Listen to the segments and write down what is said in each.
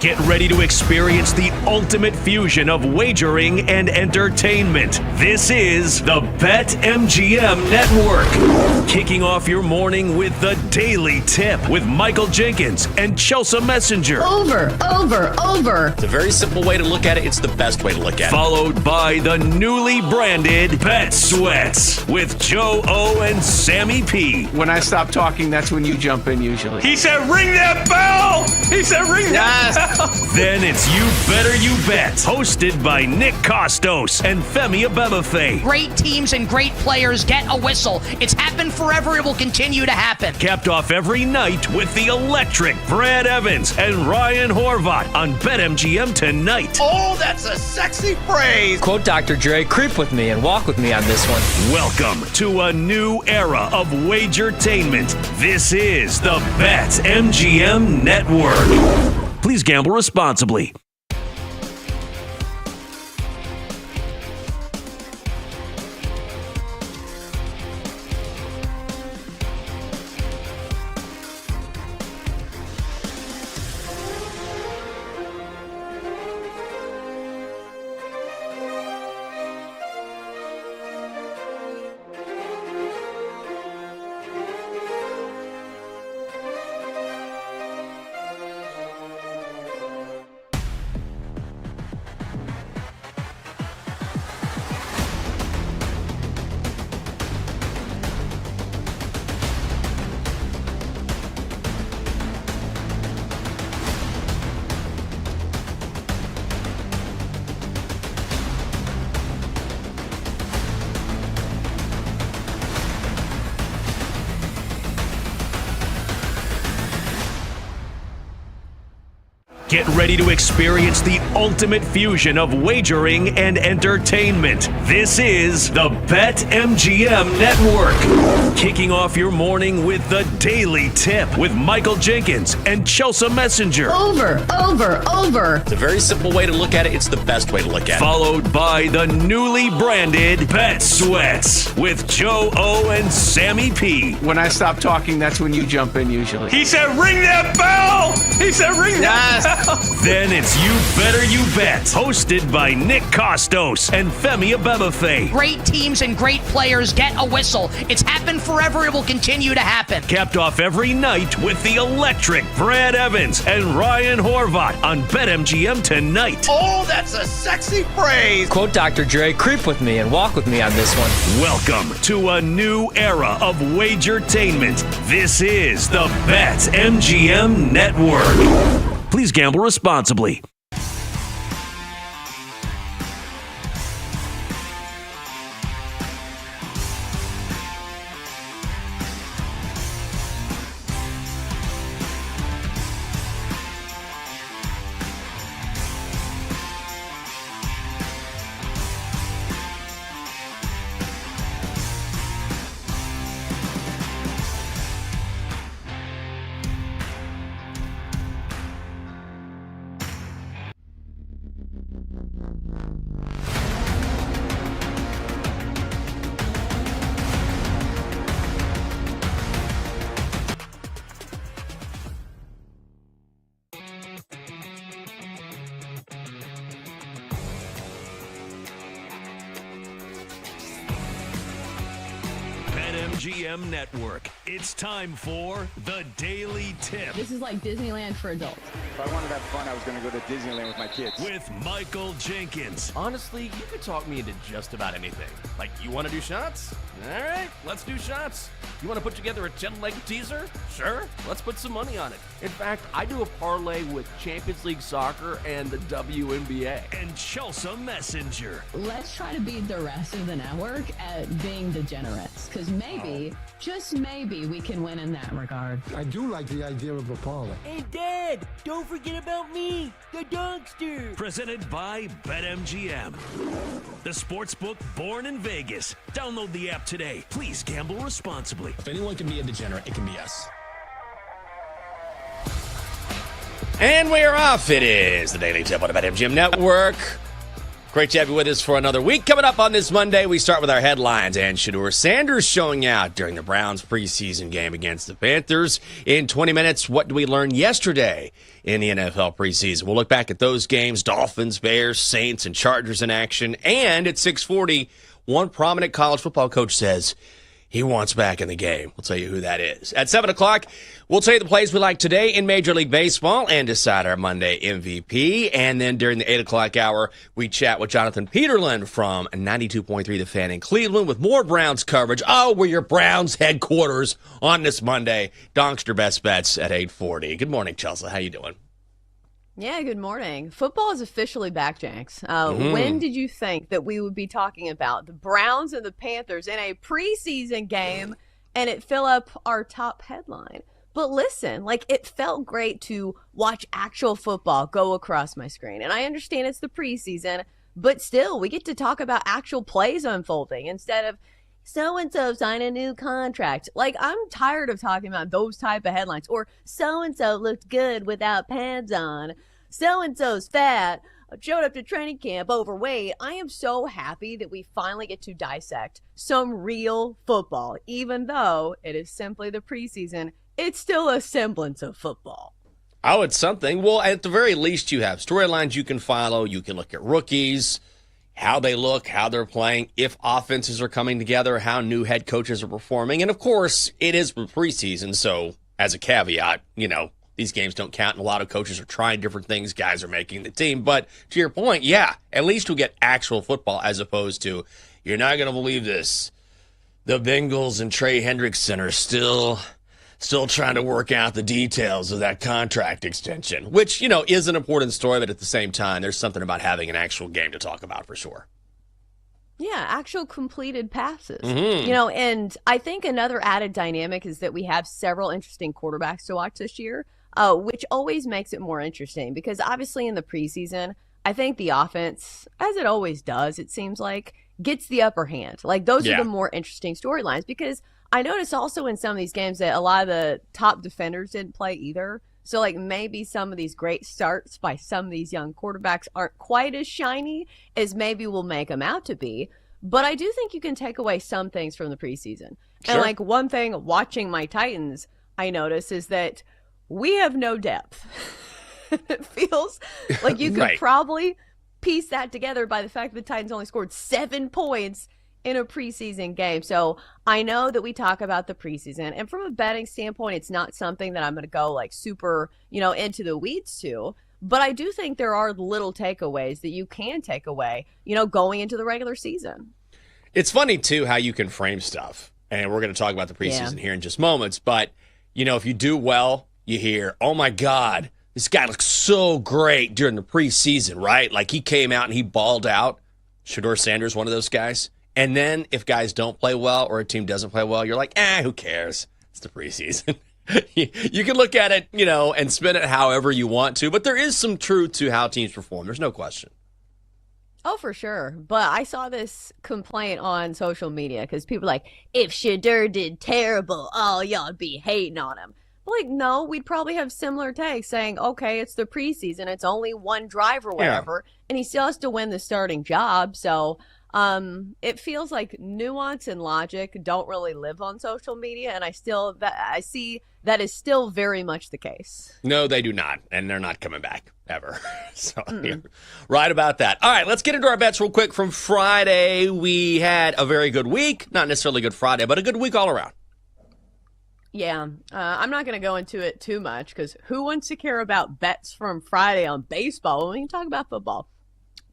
Get ready to experience the ultimate fusion of wagering and entertainment. This is the BetMGM Network. Kicking off your morning with the Daily Tip with Michael Jenkins and Chelsea Messenger. Over. It's a very simple way to look at it. It's the best way to look at it. Followed by the newly branded Bet Sweats with Joe O and Sammy P. When I stop talking, that's when you jump in usually. He said, ring that bell! He said, ring that bell! Then it's You Better You Bet, hosted by Nick Costos and Femi Abebefe. Great teams and great players get a whistle. It's happened forever. It will continue to happen. Capped off every night with the electric Brad Evans and Ryan Horvat on BetMGM tonight. Oh, that's a sexy phrase. Quote Dr. Dre, creep with me and walk with me on this one. Welcome to a new era of Wagertainment. This is the BetMGM Network. Please gamble responsibly. Get ready to experience the ultimate fusion of wagering and entertainment. This is the BetMGM Network. Kicking off your morning with the Daily Tip with Michael Jenkins and Chelsea Messenger. Over. It's a very simple way to look at it. It's the best way to look at it. Followed by the newly branded Bet Sweats with Joe O and Sammy P. When I stop talking, that's when you jump in usually. He said, ring that bell! He said, ring that bell! Then it's You Better You Bet, hosted by Nick Costos and Femi Abebefe. Great teams and great players get a whistle. It's happened forever. It will continue to happen. Capped off every night with the electric Brad Evans and Ryan Horvat on BetMGM tonight. Oh, that's a sexy phrase. Quote Dr. Dre, creep with me and walk with me on this one. Welcome to a new era of Wagertainment. This is the BetMGM Network. Please gamble responsibly. BetMGM Network. It's time for the Daily Tip This is like Disneyland for adults. If I wanted to have fun, I was going to go to Disneyland with my kids. with Michael Jenkins. Honestly, you could talk me into just about anything. Like, you want to do shots? All right, let's do shots. You want to put together a 10-leg teaser? Sure, let's put some money on it. In fact, I do a parlay with Champions League Soccer and the WNBA. And Chelsea Messenger. Let's try to beat the rest of the network at being degenerates, because maybe, just maybe, we can win in that regard. I do like the idea of a parlay. Hey, Dad, don't forget about me, the dogster. Presented by BetMGM. The sportsbook born in Vegas. Download the app today. Please gamble responsibly. If anyone can be a degenerate, it can be us. And we're off. It is the Daily Tip on the BetMGM Network. Great to have you with us for another week. Coming up on this Monday, we start with our headlines. And Shedeur Sanders showing out during the Browns preseason game against the Panthers. In 20 minutes, what did we learn yesterday in the NFL preseason? We'll look back at those games, Dolphins, Bears, Saints, and Chargers in action. And at 6:40, one prominent college football coach says he wants back in the game. We'll tell you who that is. At 7 o'clock, we'll tell you the plays we like today in Major League Baseball and decide our Monday MVP. And then during the 8 o'clock hour, we chat with Jonathan Peterlin from 92.3 The Fan in Cleveland with more Browns coverage. Oh, we're your Browns headquarters on this Monday. Donkster Best Bets at 8:40. Good morning, Chelsea. How you doing? Yeah, good morning. Football is officially back, Jenks. When did you think that we would be talking about the Browns and the Panthers in a preseason game and it fill up our top headline? But listen, it felt great to watch actual football go across my screen. And I understand it's the preseason, but still, we get to talk about actual plays unfolding instead of so-and-so signed a new contract. I'm tired of talking about those type of headlines. Or so-and-so looked good without pads on. So-and-so's fat, showed up to training camp overweight. I am so happy that we finally get to dissect some real football. Even though it is simply the preseason, it's still a semblance of football. Oh, it's something. Well, at the very least, you have storylines you can follow. You can look at rookies, how they look, how they're playing, if offenses are coming together, how new head coaches are performing. And, of course, it is preseason, so as a caveat, these games don't count, and a lot of coaches are trying different things. Guys are making the team. But to your point, yeah, at least we get actual football as opposed to, you're not going to believe this, the Bengals and Trey Hendrickson are still trying to work out the details of that contract extension, which, is an important story, but at the same time, there's something about having an actual game to talk about for sure. Yeah, actual completed passes. Mm-hmm. And I think another added dynamic is that we have several interesting quarterbacks to watch this year, which always makes it more interesting because obviously in the preseason, I think the offense, as it always does, it seems like, gets the upper hand. Those are the more interesting storylines because I noticed also in some of these games that a lot of the top defenders didn't play either. So, maybe some of these great starts by some of these young quarterbacks aren't quite as shiny as maybe we'll make them out to be. But I do think you can take away some things from the preseason. Sure. And, one thing watching my Titans, I notice is that we have no depth. It feels like you could probably piece that together by the fact that the Titans only scored 7 points in a preseason game. So I know that we talk about the preseason, and from a betting standpoint, it's not something that I'm going to go super, into the weeds to, but I do think there are little takeaways that you can take away, going into the regular season. It's funny too, how you can frame stuff. And we're going to talk about the preseason here in just moments, but if you do well, you hear, oh my God, this guy looks so great during the preseason, right? He came out and he balled out. Shedeur Sanders, one of those guys. And then if guys don't play well or a team doesn't play well, you're like, who cares? It's the preseason. You can look at it, and spin it however you want to, but there is some truth to how teams perform. There's no question. Oh, for sure. But I saw this complaint on social media because people are like, if Shedeur did terrible, y'all be hating on him. But no, we'd probably have similar takes saying, okay, it's the preseason. It's only one drive or whatever. Yeah. And he still has to win the starting job. So it feels like nuance and logic don't really live on social media, and I see that is still very much the case. No, they do not, and they're not coming back ever. So you're right about that. All right, let's get into our bets real quick from Friday. We had a very good week, not necessarily a good Friday, but a good week all around. Yeah, I'm not going to go into it too much because who wants to care about bets from Friday on baseball when we can talk about football?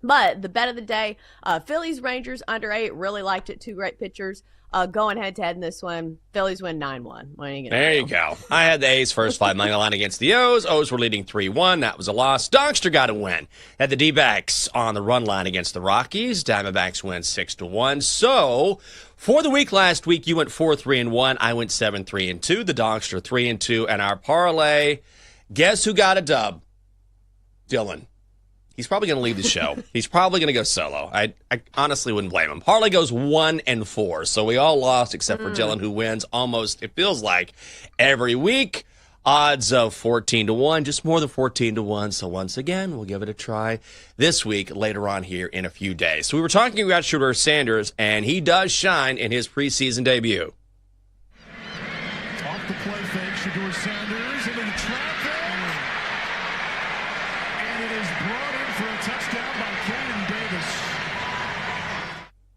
But the bet of the day, Phillies, Rangers, under 8. Really liked it. 2 great pitchers. Going head-to-head in this one. Phillies win 9-1. There you go. I had the A's first 5 money line against the O's. O's were leading 3-1. That was a loss. Donkster got a win. Had the D-backs on the run line against the Rockies. Diamondbacks win 6-1. So for the week last week, you went 4-3-1. I went 7-3-2. The Donkster 3-2. And our parlay, guess who got a dub? Dylan. He's probably going to leave the show. He's probably going to go solo. I honestly wouldn't blame him. Parlay goes 1-4, so we all lost except for Dylan, who wins almost, it feels like, every week. Odds of 14-1, just more than 14-1. So once again, we'll give it a try this week later on here in a few days. So we were talking about Shedeur Sanders, and he does shine in his preseason debut. Off the play fake, Shedeur Sanders into the traffic. And it is brought in for a touchdown by Cannon Davis.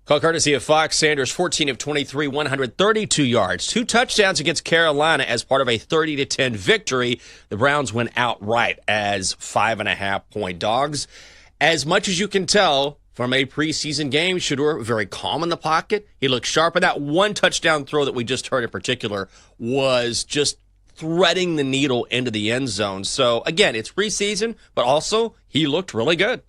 Call courtesy of Fox. Sanders, 14 of 23, 132 yards. 2 touchdowns against Carolina as part of a 30-10 victory. The Browns went outright as 5.5-point dogs. As much as you can tell from a preseason game, Shedeur very calm in the pocket. He looked sharp. And that one touchdown throw that we just heard in particular was just threading the needle into the end zone. So, again, it's preseason, but also he looked really good.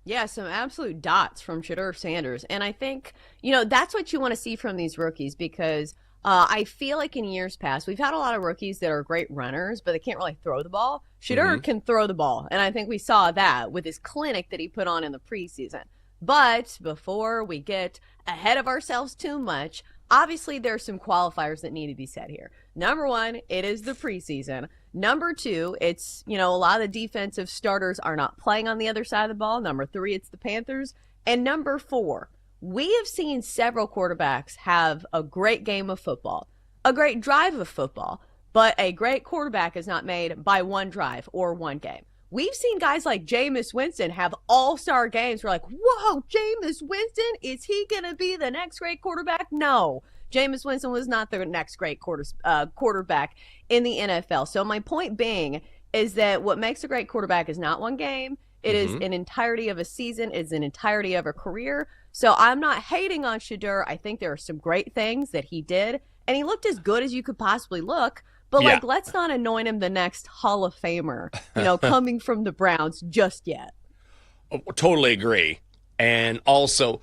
Yeah, some absolute dots from Shedeur Sanders. And I think, that's what you want to see from these rookies because I feel like in years past, we've had a lot of rookies that are great runners, but they can't really throw the ball. Shedeur can throw the ball. And I think we saw that with his clinic that he put on in the preseason. But before we get ahead of ourselves too much, obviously there are some qualifiers that need to be said here. Number one, it is the preseason. Number two, it's, a lot of the defensive starters are not playing on the other side of the ball. Number three, it's the Panthers. And number four, we have seen several quarterbacks have a great game of football, a great drive of football, but a great quarterback is not made by one drive or one game. We've seen guys like Jameis Winston have all-star games. We're like, whoa, Jameis Winston, is he going to be the next great quarterback? No. Jameis Winston was not the next great quarterback in the NFL. So my point being is that what makes a great quarterback is not one game. It is an entirety of a season. It's an entirety of a career. So I'm not hating on Shedeur. I think there are some great things that he did. And he looked as good as you could possibly look. But, let's not anoint him the next Hall of Famer, coming from the Browns just yet. Totally agree. And also,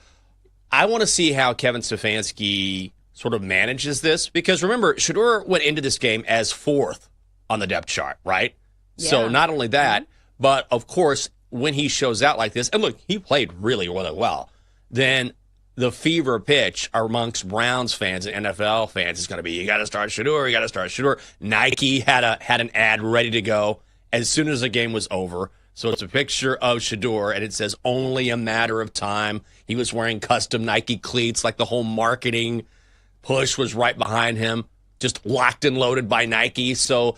I want to see how Kevin Stefanski sort of manages this because remember, Shedeur went into this game as 4th on the depth chart, right? Yeah. So not only that, but of course, when he shows out like this, and look, he played really, really well, then the fever pitch amongst Browns fans and NFL fans is going to be, you got to start Shedeur, you got to start Shedeur. Nike had an ad ready to go as soon as the game was over. So it's a picture of Shedeur, and it says only a matter of time. He was wearing custom Nike cleats, like the whole marketing push was right behind him, just locked and loaded by Nike. So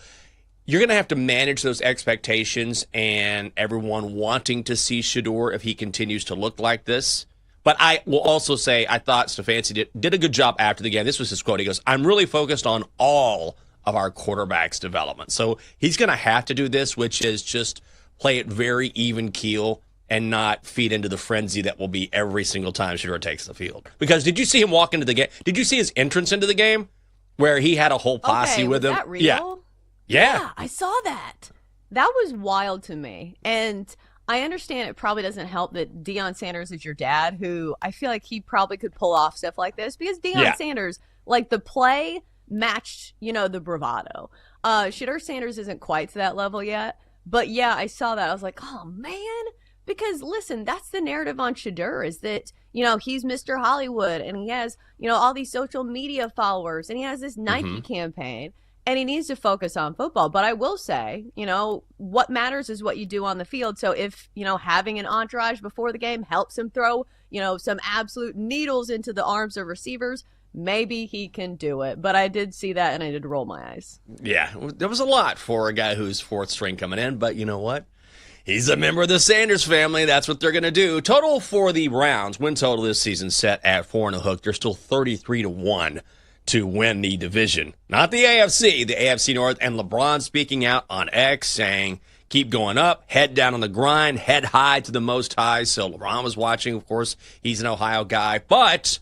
you're going to have to manage those expectations and everyone wanting to see Shedeur if he continues to look like this. But I will also say I thought Stefanski did a good job after the game. This was his quote. He goes, I'm really focused on all of our quarterbacks' development. So he's going to have to do this, which is just play it very even keel and not feed into the frenzy that will be every single time Shedeur takes the field. Because did you see him walk into the game? Did you see his entrance into the game where he had a whole posse with him? Was that real? Yeah, I saw that. That was wild to me. And I understand it probably doesn't help that Deion Sanders is your dad, who I feel like he probably could pull off stuff like this because Deion Sanders, like the play matched, the bravado. Shedeur Sanders isn't quite to that level yet. But yeah, I saw that. I was like, oh man. Because listen, that's the narrative on Shedeur is that, he's Mr. Hollywood and he has, all these social media followers and he has this Nike campaign and he needs to focus on football. But I will say, what matters is what you do on the field. So if, having an entourage before the game helps him throw, some absolute needles into the arms of receivers, maybe he can do it. But I did see that and I did roll my eyes. Yeah, there was a lot for a guy who's 4th string coming in. But you know what? He's a member of the Sanders family. That's what they're going to do. Total for the Browns, win total this season set at 4.5. They're still 33-1 to win the division. Not the AFC North. And LeBron speaking out on X saying, keep going up, head down on the grind, head high to the most high. So LeBron was watching. Of course, he's an Ohio guy. But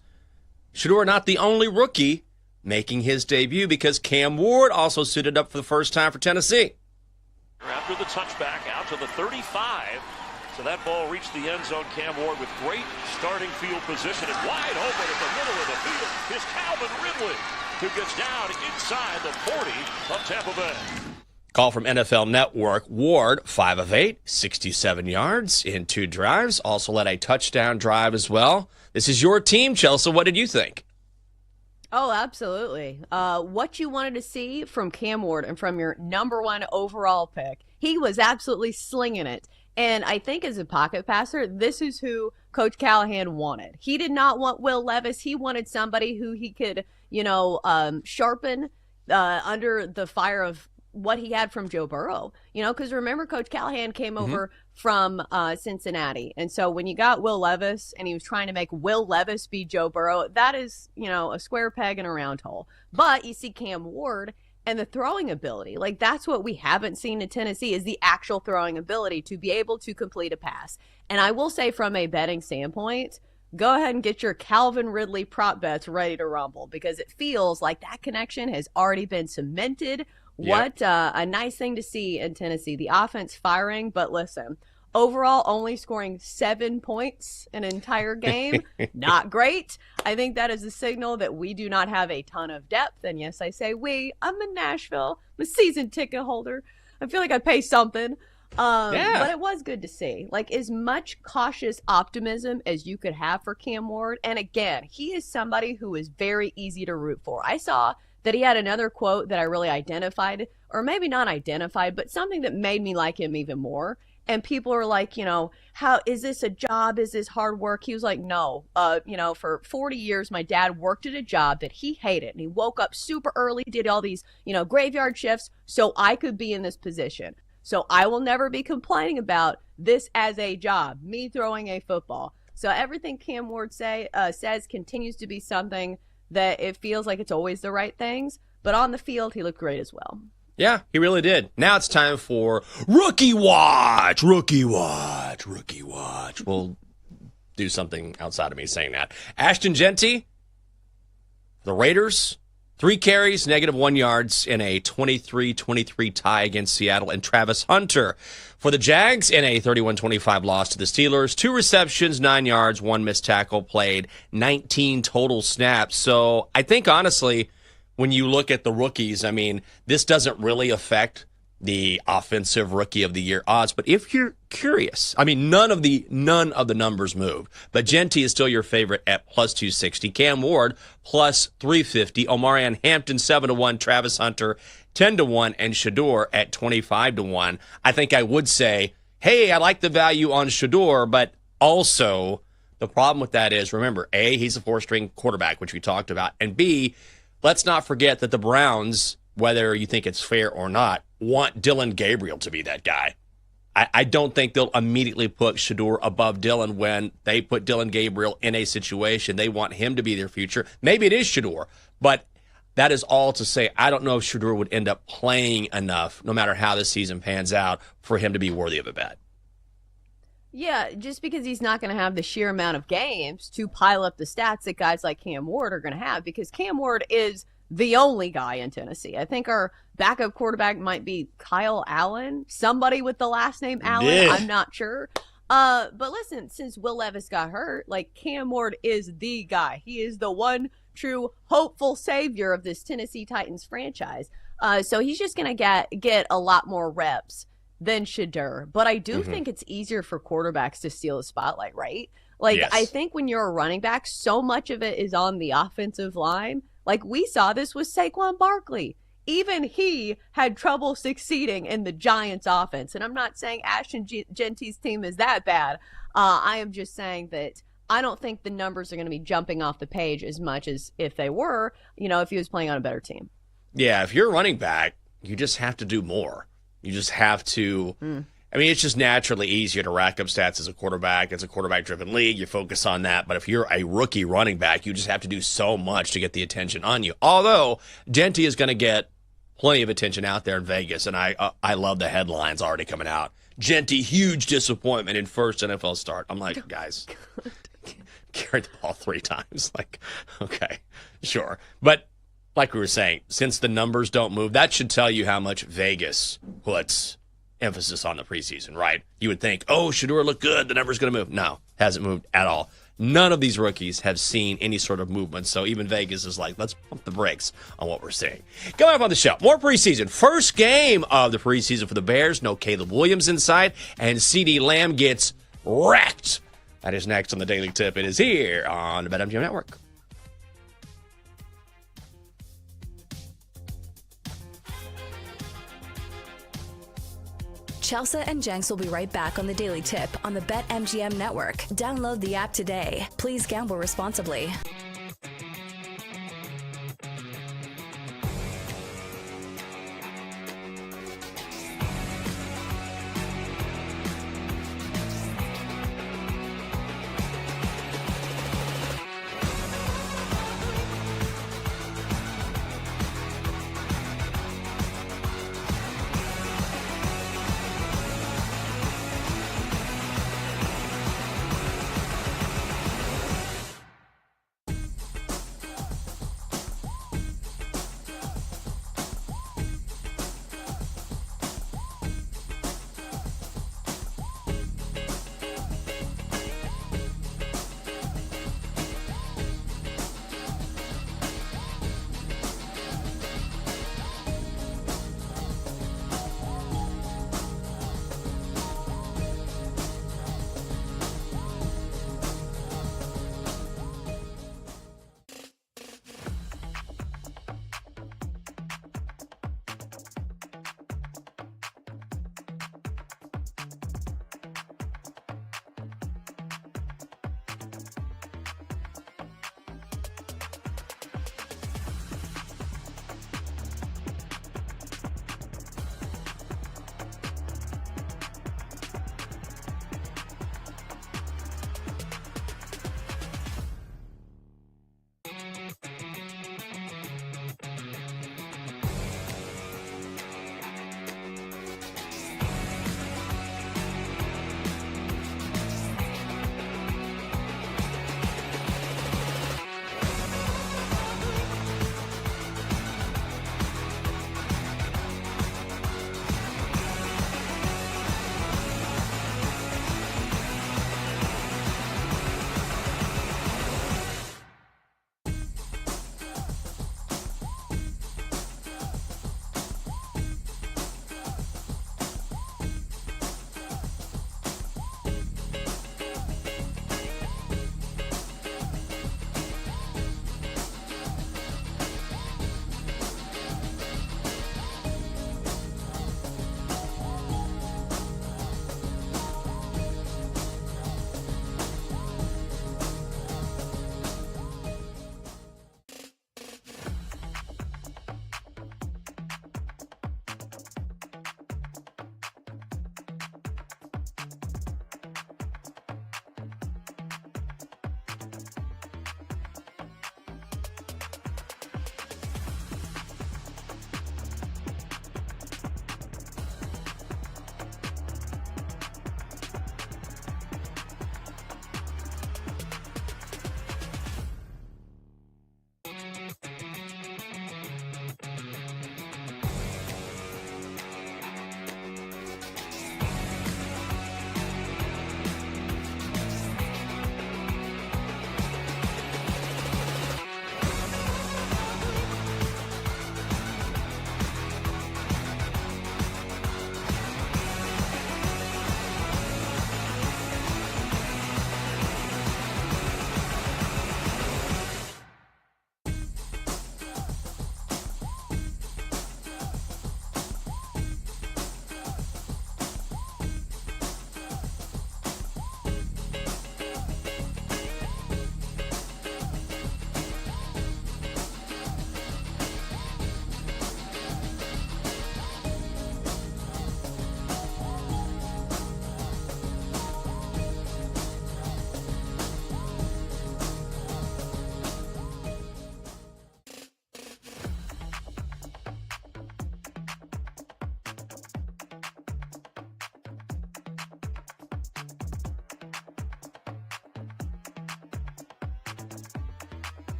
Shedeur not the only rookie making his debut because Cam Ward also suited up for the first time for Tennessee. After the touchback out to the 35. So that ball reached the end zone. Cam Ward with great starting field position and wide open at the middle of the field is Calvin Ridley, who gets down inside the 40 of Tampa Bay. Call from NFL Network. Ward, 5 of 8, 67 yards in 2 drives. Also led a touchdown drive as well. This is your team, Chelsea. What did you think? Oh, absolutely. What you wanted to see from Cam Ward and from your number 1 overall pick, he was absolutely slinging it. And I think as a pocket passer, this is who Coach Callahan wanted. He did not want Will Levis. He wanted somebody who he could, sharpen under the fire of what he had from Joe Burrow. Because remember, Coach Callahan came over from Cincinnati. And so when you got Will Levis and he was trying to make Will Levis be Joe Burrow, that is, a square peg in a round hole. But you see Cam Ward and the throwing ability. Like, that's what we haven't seen in Tennessee, is the actual throwing ability to be able to complete a pass. And I will say, from a betting standpoint, go ahead and get your Calvin Ridley prop bets ready to rumble, because it feels like that connection has already been cemented. What a nice thing to see in Tennessee. The offense firing, but listen, overall only scoring 7 points an entire game. Not great. I think that is a signal that we do not have a ton of depth. And yes, I say we. I'm in Nashville. I'm a season ticket holder. I feel like I pay something. But it was good to see. Like, as much cautious optimism as you could have for Cam Ward. And again, he is somebody who is very easy to root for. I saw that he had another quote that I really identified, or maybe not identified, but something that made me like him even more. And people are like, how is this a job? Is this hard work? He was like, no, for 40 years, my dad worked at a job that he hated. And he woke up super early, did all these, graveyard shifts so I could be in this position. So I will never be complaining about this as a job, me throwing a football. So everything Cam Ward says continues to be something that it feels like it's always the right things. But on the field, he looked great as well. Yeah, he really did. Now it's time for Rookie Watch. Rookie Watch. Rookie Watch. We'll do something outside of me saying that. Ashton Jeanty, the Raiders, 3 carries, -1 yards in a 23-23 tie against Seattle. And Travis Hunter for the Jags in a 31-25 loss to the Steelers. 2 receptions, 9 yards, 1 missed tackle, played 19 total snaps. So I think, honestly, when you look at the rookies, I mean, this doesn't really affect the offensive rookie of the year odds. But if you're curious, I mean, none of the numbers moved. But Jeanty is still your favorite at plus 260. Cam Ward plus 350. Omarion Hampton 7-1. Travis Hunter 10-1, and Shador at 25-1. I think I would say, hey, I like the value on Shador, but also the problem with that is, remember, A, he's a 4-string quarterback, which we talked about, and B, let's not forget that the Browns, whether you think it's fair or not, want Dylan Gabriel to be that guy. I don't think they'll immediately put Shador above Dylan when they put Dylan Gabriel in a situation. They want him to be their future. Maybe it is Shador, but that is all to say I don't know if Shador would end up playing enough, no matter how the season pans out, for him to be worthy of a bet. Yeah, just because he's not going to have the sheer amount of games to pile up the stats that guys like Cam Ward are going to have, because Cam Ward is the only guy in Tennessee. I think our backup quarterback might be Kyle Allen, somebody with the last name Allen. Yeah. I'm not sure. But listen, since Will Levis got hurt, like, Cam Ward is the guy. He is the one true hopeful savior of this Tennessee Titans franchise. So he's just going to get a lot more reps than Shador. But I do think it's easier for quarterbacks to steal the spotlight, right? Like, yes. I think when you're a running back, so much of it is on the offensive line. Like, we saw this with Saquon Barkley. Even he had trouble succeeding in the Giants offense. And I'm not saying Ashton Jeanty's team is that bad. I am just saying that I don't think the numbers are going to be jumping off the page as much as if they were, if he was playing on a better team. Yeah, if you're a running back, you just have to do more. You just have to I mean, it's just naturally easier to rack up stats as a quarterback. It's a quarterback-driven league. You focus on that. But if you're a rookie running back, you just have to do so much to get the attention on you. Although, Jeanty is going to get plenty of attention out there in Vegas, and I love the headlines already coming out. Jeanty, huge disappointment in first NFL start. I'm like, guys, carry the ball 3 times. Like, okay, sure. But like we were saying, since the numbers don't move, that should tell you how much Vegas puts emphasis on the preseason, right? You would think, oh, Shador looked good, the number's going to move. No, hasn't moved at all. None of these rookies have seen any sort of movement, so even Vegas is like, let's pump the brakes on what we're seeing. Coming up on the show, more preseason. First game of the preseason for the Bears. No Caleb Williams inside, and CeeDee Lamb gets wrecked. That is next on the Daily Tip. It is here on the BetMGM Network. Chelsea and Jenks will be right back on the Daily Tip on the BetMGM network. Download the app today. Please gamble responsibly.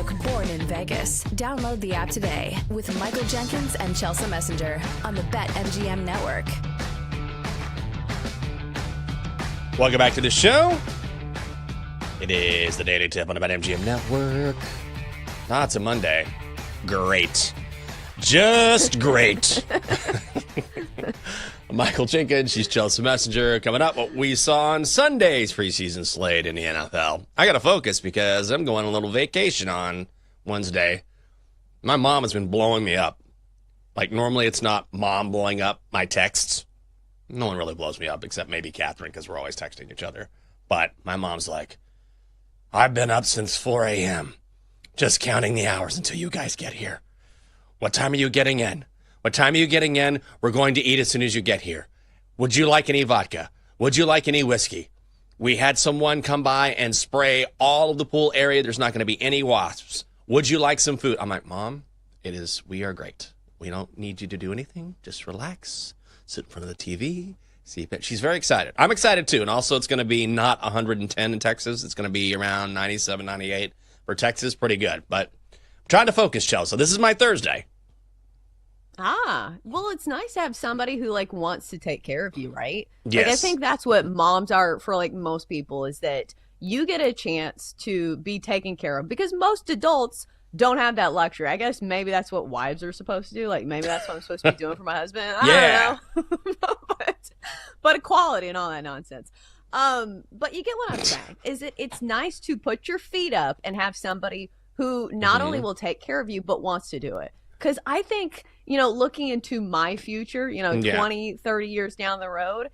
book Born in Vegas. Download the app today with Michael Jenkins and Chelsea Messenger on the BetMGM network. Welcome back to the show. It is the Daily Tip on the BetMGM network. It's a Monday. Great. Just great. Michael Jenkins, she's Chelsea Messenger. Coming up, what we saw on Sunday's preseason slate in the NFL. I got to focus because I'm going on a little vacation on Wednesday. My mom has been blowing me up. Like, normally it's not mom blowing up my texts. No one really blows me up except maybe Catherine because we're always texting each other. But my mom's like, I've been up since 4 a.m. just counting the hours until you guys get here. What time are you getting in? What time are you getting in? We're going to eat as soon as you get here. Would you like any vodka? Would you like any whiskey? We had someone come by and spray all of the pool area. There's not going to be any wasps. Would you like some food? I'm like, Mom, we are great. We don't need you to do anything. Just relax. Sit in front of the TV. See, she's very excited. I'm excited too. And also it's going to be not 110 in Texas. It's going to be around 97, 98 for Texas. Pretty good. But I'm trying to focus, Chelsea. This is my Thursday. Well, it's nice to have somebody who wants to take care of you, right? Yes. Like, I think that's what moms are for most people, is that you get a chance to be taken care of, because most adults don't have that luxury. I guess maybe that's what wives are supposed to do. Like, maybe that's what I'm supposed to be doing for my husband. I don't know. but equality and all that nonsense. But you get what I'm saying, is it's nice to put your feet up and have somebody who not only will take care of you, but wants to do it. Because I think, looking into my future, 20, 30 years down the road,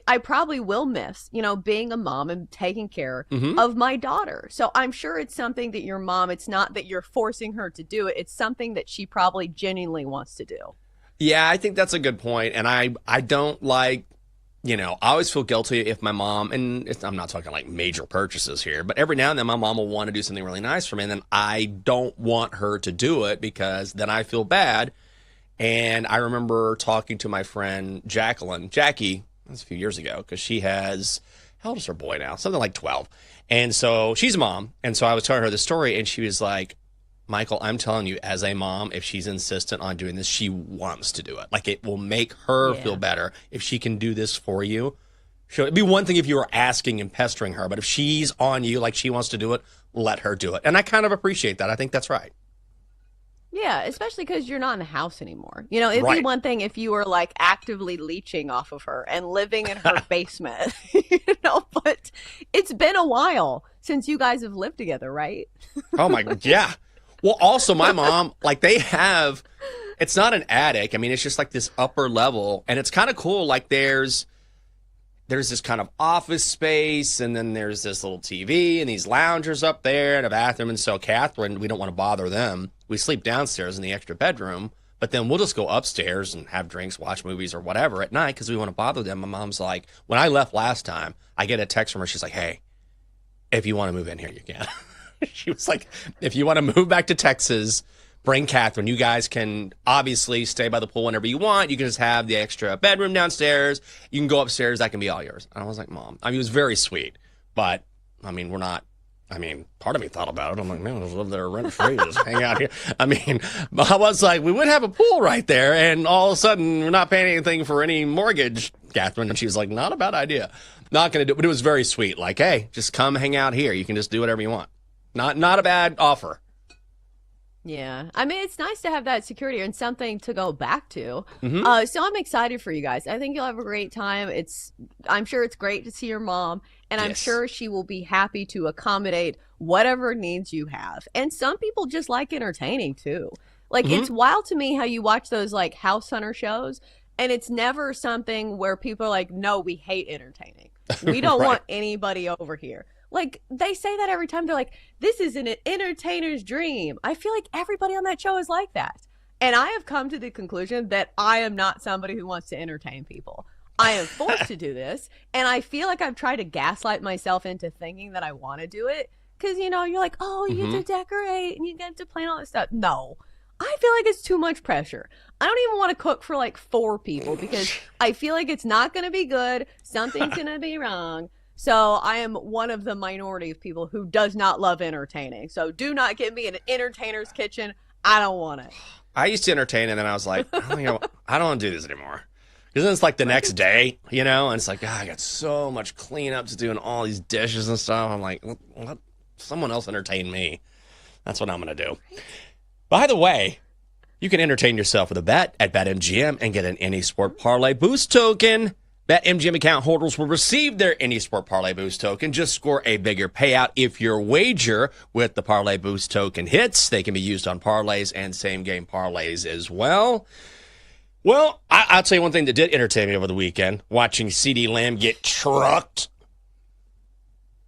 I probably will miss, being a mom and taking care of my daughter. So I'm sure it's something that your mom, it's not that you're forcing her to do it. It's something that she probably genuinely wants to do. Yeah, I think that's a good point. And I don't like, I always feel guilty if my mom, and I'm not talking like major purchases here, but every now and then my mom will want to do something really nice for me. And then I don't want her to do it because then I feel bad. And I remember talking to my friend Jackie, that's a few years ago, because she has, how old is her boy now? Something like 12. And so she's a mom. And so I was telling her the story, and she was like, Michael, I'm telling you, as a mom, if she's insistent on doing this, she wants to do it. Like, it will make her feel better if she can do this for you. It'd be one thing if you were asking and pestering her, but if she's on you, like she wants to do it, let her do it. And I kind of appreciate that. I think that's right. Yeah, especially because you're not in the house anymore. It'd be one thing if you were actively leeching off of her and living in her basement, but it's been a while since you guys have lived together, right? Oh my God. Yeah. Well, also my mom, they have, it's not an attic. I mean, it's just this upper level, and it's kind of cool. There's this kind of office space, and then there's this little TV and these loungers up there and a bathroom. And so Catherine, we don't want to bother them. We sleep downstairs in the extra bedroom, but then we'll just go upstairs and have drinks, watch movies or whatever at night because we want to bother them. My mom's like, when I left last time, I get a text from her. She's like, hey, if you want to move in here, you can. She was like, if you want to move back to Texas, bring Catherine. You guys can obviously stay by the pool whenever you want. You can just have the extra bedroom downstairs. You can go upstairs. That can be all yours. And I was like, Mom. I mean, it was very sweet. But, I mean, part of me thought about it. I'm like, man, I'll just live there rent-free. Just hang out here. I mean, I was like, we would have a pool right there. And all of a sudden, we're not paying anything for any mortgage, Catherine. And she was like, not a bad idea. Not going to do it. But it was very sweet. Like, hey, just come hang out here. You can just do whatever you want. Not a bad offer. Yeah. I mean, it's nice to have that security and something to go back to. Mm-hmm. So I'm excited for you guys. I think you'll have a great time. I'm sure it's great to see your mom, and I'm sure she will be happy to accommodate whatever needs you have. And some people just like entertaining too. It's wild to me how you watch those house hunter shows, and it's never something where people are like, no, we hate entertaining. We don't want anybody over here. They say that every time. They're like, this is an entertainer's dream. I feel like everybody on that show is like that. And I have come to the conclusion that I am not somebody who wants to entertain people. I am forced to do this. And I feel like I've tried to gaslight myself into thinking that I want to do it. Because, you're like, oh, you get to decorate and you get to plan all this stuff. No, I feel like it's too much pressure. I don't even want to cook for 4 people because I feel like it's not going to be good. Something's going to be wrong. So I am one of the minority of people who does not love entertaining. So do not get me an entertainer's kitchen. I don't want it. I used to entertain, and then I was like, I don't want to do this anymore. Because then it's like the next day, and it's like, I got so much cleanup to do and all these dishes and stuff. I'm like, let someone else entertain me. That's what I'm going to do. By the way, you can entertain yourself with a bet at BetMGM and get an Any Sport Parlay Boost token. BetMGM account holders will receive their Any Sport Parlay Boost token. Just score a bigger payout if your wager with the Parlay Boost token hits. They can be used on parlays and same-game parlays as well. Well, I'll tell you one thing that did entertain me over the weekend, watching CeeDee Lamb get trucked.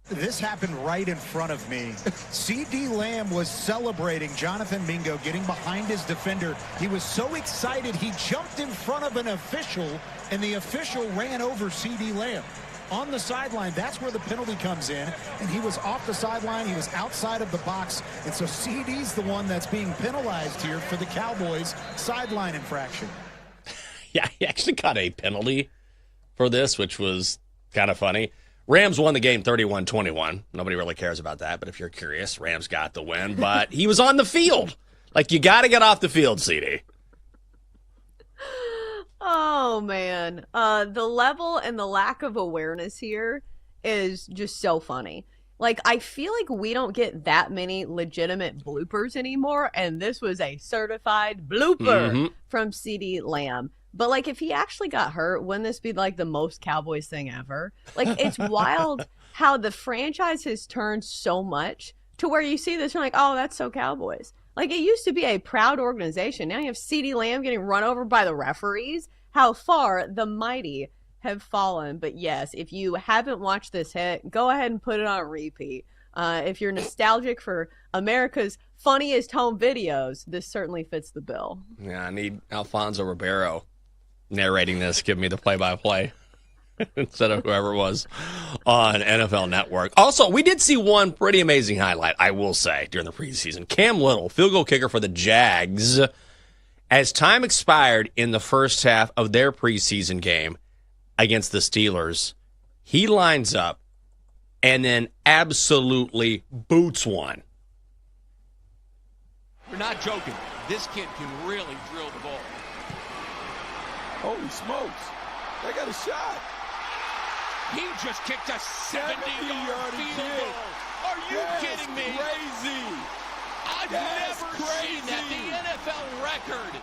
This happened right in front of me. CeeDee Lamb was celebrating Jonathan Mingo getting behind his defender. He was so excited he jumped in front of an official, and the official ran over CeeDee Lamb. On the sideline, that's where the penalty comes in, and he was off the sideline. He was outside of the box, and so CeeDee's the one that's being penalized here for the Cowboys' sideline infraction. Yeah, he actually got a penalty for this, which was kind of funny. Rams won the game 31-21. Nobody really cares about that, but if you're curious, Rams got the win. But he was on the field. Like, you got to get off the field, CeeDee. Oh, man. The level and the lack of awareness here is just so funny. Like, I feel like we don't get that many legitimate bloopers anymore, and this was a certified blooper from CeeDee Lamb. But, like, if he actually got hurt, wouldn't this be, like, the most Cowboys thing ever? Like, it's wild how the franchise has turned so much to where you see this and you're like, oh, that's so Cowboys. Like, it used to be a proud organization. Now you have CeeDee Lamb getting run over by the referees. How far the mighty have fallen. But, yes, if you haven't watched this hit, go ahead and put it on repeat. If you're nostalgic for America's funniest home videos, this certainly fits the bill. Yeah, I need Alfonso Ribeiro narrating this, give me the play-by-play instead of whoever it was on NFL Network. Also, we did see one pretty amazing highlight, I will say, during the preseason. Cam Little, field goal kicker for the Jags. As time expired in the first half of their preseason game against the Steelers, he lines up and then absolutely boots one. We're not joking. This kid can really drill the ball. Holy smokes. They got a shot. He just kicked a 70-yard field goal. Are you kidding me? Crazy. I've never seen that. The NFL record.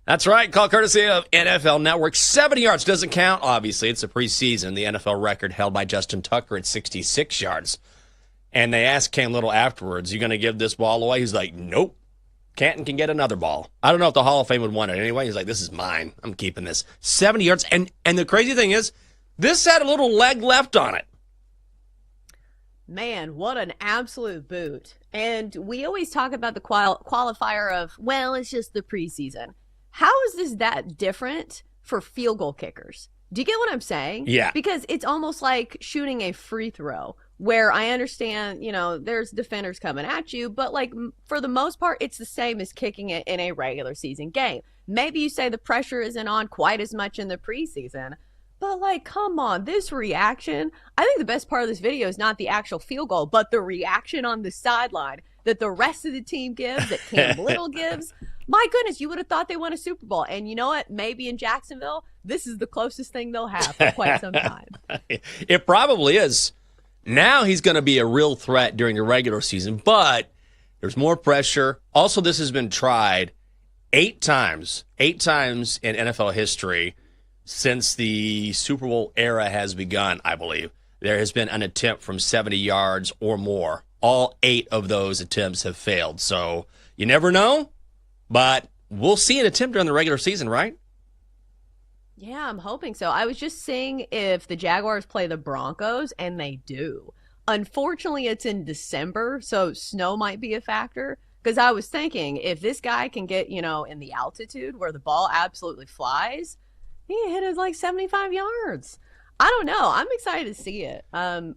That's right. Call courtesy of NFL Network. 70 yards doesn't count, obviously. It's a preseason. The NFL record held by Justin Tucker at 66 yards. And they asked Cam Little afterwards, you going to give this ball away? He's like, nope. Canton can get another ball. I don't know if the Hall of Fame would want it anyway. He's like, this is mine. I'm keeping this. 70 yards. And the crazy thing is, this had a little leg left on it. Man, what an absolute boot. And we always talk about the qualifier of, well, it's just the preseason. How is this that different for field goal kickers? Do you get what I'm saying? Yeah. Because it's almost like shooting a free throw where I understand, there's defenders coming at you, but like for the most part, it's the same as kicking it in a regular season game. Maybe you say the pressure isn't on quite as much in the preseason, but like, come on, this reaction. I think the best part of this video is not the actual field goal, but the reaction on the sideline that the rest of the team gives, that Cam Little gives. My goodness, you would have thought they won a Super Bowl. And you know what? Maybe in Jacksonville, this is the closest thing they'll have for quite some time. It probably is. Now he's going to be a real threat during the regular season, but there's more pressure. Also, this has been tried 8 times in NFL history since the Super Bowl era has begun, I believe. There has been an attempt from 70 yards or more. All 8 of those attempts have failed. So you never know, but we'll see an attempt during the regular season, right? Yeah, I'm hoping so. I was just seeing if the Jaguars play the Broncos, and they do. Unfortunately, it's in December, so snow might be a factor. Because I was thinking, if this guy can get, in the altitude where the ball absolutely flies, he hit it like 75 yards. I don't know. I'm excited to see it.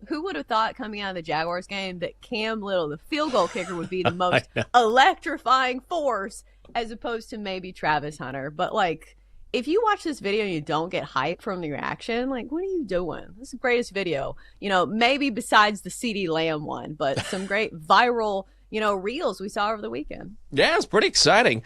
Who would have thought coming out of the Jaguars game that Cam Little, the field goal kicker, would be the most electrifying force as opposed to maybe Travis Hunter? But, like, if you watch this video and you don't get hype from the reaction, like, what are you doing? This is the greatest video, maybe besides the CD Lamb one, but some great viral, reels we saw over the weekend. Yeah, it's pretty exciting.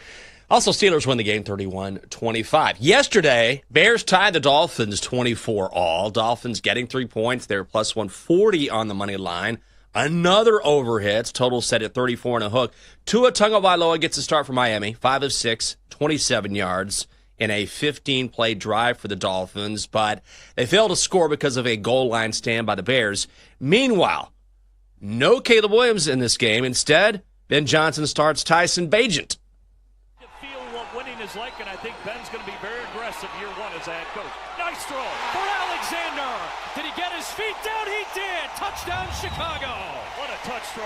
Also, Steelers win the game 31-25. Yesterday, Bears tied the Dolphins 24-all. Dolphins getting 3 points. They're plus 140 on the money line. Another overhit. Total set at 34 and a hook. Tua Tagovailoa gets a start for Miami. 5 of 6, 27 yards in a 15-play drive for the Dolphins, but they failed to score because of a goal line stand by the Bears. Meanwhile, no Caleb Williams in this game. Instead, Ben Johnson starts Tyson Bagent. Feel what winning is like, and I think Ben's going to be very aggressive year one as a head coach. Nice throw for Alexander. Did he get his feet down? He did. Touchdown, Chicago. What a touch throw.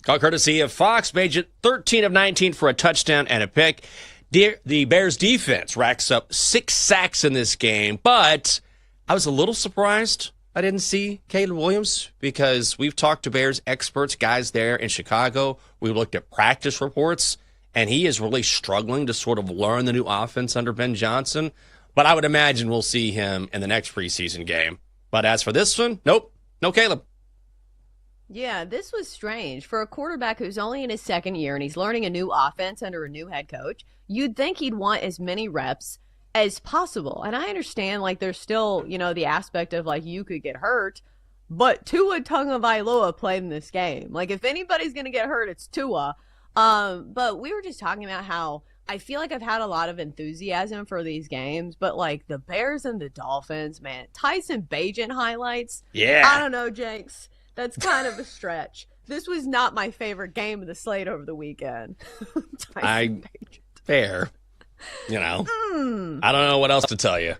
Call courtesy of Fox. Bagent 13 of 19 for a touchdown and a pick. The Bears defense racks up 6 sacks in this game, but I was a little surprised I didn't see Caleb Williams because we've talked to Bears experts, guys there in Chicago. We looked at practice reports, and he is really struggling to sort of learn the new offense under Ben Johnson. But I would imagine we'll see him in the next preseason game. But as for this one, nope, no Caleb. Yeah, this was strange. For a quarterback who's only in his second year and he's learning a new offense under a new head coach, you'd think he'd want as many reps as possible. And I understand, like, there's still, the aspect of, like, you could get hurt, but Tua Tagovailoa played in this game. Like, if anybody's going to get hurt, it's Tua. But we were just talking about how I feel like I've had a lot of enthusiasm for these games, but, like, the Bears and the Dolphins, man, Tyson Bagent highlights. Yeah. I don't know, Jenks. That's kind of a stretch. This was not my favorite game of the slate over the weekend. Fair. I don't know what else to tell you.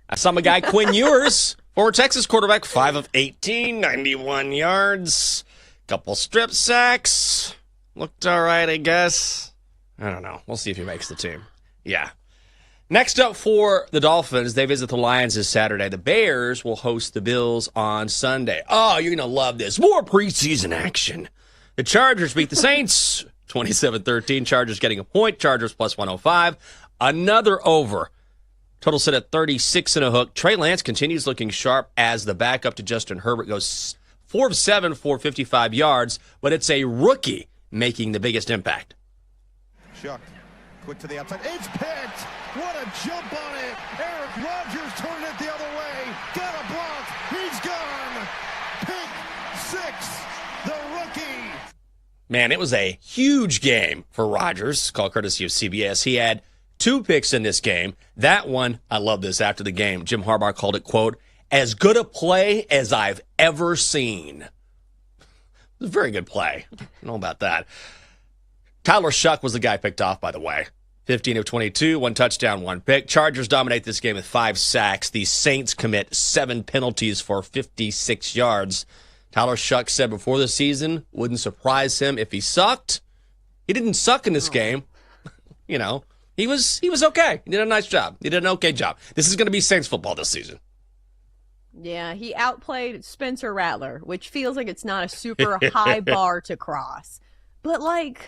I saw my guy Quinn Ewers, former Texas quarterback, 5 of 18, 91 yards, couple strip sacks. Looked all right, I guess. I don't know. We'll see if he makes the team. Yeah. Next up for the Dolphins, they visit the Lions this Saturday. The Bears will host the Bills on Sunday. Oh, you're going to love this. More preseason action. The Chargers beat the Saints 27-13. Chargers getting a point. Chargers plus 105. Another over. Total set at 36 and a hook. Trey Lance continues looking sharp as the backup to Justin Herbert goes 4 of 7 for 55 yards, but it's a rookie making the biggest impact. Shuck, quick to the outside. It's picked. What a jump on it. Eric Rodgers turned it the other way. Got a block. He's gone. Pick 6. The rookie. Man, it was a huge game for Rodgers. Call courtesy of CBS. He had 2 picks in this game. That one, I love this after the game. Jim Harbaugh called it, quote, as good a play as I've ever seen. It was a very good play. I don't know about that. Tyler Shuck was the guy picked off, by the way. 15 of 22, 1 touchdown, 1 pick. Chargers dominate this game with 5 sacks. The Saints commit 7 penalties for 56 yards. Tyler Shuck said before the season, wouldn't surprise him if he sucked. He didn't suck in this game. He was okay. He did a nice job. He did an okay job. This is going to be Saints football this season. Yeah, he outplayed Spencer Rattler, which feels like it's not a super high bar to cross. But, like,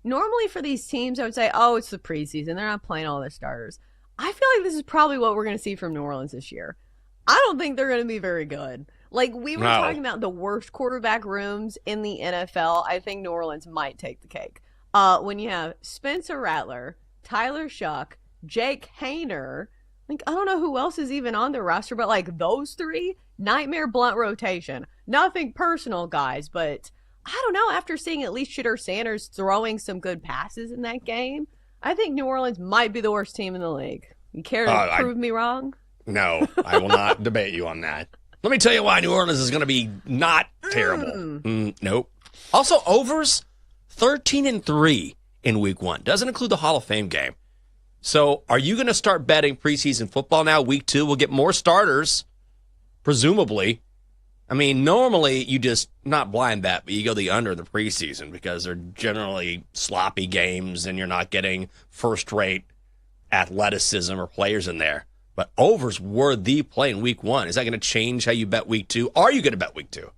normally for these teams, I would say, oh, it's the preseason. They're not playing all their starters. I feel like this is probably what we're going to see from New Orleans this year. I don't think they're going to be very good. Like, we were talking about the worst quarterback rooms in the NFL. I think New Orleans might take the cake. When you have Spencer Rattler, Tyler Shuck, Jake Hayner, like, I don't know who else is even on the roster, but, like, those 3, nightmare blunt rotation. Nothing personal, guys, but I don't know. After seeing at least Shedeur Sanders throwing some good passes in that game, I think New Orleans might be the worst team in the league. You care to prove me wrong? No, I will not debate you on that. Let me tell you why New Orleans is going to be not terrible. Nope. Also, overs 13-3 in week 1. Doesn't include the Hall of Fame game. So are you going to start betting preseason football now? Week 2, we'll get more starters, presumably. I mean, normally you just not blind bet, but you go the under in the preseason because they're generally sloppy games and you're not getting first-rate athleticism or players in there. But overs were the play in week 1. Is that going to change how you bet week 2? Are you going to bet week 2?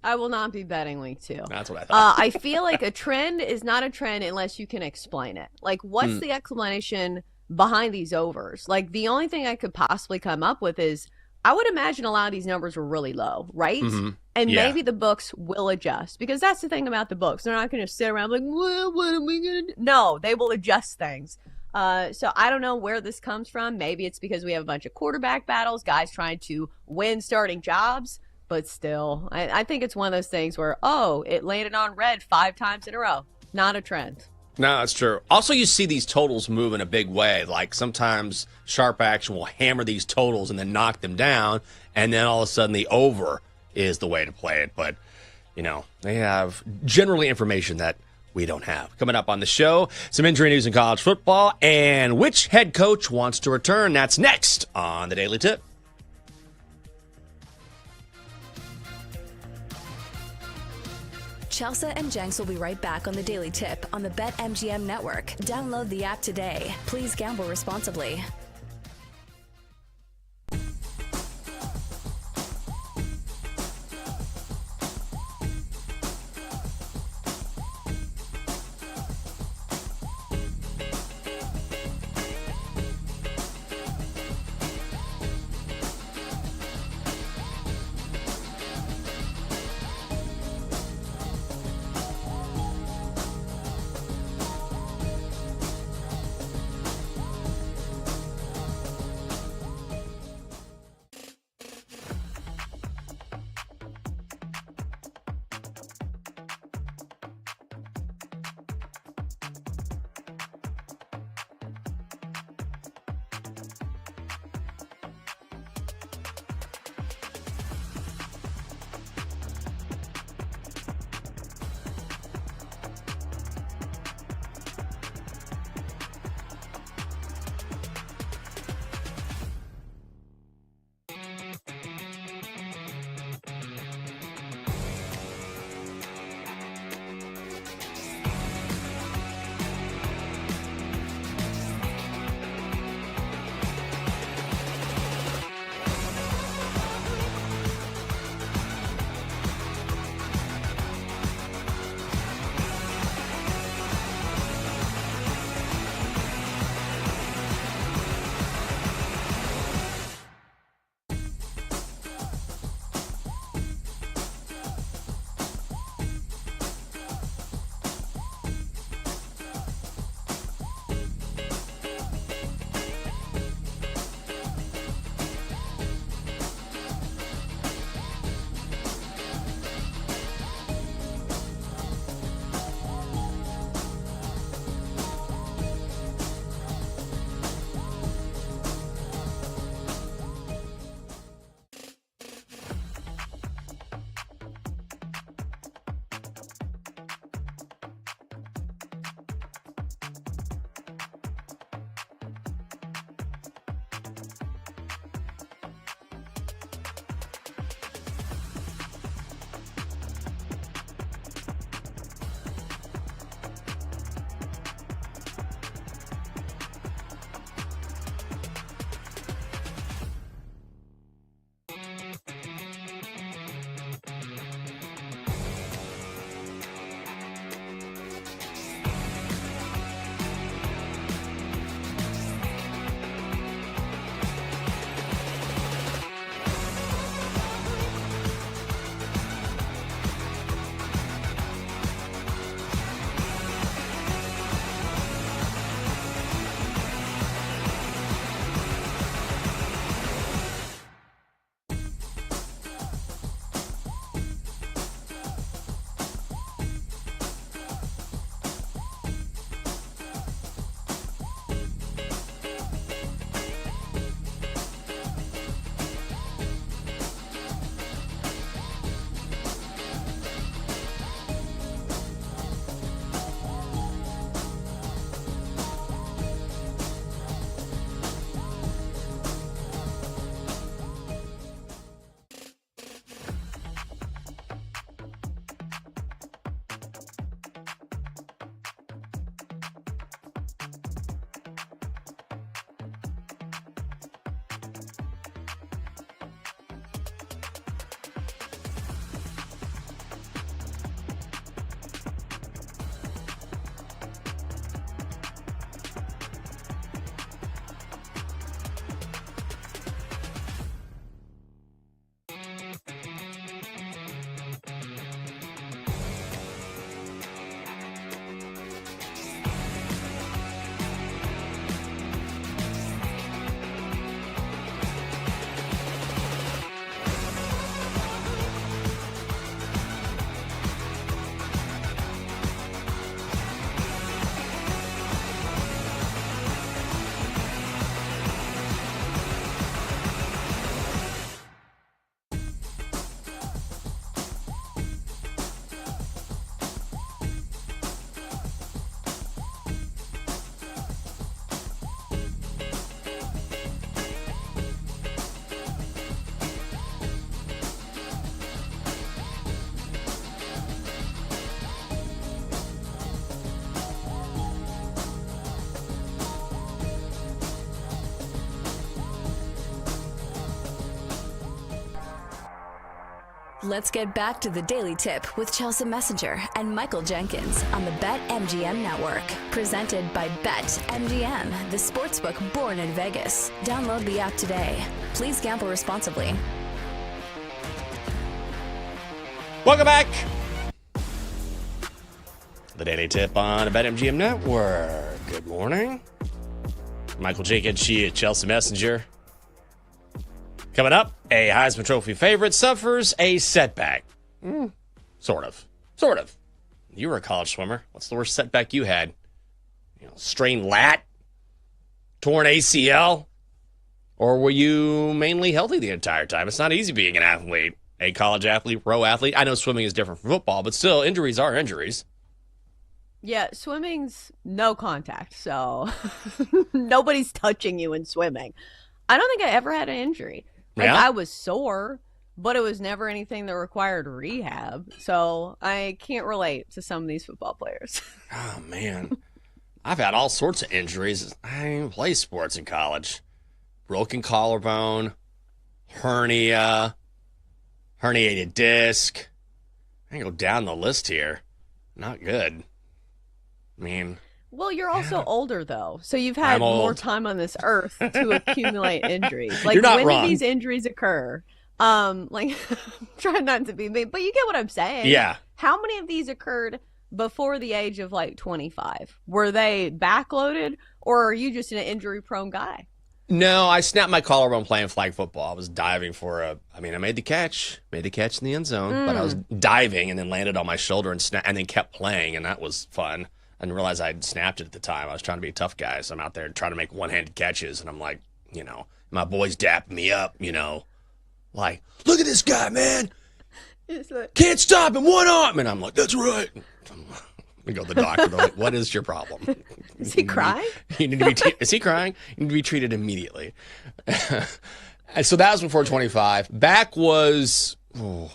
I will not be betting week 2. That's what I thought. I feel like a trend is not a trend unless you can explain it. Like, what's the explanation behind these overs? Like, the only thing I could possibly come up with is I would imagine a lot of these numbers were really low, right? And maybe the books will adjust, because that's the thing about the books. They're not going to sit around like, well, what are we going to do? No, they will adjust things. So I don't know where this comes from. Maybe it's because we have a bunch of quarterback battles, guys trying to win starting jobs. But still, I think it's one of those things where, it landed on red 5 times in a row. Not a trend. No, that's true. Also, you see these totals move in a big way. Like sometimes Sharp Action will hammer these totals and then knock them down, and then all of a sudden the over is the way to play it. But, they have generally information that we don't have. Coming up on the show, some injury news in college football, and which head coach wants to return. That's next on the Daily Tip. Chelsea and Jenks will be right back on the Daily Tip on the BetMGM network. Download the app today. Please gamble responsibly. Let's get back to the Daily Tip with Chelsea Messenger and Michael Jenkins on the BetMGM Network. Presented by BetMGM, the sportsbook born in Vegas. Download the app today. Please gamble responsibly. Welcome back. The Daily Tip on the BetMGM Network. Good morning. Michael Jenkins, she at Chelsea Messenger. Coming up, a Heisman Trophy favorite suffers a setback. Sort of. You were a college swimmer. What's the worst setback you had? Strained lat? Torn ACL? Or were you mainly healthy the entire time? It's not easy being an athlete, a college athlete, pro athlete. I know swimming is different from football, but still, injuries are injuries. Yeah, swimming's no contact, so nobody's touching you in swimming. I don't think I ever had an injury. I was sore, but it was never anything that required rehab. So I can't relate to some of these football players. Oh, man. I've had all sorts of injuries. I didn't even play sports in college. Broken collarbone, hernia, herniated disc. I can go down the list here. Not good. I mean... Well, you're also older, though, so you've had more time on this earth to accumulate injuries. Like, when did these injuries occur? Like, try not to be mean, but you get what I'm saying. Yeah. How many of these occurred before the age of, 25? Were they backloaded, or are you just an injury-prone guy? No, I snapped my collarbone playing flag football. I was diving for I made the catch in the end zone, but I was diving and then landed on my shoulder and then kept playing, and that was fun. I didn't realize I'd snapped it at the time. I was trying to be a tough guy, so I'm out there trying to make one-handed catches, and I'm like, my boys dapping me up, like, look at this guy, man. Can't stop him, one arm. And I'm like, that's right. We go to the doctor. They're like, what is your problem? Is he crying? Is he crying? You need to be treated immediately. And so that was before 25. Back was, I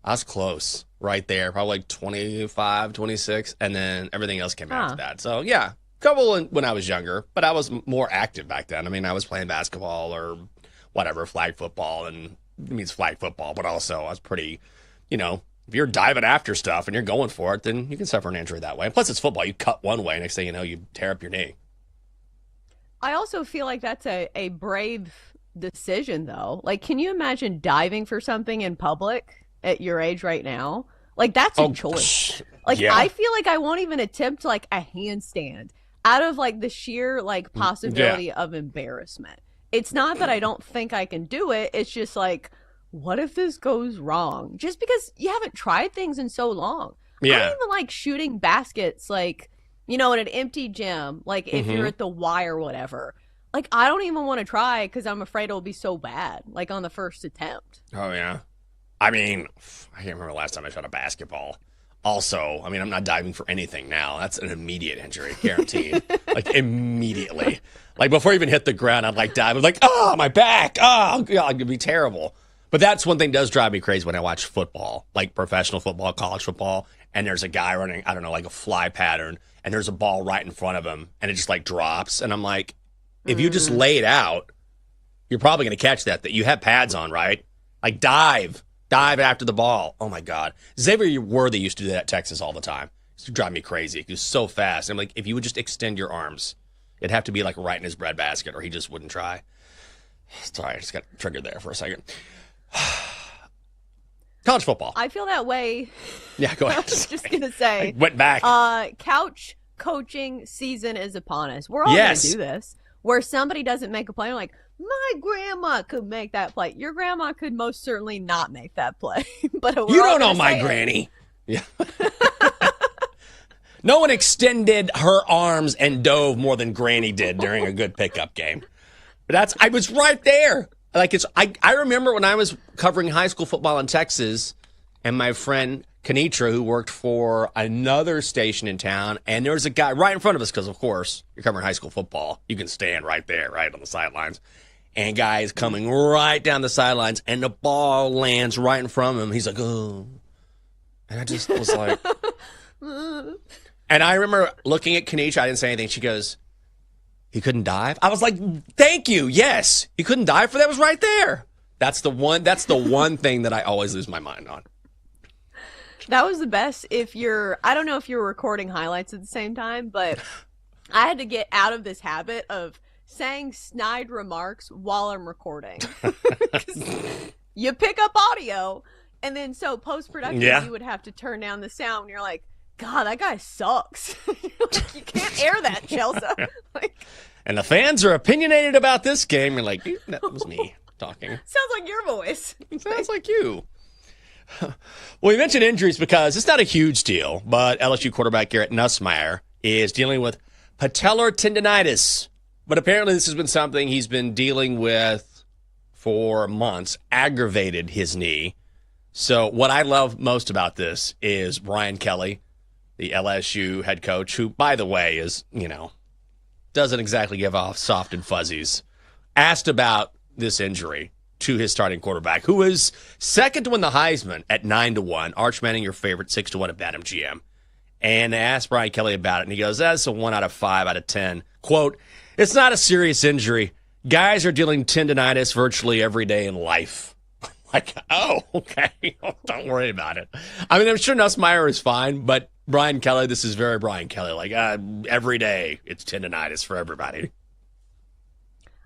was close. Right there, probably 25, 26, and then everything else came after that. So, yeah, couple when I was younger, but I was more active back then. I mean, I was playing basketball or whatever, flag football, and it means flag football, but also I was pretty, if you're diving after stuff and you're going for it, then you can suffer an injury that way. And plus, it's football. You cut one way, next thing you know, you tear up your knee. I also feel like that's a brave decision, though. Like, can you imagine diving for something in public at your age right now? Like, that's a choice. Like, yeah. I feel like I won't even attempt, a handstand out of, the sheer, possibility of embarrassment. It's not that I don't think I can do it. It's just, what if this goes wrong? Just because you haven't tried things in so long. Yeah. I don't even like shooting baskets, in an empty gym, if you're at the Y or whatever. I don't even want to try because I'm afraid it'll be so bad, on the first attempt. Oh, yeah. I mean, I can't remember the last time I shot a basketball. Also, I'm not diving for anything now. That's an immediate injury, guaranteed. Immediately. Before I even hit the ground, I'd dive. I'm oh, my back. Oh, God, it'd be terrible. But that's one thing that does drive me crazy when I watch football, professional football, college football, and there's a guy running, I don't know, a fly pattern, and there's a ball right in front of him, and it just, drops. And I'm like, if you just lay it out, you're probably going to catch that you have pads on, right? Dive after the ball. Oh, my God. Xavier Worthy used to do that at Texas all the time. It used to drive me crazy. He was so fast. I'm like, if you would just extend your arms, it'd have to be right in his breadbasket or he just wouldn't try. Sorry, I just got triggered there for a second. College football. I feel that way. Yeah, go ahead. I was just going to say. I went back. Couch coaching season is upon us. We're all going to do this. Where somebody doesn't make a play, I'm like, my grandma could make that play. Your grandma could most certainly not make that play. But you don't know my granny. Yeah. No one extended her arms and dove more than Granny did during a good pickup game. But I was right there. I remember when I was covering high school football in Texas, and my friend Kenitra, who worked for another station in town, and there was a guy right in front of us because, of course, you're covering high school football. You can stand right there, right on the sidelines. And guy is coming right down the sidelines, and the ball lands right in front of him. He's like, oh. And I just was like. And I remember looking at Kenitra. I didn't say anything. She goes, he couldn't dive? I was like, thank you. Yes. He couldn't dive for that. It was right there. That's the one thing that I always lose my mind on. That was the best I don't know if you're recording highlights at the same time, but I had to get out of this habit of saying snide remarks while I'm recording. You pick up audio, and then so post-production, you would have to turn down the sound, and you're like, God, that guy sucks. You can't air that, Chelsea. And the fans are opinionated about this game. You're like, that was me talking. Sounds like your voice. Sounds like you. Well, we mentioned injuries because it's not a huge deal, but LSU quarterback Garrett Nussmeier is dealing with patellar tendonitis. But apparently this has been something he's been dealing with for months, aggravated his knee. So what I love most about this is Brian Kelly, the LSU head coach, who, by the way, is, doesn't exactly give off soft and fuzzies, asked about this injury to his starting quarterback, who is second to win the Heisman at 9-1. Arch Manning, your favorite, 6-1 at BetMGM. And they asked Brian Kelly about it, and he goes, that's a 1 out of 5 out of 10. Quote, it's not a serious injury. Guys are dealing tendonitis virtually every day in life. Like, oh, okay. Don't worry about it. I mean, I'm sure Nussmeier is fine, but Brian Kelly, this is very Brian Kelly. Like, every day it's tendonitis for everybody.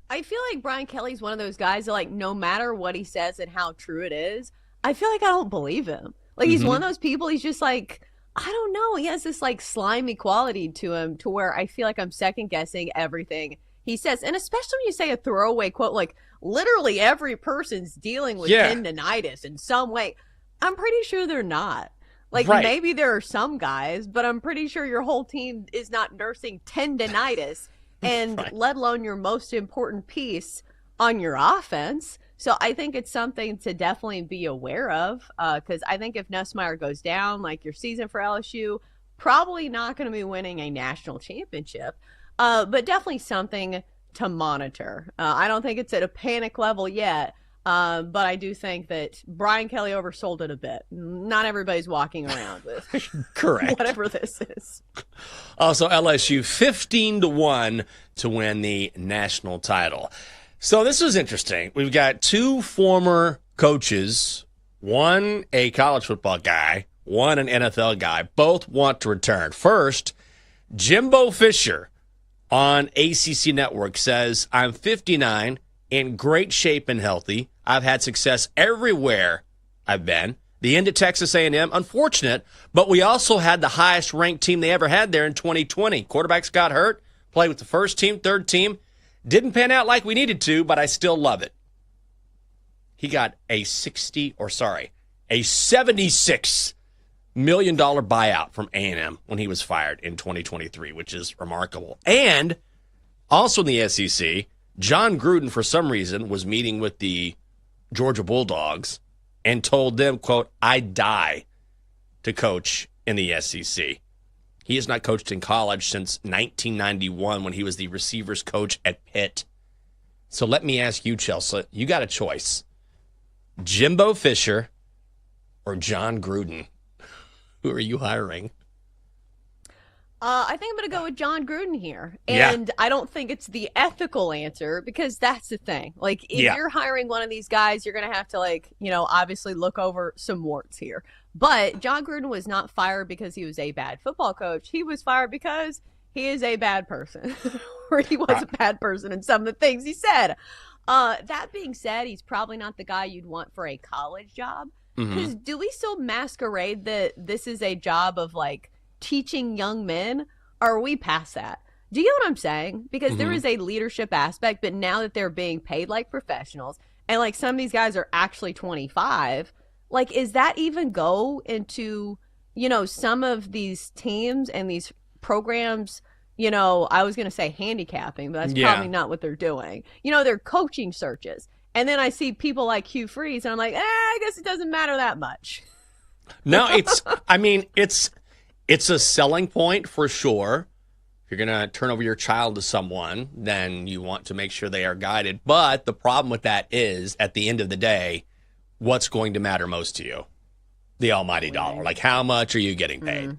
I feel like Brian Kelly's one of those guys that, like, no matter what he says and how true it is, I feel like I don't believe him. Like, he's one of those people, he's just like, I don't know. He has this, like, slimy quality to him to where I feel like I'm second-guessing everything he says. And especially when you say a throwaway quote, like, literally every person's dealing with tendonitis in some way. I'm pretty sure they're not. Like, maybe there are some guys, but I'm pretty sure your whole team is not nursing tendonitis. And let alone your most important piece on your offense. So I think it's something to definitely be aware of because I think if Nussmeier goes down, like your season for LSU, probably not going to be winning a national championship, but definitely something to monitor. I don't think it's at a panic level yet, but I do think that Brian Kelly oversold it a bit. Not everybody's walking around with correct whatever this is. Also, LSU 15-1 to win the national title. So this was interesting. We've got two former coaches, one a college football guy, one an NFL guy. Both want to return. First, Jimbo Fisher on ACC Network says, I'm 59, in great shape and healthy. I've had success everywhere I've been. The end at Texas A&M, unfortunate, but we also had the highest ranked team they ever had there in 2020. Quarterbacks got hurt, played with the first team, third team. Didn't pan out like we needed to, but I still love it. He got a $76 million buyout from A&M when he was fired in 2023, which is remarkable. And also in the SEC, John Gruden, for some reason, was meeting with the Georgia Bulldogs and told them, quote, I'd die to coach in the SEC. He has not coached in college since 1991 when he was the receivers coach at Pitt. So let me ask you, Chelsea, you got a choice. Jimbo Fisher or John Gruden? Who are you hiring? I think I'm going to go with John Gruden here. And I don't think it's the ethical answer because that's the thing. Like, if you're hiring one of these guys, you're going to have to, like, obviously look over some warts here. But John Gruden was not fired because he was a bad football coach. He was fired because he is a bad person. Or he was a bad person in some of the things he said. That being said, he's probably not the guy you'd want for a college job. Because do we still masquerade that this is a job of, like, teaching young men, or are we past that? Do you know what I'm saying? Because there is a leadership aspect, but now that they're being paid like professionals and like some of these guys are actually 25, like, is that even go into, some of these teams and these programs, I was going to say handicapping, but that's probably not what they're doing. They're coaching searches. And then I see people like Hugh Freeze and I'm like, I guess it doesn't matter that much. No, it's a selling point for sure. If you're going to turn over your child to someone, then you want to make sure they are guided. But the problem with that is, at the end of the day, what's going to matter most to you? The almighty dollar. Like, how much are you getting paid?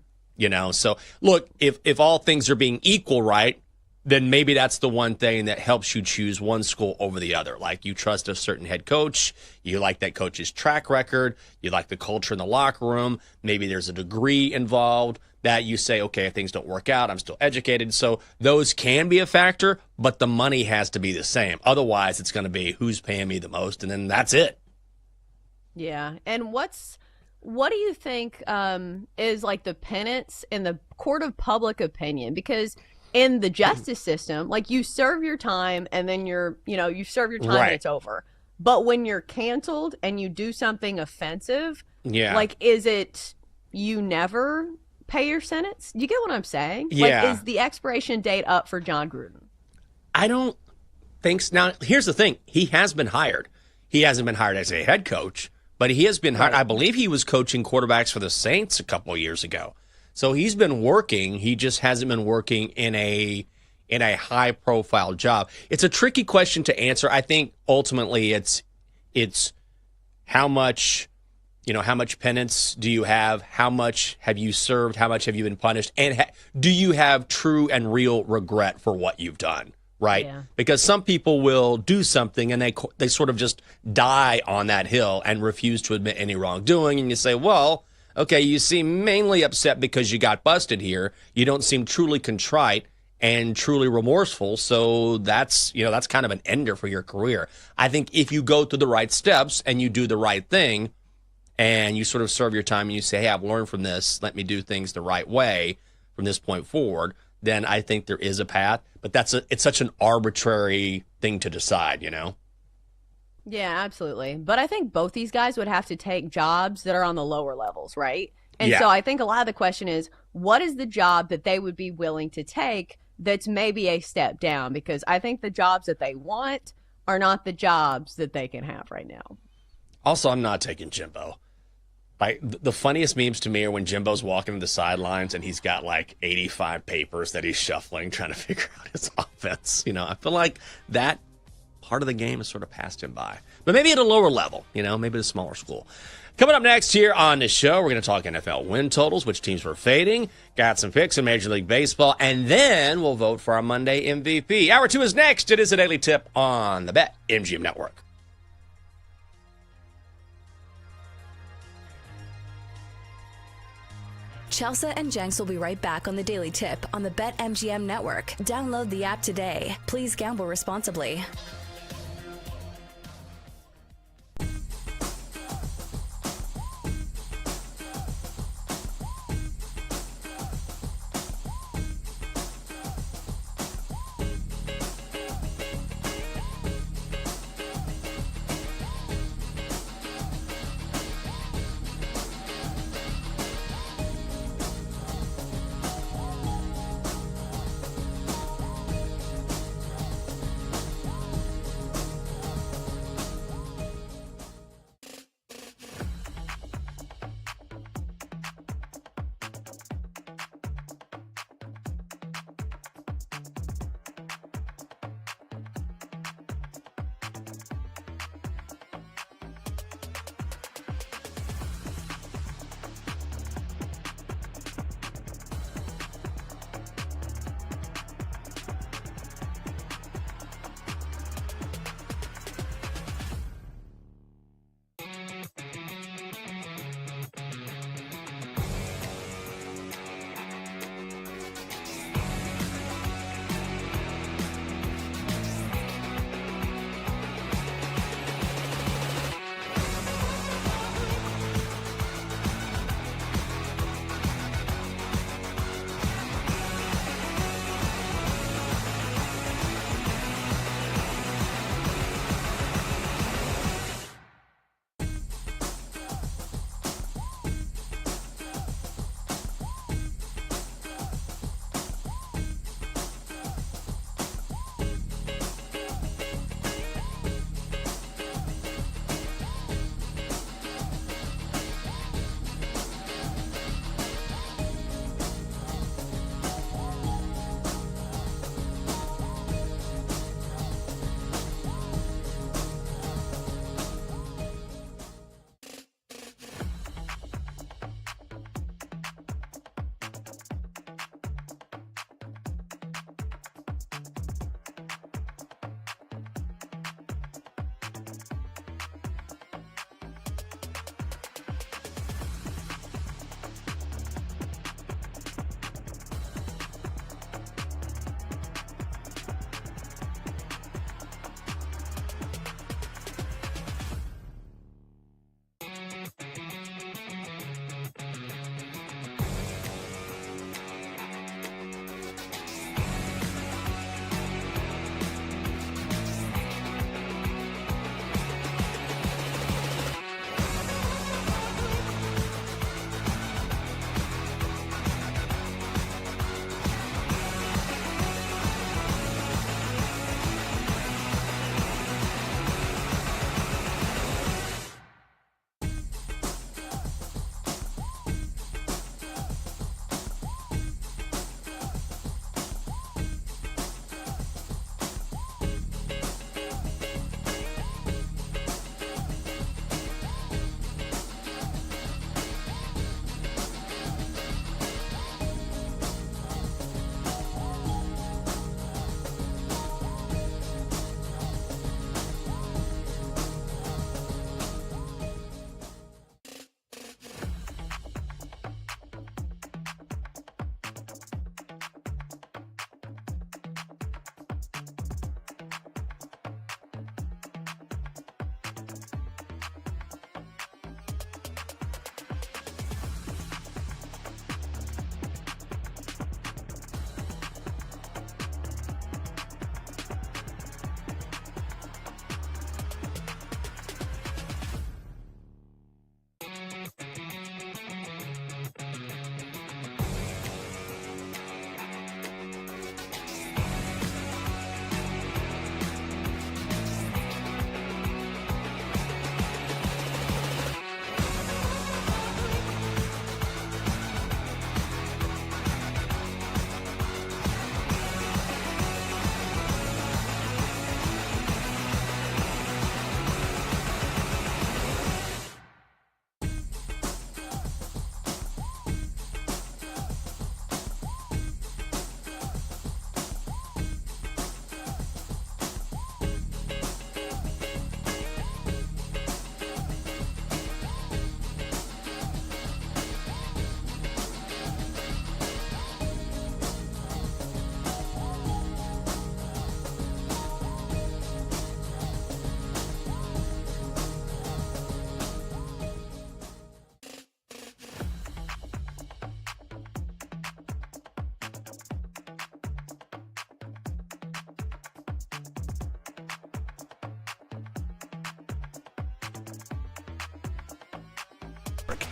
So, look, if all things are being equal, right, then maybe that's the one thing that helps you choose one school over the other. Like you trust a certain head coach, you like that coach's track record, you like the culture in the locker room, maybe there's a degree involved that you say, okay, if things don't work out, I'm still educated. So those can be a factor, but the money has to be the same. Otherwise, it's going to be who's paying me the most, and then that's it. Yeah. And what do you think is like the penance in the court of public opinion? Because in the justice system, like you serve your time and then you serve your time and it's over. But when you're canceled and you do something offensive, like is it you never pay your sentence? You get what I'm saying? Yeah. Like is the expiration date up for John Gruden? I don't think so. Now, here's the thing. He has been hired. He hasn't been hired as a head coach, but he has been hired. I believe he was coaching quarterbacks for the Saints a couple of years ago. So he's been working. He just hasn't been working in a high-profile job. It's a tricky question to answer. I think ultimately it's how much penance do you have? How much have you served? How much have you been punished? And do you have true and real regret for what you've done? Right? Yeah. Because some people will do something and they sort of just die on that hill and refuse to admit any wrongdoing. And you say, well, okay, you seem mainly upset because you got busted here. You don't seem truly contrite and truly remorseful. So that's kind of an ender for your career. I think if you go through the right steps and you do the right thing and you sort of serve your time and you say, hey, I've learned from this. Let me do things the right way from this point forward. Then I think there is a path. But it's such an arbitrary thing to decide, Yeah, absolutely. But I think both these guys would have to take jobs that are on the lower levels, right? And so I think a lot of the question is, what is the job that they would be willing to take that's maybe a step down? Because I think the jobs that they want are not the jobs that they can have right now. Also, I'm not taking Jimbo. Like the funniest memes to me are when Jimbo's walking to the sidelines and he's got like 85 papers that he's shuffling, trying to figure out his offense. I feel like that part of the game has sort of passed him by. But maybe at a lower level, maybe at a smaller school. Coming up next here on the show, we're going to talk NFL win totals, which teams were fading, got some picks in Major League Baseball, and then we'll vote for our Monday MVP. Hour 2 is next. It is a daily tip on the BetMGM Network. Chelsea and Jenks will be right back on the Daily Tip on the BetMGM Network. Download the app today. Please gamble responsibly.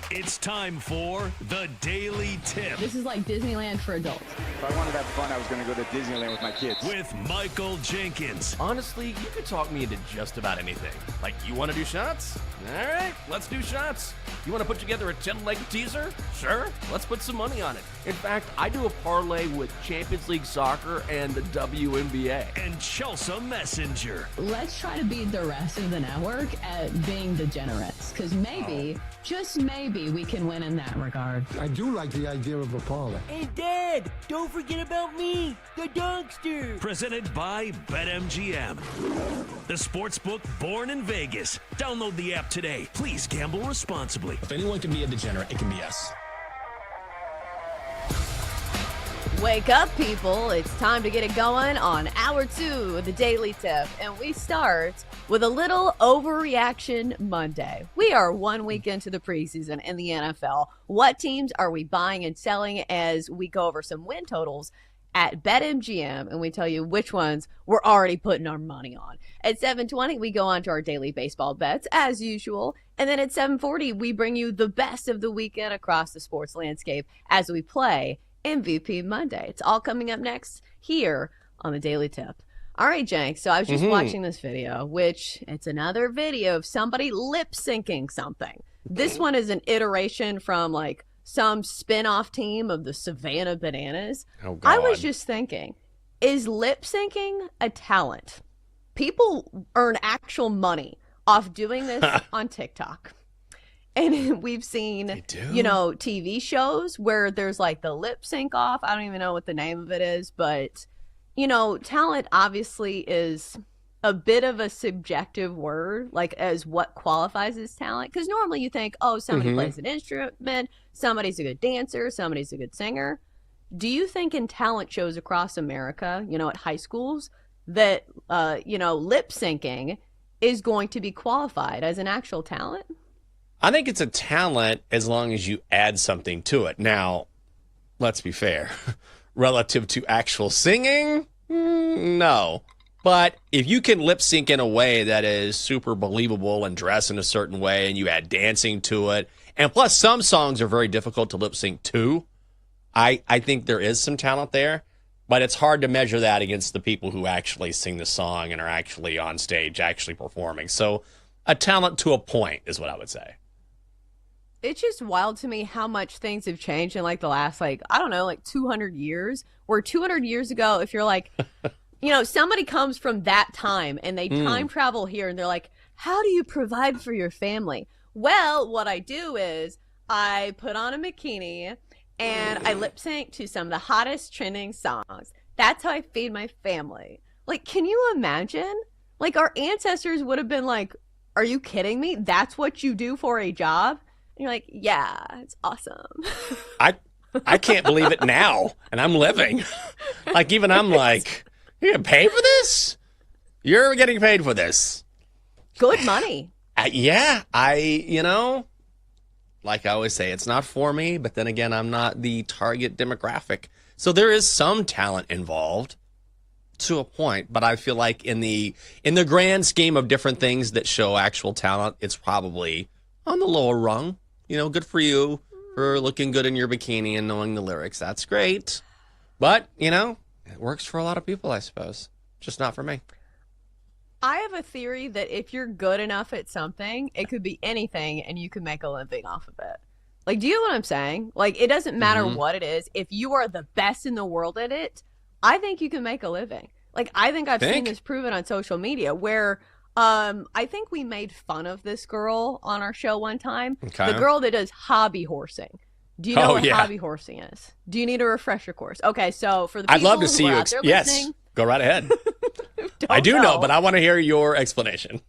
It's time for the Daily Tip This is like Disneyland for adults. If I wanted to have fun, I was going to go to Disneyland with my kids. with Michael Jenkins. Honestly, you could talk me into just about anything. Like, you want to do shots? All right, let's do shots. You want to put together a 10-leg teaser? Sure, let's put some money on it. In fact, I do a parlay with Champions League soccer and the WNBA. And Chelsea Messenger. Let's try to beat the rest of the network at being degenerates, because maybe, just maybe, we can win in that regard. I do like the idea of a parlay. And Dad, don't forget about me, the Dunkster. Presented by BetMGM. The sportsbook born in Vegas. Download the app today. Please gamble responsibly. If anyone can be a degenerate, it can be us. Wake up, people. It's time to get it going on hour 2 of the Daily Tip. And we start with a little overreaction Monday. We are 1 week into the preseason in the NFL. What teams are we buying and selling as we go over some win totals at BetMGM, and we tell you which ones we're already putting our money on. At 7:20, we go on to our daily baseball bets, as usual. And then at 7:40, we bring you the best of the weekend across the sports landscape as we play MVP Monday. It's all coming up next here on the Daily Tip. All right, Jank, so I was just watching this video, which it's another video of somebody lip syncing something. This one is an iteration from like some spin-off team of the Savannah Bananas. Oh, God. I was just thinking, is lip syncing a talent? People earn actual money off doing this on TikTok. And we've seen, you know, TV shows where there's like the lip sync off. I don't even know what the name of it is, but, you know, talent obviously is a bit of a subjective word, like as what qualifies as talent. Because normally you think, oh, somebody plays an instrument, somebody's a good dancer, somebody's a good singer. Do you think in talent shows across America, you know, at high schools, that, you know, lip syncing is going to be qualified as an actual talent? I think it's a talent as long as you add something to it. Now, let's be fair. Relative to actual singing, no. But if you can lip sync in a way that is super believable and dress in a certain way and you add dancing to it, and plus some songs are very difficult to lip sync to, I think there is some talent there. But it's hard to measure that against the people who actually sing the song and are actually on stage, actually performing. So a talent to a point is what I would say. It's just wild to me how much things have changed in like the last, like, I don't know, like 200 years. Where 200 years ago, if you're like, you know, somebody comes from that time and they time travel here and they're like, how do you provide for your family? Well, what I do is I put on a bikini and I lip sync to some of the hottest trending songs. That's how I feed my family. Like, can you imagine? Like, our ancestors would have been like, are you kidding me? That's what you do for a job? And you're like, yeah, it's awesome. I can't believe it now, and I'm living. Like, even I'm like, you're going to pay for this? You're getting paid for this. Good money. Yeah, you know, like I always say, it's not for me, but then again, I'm not the target demographic. So there is some talent involved to a point, but I feel like in the grand scheme of different things that show actual talent, it's probably on the lower rung. You know, good for you for looking good in your bikini and knowing the lyrics. That's great. But, you know, it works for a lot of people, I suppose. Just not for me. I have a theory that if you're good enough at something, it could be anything and you can make a living off of it. Like, do you know what I'm saying? Like, it doesn't matter what it is. If you are the best in the world at it, I think you can make a living. Like, I think I've seen this proven on social media where I think we made fun of this girl on our show one time. Okay. The girl that does hobby horsing. Do you know what hobby horsing is? Do you need a refresher course? Okay, so for the people I'd love to see who you. are out there Yes, listening, go right ahead. I do know, but I want to hear your explanation.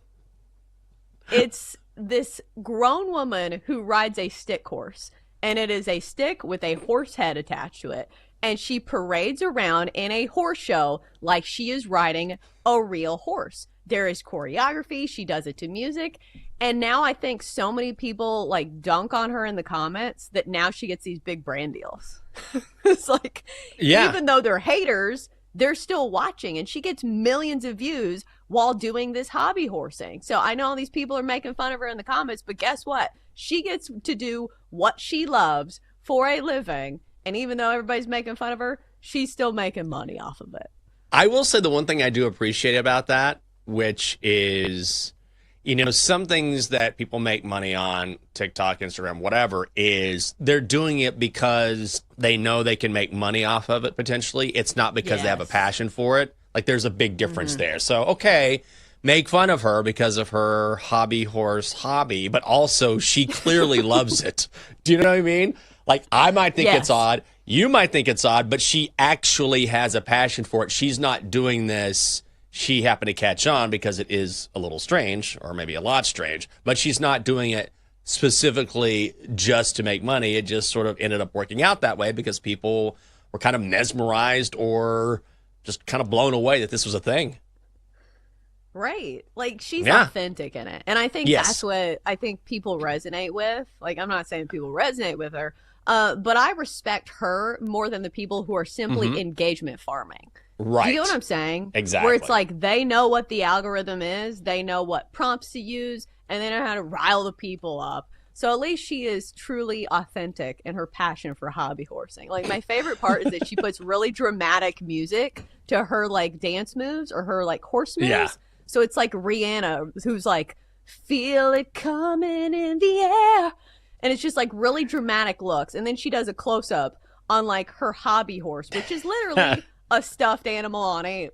It's this grown woman who rides a stick horse, and it is a stick with a horse head attached to it. And she parades around in a horse show like she is riding a real horse. There is choreography. She does it to music. And now I think so many people like dunk on her in the comments that now she gets these big brand deals. It's like, even though they're haters, they're still watching, and she gets millions of views while doing this hobby horsing. So I know all these people are making fun of her in the comments, but guess what? She gets to do what she loves for a living, and even though everybody's making fun of her, she's still making money off of it. I will say the one thing I do appreciate about that, which is, some things that people make money on, TikTok, Instagram, whatever, is they're doing it because they know they can make money off of it potentially. It's not because they have a passion for it. Like, there's a big difference there. So, okay, make fun of her because of her hobby horse hobby, but also she clearly loves it. Do you know what I mean? Like, I might think it's odd. You might think it's odd, but she actually has a passion for it. She's not doing this. She happened to catch on because it is a little strange, or maybe a lot strange, but she's not doing it specifically just to make money. It just sort of ended up working out that way because people were kind of mesmerized or just kind of blown away that this was a thing. Right. Like, she's authentic in it. And I think that's what I think people resonate with. Like, I'm not saying people resonate with her, but I respect her more than the people who are simply engagement farming. Right. Do you know what I'm saying? Exactly. Where it's like they know what the algorithm is, they know what prompts to use, and they know how to rile the people up. So at least she is truly authentic in her passion for hobby horsing. Like, my favorite part is that she puts really dramatic music to her, like, dance moves or her, like, horse moves. Yeah. So it's like Rihanna, who's like, feel it coming in the air. And it's just like really dramatic looks. And then she does a close-up on, like, her hobby horse, which is literally a stuffed animal on a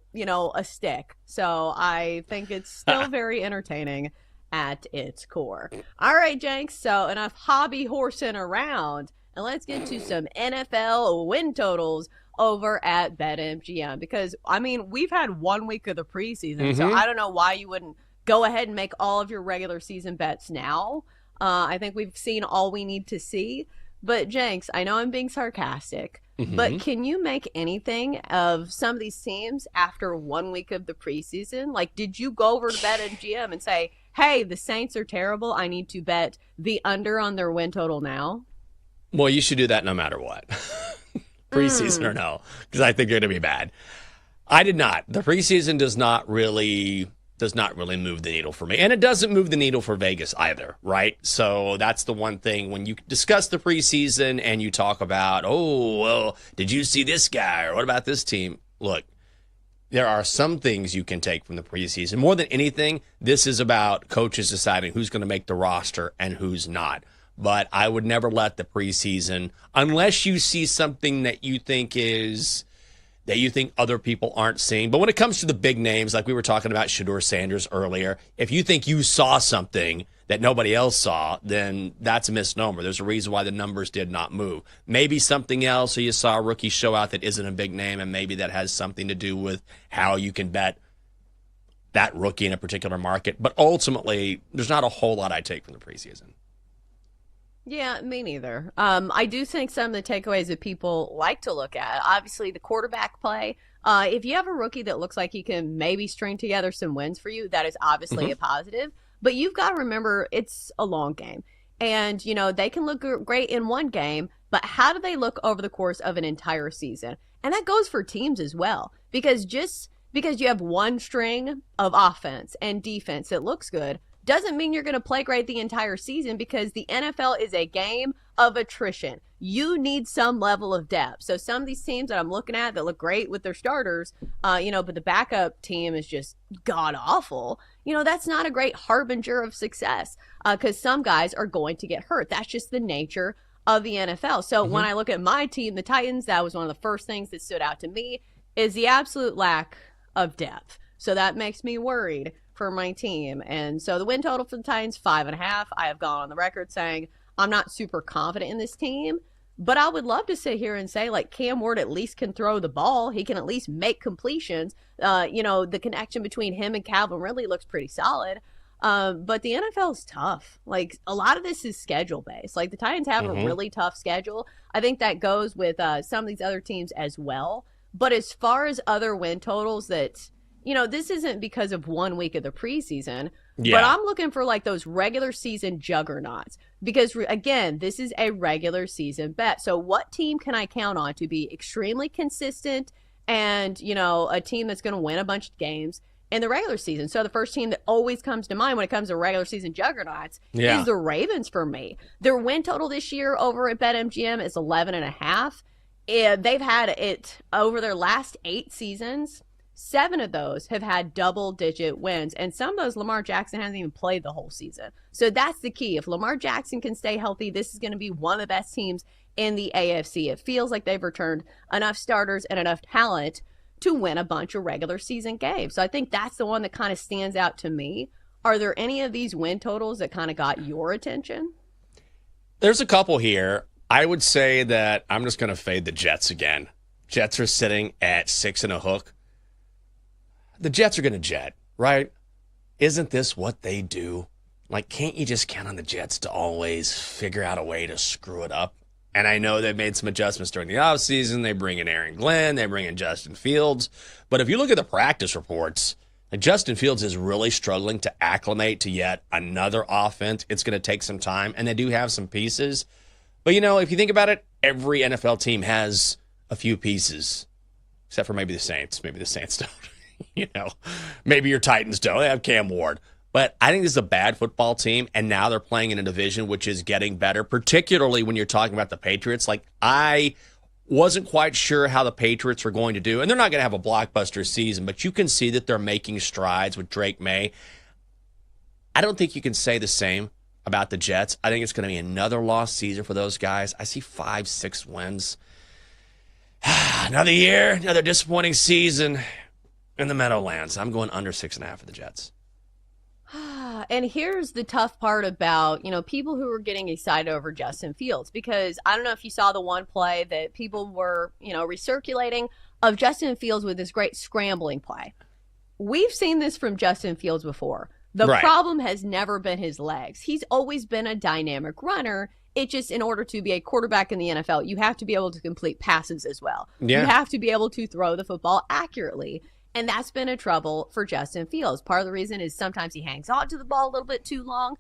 stick. So I think it's still very entertaining at its core. All right, Jenks. So enough hobby horsing around, and let's get to some NFL win totals over at BetMGM, because I mean, we've had 1 week of the preseason, so I don't know why you wouldn't go ahead and make all of your regular season bets now. I think we've seen all we need to see. But Jenks, I know I'm being sarcastic, but can you make anything of some of these teams after 1 week of the preseason? Like, did you go over to BetMGM and say, hey, the Saints are terrible, I need to bet the under on their win total now? Well, you should do that no matter what. Preseason or no, because I think they're going to be bad. I did not. The preseason does not really move the needle for me. And it doesn't move the needle for Vegas either, right? So that's the one thing when you discuss the preseason and you talk about, oh, well, did you see this guy? Or what about this team? Look, there are some things you can take from the preseason. More than anything, this is about coaches deciding who's going to make the roster and who's not. But I would never let the preseason, unless you see something that you think other people aren't seeing. But when it comes to the big names, like we were talking about Shedeur Sanders earlier, if you think you saw something that nobody else saw, then that's a misnomer. There's a reason why the numbers did not move. Maybe something else, or you saw a rookie show out that isn't a big name, and maybe that has something to do with how you can bet that rookie in a particular market. But ultimately, there's not a whole lot I take from the preseason. Yeah, me neither. I do think some of the takeaways that people like to look at, obviously the quarterback play. If you have a rookie that looks like he can maybe string together some wins for you, that is obviously a positive. But you've got to remember, it's a long game. And, they can look great in one game, but how do they look over the course of an entire season? And that goes for teams as well. Because just because you have one string of offense and defense that looks good doesn't mean you're going to play great the entire season, because the NFL is a game of attrition. You need some level of depth. So some of these teams that I'm looking at that look great with their starters, but the backup team is just god-awful, that's not a great harbinger of success, because some guys are going to get hurt. That's just the nature of the NFL. So when I look at my team, the Titans, that was one of the first things that stood out to me, is the absolute lack of depth. So that makes me worried for my team. And so the win total for the Titans, 5.5. I have gone on the record saying I'm not super confident in this team, but I would love to sit here and say, like, Cam Ward at least can throw the ball. He can at least make completions. The connection between him and Calvin Ridley looks pretty solid. But the NFL is tough. Like, a lot of this is schedule based. Like, the Titans have a really tough schedule. I think that goes with some of these other teams as well. But as far as other win totals that, this isn't because of 1 week of the preseason, but I'm looking for like those regular season juggernauts, because again, this is a regular season bet. So what team can I count on to be extremely consistent and, a team that's going to win a bunch of games in the regular season. So the first team that always comes to mind when it comes to regular season juggernauts is the Ravens for me. Their win total this year over at BetMGM is 11.5. They've had it over their last 8 seasons. 7 of those have had double-digit wins, and some of those Lamar Jackson hasn't even played the whole season. So that's the key. If Lamar Jackson can stay healthy, this is going to be one of the best teams in the AFC. It feels like they've returned enough starters and enough talent to win a bunch of regular season games. So I think that's the one that kind of stands out to me. Are there any of these win totals that kind of got your attention? There's a couple here. I would say that I'm just going to fade the Jets again. Jets are sitting at 6 and a hook. The Jets are going to jet, right? Isn't this what they do? Like, can't you just count on the Jets to always figure out a way to screw it up? And I know they've made some adjustments during the offseason. They bring in Aaron Glenn. They bring in Justin Fields. But if you look at the practice reports, Justin Fields is really struggling to acclimate to yet another offense. It's going to take some time, and they do have some pieces. But, if you think about it, every NFL team has a few pieces, except for maybe the Saints. Maybe the Saints don't. Maybe your Titans don't. They have Cam Ward. But I think this is a bad football team, and now they're playing in a division which is getting better, particularly when you're talking about the Patriots. Like, I wasn't quite sure how the Patriots were going to do, and they're not going to have a blockbuster season, but you can see that they're making strides with Drake May. I don't think you can say the same about the Jets. I think it's going to be another lost season for those guys. I see 5-6 wins. Another year, another disappointing season in the Meadowlands. I'm going under 6.5 for the Jets. And here's the tough part about, people who are getting excited over Justin Fields, because I don't know if you saw the one play that people were, recirculating of Justin Fields with this great scrambling play. We've seen this from Justin Fields before. The problem has never been his legs. He's always been a dynamic runner. It just, in order to be a quarterback in the NFL, you have to be able to complete passes as well. Yeah. You have to be able to throw the football accurately. And that's been a trouble for Justin Fields. Part of the reason is sometimes he hangs on to the ball a little bit too long.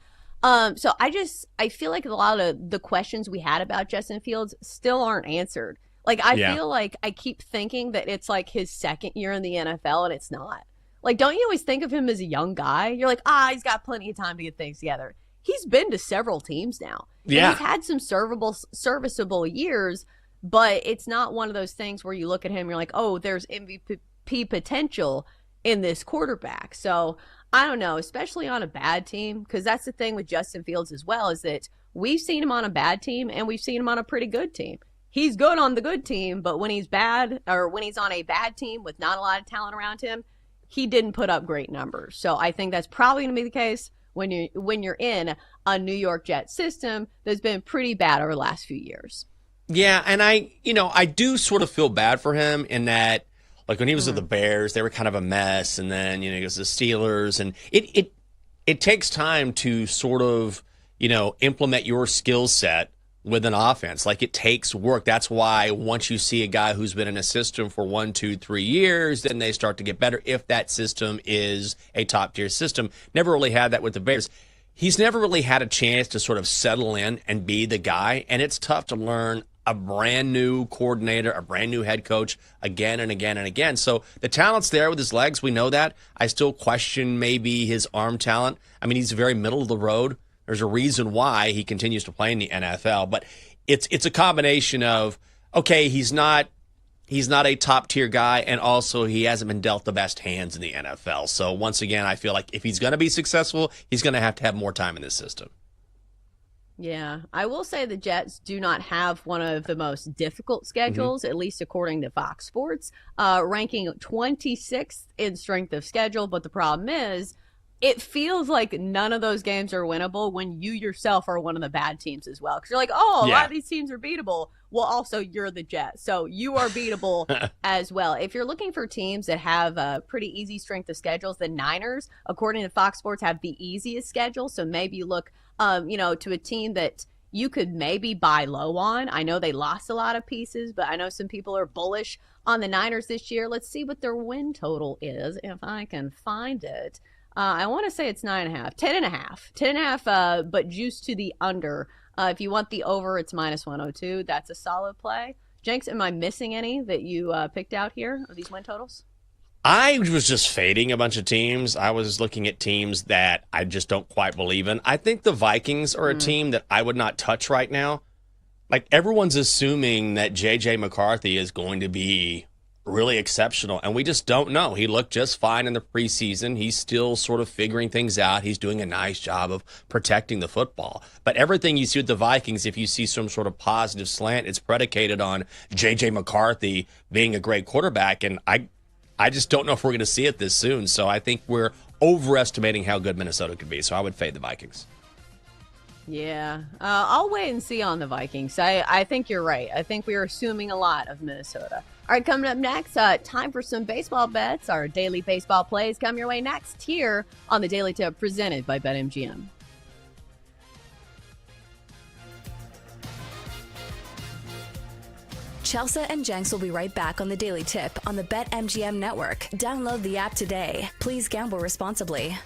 So I feel like a lot of the questions we had about Justin Fields still aren't answered. Like, I feel like I keep thinking that it's like his second year in the NFL, and it's not. Like, don't you always think of him as a young guy? You're like, he's got plenty of time to get things together. He's been to several teams now. Yeah. And he's had some serviceable years, but it's not one of those things where you look at him and you're like, oh, there's MVP potential in this quarterback. So I don't know, especially on a bad team, because that's the thing with Justin Fields as well, is that we've seen him on a bad team and we've seen him on a pretty good team. He's good on the good team, but when he's bad, or when he's on a bad team with not a lot of talent around him, he didn't put up great numbers. So I think that's probably going to be the case when you're in a New York Jets system that's been pretty bad over the last few years. Yeah, and I do sort of feel bad for him in that, like, when he was with the Bears, they were kind of a mess, and then, he goes to the Steelers, and it takes time to sort of, implement your skill set with an offense. Like, it takes work. That's why once you see a guy who's been in a system for 1, 2, 3 years, then they start to get better if that system is a top-tier system. Never really had that with the Bears. He's never really had a chance to sort of settle in and be the guy, and it's tough to learn a brand new coordinator, a brand new head coach again and again and again. So the talent's there with his legs. We know that. I still question maybe his arm talent. I mean, he's very middle of the road. There's a reason why he continues to play in the NFL, but it's a combination of, okay, he's not a top tier guy, and also he hasn't been dealt the best hands in the NFL. So once again, I feel like if he's going to be successful, he's going to have more time in this system. Yeah, I will say the Jets do not have one of the most difficult schedules, at least according to Fox Sports, ranking 26th in strength of schedule. But the problem is, it feels like none of those games are winnable when you yourself are one of the bad teams as well. Because you're like, a lot of these teams are beatable. Well, also, you're the Jets, so you are beatable as well. If you're looking for teams that have pretty easy strength of schedules, the Niners, according to Fox Sports, have the easiest schedule. So maybe you look to a team that you could maybe buy low on. I know they lost a lot of pieces, but I know some people are bullish on the Niners this year. Let's see what their win total is, if I can find it. I want to say it's 9.5, 10.5, but juice to the under. If you want the over, it's -102. That's a solid play. Jenks, am I missing any that you picked out here of these win totals? I was just fading a bunch of teams. I was looking at teams that I just don't quite believe in. I think the Vikings are a team that I would not touch right now. Like, everyone's assuming that J.J. McCarthy is going to be really exceptional, and we just don't know. He looked just fine in the preseason. He's still sort of figuring things out. He's doing a nice job of protecting the football. But everything you see with the Vikings, if you see some sort of positive slant, it's predicated on J.J. McCarthy being a great quarterback, and I just don't know if we're going to see it this soon. So I think we're overestimating how good Minnesota could be. So I would fade the Vikings. Yeah, I'll wait and see on the Vikings. I think you're right. I think we are assuming a lot of Minnesota. All right, coming up next, time for some baseball bets. Our daily baseball plays come your way next here on the Daily Tip presented by BetMGM. Chelsea and Jenks will be right back on the Daily Tip on the BetMGM network. Download the app today. Please gamble responsibly.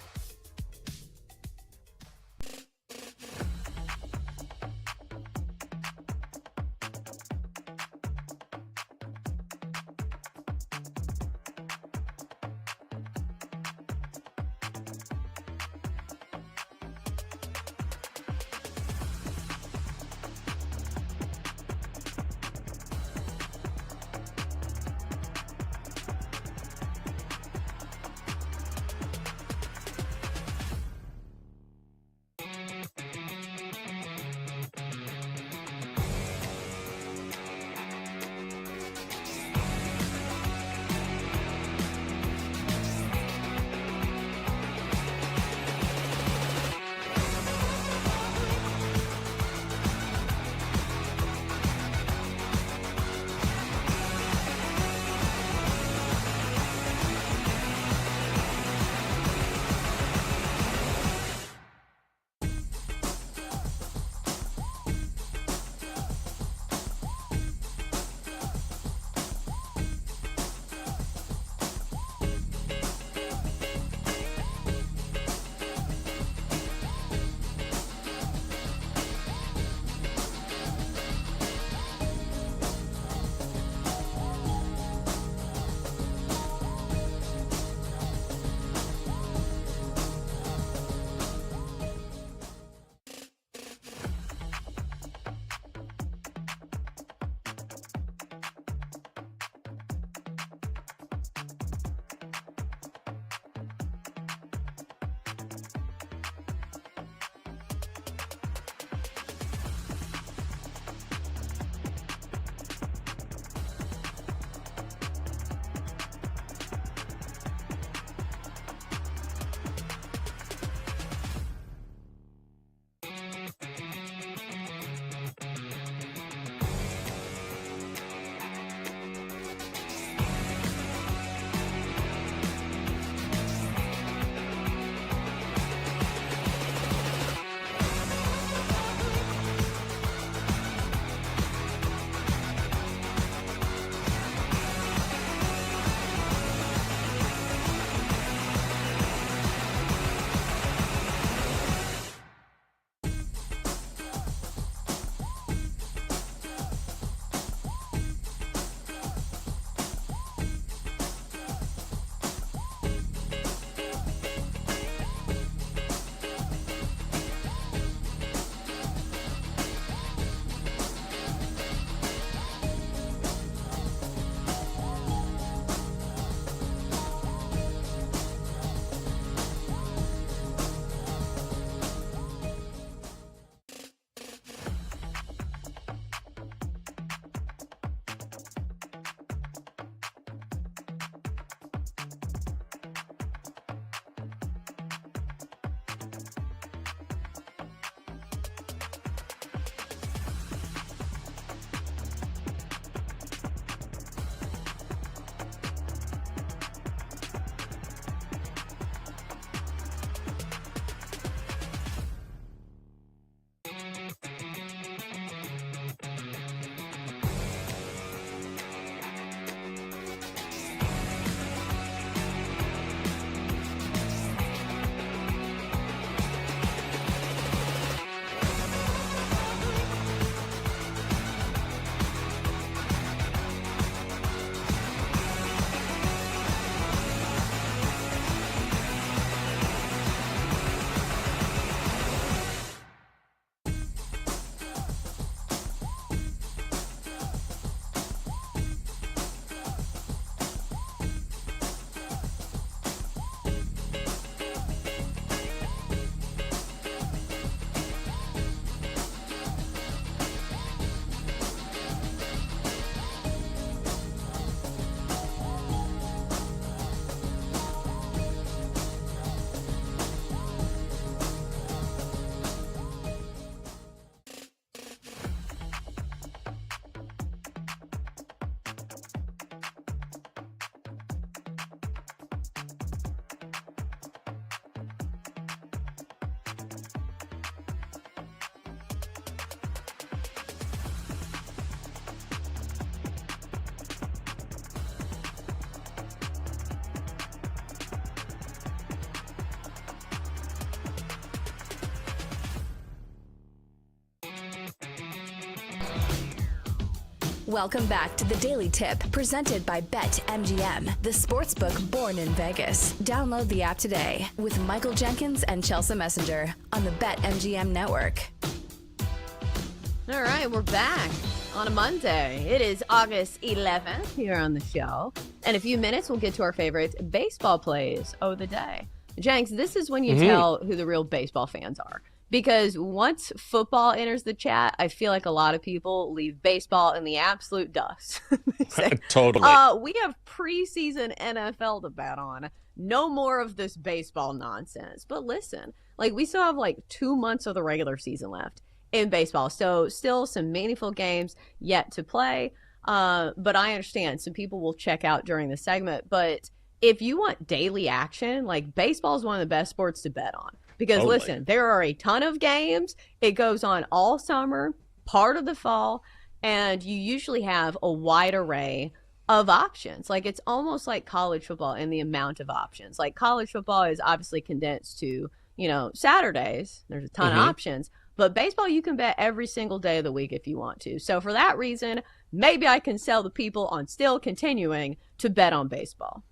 Welcome back to the Daily Tip, presented by BetMGM, the sportsbook born in Vegas. Download the app today with Michael Jenkins and Chelsea Messenger on the BetMGM network. All right, we're back on a Monday. It is August 11th here on the show. In a few minutes, we'll get to our favorite baseball plays of the day. Jenks, this is when you tell who the real baseball fans are. Because once football enters the chat, I feel like a lot of people leave baseball in the absolute dust. Totally. We have preseason NFL to bet on. No more of this baseball nonsense. But listen, like we still have like 2 months of the regular season left in baseball. So still some meaningful games yet to play. But I understand some people will check out during the segment. But if you want daily action, like baseball is one of the best sports to bet on. Because listen, there are a ton of games. It goes on all summer, part of the fall, and you usually have a wide array of options. Like it's almost like college football in the amount of options. Like college football is obviously condensed to, Saturdays. There's a ton of options. But baseball, you can bet every single day of the week if you want to. So for that reason, maybe I can sell the people on still continuing to bet on baseball.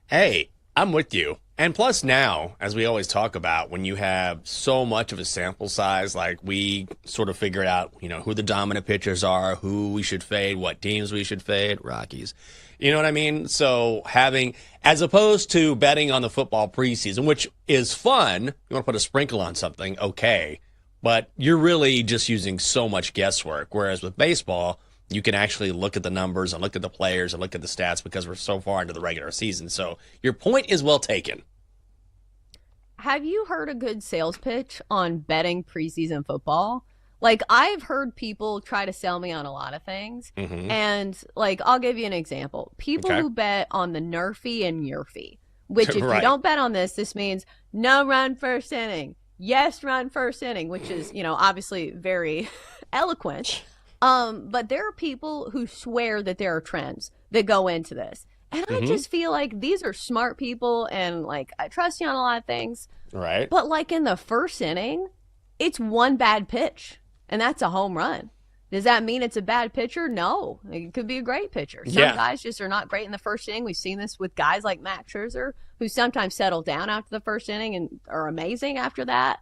Hey, I'm with you. And plus now, as we always talk about, when you have so much of a sample size, like we sort of figured out, who the dominant pitchers are, who we should fade, what teams we should fade, Rockies. You know what I mean? So having, as opposed to betting on the football preseason, which is fun, you want to put a sprinkle on something, okay. But you're really just using so much guesswork. Whereas with baseball, you can actually look at the numbers and look at the players and look at the stats because we're so far into the regular season. So your point is well taken. Have you heard a good sales pitch on betting preseason football? Like, I've heard people try to sell me on a lot of things. And, like, I'll give you an example. People who bet on the nerfy and yerfy, which if you don't bet on this means no run first inning. Yes, run first inning, which is, obviously very eloquent. But there are people who swear that there are trends that go into this. And I just feel like these are smart people and, like, I trust you on a lot of things. Right. But, like, in the first inning, it's one bad pitch, and that's a home run. Does that mean it's a bad pitcher? No. It could be a great pitcher. Some guys just are not great in the first inning. We've seen this with guys like Max Scherzer, who sometimes settle down after the first inning and are amazing after that.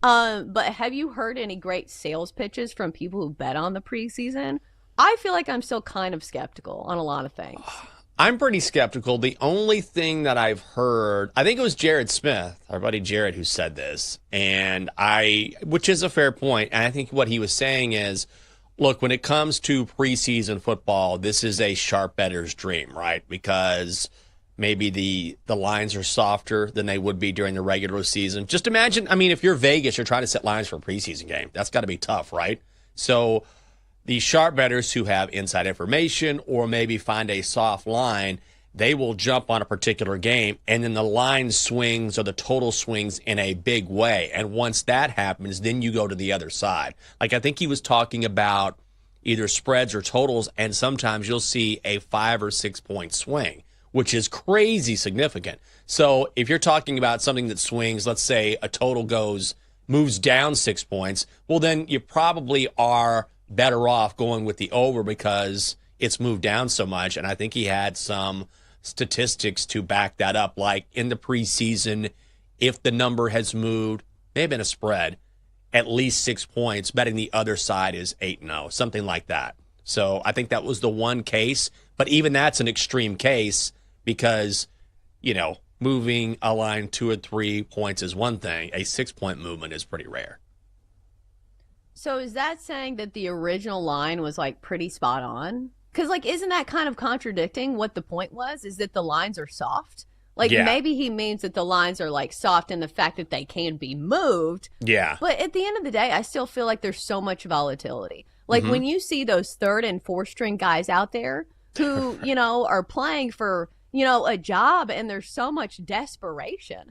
But have you heard any great sales pitches from people who bet on the preseason? I feel like I'm still kind of skeptical on a lot of things. I'm pretty skeptical. The only thing that I've heard, I think it was Jared Smith, our buddy Jared, who said this, which is a fair point. And I think what he was saying is, look, when it comes to preseason football, this is a sharp bettor's dream, right? Because maybe the lines are softer than they would be during the regular season. Just imagine, if you're Vegas, you're trying to set lines for a preseason game. That's got to be tough, right? So the sharp bettors who have inside information or maybe find a soft line, they will jump on a particular game, and then the line swings or the total swings in a big way. And once that happens, then you go to the other side. Like I think he was talking about either spreads or totals, and sometimes you'll see a 5 or 6 point swing, which is crazy significant. So if you're talking about something that swings, let's say a total moves down 6 points, well, then you probably are better off going with the over because it's moved down so much. And I think he had some statistics to back that up. Like in the preseason, if the number has moved, may have been a spread, at least 6 points, betting the other side is 8-0, something like that. So I think that was the one case. But even that's an extreme case because, moving a line 2 or 3 points is one thing. A 6 point movement is pretty rare. So is that saying that the original line was, like, pretty spot on? Because, like, isn't that kind of contradicting what the point was, is that the lines are soft? Like, maybe he means that the lines are, like, soft in the fact that they can be moved. Yeah. But at the end of the day, I still feel like there's so much volatility. Like, when you see those 3rd and 4th string guys out there who, are playing for, a job, and there's so much desperation.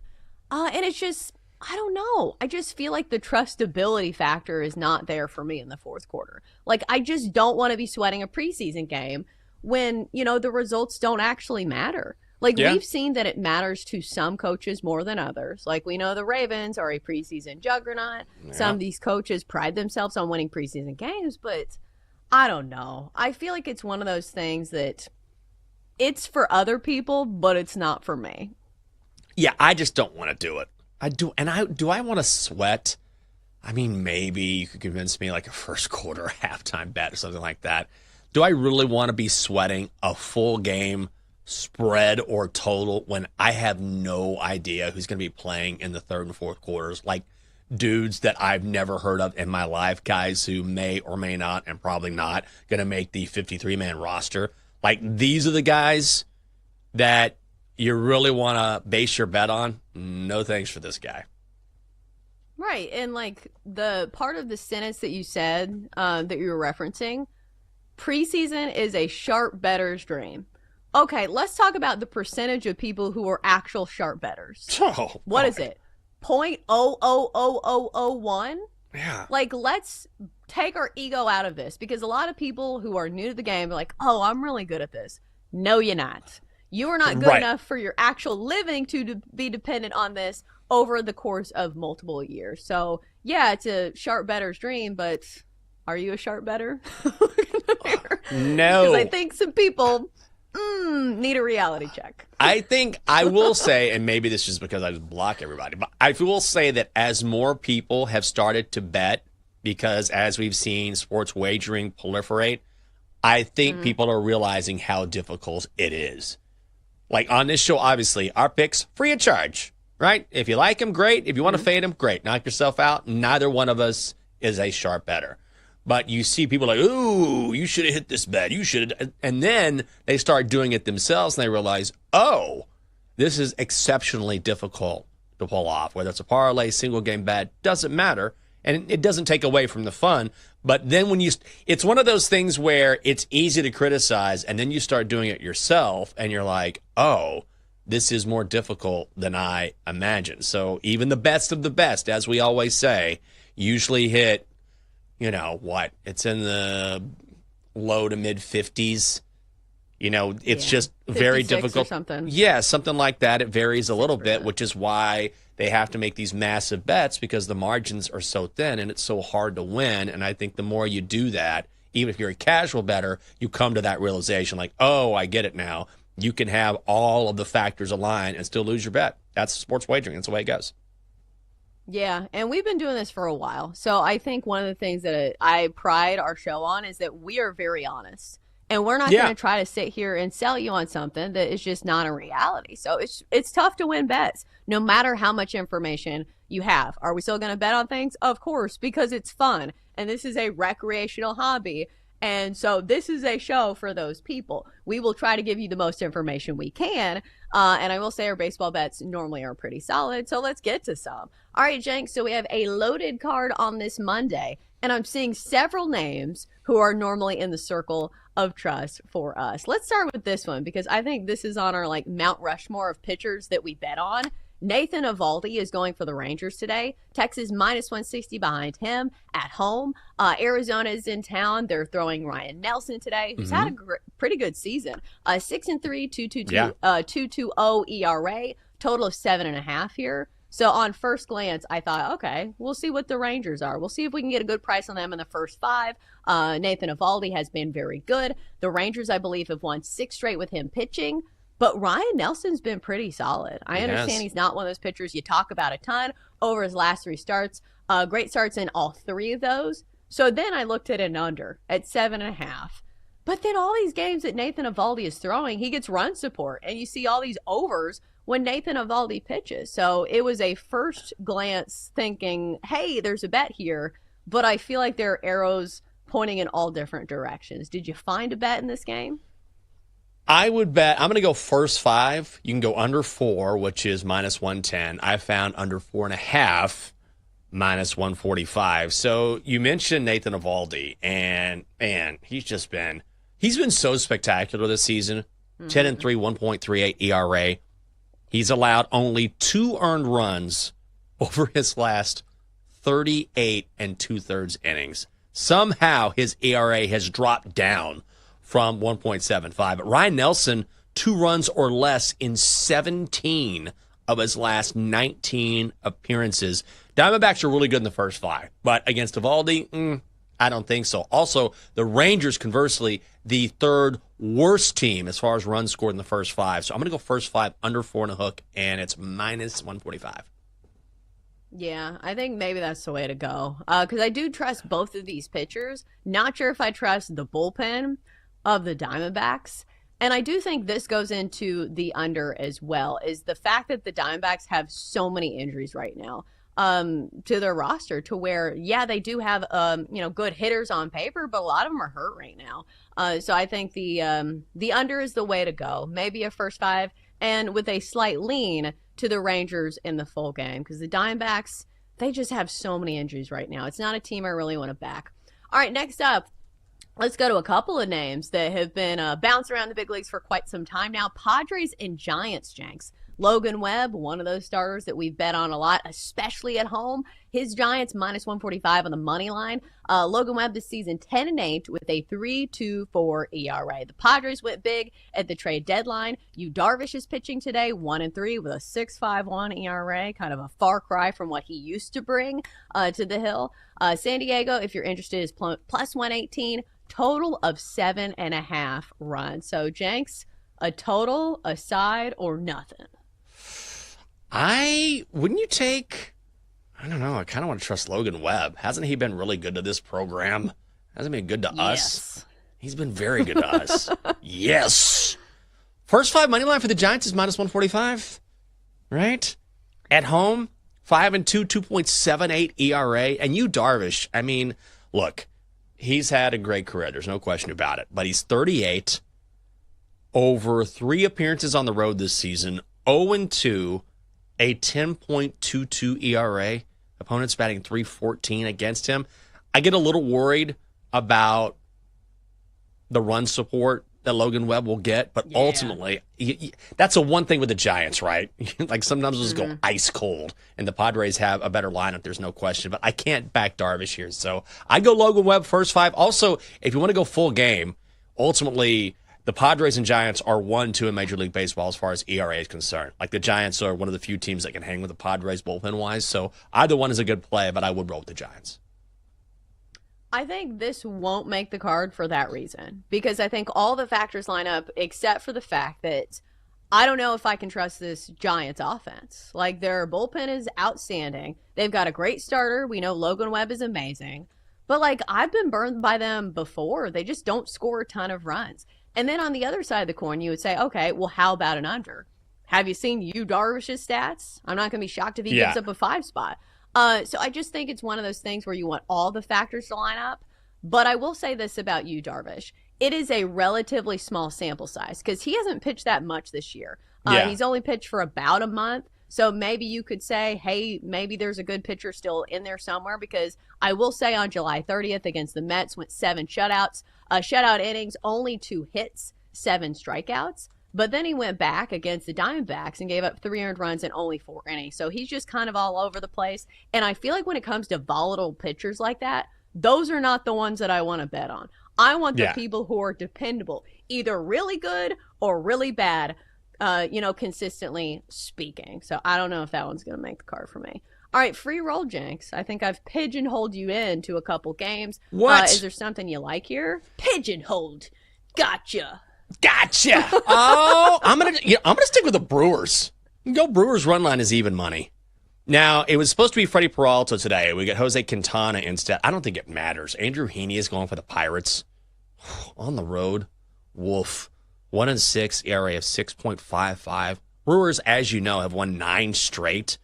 And it's just, I don't know. I just feel like the trustability factor is not there for me in the fourth quarter. Like, I just don't want to be sweating a preseason game when, the results don't actually matter. Like, we've seen that it matters to some coaches more than others. Like, we know the Ravens are a preseason juggernaut. Some of these coaches pride themselves on winning preseason games, but I don't know. I feel like it's one of those things that it's for other people, but it's not for me. Yeah, I just don't want to do it. Do I want to sweat? I mean, maybe you could convince me like a first quarter halftime bet or something like that. Do I really want to be sweating a full game spread or total when I have no idea who's going to be playing in the third and fourth quarters? Like dudes that I've never heard of in my life, guys who may or may not and probably not going to make the 53-man roster. Like these are the guys that you really want to base your bet on. No thanks for this guy. Right. And like the part of the sentence that you said that you were referencing, preseason is a sharp bettor's dream. Okay, let's talk about the percentage of people who are actual sharp bettors. What is it? 0.000001? Yeah. Like, let's take our ego out of this because a lot of people who are new to the game are like, oh, I'm really good at this. No, you're not. You are not good enough for your actual living to be dependent on this over the course of multiple years. So, yeah, it's a sharp bettor's dream, but are you a sharp bettor? No. Because I think some people need a reality check. I think I will say, and maybe this is because I just block everybody, but I will say that as more people have started to bet, because as we've seen sports wagering proliferate, I think people are realizing how difficult it is. Like on this show, obviously, our picks free of charge, right? If you like them, great. If you want to fade them, great. Knock yourself out. Neither one of us is a sharp bettor. But you see people like, ooh, you should have hit this bet. You should have. And then they start doing it themselves and they realize, oh, this is exceptionally difficult to pull off. Whether it's a parlay, single game bet, doesn't matter. And it doesn't take away from the fun. But then when it's one of those things where it's easy to criticize and then you start doing it yourself and you're like, oh, this is more difficult than I imagined. So even the best of the best, as we always say, usually hit, you know what? It's in the low to mid 50s. You know, it's just very difficult. Or something. Yeah, something like that. It varies a little bit, which is why they have to make these massive bets because the margins are so thin and it's so hard to win. And I think the more you do that, even if you're a casual bettor, you come to that realization like, oh, I get it now. You can have all of the factors align and still lose your bet. That's sports wagering. That's the way it goes. Yeah, and we've been doing this for a while. So I think one of the things that I pride our show on is that we are very honest. And we're not going to try to sit here and sell you on something that is just not a reality. So it's tough to win bets, no matter how much information you have. Are we still going to bet on things? Of course, because it's fun. And this is a recreational hobby. And so this is a show for those people. We will try to give you the most information we can. And I will say our baseball bets normally are pretty solid. So let's get to some. All right, Jenks, so we have a loaded card on this Monday. And I'm seeing several names who are normally in the circle of trust for us. Let's start with this one because I think this is on our like Mount Rushmore of pitchers that we bet on. Nathan Eovaldi is going for the Rangers today. Texas minus 160 behind him at home. Arizona is in town. They're throwing Ryan Nelson today, who's had a pretty good season. 6-3, 2.20 ERA, total of 7.5 here. So on first glance, I thought, okay, we'll see what the Rangers are. We'll see if we can get a good price on them in the first 5. Nathan Eovaldi has been very good. The Rangers, I believe, have won 6 straight with him pitching. But Ryan Nelson's been pretty solid. I understand he's not one of those pitchers you talk about a ton over his last 3 starts. Great starts in all 3 of those. So then I looked at an under at 7.5. But then all these games that Nathan Eovaldi is throwing, he gets run support. And you see all these overs when Nathan Eovaldi pitches. So it was a first glance thinking, hey, there's a bet here. But I feel like there are arrows pointing in all different directions. Did you find a bet in this game? I would bet, I'm going to go first 5. You can go under 4, which is minus 110. I found under 4.5, minus 145. So you mentioned Nathan Eovaldi, and man, he's been so spectacular this season. 10-3, 1.38 ERA. He's allowed only 2 earned runs over his last 38 2/3 innings. Somehow his ERA has dropped down from 1.75. But Ryan Nelson, 2 runs or less in 17 of his last 19 appearances. Diamondbacks are really good in the first 5. But against Eovaldi, I don't think so. Also, the Rangers, conversely, the third worst team as far as runs scored in the first 5. So I'm going to go first 5 under 4.5, and it's minus 145. Yeah, I think maybe that's the way to go. Because I do trust both of these pitchers. Not sure if I trust the bullpen of the Diamondbacks. And I do think this goes into the under as well, is the fact that the Diamondbacks have so many injuries right now to their roster, to where, yeah, they do have, good hitters on paper, but a lot of them are hurt right now. So I think the under is the way to go. Maybe a first 5, and with a slight lean to the Rangers in the full game, because the Diamondbacks, they just have so many injuries right now. It's not a team I really want to back. All right, next up, let's go to a couple of names that have been bouncing around the big leagues for quite some time now. Padres and Giants, Jenks. Logan Webb, one of those starters that we've bet on a lot, especially at home. His Giants minus 145 on the money line. Logan Webb this season 10-8 with a 3.24 ERA. The Padres went big at the trade deadline. Yu Darvish is pitching today, 1-3 with a 6.51 ERA, kind of a far cry from what he used to bring to the hill. San Diego, if you're interested, is plus 118. Total of 7.5 runs. So, Jenks, a total, a side, or nothing? Wouldn't you take, I don't know, I kind of want to trust Logan Webb. Hasn't he been really good to this program? Hasn't been good to us? He's been very good to us. Yes. First 5 money line for the Giants is minus 145, right? At home, 5-2, 2.78 ERA. And Yu Darvish, I mean, look, he's had a great career. There's no question about it. But he's 38, over 3 appearances on the road this season, 0-2, a 10.22 ERA. Opponents batting .314 against him. I get a little worried about the run support that Logan Webb will get, but ultimately, that's the one thing with the Giants, right? Like sometimes we'll just go ice cold, and the Padres have a better lineup, there's no question, but I can't back Darvish here, so I go Logan Webb first 5. Also, if you want to go full game, ultimately, the Padres and Giants are 1-2 in Major League Baseball as far as ERA is concerned. Like the Giants are one of the few teams that can hang with the Padres bullpen-wise, so either one is a good play, but I would roll with the Giants. I think this won't make the card for that reason, because I think all the factors line up except for the fact that I don't know if I can trust this Giants offense. Like, their bullpen is outstanding. They've got a great starter. We know Logan Webb is amazing. But, like, I've been burned by them before. They just don't score a ton of runs. And then on the other side of the coin, you would say, okay, well, how about an under? Have you seen Yu Darvish's stats? I'm not going to be shocked if he gives up a 5 spot. So I just think it's one of those things where you want all the factors to line up. But I will say this about Yu Darvish. It is a relatively small sample size because he hasn't pitched that much this year. He's only pitched for about a month. So maybe you could say, hey, maybe there's a good pitcher still in there somewhere, because I will say on July 30th against the Mets went 7 shutouts, shutout innings, only 2 hits, 7 strikeouts. But then he went back against the Diamondbacks and gave up 3 earned runs and only 4 innings. So he's just kind of all over the place. And I feel like when it comes to volatile pitchers like that, those are not the ones that I want to bet on. I want the people who are dependable, either really good or really bad, consistently speaking. So I don't know if that one's going to make the card for me. All right, free roll, Jenks. I think I've pigeonholed you into a couple games. What? Is there something you like here? Pigeonholed. Gotcha. Oh, I'm gonna stick with the Brewers. Go Brewers run line is even money. Now, it was supposed to be Freddie Peralta today. We get Jose Quintana instead. I don't think it matters. Andrew Heaney is going for the Pirates on the road. Woof. 1-6 ERA of 6.55. Brewers, as you know, have won 9 straight.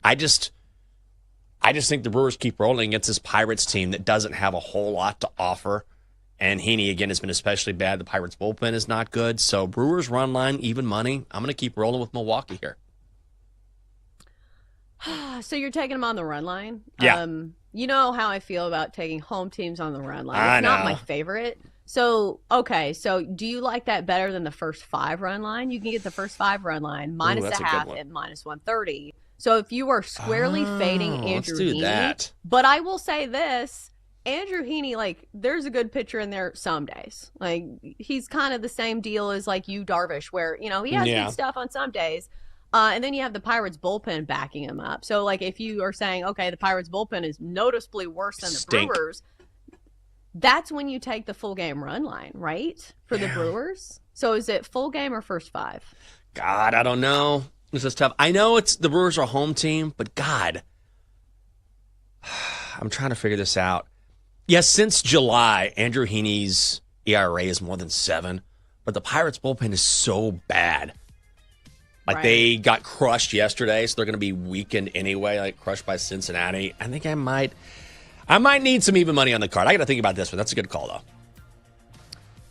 I just think the Brewers keep rolling against this Pirates team that doesn't have a whole lot to offer. And Heaney, again, has been especially bad. The Pirates' bullpen is not good. So Brewers run line, even money. I'm going to keep rolling with Milwaukee here. So you're taking them on the run line? Yeah. You know how I feel about taking home teams on the run line. It's not my favorite. So, okay. So do you like that better than the first 5 run line? You can get the first 5 run line minus a half at minus 130. So if you are squarely fading Andrew Heaney, that. But I will say this. Andrew Heaney, like, there's a good pitcher in there some days. Like, he's kind of the same deal as, like, Yu Darvish, where, he has good stuff on some days. And then you have the Pirates bullpen backing him up. So, like, if you are saying, okay, the Pirates bullpen is noticeably worse than the Brewers, That's when you take the full game run line, right? For the Brewers. So is it full game or first 5? God, I don't know. This is tough. I know it's the Brewers are a home team, but God, I'm trying to figure this out. Yes, since July, Andrew Heaney's ERA is more than 7, but the Pirates bullpen is so bad. Like they got crushed yesterday, so they're going to be weakened anyway, like crushed by Cincinnati. I think I might need some even money on the card. I got to think about this one. That's a good call, though.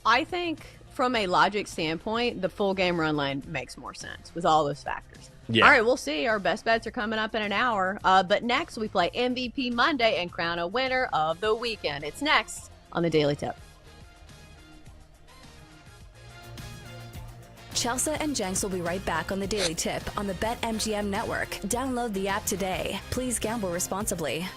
I think from a logic standpoint, the full game run line makes more sense with all those factors. Yeah. All right, we'll see. Our best bets are coming up in an hour. But next, we play MVP Monday and crown a winner of the weekend. It's next on the Daily Tip. Chelsea and Jenks will be right back on the Daily Tip on the BetMGM network. Download the app today. Please gamble responsibly.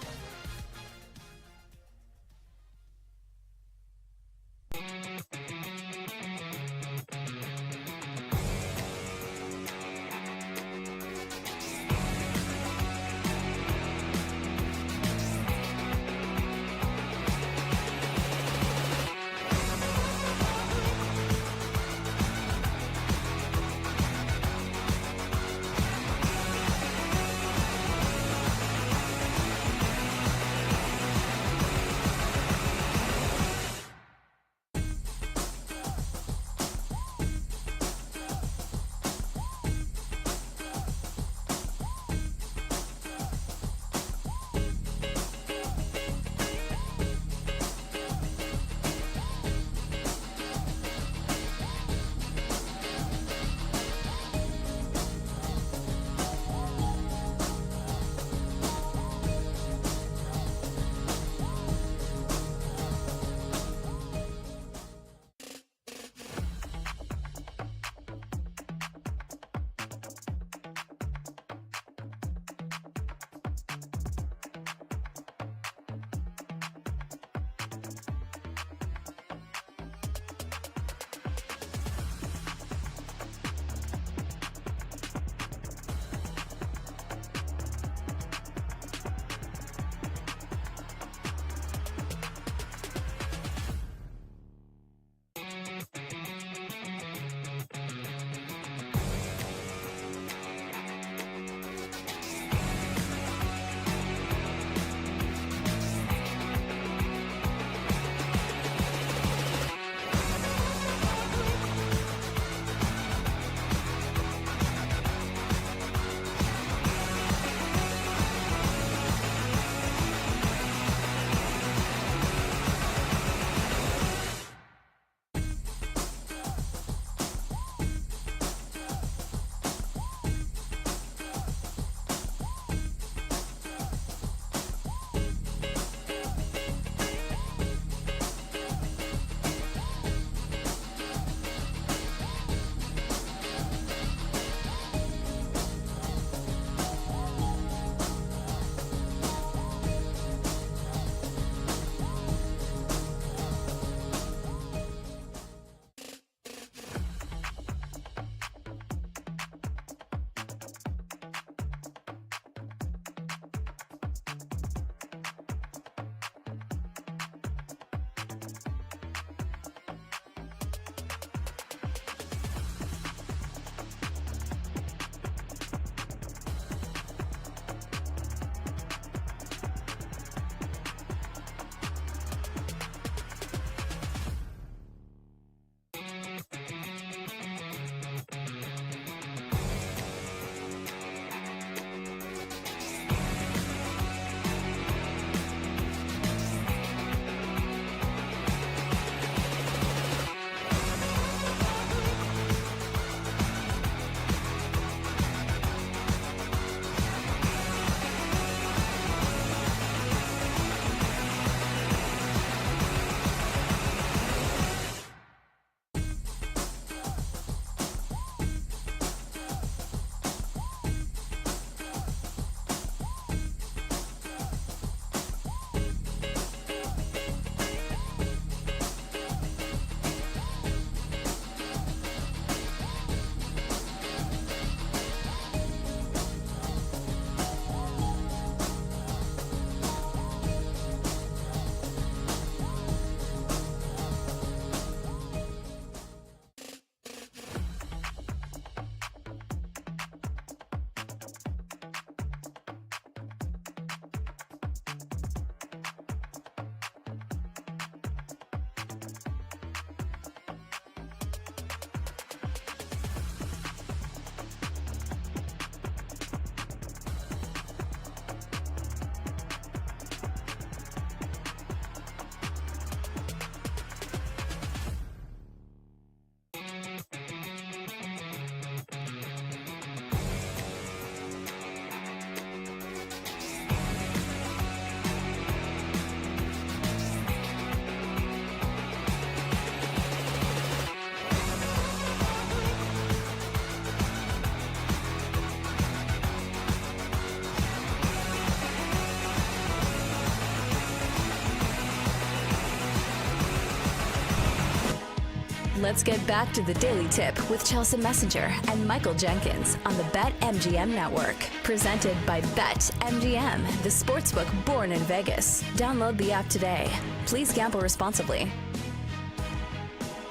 Let's get back to the Daily Tip with Chelsea Messenger and Michael Jenkins on the BetMGM Network. Presented by BetMGM, the sportsbook born in Vegas. Download the app today. Please gamble responsibly.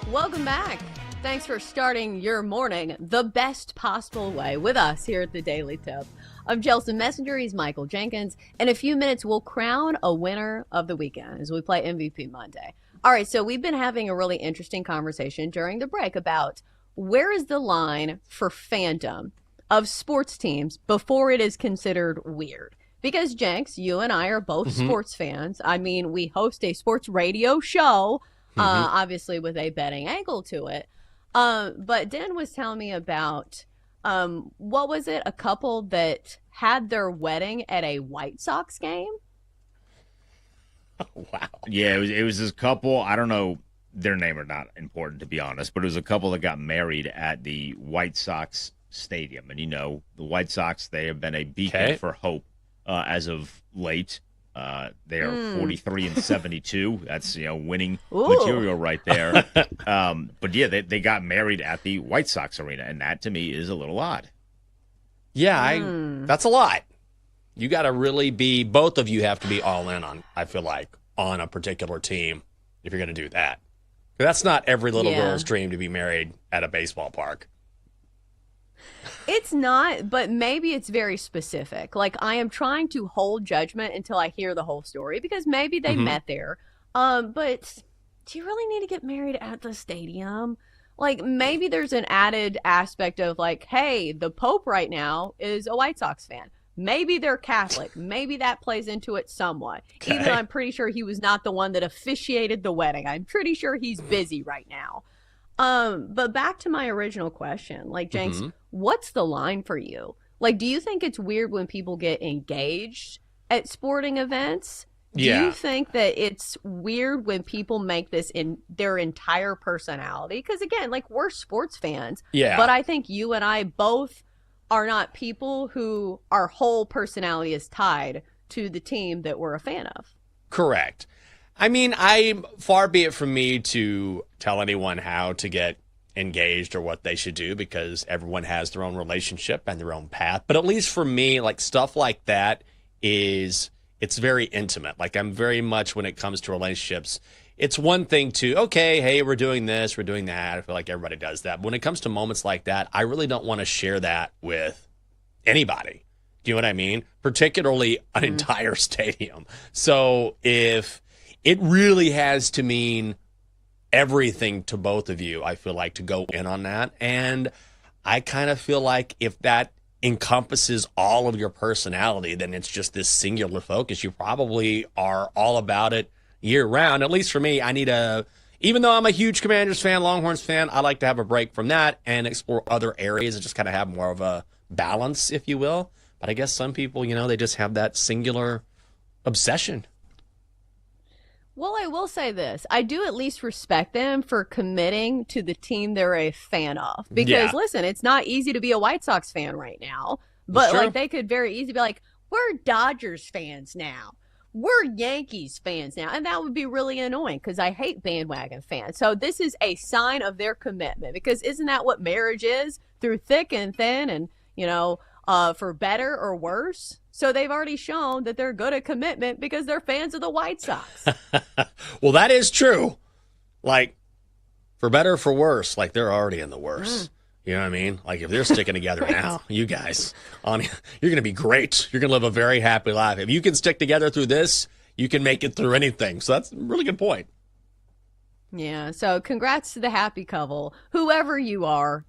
Welcome back. Thanks for starting your morning the best possible way with us here at the Daily Tip. I'm Chelsea Messenger. He's Michael Jenkins. In a few minutes, we'll crown a winner of the weekend as we play MVP Monday. All right, so we've been having a really interesting conversation during the break about where is the line for fandom of sports teams before it is considered weird. Because, Jenks, you and I are both sports fans. I mean, we host a sports radio show, obviously with a betting angle to it. But Dan was telling me about, what was it, a couple that had their wedding at a White Sox game? Wow. Yeah, it was this couple. I don't know their name are not important, to be honest, but it was a couple that got married at the White Sox stadium. And, you know, the White Sox, they have been a beacon for hope as of late. They are 43 and 72. That's, you know, winning material right there. But, yeah, they got married at the White Sox arena, and that, to me, is a little odd. Yeah, that's a lot. You got to really be, both of you have to be all in on, I feel like, on a particular team if you're going to do that. That's not every little girl's dream to be married at a baseball park. It's not, but maybe it's very specific. Like, I am trying to hold judgment until I hear the whole story because maybe they met there. But do you really need to get married at the stadium? Like, maybe there's an added aspect of like, hey, the Pope right now is a White Sox fan. Maybe they're Catholic. Maybe that plays into it somewhat. Okay. Even though I'm pretty sure he was not the one that officiated the wedding. I'm pretty sure he's busy right now. But back to my original question, like, Jenks, what's the line for you? Like, do you think it's weird when people get engaged at sporting events? Do you think that it's weird when people make this in their entire personality? Because, again, like, we're sports fans. Yeah. But I think you and I both are not people who our whole personality is tied to the team that we're a fan of. Correct. I mean, far be it from me to tell anyone how to get engaged or what they should do because everyone has their own relationship and their own path. But at least for me, like, stuff like that it's very intimate. Like, I'm very much, when it comes to relationships, it's one thing to, okay, hey, we're doing this, we're doing that. I feel like everybody does that. But when it comes to moments like that, I really don't want to share that with anybody. Do you know what I mean? Particularly an entire stadium. So if it really has to mean everything to both of you, I feel like, to go in on that. And I kind of feel like if that encompasses all of your personality, then it's just this singular focus. You probably are all about it year round. At least for me, I need even though I'm a huge Commanders fan, Longhorns fan, I like to have a break from that and explore other areas and just kind of have more of a balance, if you will. But I guess some people, you know, they just have that singular obsession. Well, I will say this. I do at least respect them for committing to the team they're a fan of. Because, listen, it's not easy to be a White Sox fan right now. But, like, they could very easily be like, we're Dodgers fans now. We're Yankees fans now. And that would be really annoying because I hate bandwagon fans. So this is a sign of their commitment because isn't that what marriage is? Through thick and thin and, you know, for better or worse. So they've already shown that they're good at commitment because they're fans of the White Sox. Well, that is true. Like, for better or for worse, like, they're already in the worst. You know what I mean? Like, if they're sticking together now, you guys, you're going to be great. You're going to live a very happy life. If you can stick together through this, you can make it through anything. So that's a really good point. Yeah, so congrats to the happy couple, whoever you are,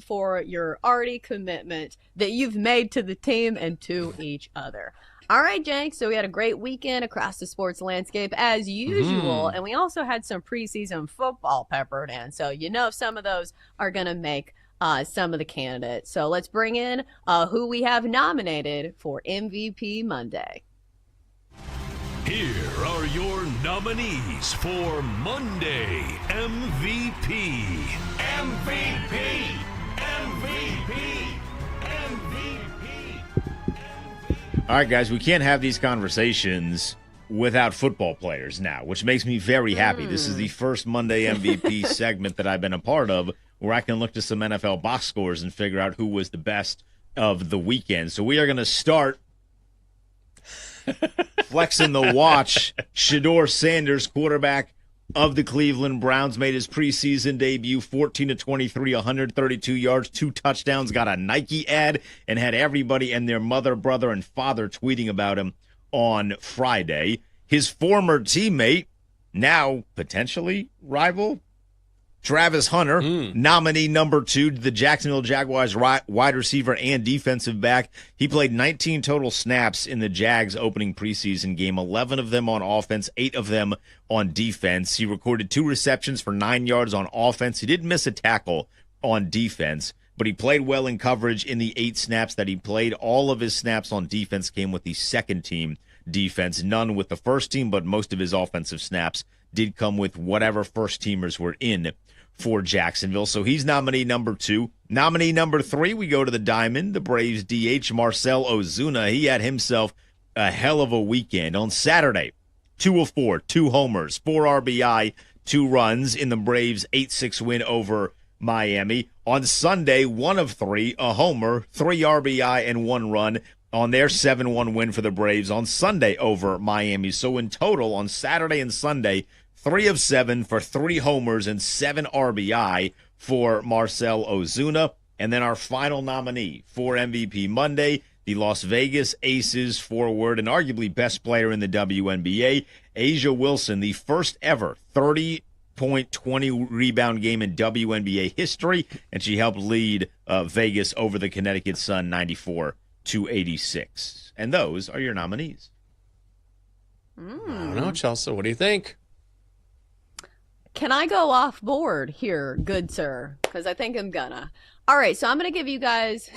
for your already commitment that you've made to the team and to each other. All right, Jenks, so we had a great weekend across the sports landscape as usual, and we also had some preseason football peppered in, so you know some of those are going to make some of the candidates. So let's bring in who we have nominated for MVP Monday. Here are your nominees for Monday MVP. MVP. All right, guys, we can't have these conversations without football players now, which makes me very happy. This is the first Monday MVP segment that I've been a part of where I can look to some NFL box scores and figure out who was the best of the weekend. So we are going to start flexing the watch. Shedeur Sanders, quarterback of the Cleveland Browns, made his preseason debut, 14-23, 132 yards, 2 touchdowns, got a Nike ad, and had everybody and their mother, brother, and father tweeting about him on Friday. His former teammate, now potentially rival, Travis Hunter, nominee number 2 to the Jacksonville Jaguars wide receiver and defensive back. He played 19 total snaps in the Jags opening preseason game, 11 of them on offense, 8 of them on defense. He recorded 2 receptions for 9 yards on offense. He did miss a tackle on defense, but he played well in coverage in the 8 snaps that he played. All of his snaps on defense came with the second team defense, none with the first team, but most of his offensive snaps did come with whatever first teamers were in for Jacksonville. So he's nominee number 2. Nominee number 3, we go to the Diamond, the Braves DH, Marcell Ozuna. He had himself a hell of a weekend. On Saturday, 2 of 4, 2 homers, 4 RBI, 2 runs in the Braves' 8-6 win over Miami. On Sunday, 1 of 3, a homer, 3 RBI, and 1 run on their 7-1 win for the Braves on Sunday over Miami. So in total, on Saturday and Sunday, 3 of 7 for 3 homers and 7 RBI for Marcell Ozuna. And then our final nominee for MVP Monday, the Las Vegas Aces forward and arguably best player in the WNBA, Asia Wilson, the first ever 30-point, 20-rebound game in WNBA history, and she helped lead Vegas over the Connecticut Sun 94-86. And those are your nominees. I don't know, Chelsea. What do you think? Can I go off board here, good sir? Because I think I'm gonna. All right, so I'm going to give you guys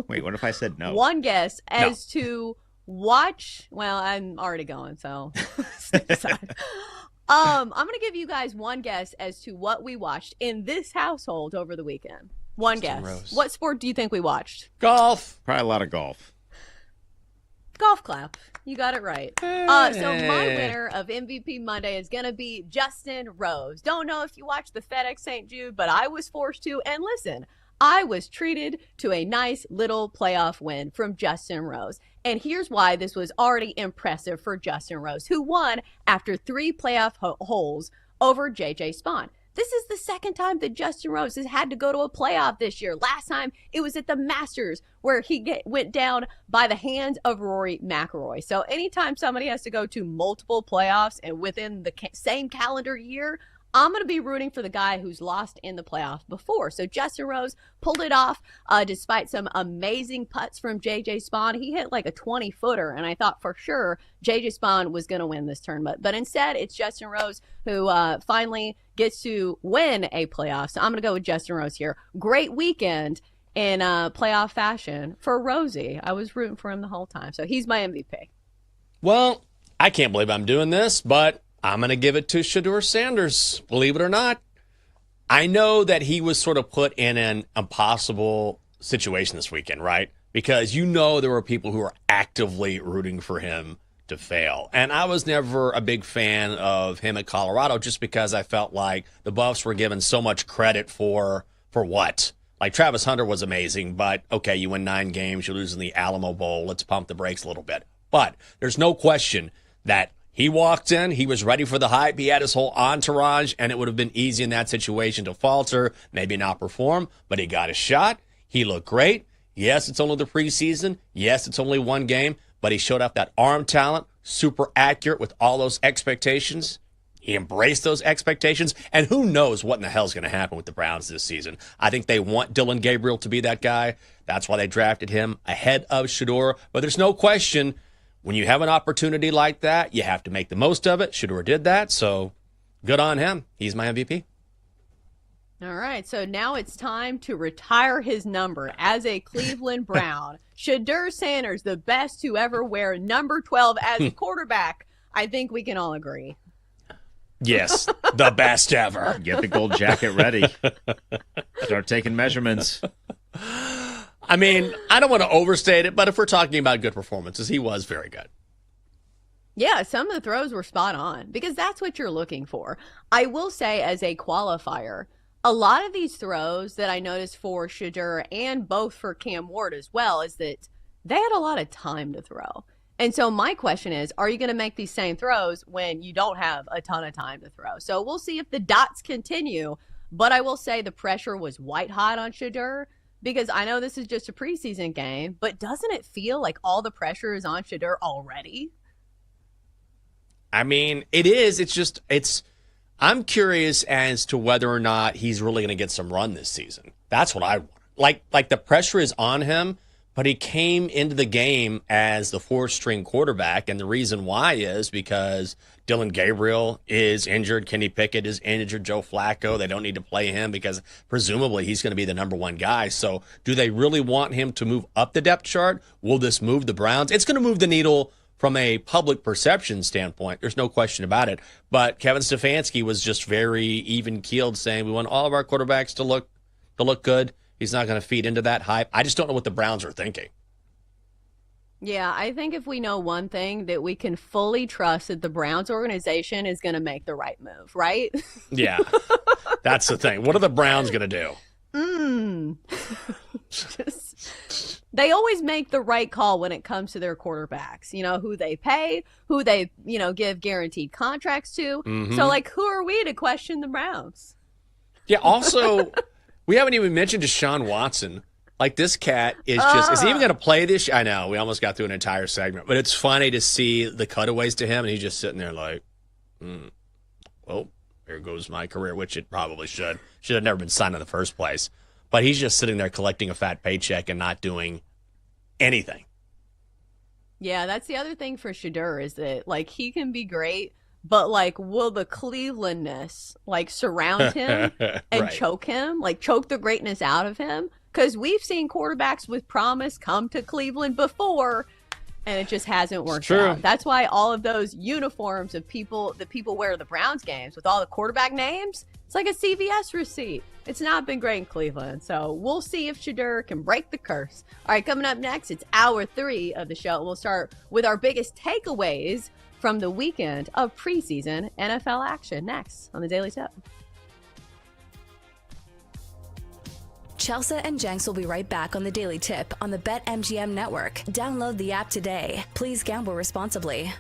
Wait, what if I said no? one guess as to watch. Well, I'm already going, so step aside. I'm going to give you guys one guess as to what we watched in this household over the weekend. One guess. Rose. What sport do you think we watched? Golf. Probably a lot of golf. Golf clap. You got it right. So my winner of MVP Monday is going to be Justin Rose. Don't know if you watched the FedEx St. Jude, but I was forced to. And listen, I was treated to a nice little playoff win from Justin Rose. And here's why this was already impressive for Justin Rose, who won after 3 playoff holes over J.J. Spawn. This is the second time that Justin Rose has had to go to a playoff this year. Last time it was at the Masters where he went down by the hands of Rory McIlroy. So anytime somebody has to go to multiple playoffs and within the same calendar year, I'm going to be rooting for the guy who's lost in the playoff before. So Justin Rose pulled it off despite some amazing putts from J.J. Spawn. He hit like a 20-footer, and I thought for sure J.J. Spawn was going to win this tournament. But instead, it's Justin Rose who finally gets to win a playoff. So I'm going to go with Justin Rose here. Great weekend in playoff fashion for Rosie. I was rooting for him the whole time. So he's my MVP. Well, I can't believe I'm doing this, but I'm going to give it to Shedeur Sanders, believe it or not. I know that he was sort of put in an impossible situation this weekend, right? Because you know there were people who were actively rooting for him to fail. And I was never a big fan of him at Colorado just because I felt like the Buffs were given so much credit for what? Like Travis Hunter was amazing, but okay, you win 9 games, you lose in the Alamo Bowl. Let's pump the brakes a little bit. But there's no question that he walked in, he was ready for the hype, he had his whole entourage, and it would have been easy in that situation to falter, maybe not perform, but he got a shot. He looked great. Yes, it's only the preseason. Yes, it's only 1 game, but he showed off that arm talent, super accurate with all those expectations. He embraced those expectations, and who knows what in the hell is going to happen with the Browns this season. I think they want Dylan Gabriel to be that guy. That's why they drafted him ahead of Shedeur, but there's no question when you have an opportunity like that, you have to make the most of it. Shedeur did that, so good on him. He's my MVP. All right, so now it's time to retire his number as a Cleveland Brown. Shedeur Sanders, the best to ever wear number 12 as a quarterback. I think we can all agree. Yes, the best ever. Get the gold jacket ready. Start taking measurements. I mean, I don't want to overstate it, but if we're talking about good performances, he was very good. Yeah, some of the throws were spot on because that's what you're looking for. I will say, as a qualifier, a lot of these throws that I noticed for Shedeur and both for Cam Ward as well is that they had a lot of time to throw. And so my question is, are you going to make these same throws when you don't have a ton of time to throw? So we'll see if the dots continue. But I will say the pressure was white hot on Shedeur because I know this is just a preseason game, but doesn't it feel like all the pressure is on Shedeur already? I mean, it is. I'm curious as to whether or not he's really going to get some run this season. That's what I want. Like the pressure is on him, but he came into the game as the fourth-string quarterback, and the reason why is because Dylan Gabriel is injured, Kenny Pickett is injured, Joe Flacco, they don't need to play him because presumably he's going to be the number one guy. So do they really want him to move up the depth chart? Will this move the Browns? It's going to move the needle from a public perception standpoint. There's no question about it. But Kevin Stefanski was just very even-keeled, saying we want all of our quarterbacks to look good. He's not going to feed into that hype. I just don't know what the Browns are thinking. Yeah, I think if we know one thing, that we can fully trust that the Browns organization is going to make the right move, right? Yeah, that's the thing. What are the Browns going to do? They always make the right call when it comes to their quarterbacks. You know, who they pay, who they, give guaranteed contracts to. Mm-hmm. So, who are we to question the Browns? Yeah, also, we haven't even mentioned Deshaun Watson. This cat is just, is he even going to play this? I know, we almost got through an entire segment, but it's funny to see the cutaways to him, and he's just sitting there well, here goes my career, which it probably should. Should have never been signed in the first place. But he's just sitting there collecting a fat paycheck and not doing anything. Yeah, that's the other thing for Shedeur is that, he can be great, but, will the Clevelandness, surround him and Right. choke him? Choke the greatness out of him? Because we've seen quarterbacks with promise come to Cleveland before, and it just hasn't worked out. That's why all of those uniforms of people wear the Browns games with all the quarterback names, it's like a CVS receipt. It's not been great in Cleveland. So we'll see if Shedeur can break the curse. All right, coming up next, it's hour 3 of the show. We'll start with our biggest takeaways from the weekend of preseason NFL action next on the Daily Tip. Chelsea and Jenks will be right back on the Daily Tip on the BetMGM network. Download the app today. Please gamble responsibly.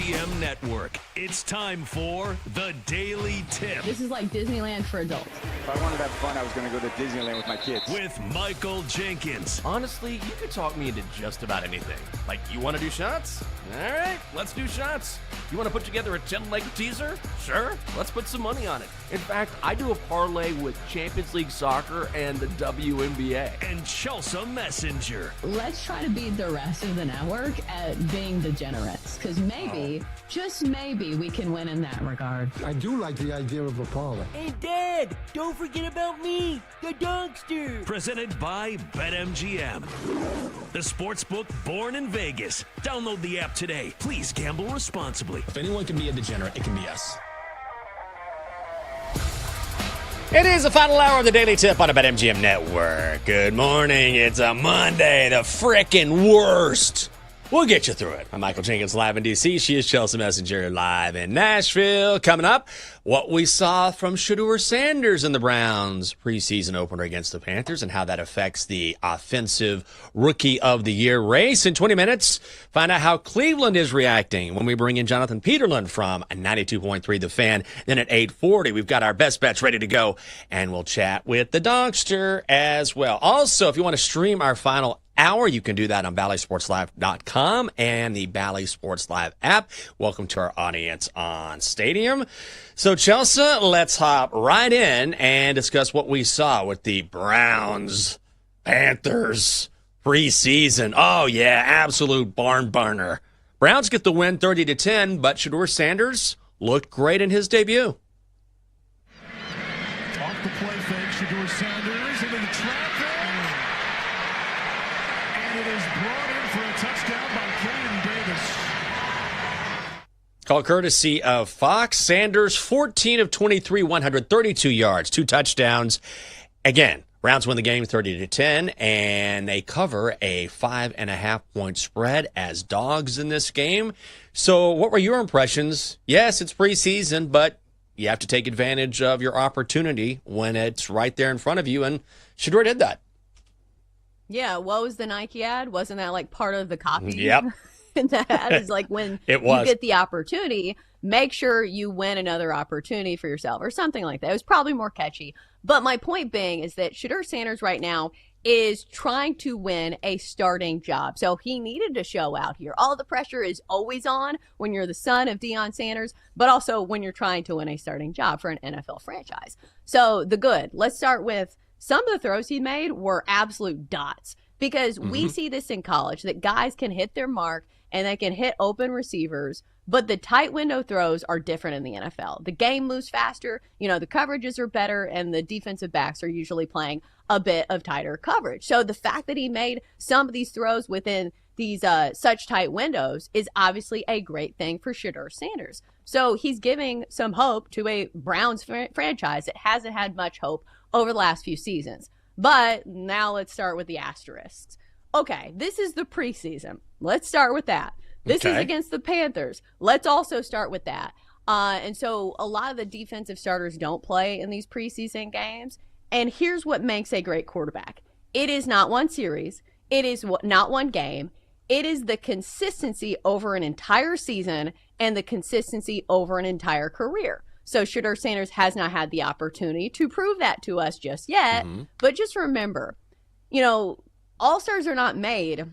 BetMGM Network. It's time for the Daily Tip. This is like Disneyland for adults. If I wanted to have fun, I was going to go to Disneyland with my kids. With Michael Jenkins. Honestly, you could talk me into just about anything. Like, you want to do shots? All right, let's do shots. You want to put together a 10-leg teaser? Sure, let's put some money on it. In fact, I do a parlay with Champions League soccer and the WNBA. And Chelsea Messenger. Let's try to beat the rest of the network at being degenerates, because maybe, just maybe, we can win in that regard. I do like the idea of a parlay. Hey, Dad, don't forget about me, the Dogster. Presented by BetMGM. The sportsbook born in Vegas. Download the app today. Please gamble responsibly. If anyone can be a degenerate, it can be us. It is the final hour of the Daily Tip on the BetMGM Network. Good morning. It's a Monday, the frickin' worst. We'll get you through it. I'm Michael Jenkins live in D.C. She is Chelsea Messenger live in Nashville. Coming up, what we saw from Shedeur Sanders in the Browns preseason opener against the Panthers and how that affects the offensive Rookie of the Year race. In 20 minutes, find out how Cleveland is reacting when we bring in Jonathan Peterlin from 92.3 The Fan. Then at 8:40, we've got our best bets ready to go, and we'll chat with the Dogster as well. Also, if you want to stream our final hour, you can do that on BallySportsLive.com and the Bally Sports Live app. Welcome to our audience on Stadium. So, Chelsea, let's hop right in and discuss what we saw with the Browns Panthers preseason. Oh, yeah, absolute barn burner. Browns get the win 30-10, but Shedeur Sanders looked great in his debut. Off the play fake, Shedeur Sanders into the trap. It is brought in for a touchdown by Kenyon Davis. Call courtesy of Fox. Sanders, 14 of 23, 132 yards, 2 touchdowns. Again, Browns win the game 30-10, and they cover a 5.5-point spread as dogs in this game. So what were your impressions? Yes, it's preseason, but you have to take advantage of your opportunity when it's right there in front of you, and Shedeur did that. Yeah, what was the Nike ad? Wasn't that like part of the copy? Yep. And that ad is like when you get the opportunity, make sure you win another opportunity for yourself or something like that. It was probably more catchy. But my point being is that Shedeur Sanders right now is trying to win a starting job. So he needed to show out here. All the pressure is always on when you're the son of Deion Sanders, but also when you're trying to win a starting job for an NFL franchise. So the good. Let's start with some of the throws he made were absolute dots, because we see this in college, that guys can hit their mark and they can hit open receivers, but the tight window throws are different in the NFL. The game moves faster, the coverages are better, and the defensive backs are usually playing a bit of tighter coverage. So the fact that he made some of these throws within these such tight windows is obviously a great thing for Shedeur Sanders. So he's giving some hope to a Browns franchise that hasn't had much hope over the last few seasons. But now let's start with the asterisks. Okay, this is the preseason. Let's start with that. This is against the Panthers. Let's also start with that. And so a lot of the defensive starters don't play in these preseason games. And here's what makes a great quarterback. It is not one series. It is not one game. It is the consistency over an entire season and the consistency over an entire career. So Shedeur Sanders has not had the opportunity to prove that to us just yet. But just remember, All-Stars are not made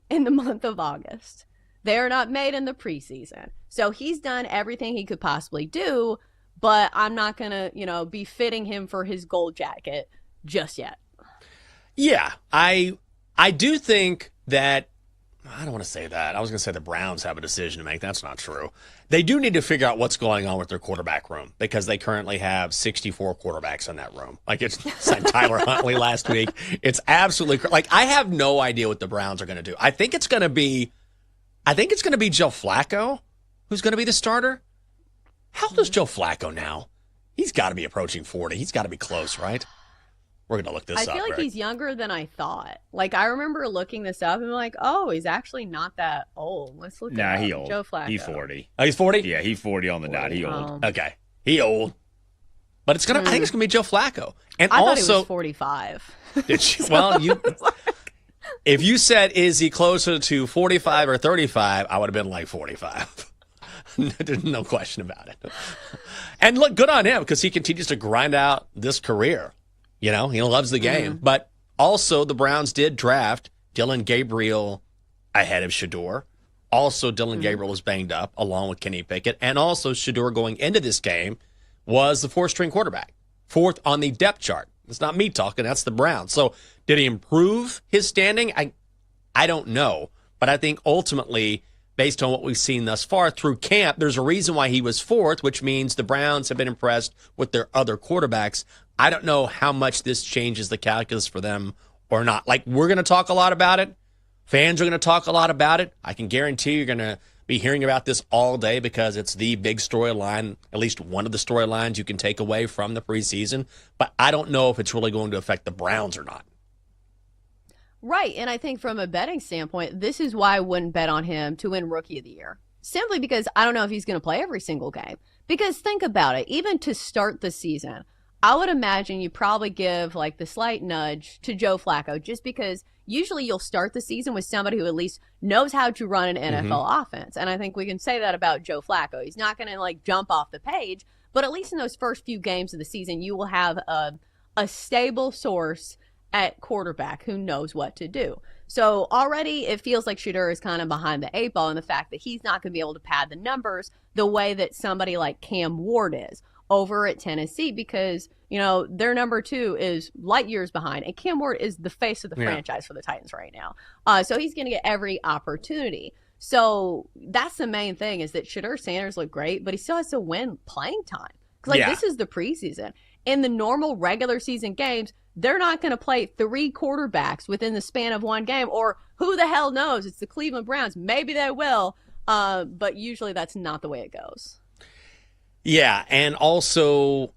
in the month of August. They are not made in the preseason. So he's done everything he could possibly do, but I'm not going to, be fitting him for his gold jacket just yet. Yeah, I do think that, I don't want to say that. I was going to say the Browns have a decision to make. That's not true. They do need to figure out what's going on with their quarterback room, because they currently have 64 quarterbacks in that room. Like, it's like Tyler Huntley last week. It's absolutely I have no idea what the Browns are going to do. I think it's going to be Joe Flacco who's going to be the starter. How old is Joe Flacco now? He's got to be approaching 40. He's got to be close, right? We're going to look this up. I feel like he's younger than I thought. I remember looking this up and like, oh, he's actually not that old. Let's look at he old. Joe Flacco. He's 40. Oh, he's 40? Yeah, he's 40 on the dot. He old. Okay. He old. But I think it's going to be Joe Flacco. And I also, thought he was 45. Did you? Well, if you said, is he closer to 45 or 35, I would have been like 45. There's no question about it. And look, good on him, because he continues to grind out this career. He loves the game. But also, the Browns did draft Dylan Gabriel ahead of Shedeur. Also, Dylan Gabriel was banged up along with Kenny Pickett. And also, Shedeur going into this game was the fourth-string quarterback, fourth on the depth chart. It's not me talking. That's the Browns. So did he improve his standing? I don't know. But I think ultimately, based on what we've seen thus far through camp, there's a reason why he was fourth, which means the Browns have been impressed with their other quarterbacks. I don't know how much this changes the calculus for them or not. We're going to talk a lot about it. Fans are going to talk a lot about it. I can guarantee you're going to be hearing about this all day, because it's the big storyline, at least one of the storylines you can take away from the preseason. But I don't know if it's really going to affect the Browns or not. Right, and I think from a betting standpoint, this is why I wouldn't bet on him to win Rookie of the Year. Simply because I don't know if he's going to play every single game. Because think about it, even to start the season, I would imagine you probably give the slight nudge to Joe Flacco, just because usually you'll start the season with somebody who at least knows how to run an NFL offense. And I think we can say that about Joe Flacco. He's not going to jump off the page, but at least in those first few games of the season, you will have a stable source at quarterback who knows what to do. So already it feels like Shedeur is kind of behind the eight ball in the fact that he's not going to be able to pad the numbers the way that somebody like Cam Ward is over at Tennessee, because, their number 2 is light years behind, and Cam Ward is the face of the franchise for the Titans right now. So he's going to get every opportunity. So that's the main thing, is that Shedeur Sanders looked great, but he still has to win playing time. Because this is the preseason. In the normal regular season games, they're not going to play 3 quarterbacks within the span of one game, or who the hell knows? It's the Cleveland Browns. Maybe they will, but usually that's not the way it goes. Yeah, and also,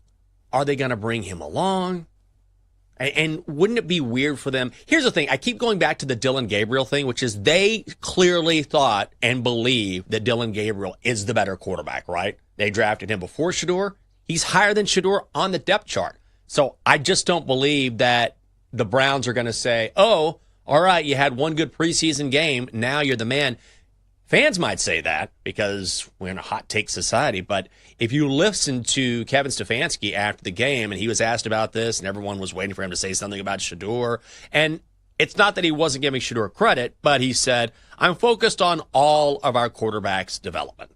are they going to bring him along? And wouldn't it be weird for them? Here's the thing. I keep going back to the Dylan Gabriel thing, which is they clearly thought and believe that Dylan Gabriel is the better quarterback, right? They drafted him before Shedeur. He's higher than Shedeur on the depth chart. So I just don't believe that the Browns are going to say, oh, all right, you had one good preseason game, now you're the man. Fans might say that because we're in a hot take society, but if you listen to Kevin Stefanski after the game, and he was asked about this, and everyone was waiting for him to say something about Shedeur, and it's not that he wasn't giving Shedeur credit, but he said, I'm focused on all of our quarterbacks' development.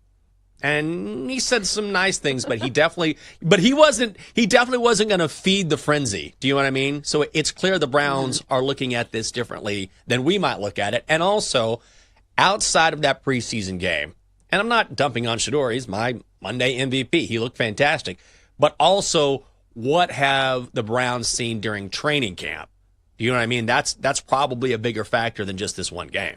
And he said some nice things, but he definitely wasn't going to feed the frenzy. Do you know what I mean? So it's clear the Browns are looking at this differently than we might look at it. And also, outside of that preseason game, and I'm not dumping on Shedeur, he's my Monday MVP. He looked fantastic. But also, what have the Browns seen during training camp? Do you know what I mean? That's probably a bigger factor than just this one game.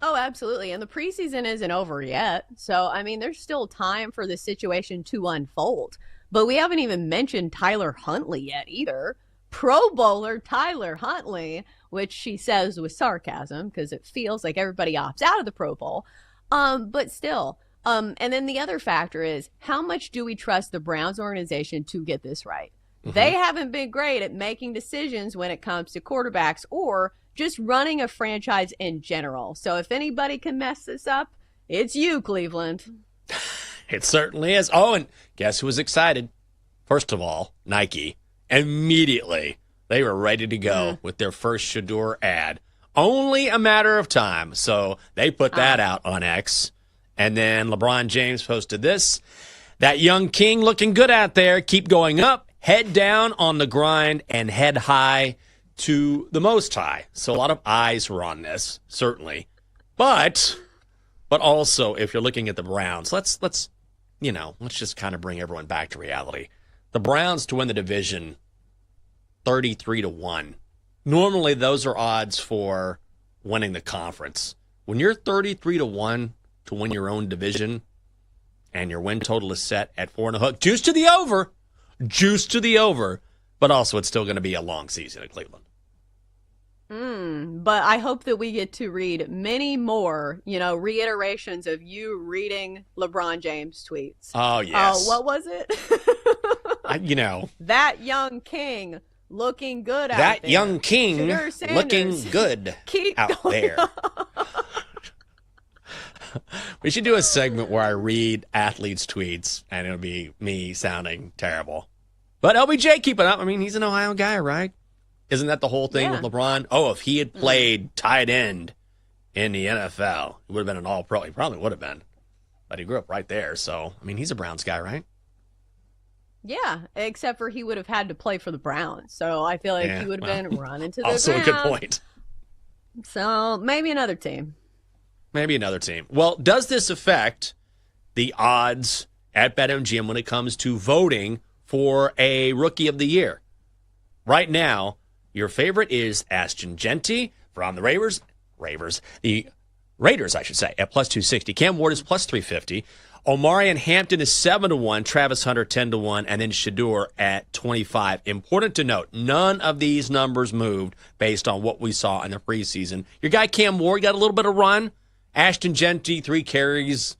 Oh, absolutely. And the preseason isn't over yet. So, I mean, there's still time for the situation to unfold. But we haven't even mentioned Tyler Huntley yet either. Pro Bowler Tyler Huntley, which she says with sarcasm because it feels like everybody opts out of the Pro Bowl. But still. And then the other factor is, how much do we trust the Browns organization to get this right? Mm-hmm. They haven't been great at making decisions when it comes to quarterbacks or just running a franchise in general. So if anybody can mess this up, it's you, Cleveland. It certainly is. Oh, and guess who was excited? First of all, Nike. Immediately, they were ready to go with their first Shedeur ad. Only a matter of time. So they put that out on X. And then LeBron James posted this. That young king looking good out there. Keep going up, head down on the grind, and head high to the Most High. So a lot of eyes were on this, certainly. But also, if you're looking at the Browns, let's just kind of bring everyone back to reality. The Browns to win the division, 33-1. Normally, those are odds for winning the conference. When you're 33-1 to win your own division, and your win total is set at 4.5, juice to the over. But also, it's still going to be a long season at Cleveland. But I hope that we get to read many more, reiterations of you reading LeBron James tweets. Oh, yes. What was it? That young king looking good out there. That young king looking good out there. We should do a segment where I read athletes' tweets, and it'll be me sounding terrible. But LBJ keeping up. I mean, he's an Ohio guy, right? Isn't that the whole thing with LeBron? Oh, if he had played tight end in the NFL, he would have been an all-pro. He probably would have been. But he grew up right there. So, I mean, he's a Browns guy, right? Yeah, except for he would have had to play for the Browns. So I feel like he would have been running to the also ground. A good point. So maybe another team. Well, does this affect the odds at BetMGM when it comes to voting for a Rookie of the Year? Right now, your favorite is Ashton Genty from the Raiders, I should say, at plus 260. Cam Ward is plus 350. Omarion Hampton is 7-1. Travis Hunter 10-1, and then Shedeur at 25. Important to note, none of these numbers moved based on what we saw in the preseason. Your guy Cam Ward got a little bit of run. Ashton Genty, 3 carries,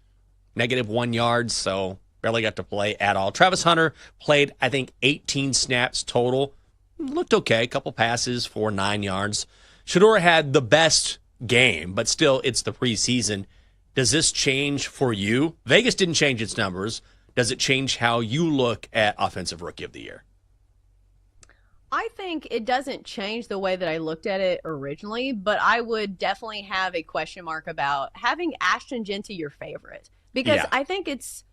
-1 yards, so barely got to play at all. Travis Hunter played, I think, 18 snaps total. Looked okay, a couple passes for 9 yards. Shedeur had the best game, but still, it's the preseason. Does this change for you? Vegas didn't change its numbers. Does it change how you look at Offensive Rookie of the Year? I think it doesn't change the way that I looked at it originally, but I would definitely have a question mark about having Ashton Genty your favorite. Because I think it's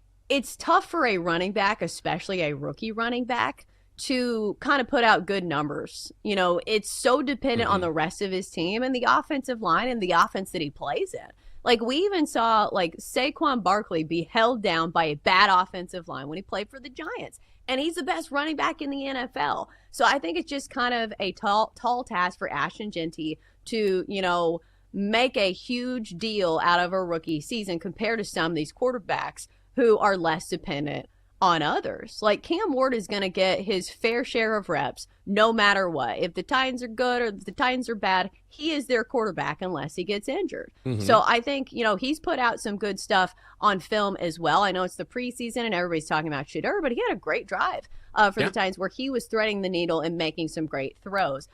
tough for a running back, especially a rookie running back, to kind of put out good numbers. It's so dependent on the rest of his team and the offensive line and the offense that he plays in. Like, we even saw, Saquon Barkley be held down by a bad offensive line when he played for the Giants. And he's the best running back in the NFL. So I think it's just kind of a tall task for Ashton Genty to, make a huge deal out of a rookie season compared to some of these quarterbacks who are less dependent on others. Like, Cam Ward is going to get his fair share of reps no matter what. If the Titans are good or if the Titans are bad, he is their quarterback unless he gets injured. So I think, he's put out some good stuff on film as well. I know it's the preseason and everybody's talking about Shedeur, but he had a great drive for the Titans where he was threading the needle and making some great throws.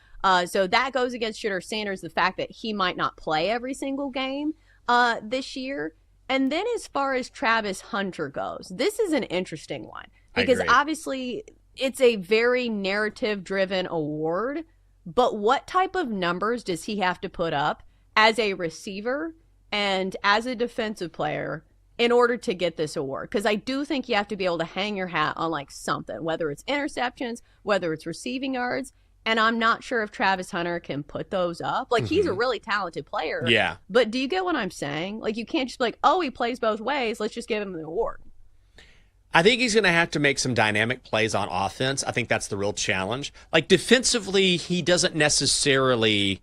So that goes against Shedeur Sanders, the fact that he might not play every single game. this year. And then as far as Travis Hunter goes, this is an interesting one because obviously it's a very narrative-driven award. But what type of numbers does he have to put up as a receiver and as a defensive player in order to get this award? Because I do think you have to be able to hang your hat on like something, whether it's interceptions, whether it's receiving yards. And I'm not sure if Travis Hunter can put those up. Like, he's a really talented player. Yeah. But do you get what I'm saying? Like, you can't just be like, oh, he plays both ways. Let's just give him the award. I think he's going to have to make some dynamic plays on offense. I think that's the real challenge. Like, defensively, he doesn't necessarily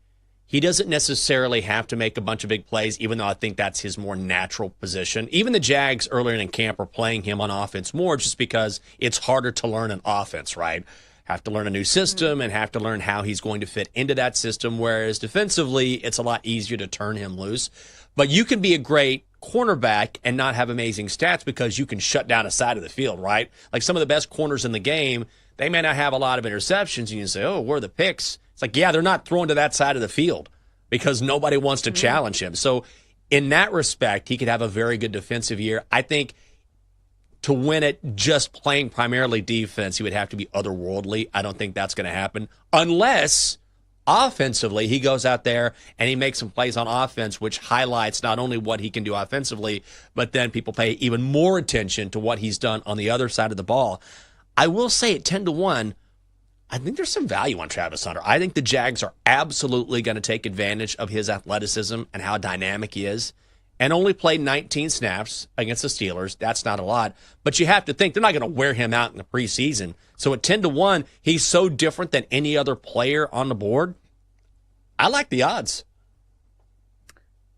have to make a bunch of big plays, even though I think that's his more natural position. Even the Jags earlier in camp are playing him on offense more just because it's harder to learn an offense, right? Have to learn a new system and have to learn how he's going to fit into that system, whereas defensively, it's a lot easier to turn him loose. But you can be a great cornerback and not have amazing stats because you can shut down a side of the field, right? Like some of the best corners in the game, they may not have a lot of interceptions. And you can say, oh, where are the picks? It's like, yeah, they're not throwing to that side of the field because nobody wants to challenge him. So in that respect, he could have a very good defensive year. I think to win it just playing primarily defense, he would have to be otherworldly. I don't think that's going to happen unless offensively he goes out there and he makes some plays on offense, which highlights not only what he can do offensively, but then people pay even more attention to what he's done on the other side of the ball. I will say at 10-1, I think there's some value on Travis Hunter. I think the Jags are absolutely going to take advantage of his athleticism and how dynamic he is. And only played 19 snaps against the Steelers. That's not a lot. But you have to think they're not going to wear him out in the preseason. So at 10-1, he's so different than any other player on the board. I like the odds.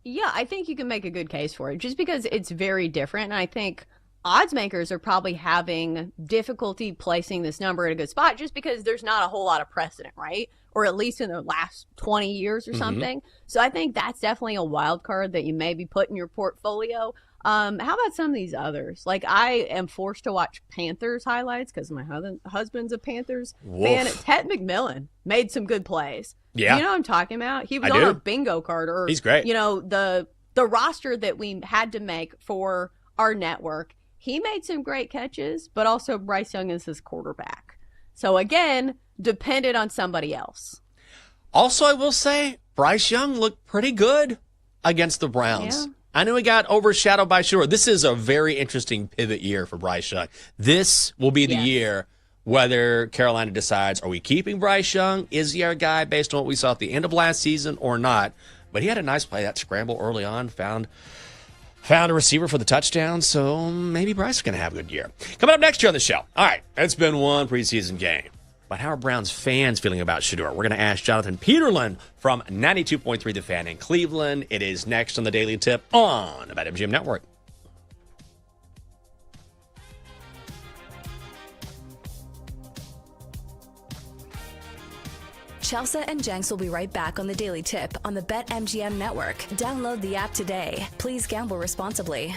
Yeah, I think you can make a good case for it just because it's very different. And I think odds makers are probably having difficulty placing this number in a good spot just because there's not a whole lot of precedent, right? Or at least in the last 20 years or something. So I think that's definitely a wild card that you maybe put in your portfolio. How about some of these others? Like, I am forced to watch Panthers highlights because my husband's a Panthers fan. Ted McMillan made some good plays. Yeah. You know what I'm talking about? He was on a bingo card. Or, he's great. You know, the roster that we had to make for our network, he made some great catches, but also Bryce Young is his quarterback. So again, depended on somebody else. Also, I will say, Bryce Young looked pretty good against the Browns. Yeah. I know he got overshadowed by Shore. This is a very interesting pivot year for Bryce Young. This will be the year whether Carolina decides, are we keeping Bryce Young? Is he our guy based on what we saw at the end of last season or not? But he had a nice play, that scramble early on, found a receiver for the touchdown, so maybe Bryce is going to have a good year. Coming up next year on the show. All right, it's been one preseason game. But how are Browns fans feeling about Shedeur? We're going to ask Jonathan Peterlin from 92.3 The Fan in Cleveland. It is next on the Daily Tip on the BetMGM Network. Chelsea and Jenks will be right back on the Daily Tip on the BetMGM Network. Download the app today. Please gamble responsibly.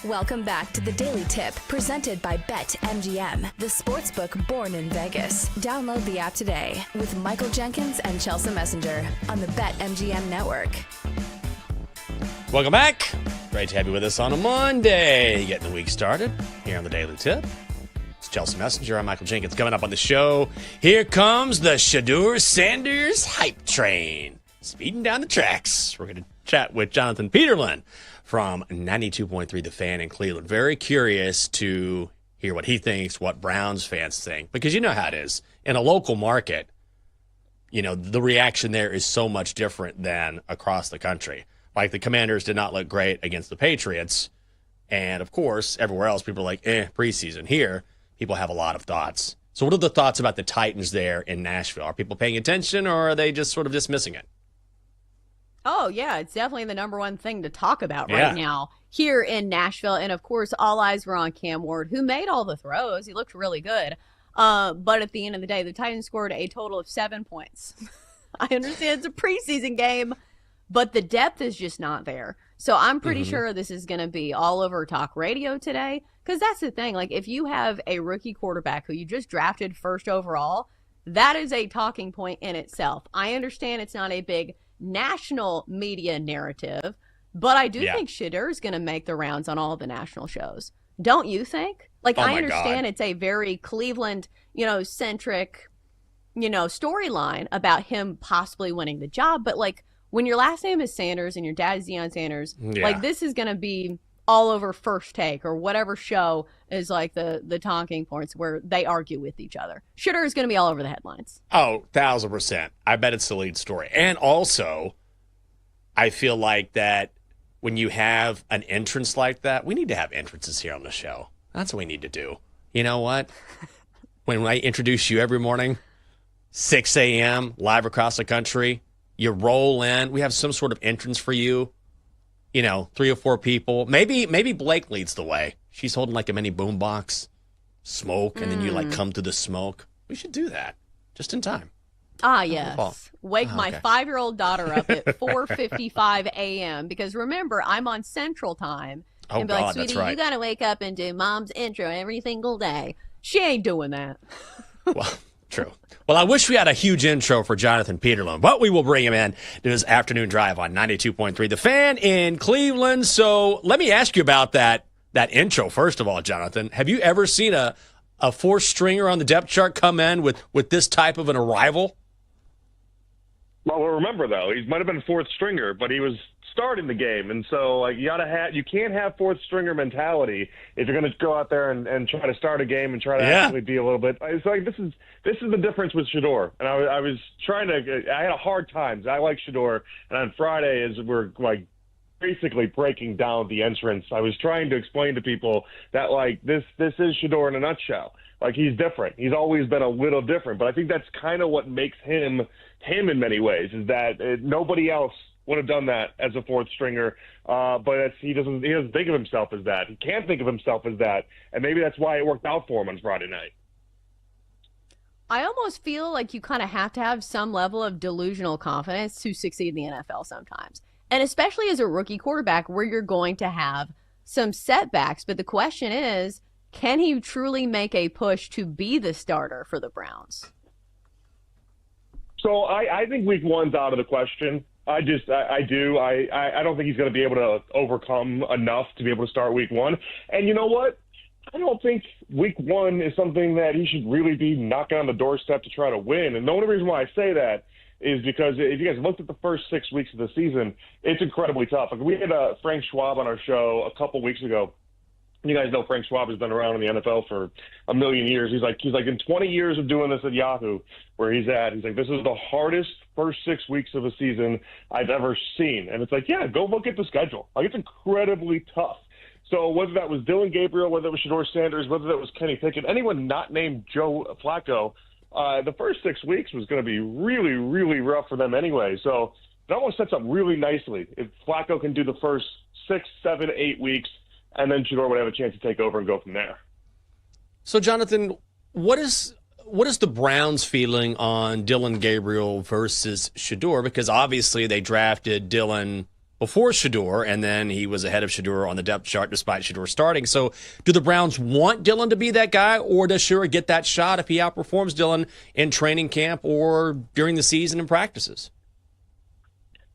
Welcome back to the Daily Tip, presented by BetMGM, the sportsbook born in Vegas. Download the app today with Michael Jenkins and Chelsea Messenger on the BetMGM network. Welcome back. Great to have you with us on a Monday. Getting the week started here on the Daily Tip. It's Chelsea Messenger. I'm Michael Jenkins. Coming up on the show, here comes the Shedeur Sanders hype train. Speeding down the tracks. We're going to chat with Jonathan Peterlin from 92.3 The Fan in Cleveland. Very curious to hear what he thinks, what Browns fans think. Because you know how it is. In a local market, the reaction there is so much different than across the country. Like, the Commanders did not look great against the Patriots. And, of course, everywhere else, people are like, preseason. Here, people have a lot of thoughts. So what are the thoughts about the Titans there in Nashville? Are people paying attention, or are they just sort of dismissing it? Oh, yeah, it's definitely the number one thing to talk about right now here in Nashville. And, of course, all eyes were on Cam Ward, who made all the throws. He looked really good. But at the end of the day, the Titans scored a total of 7 points. I understand it's a preseason game, but the depth is just not there. So I'm pretty sure this is going to be all over talk radio today, because that's the thing. Like, if you have a rookie quarterback who you just drafted first overall, that is a talking point in itself. I understand it's not a big national media narrative, but I do think Shedeur is going to make the rounds on all the national shows. Don't you think? Like, I understand it's a very Cleveland, centric, storyline about him possibly winning the job. But, like, when your last name is Sanders and your dad is Deion Sanders, like, this is going to be all over First Take or whatever show is, like, the talking points where they argue with each other. Shedeur is going to be all over the headlines. Oh, 1,000%. I bet it's the lead story. And also, I feel like that when you have an entrance like that, we need to have entrances here on the show. That's what we need to do. You know what? When I introduce you every morning, 6 a.m., live across the country, you roll in. We have some sort of entrance for you. 3 or 4 people. Maybe Blake leads the way. She's holding like a mini boombox, smoke, and then you like come through the smoke. We should do that just in time. Ah, yes. Wake my 5-year-old daughter up at 4:55 a.m. because remember, I'm on Central Time. Oh, and be God, like, sweetie, that's right. You got to wake up and do mom's intro every single day. She ain't doing that. Well, true. Well, I wish we had a huge intro for Jonathan Peterlin, but we will bring him in to his afternoon drive on 92.3 The Fan in Cleveland. So let me ask you about that intro, first of all, Jonathan. Have you ever seen a fourth stringer on the depth chart come in with this type of an arrival? Well, remember, though, he might have been a fourth stringer, but he was starting the game. And so, like, you can't have fourth stringer mentality if you're going to go out there and try to start a game and try to actually be a little bit. It's like this is the difference with Shedeur. And I was trying to. I had a hard time. I like Shedeur, and on Friday, as we're like basically breaking down the entrance, I was trying to explain to people that like this is Shedeur in a nutshell. Like, he's different. He's always been a little different. But I think that's kind of what makes him in many ways, is that nobody else would have done that as a fourth stringer. But he doesn't think of himself as that. He can't think of himself as that. And maybe that's why it worked out for him on Friday night. I almost feel like you kind of have to have some level of delusional confidence to succeed in the NFL sometimes. And especially as a rookie quarterback where you're going to have some setbacks. But the question is, can he truly make a push to be the starter for the Browns? So I think week one's out of the question. I do. I don't think he's going to be able to overcome enough to be able to start week one. And you know what? I don't think week one is something that he should really be knocking on the doorstep to try to win. And the only reason why I say that is because if you guys looked at the first 6 weeks of the season, it's incredibly tough. Like, we had Frank Schwab on our show a couple weeks ago. You guys know Frank Schwab has been around in the NFL for a million years. He's like in 20 years of doing this at Yahoo, where he's at, he's like, this is the hardest first 6 weeks of a season I've ever seen. And it's like, yeah, go look at the schedule. Like, it's incredibly tough. So whether that was Dylan Gabriel, whether it was Shedeur Sanders, whether that was Kenny Pickett, anyone not named Joe Flacco, the first 6 weeks was going to be really, really rough for them anyway. So it almost sets up really nicely if Flacco can do the first 6, 7, 8 weeks, and then Shedeur would have a chance to take over and go from there. So, Jonathan, what is the Browns' feeling on Dylan Gabriel versus Shedeur? Because obviously they drafted Dylan, before Shedeur, and then he was ahead of Shedeur on the depth chart despite Shedeur starting. So do the Browns want Dillon to be that guy, or does Shedeur get that shot if he outperforms Dillon in training camp or during the season and practices?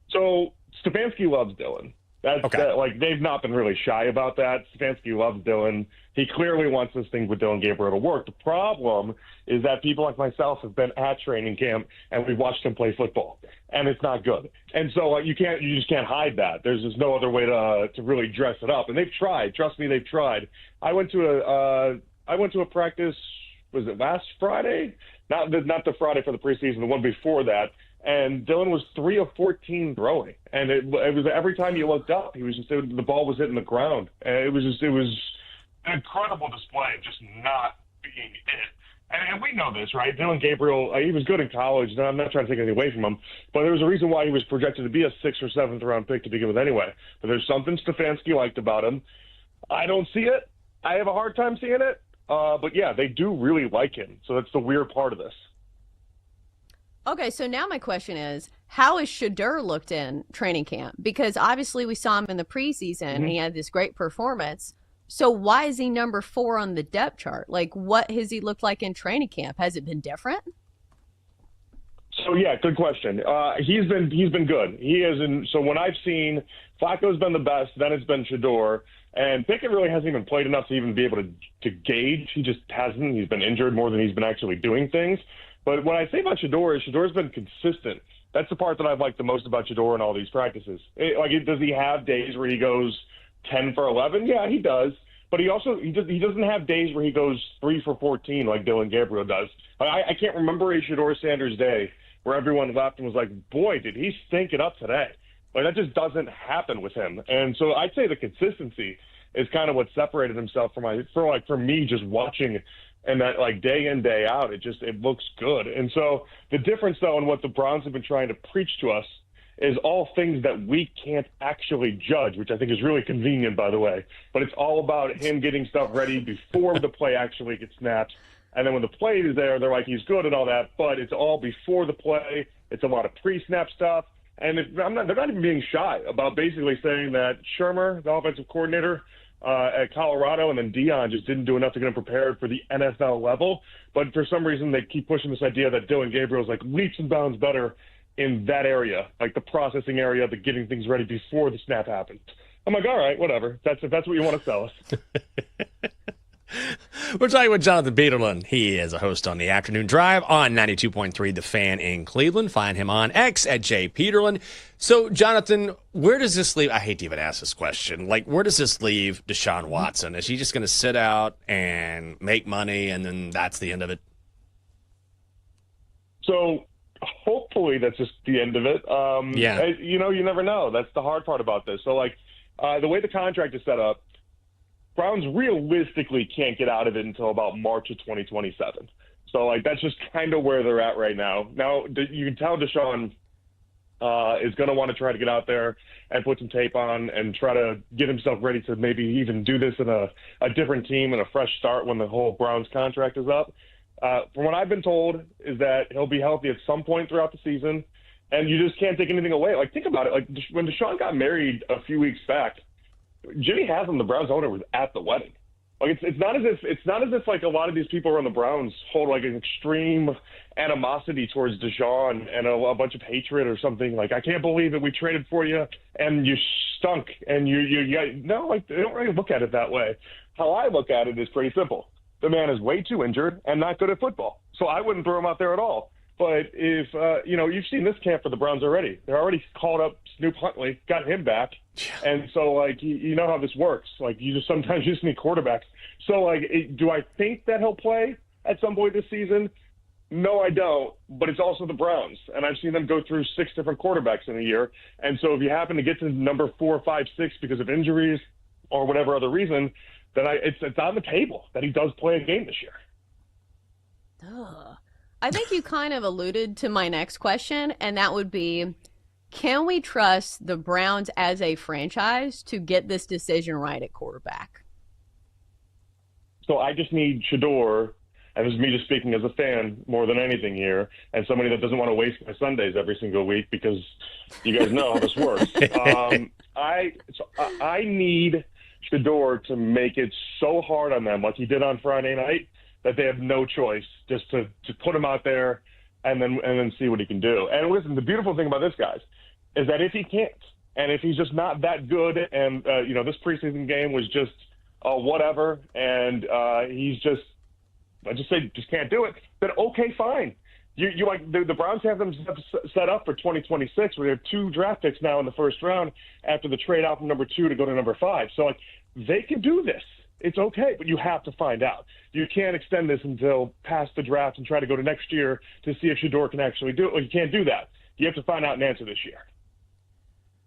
So Stefanski loves Dillon. That's okay. Like, they've not been really shy about that. Stefanski loves Dillon. He clearly wants this thing with Dillon Gabriel to work. The problem is that people like myself have been at training camp and we've watched him play football, and it's not good. And so you just can't hide that. There's just no other way to really dress it up. And they've tried. Trust me, they've tried. I went to a practice. Was it last Friday? Not the Friday for the preseason. The one before that. And Dillon was 3 of 14 throwing, and it was every time you looked up, the ball was hitting the ground. And it was an incredible display of just not being it. And we know this, right? Dillon Gabriel, he was good in college. And I'm not trying to take anything away from him, but there was a reason why he was projected to be a 6th or 7th round pick to begin with anyway. But there's something Stefanski liked about him. I don't see it. I have a hard time seeing it. But yeah, they do really like him. So that's the weird part of this. Okay, so now my question is, how is Shedeur looked in training camp? Because obviously we saw him in the preseason, and he had this great performance. So why is he number 4 on the depth chart? Like, what has he looked like in training camp? Has it been different? So yeah, good question. He's been good. He isn't. So when I've seen Flacco's been the best, then it's been Shedeur, and Pickett really hasn't even played enough to even be able to gauge. He just hasn't. He's been injured more than he's been actually doing things. But what I say about Shedeur is Shedeur's been consistent. That's the part that I've liked the most about Shedeur in all these practices. Does he have days where he goes 10 for 11? Yeah, he does. But he doesn't have days where he goes 3 for 14 like Dillon Gabriel does. I can't remember a Shedeur Sanders day where everyone left and was like, boy, did he stink it up today. Like, that just doesn't happen with him. And so I'd say the consistency is kind of what separated himself for me just watching. And that, like, day in, day out, it looks good. And so the difference, though, in what the Browns have been trying to preach to us is all things that we can't actually judge, which I think is really convenient, by the way. But it's all about him getting stuff ready before the play actually gets snapped. And then when the play is there, they're like, he's good and all that. But it's all before the play. It's a lot of pre-snap stuff. And they're not even being shy about basically saying that Shermer, the offensive coordinator, at Colorado, and then Dion just didn't do enough to get him prepared for the NFL level. But for some reason, they keep pushing this idea that Dillon Gabriel is like leaps and bounds better in that area, like the processing area, the getting things ready before the snap happens. I'm like, all right, whatever. If that's what you want to sell us. We're talking with Jonathan Peterlin. He is a host on the Afternoon Drive on 92.3 The Fan in Cleveland. Find him on X at @JPeterlin. So, Jonathan, where does this leave? I hate to even ask this question. Like, where does this leave Deshaun Watson? Is he just going to sit out and make money, and then that's the end of it? So, hopefully that's just the end of it. Yeah. You never know. That's the hard part about this. So, the way the contract is set up, Browns realistically can't get out of it until about March of 2027. So, that's just kind of where they're at right now. Now, you can tell Deshaun is going to want to try to get out there and put some tape on and try to get himself ready to maybe even do this in a different team and a fresh start when the whole Browns contract is up. From what I've been told is that he'll be healthy at some point throughout the season, and you just can't take anything away. Like, think about it. Like, when Deshaun got married a few weeks back, Jimmy Haslam, the Browns owner, was at the wedding. Like, it's not as if like a lot of these people around the Browns hold like an extreme animosity towards Deshaun and a bunch of hatred or something. Like, I can't believe that we traded for you and you stunk and no, like, they don't really look at it that way. How I look at it is pretty simple. The man is way too injured and not good at football, so I wouldn't throw him out there at all. But if, you've seen this camp for the Browns already. They're already called up Snoop Huntley, got him back. And so, like, you know how this works. Like, sometimes you just need quarterbacks. So, like, do I think that he'll play at some point this season? No, I don't. But it's also the Browns. And I've seen them go through 6 different quarterbacks in a year. And so if you happen to get to number 4, 5, 6 because of injuries or whatever other reason, then it's on the table that he does play a game this year. I think you kind of alluded to my next question, and that would be, can we trust the Browns as a franchise to get this decision right at quarterback? So I just need Shedeur. and this is me just speaking as a fan more than anything here, and somebody that doesn't want to waste my Sundays every single week because you guys know how this works. I need Shedeur to make it so hard on them, like he did on Friday night, that they have no choice just to put him out there and then see what he can do. And listen, the beautiful thing about this, guys, is that if he can't, and if he's just not that good, and this preseason game was just whatever, and he's just, I just say, just can't do it, then okay, fine. You like the Browns have them set up for 2026. We have 2 draft picks now in the first round after the trade out from number 2 to go to number 5. So like they can do this. It's okay, but you have to find out. You can't extend this until past the draft and try to go to next year to see if Shedeur can actually do it. Well, you can't do that. You have to find out and answer this year.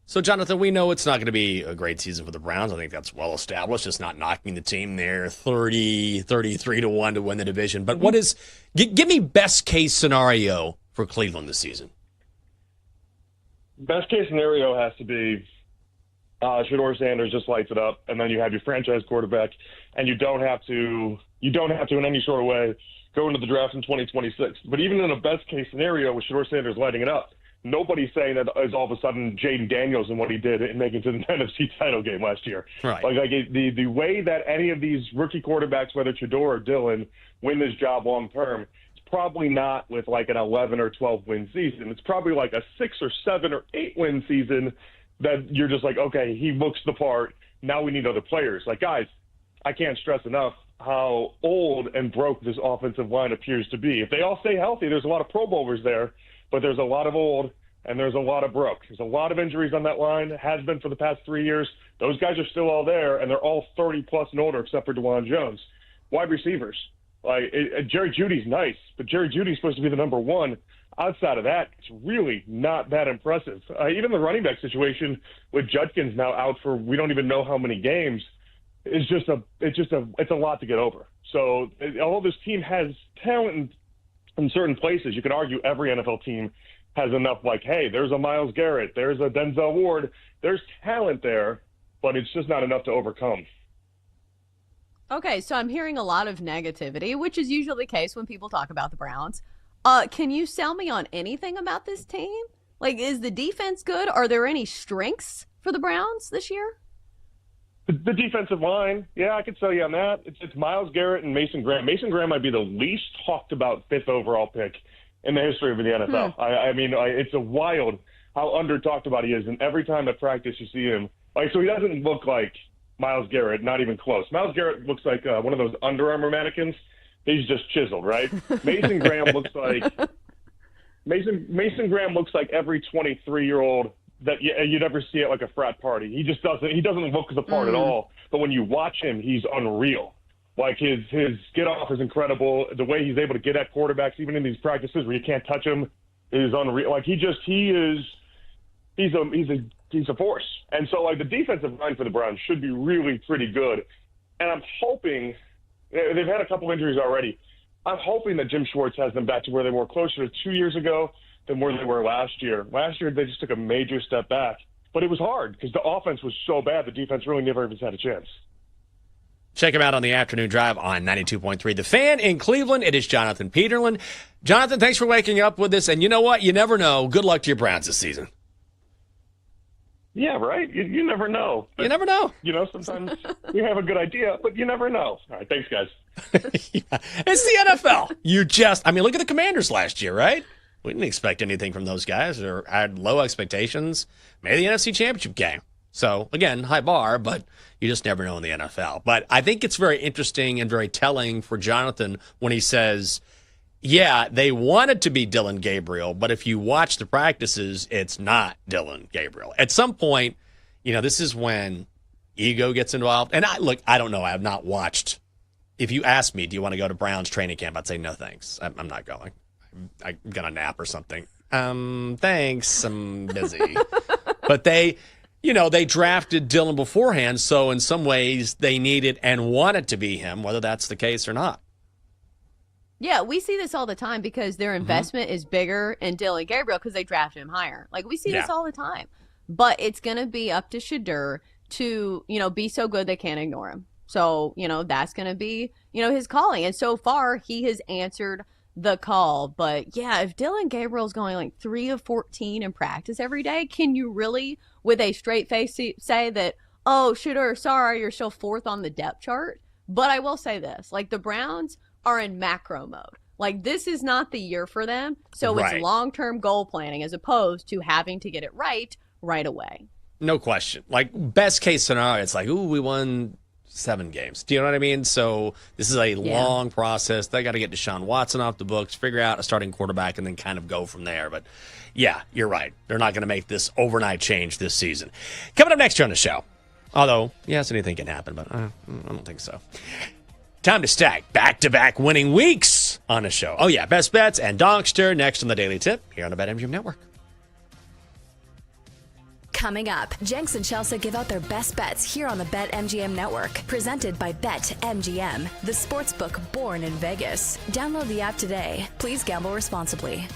So, Jonathan, we know it's not going to be a great season for the Browns. I think that's well established. Just not knocking the team there 33-1 to win the division. But what is give me best case scenario for Cleveland this season? Best case scenario has to be Shedeur Sanders just lights it up, and then you have your franchise quarterback, and you don't have to in any sort of way go into the draft in 2026. But even in a best case scenario with Shedeur Sanders lighting it up, nobody's saying that is all of a sudden Jaden Daniels and what he did in making it to the NFC title game last year. Right. Like the way that any of these rookie quarterbacks, whether Shedeur or Dillon, win this job long term, it's probably not with like an 11 or 12 win season. It's probably like a 6 or 7 or 8 win season that you're just like, okay, he looks the part. Now we need other players. Like, guys, I can't stress enough how old and broke this offensive line appears to be. If they all stay healthy, there's a lot of Pro Bowlers there, but there's a lot of old and there's a lot of broke. There's a lot of injuries on that line, has been for the past 3 years. Those guys are still all there, and they're all 30-plus and older except for DeJuan Jones. Wide receivers. Jerry Jeudy's nice, but Jerry Jeudy's supposed to be the number 1. Outside of that, it's really not that impressive. Even the running back situation with Judkins now out for we don't even know how many games is it's a lot to get over. So although this team has talent in certain places, you could argue every NFL team has enough. Like, hey, there's a Myles Garrett, there's a Denzel Ward, there's talent there, but it's just not enough to overcome. Okay, so I'm hearing a lot of negativity, which is usually the case when people talk about the Browns. Can you sell me on anything about this team? Like, is the defense good? Are there any strengths for the Browns this year? The defensive line, yeah, I could sell you on that. It's Myles Garrett and Mason Graham. Mason Graham might be the least talked about 5th overall pick in the history of the NFL. I mean, it's a wild how under talked about he is. And every time at practice you see him, so he doesn't look like Myles Garrett, not even close. Myles Garrett looks like one of those Under Armour mannequins. He's just chiseled, right? Mason Graham looks like Mason Graham looks like every 23-year-old that you'd ever see at like a frat party. He doesn't look the part at all. But when you watch him, he's unreal. Like his get off is incredible. The way he's able to get at quarterbacks, even in these practices where you can't touch him, is unreal. Like he's a force. And so like the defensive line for the Browns should be really pretty good. And I'm hoping. They've had a couple injuries already. I'm hoping that Jim Schwartz has them back to where they were closer to 2 years ago than where they were last year. Last year, they just took a major step back. But it was hard because the offense was so bad, the defense really never even had a chance. Check him out on the afternoon drive on 92.3 The Fan in Cleveland. It is Jonathan Peterlin. Jonathan, thanks for waking up with us. And you know what? You never know. Good luck to your Browns this season. Yeah, right? You never know. But, you never know. Sometimes we have a good idea, but you never know. All right, thanks, guys. Yeah, it's the NFL. Look at the Commanders last year, right? We didn't expect anything from those guys or had low expectations. Made the NFC Championship game. So, again, high bar, but you just never know in the NFL. But I think it's very interesting and very telling for Jonathan when he says, yeah, they want it to be Dillon Gabriel, but if you watch the practices, it's not Dillon Gabriel. At some point, this is when ego gets involved. And I don't know. I have not watched. If you ask me, do you want to go to Browns training camp? I'd say no, thanks. I'm not going. I'm going to nap or something. Thanks. I'm busy. But they drafted Dillon beforehand, so in some ways they need it and want it to be him, whether that's the case or not. Yeah, we see this all the time because their investment is bigger in Dillon Gabriel because they drafted him higher. Like, we see this all the time. But it's going to be up to Shedeur to, be so good they can't ignore him. So, that's going to be his calling. And so far, he has answered the call. But yeah, if Dylan Gabriel's going like 3 of 14 in practice every day, can you really, with a straight face, say that, oh, Shooter, sorry, you're still 4th on the depth chart? But I will say this, like the Browns are in macro mode. Like this is not the year for them. So it's long-term goal planning as opposed to having to get it right away. No question. Like best case scenario, it's like, ooh, we won 7 games. Do you know what I mean? So this is a long process. They got to get Deshaun Watson off the books, figure out a starting quarterback, and then kind of go from there. But yeah, you're right. They're not going to make this overnight change this season. Coming up next year on the show. Although, yes, anything can happen, but I don't think so. Time to stack back-to-back winning weeks on the show. Oh, yeah, best bets and Donkster next on the Daily Tip here on the BetMGM Network. Coming up, Jenks and Chelsea give out their best bets here on the BetMGM Network. Presented by BetMGM, the sportsbook born in Vegas. Download the app today. Please gamble responsibly.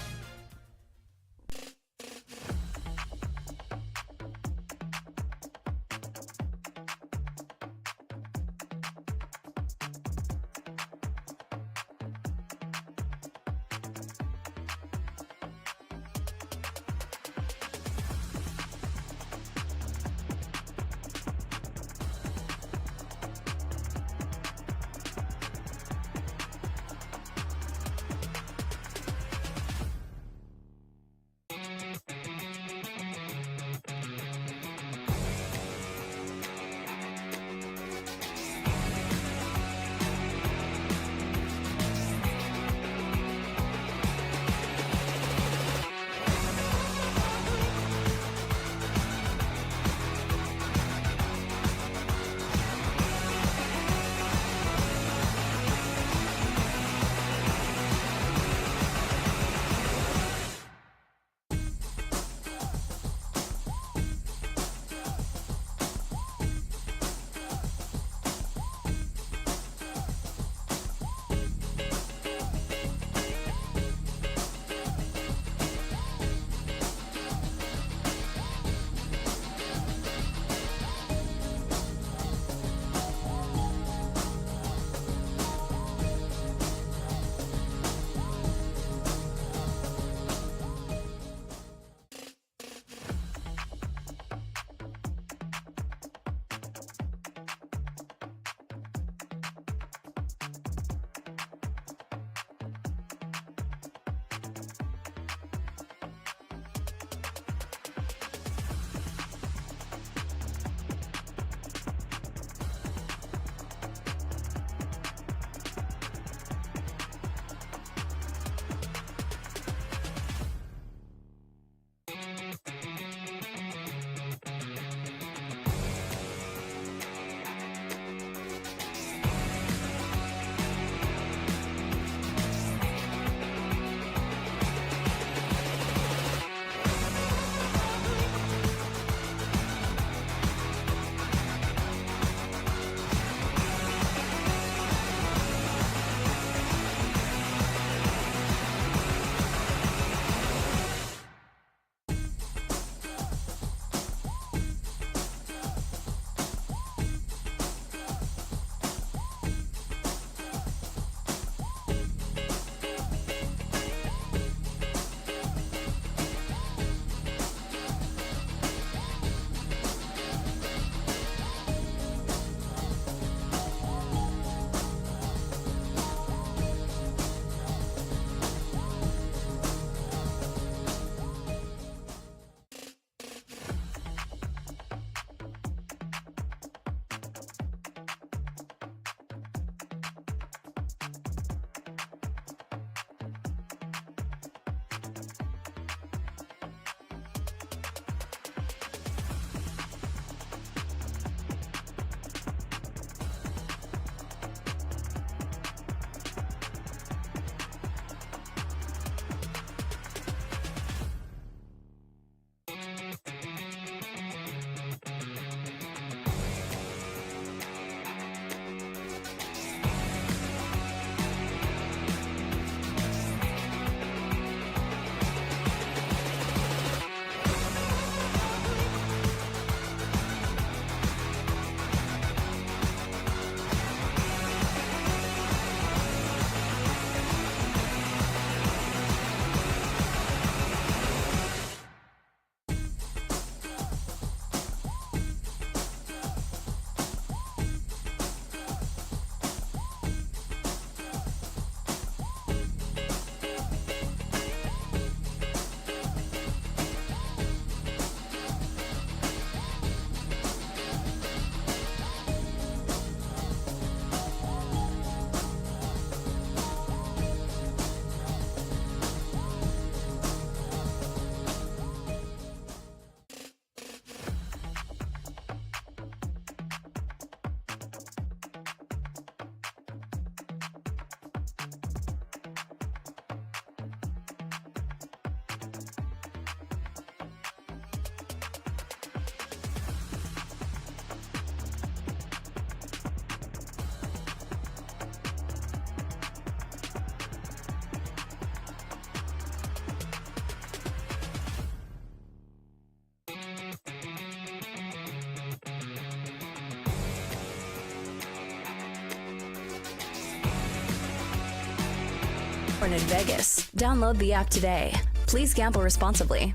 born in Vegas. Download the app today. Please gamble responsibly.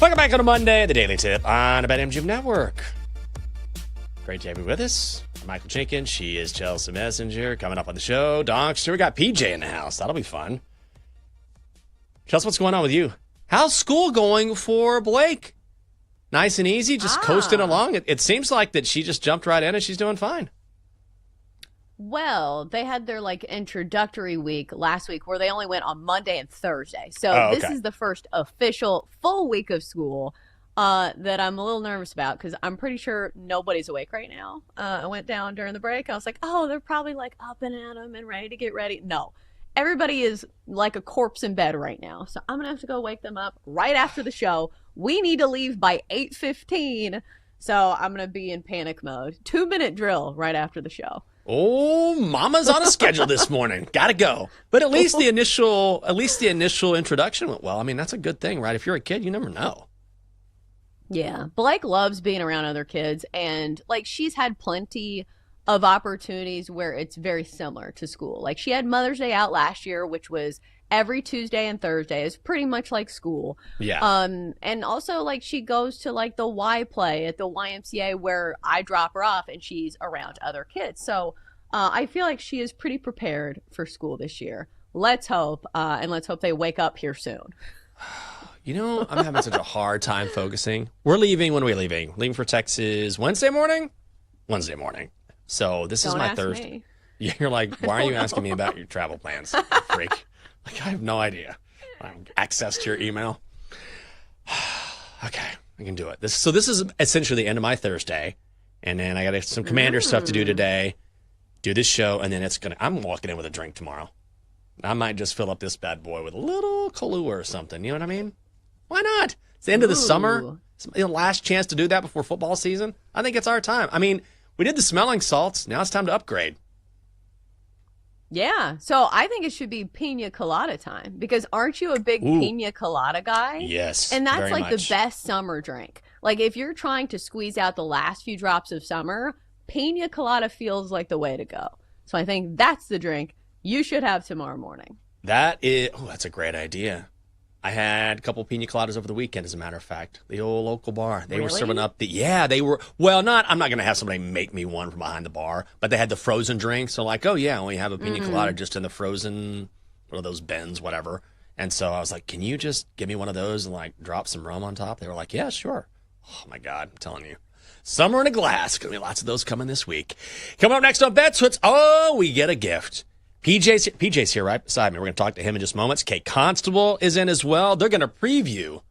Welcome back on a Monday, the Daily Tip on the BetMGM Network. Great to have you with us. I'm Michael Jenkins. She is Chelsea Messenger. Coming up on the show, Donkster. We got PJ in the house. That'll be fun. Chelsea, what's going on with you? How's school going for Blake? Nice and easy, just coasting along. It seems like that she just jumped right in and she's doing fine. Well, they had their introductory week last week where they only went on Monday and Thursday. So this is the first official full week of school that I'm a little nervous about because I'm pretty sure nobody's awake right now. I went down during the break. I was like, oh, they're probably up and at 'em and ready to get ready. No, everybody is like a corpse in bed right now. So I'm going to have to go wake them up right after the show. We need to leave by 8:15. So I'm going to be in panic mode. 2-minute drill right after the show. Oh, mama's on a schedule this morning. Gotta go. But at least the initial introduction went well. I mean, that's a good thing, right? If you're a kid, you never know. Yeah. Blake loves being around other kids. And she's had plenty of opportunities where it's very similar to school. She had Mother's Day out last year, which was every Tuesday and Thursday. It's pretty much like school. Yeah. And also she goes to the Y play at the YMCA where I drop her off and she's around other kids. So I feel like she is pretty prepared for school this year. Let's hope, and let's hope they wake up here soon. I'm having such a hard time focusing. We're leaving. When are we leaving? Leaving for Texas Wednesday morning? Wednesday morning. So this is my Thursday. You're like, why are you asking me about your travel plans, freak? I have no idea. I have access to your email. Okay, I can do it. This is essentially the end of my Thursday. And then I got some Commander stuff to do today. Do this show, and then I'm walking in with a drink tomorrow. I might just fill up this bad boy with a little Kahlua or something. You know what I mean? Why not? It's the end of the summer. It's the last chance to do that before football season. I think it's our time. I mean, we did the smelling salts. Now it's time to upgrade. Yeah, so I think it should be pina colada time because aren't you a big pina colada guy? Yes, and that's very the much. best summer drink. If you're trying to squeeze out the last few drops of summer, pina colada feels like the way to go. So I think that's the drink you should have tomorrow morning. That's a great idea. I had a couple pina coladas over the weekend, as a matter of fact. The old local bar. They were serving up they were, I'm not going to have somebody make me one from behind the bar, but they had the frozen drinks. So we have a pina colada just in the frozen, one of those bins, whatever. And so I was like, can you just give me one of those and drop some rum on top? They were like, yeah, sure. Oh my God, I'm telling you. Summer in a glass. Going to be lots of those coming this week. Coming up next on BetSwitz, we get a gift. PJ's here right beside me. We're going to talk to him in just moments. Kate Constable is in as well. They're going to preview.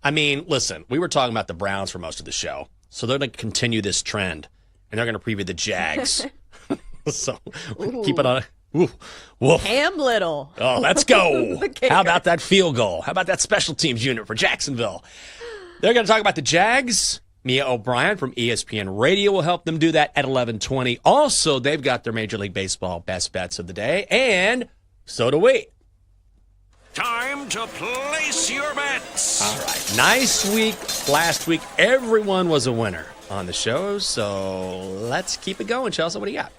I mean, listen, we were talking about the Browns for most of the show. So they're going to continue this trend. And they're going to preview the Jags. So keep it on. Cam Little. Oh, let's go. How about that field goal? How about that special teams unit for Jacksonville? They're going to talk about the Jags. Mia O'Brien from ESPN Radio will help them do that at 11:20. Also, they've got their Major League Baseball best bets of the day, and so do we. Time to place your bets. All right. Nice week last week. Everyone was a winner on the show, so let's keep it going. Chelsea, what do you got?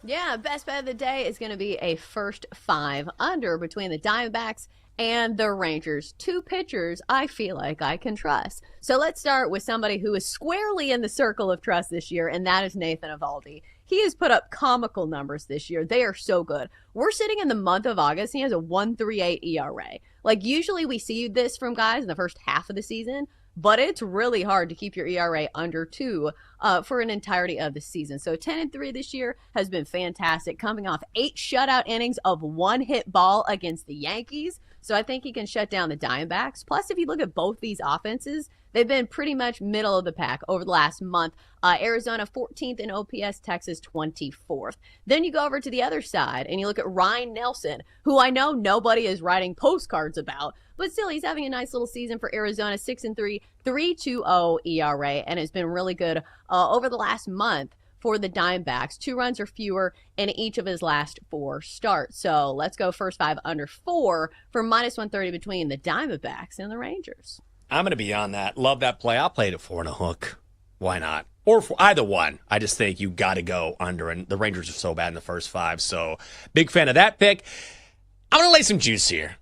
Yeah, best bet of the day is going to be a first 5 under between the Diamondbacks and the Rangers. 2 pitchers I feel like I can trust. So let's start with somebody who is squarely in the circle of trust this year, and that is Nathan Eovaldi. He has put up comical numbers this year. They are so good. We're sitting in the month of August, and he has a 1.38 ERA. Usually we see this from guys in the first half of the season, but it's really hard to keep your ERA under 2 for an entirety of the season. So 10-3 this year has been fantastic, coming off 8 shutout innings of 1 hit ball against the Yankees. So I think he can shut down the Diamondbacks. Plus, if you look at both these offenses, they've been pretty much middle of the pack over the last month. Arizona 14th in OPS, Texas 24th. Then you go over to the other side and you look at Ryan Nelson, who I know nobody is writing postcards about, but still he's having a nice little season for Arizona, 6-3, 3.20 ERA, and has been really good over the last month for the Diamondbacks. 2 runs or fewer in each of his last 4 starts. So let's go first 5 under 4 for -130 between the Diamondbacks and the Rangers. I'm going to be on that. Love that play. I'll play it at 4 and a hook. Why not? Or for either one. I just think you got to go under, and the Rangers are so bad in the first 5, so big fan of that pick. I'm going to lay some juice here.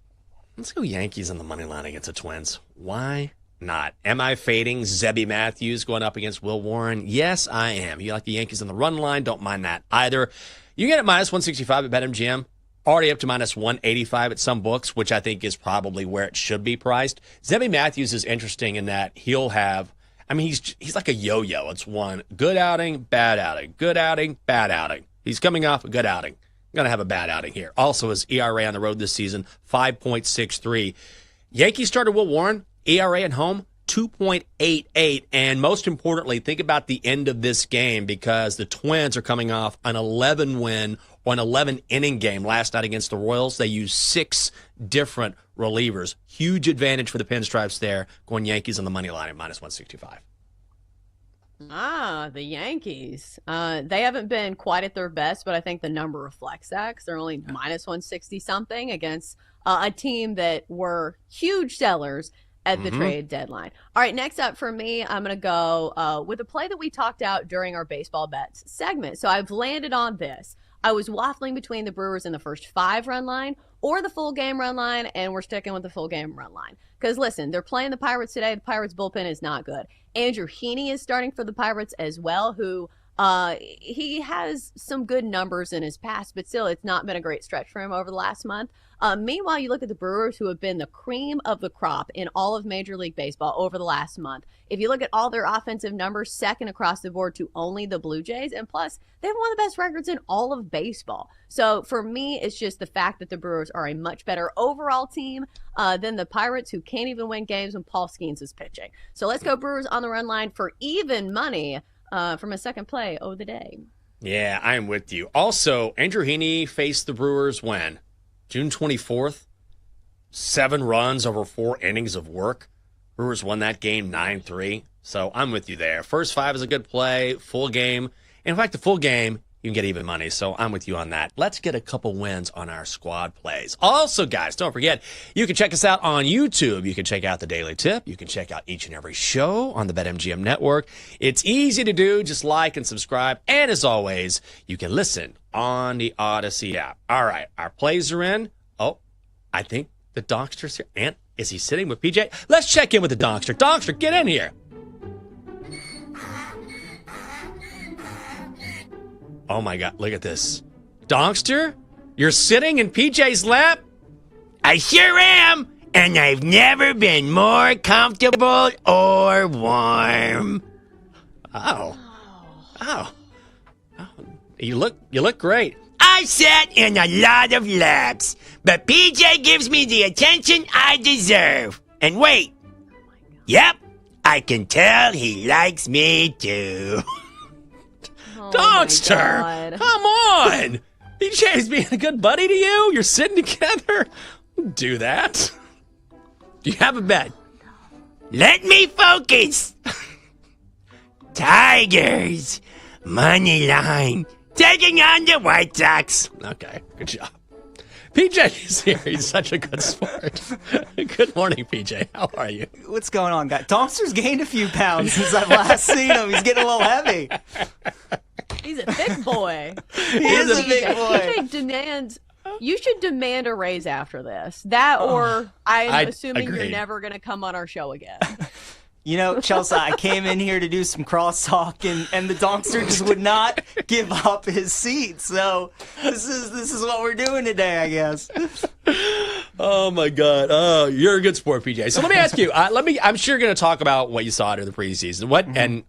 Let's go Yankees on the money line against the Twins. Why not? Am I fading Zebby Matthews going up against Will Warren? Yes, I am. You like the Yankees on the run line? Don't mind that either. You get it minus 165 at BetMGM. Already up to minus 185 at some books, which I think is probably where it should be priced. Zebby Matthews is interesting in that he'll have, he's like a yo-yo. It's one good outing, bad outing, good outing, bad outing. He's coming off a good outing. Going to have a bad outing here. Also, his ERA on the road this season, 5.63. Yankees starter Will Warren, ERA at home, 2.88. And most importantly, think about the end of this game because the Twins are coming off an 11-win or an 11-inning game last night against the Royals. They used 6 different relievers. Huge advantage for the Pinstripes there, going Yankees on the money line at minus 165. The Yankees. They haven't been quite at their best, but I think the number reflects that because they're only minus 160-something against a team that were huge sellers at the trade deadline. All right, next up for me, I'm going to go with a play that we talked out during our baseball bets segment. So I've landed on this. I was waffling between the Brewers in the first 5 run line or the full game run line, and we're sticking with the full game run line. Because listen, they're playing the Pirates today. The Pirates bullpen is not good. Andrew Heaney is starting for the Pirates as well, who he has some good numbers in his past, but still it's not been a great stretch for him over the last month. Meanwhile, you look at the Brewers, who have been the cream of the crop in all of Major League Baseball over the last month. If you look at all their offensive numbers, second across the board to only the Blue Jays, and plus, they have one of the best records in all of baseball. So for me, it's just the fact that the Brewers are a much better overall team than the Pirates, who can't even win games when Paul Skeens is pitching. So let's go Brewers on the run line for even money for my second play of the day. Yeah, I'm with you. Also, Andrew Heaney faced the Brewers when? June 24th, 7 runs over 4 innings of work. Brewers won that game 9-3. So I'm with you there. First 5 is a good play, full game. In fact, the full game, you can get even money. So I'm with you on that. Let's get a couple wins on our squad plays. Also, guys, don't forget, you can check us out on YouTube. You can check out the Daily Tip. You can check out each and every show on the BetMGM network. It's easy to do. Just like and subscribe. And as always, you can listen on the Odyssey app. All right, our plays are in. Oh, I think the Donkster's here. And is he sitting with PJ? Let's check in with the Donkster. Donkster, get in here. Oh my God, look at this. Donkster, you're sitting in PJ's lap? I sure am, and I've never been more comfortable or warm. Oh. You look great. I sat in a lot of laps, but PJ gives me the attention I deserve. And wait. Yep, I can tell he likes me too. Oh Donkster, come on. PJ's being a good buddy to you. You're sitting together. Do that. Do you have a bet? Let me focus. Tigers, money line, taking on the White Sox. Okay, good job. PJ is here. He's such a good sport. Good morning, PJ. How are you? What's going on, guys? Donkster's gained a few pounds since I've last seen him. He's getting a little heavy. He's a thick boy. He is a big boy. PJ demands. You should demand a raise after this. That or I'm assuming agreed. You're never going to come on our show again. You know, Chelsea, I came in here to do some crosstalk, and the Donkster just would not give up his seat. So this is what we're doing today, I guess. Oh my God! Oh, you're a good sport, PJ. So let me ask you. I'm sure you're going to talk about what you saw during the preseason. And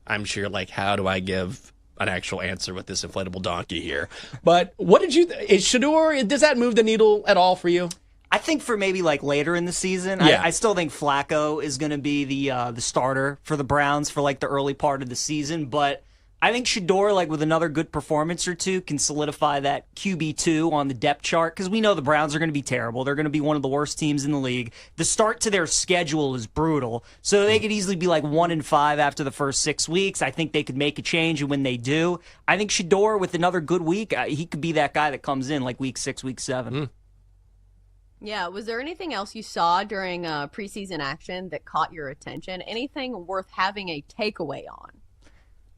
I'm sure how do I give an actual answer with this inflatable donkey here? But what did you? Is Shador? Does that move the needle at all for you? I think for maybe later in the season, yeah. I still think Flacco is going to be the starter for the Browns for the early part of the season. But I think Shador, with another good performance or two, can solidify that QB2 on the depth chart because we know the Browns are going to be terrible. They're going to be one of the worst teams in the league. The start to their schedule is brutal, so they could easily be 1-5 after the first 6 weeks. I think they could make a change, and when they do, I think Shador with another good week, he could be that guy that comes in week 6, week 7. Yeah, was there anything else you saw during preseason action that caught your attention? Anything worth having a takeaway on?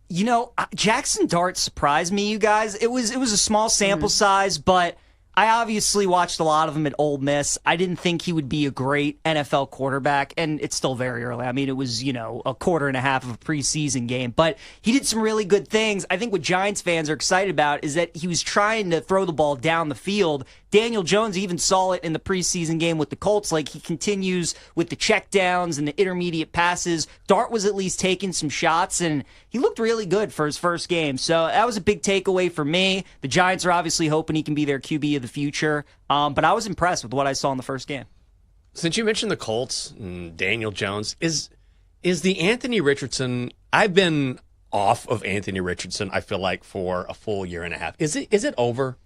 You know, Jackson Dart surprised me, you guys. It was a small sample size, but I obviously watched a lot of him at Ole Miss. I didn't think he would be a great NFL quarterback, and it's still very early. I mean, it was, a quarter and a half of a preseason game, but he did some really good things. I think what Giants fans are excited about is that he was trying to throw the ball down the field. Daniel Jones even saw it in the preseason game with the Colts. Like, he continues with the checkdowns and the intermediate passes. Dart was at least taking some shots, and he looked really good for his first game. So that was a big takeaway for me. The Giants are obviously hoping he can be their QB of the future, but I was impressed with what I saw in the first game. Since you mentioned the Colts and Daniel Jones, is the Anthony Richardson? I've been off of Anthony Richardson, I feel like, for a full year and a half. Is it over?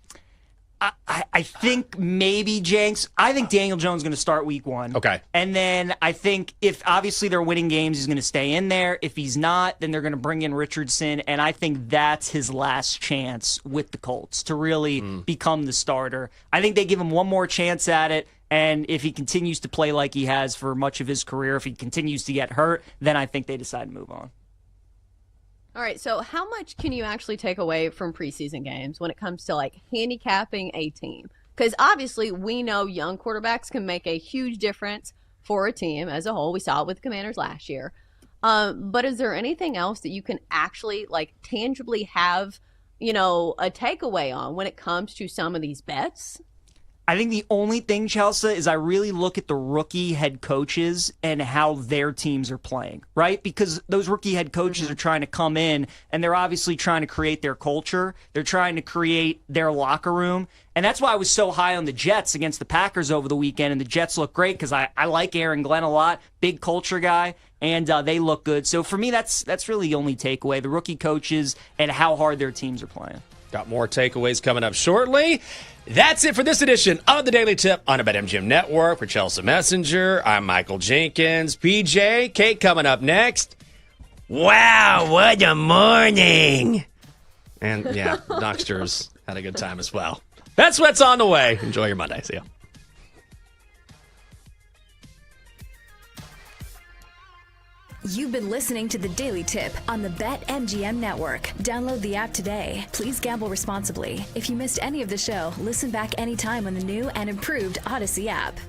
I think maybe, Jenks. I think Daniel Jones is going to start week 1. Okay. And then I think if obviously they're winning games, he's going to stay in there. If he's not, then they're going to bring in Richardson. And I think that's his last chance with the Colts to really become the starter. I think they give him one more chance at it. And if he continues to play like he has for much of his career, if he continues to get hurt, then I think they decide to move on. All right, so how much can you actually take away from preseason games when it comes to like handicapping a team? Because obviously we know young quarterbacks can make a huge difference for a team as a whole. We saw it with the Commanders last year. But is there anything else that you can actually like tangibly have, a takeaway on when it comes to some of these bets? I think the only thing, Chelsea, is I really look at the rookie head coaches and how their teams are playing, right? Because those rookie head coaches are trying to come in, and they're obviously trying to create their culture. They're trying to create their locker room. And that's why I was so high on the Jets against the Packers over the weekend, and the Jets look great because I like Aaron Glenn a lot, big culture guy, and they look good. So for me, that's really the only takeaway, the rookie coaches and how hard their teams are playing. Got more takeaways coming up shortly. That's it for this edition of the Daily Tip on the BetMGM Network. For Chelsea Messenger, I'm Michael Jenkins. PJ, Kate coming up next. Wow, what a morning. And yeah, Knoxter's had a good time as well. That's what's on the way. Enjoy your Monday. See ya. You've been listening to the Daily Tip on the BetMGM Network. Download the app today. Please gamble responsibly. If you missed any of the show, listen back anytime on the new and improved Odyssey app.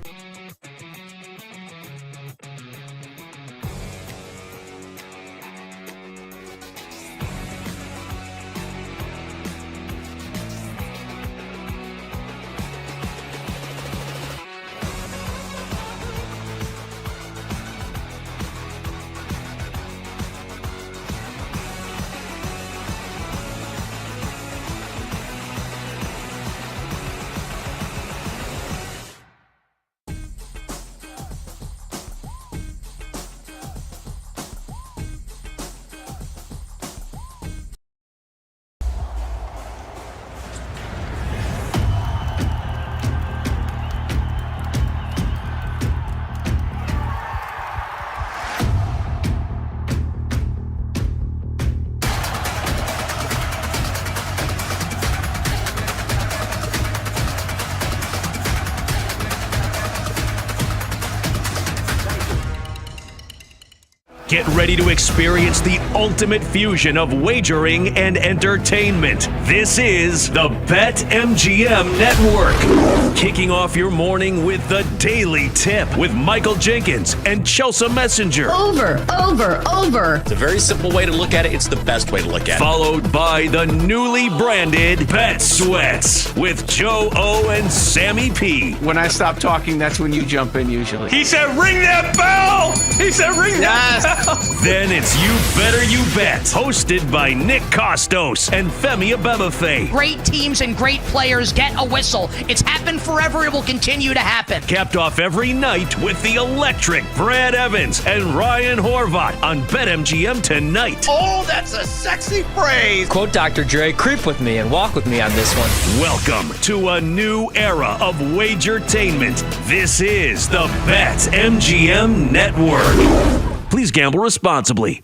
Get ready to experience the ultimate fusion of wagering and entertainment. This is the BetMGM Network. Kicking off your morning with the Daily Tip with Michael Jenkins and Chelsea Messenger. Over. It's a very simple way to look at it. It's the best way to look at it. Followed by the newly branded Bet Sweats with Joe O and Sammy P. When I stop talking, that's when you jump in usually. He said, ring that bell! He said, ring that bell! Then it's You Better You Bet, hosted by Nick Costos and Femi Abebefe. Great teams and great players get a whistle. It's happened forever. It will continue to happen. Capped off every night with the electric Brad Evans and Ryan Horvat on BetMGM tonight. Oh, that's a sexy phrase. Quote Dr. Dre, creep with me and walk with me on this one. Welcome to a new era of Wagertainment. This is the BetMGM Network. Please gamble responsibly.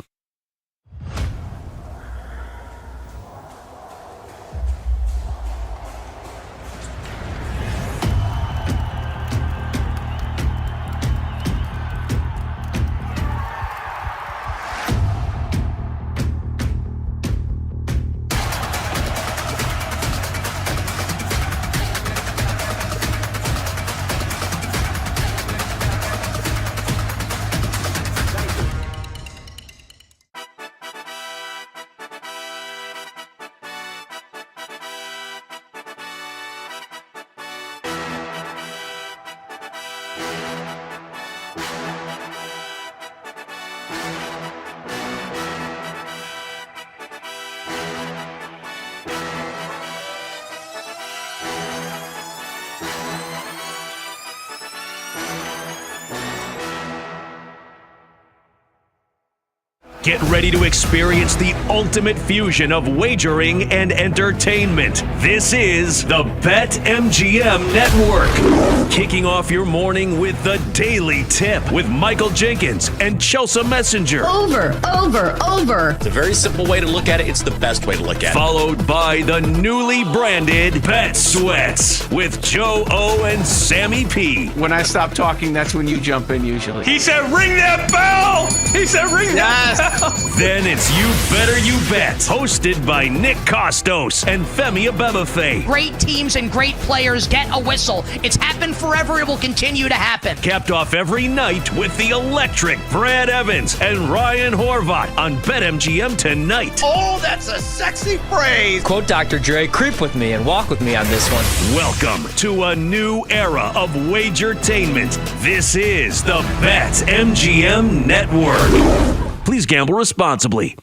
Get ready to experience the ultimate fusion of wagering and entertainment. This is the BetMGM Network. Kicking off your morning with the Daily Tip with Michael Jenkins and Chelsea Messenger. Over. It's a very simple way to look at it. It's the best way to look at it. Followed by the newly branded Bet Sweats with Joe O and Sammy P. When I stop talking, that's when you jump in usually. He said, ring that bell! He said, ring that bell! Then it's You Better You Bet, hosted by Nick Costos and Femi Abebefe. Great teams and great players get a whistle. It's happened forever. It will continue to happen. Capped off every night with the electric Brad Evans and Ryan Horvat on BetMGM tonight. Oh, that's a sexy phrase. Quote Dr. Dre, creep with me and walk with me on this one. Welcome to a new era of Wagertainment. This is the BetMGM Network. Please gamble responsibly.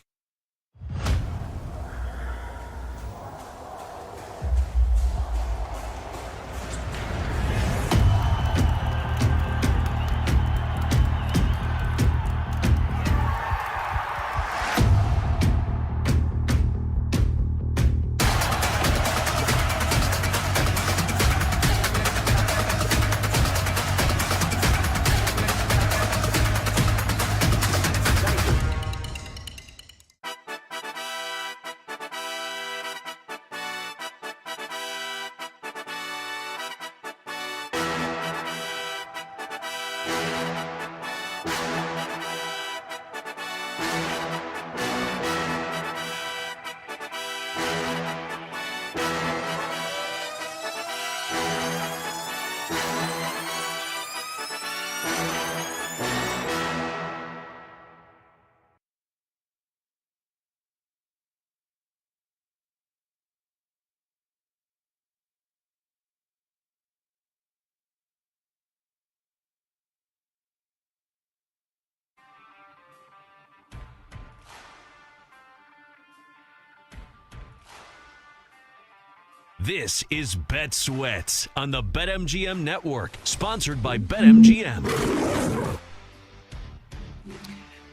This is Bet Sweats on the BetMGM Network, sponsored by BetMGM.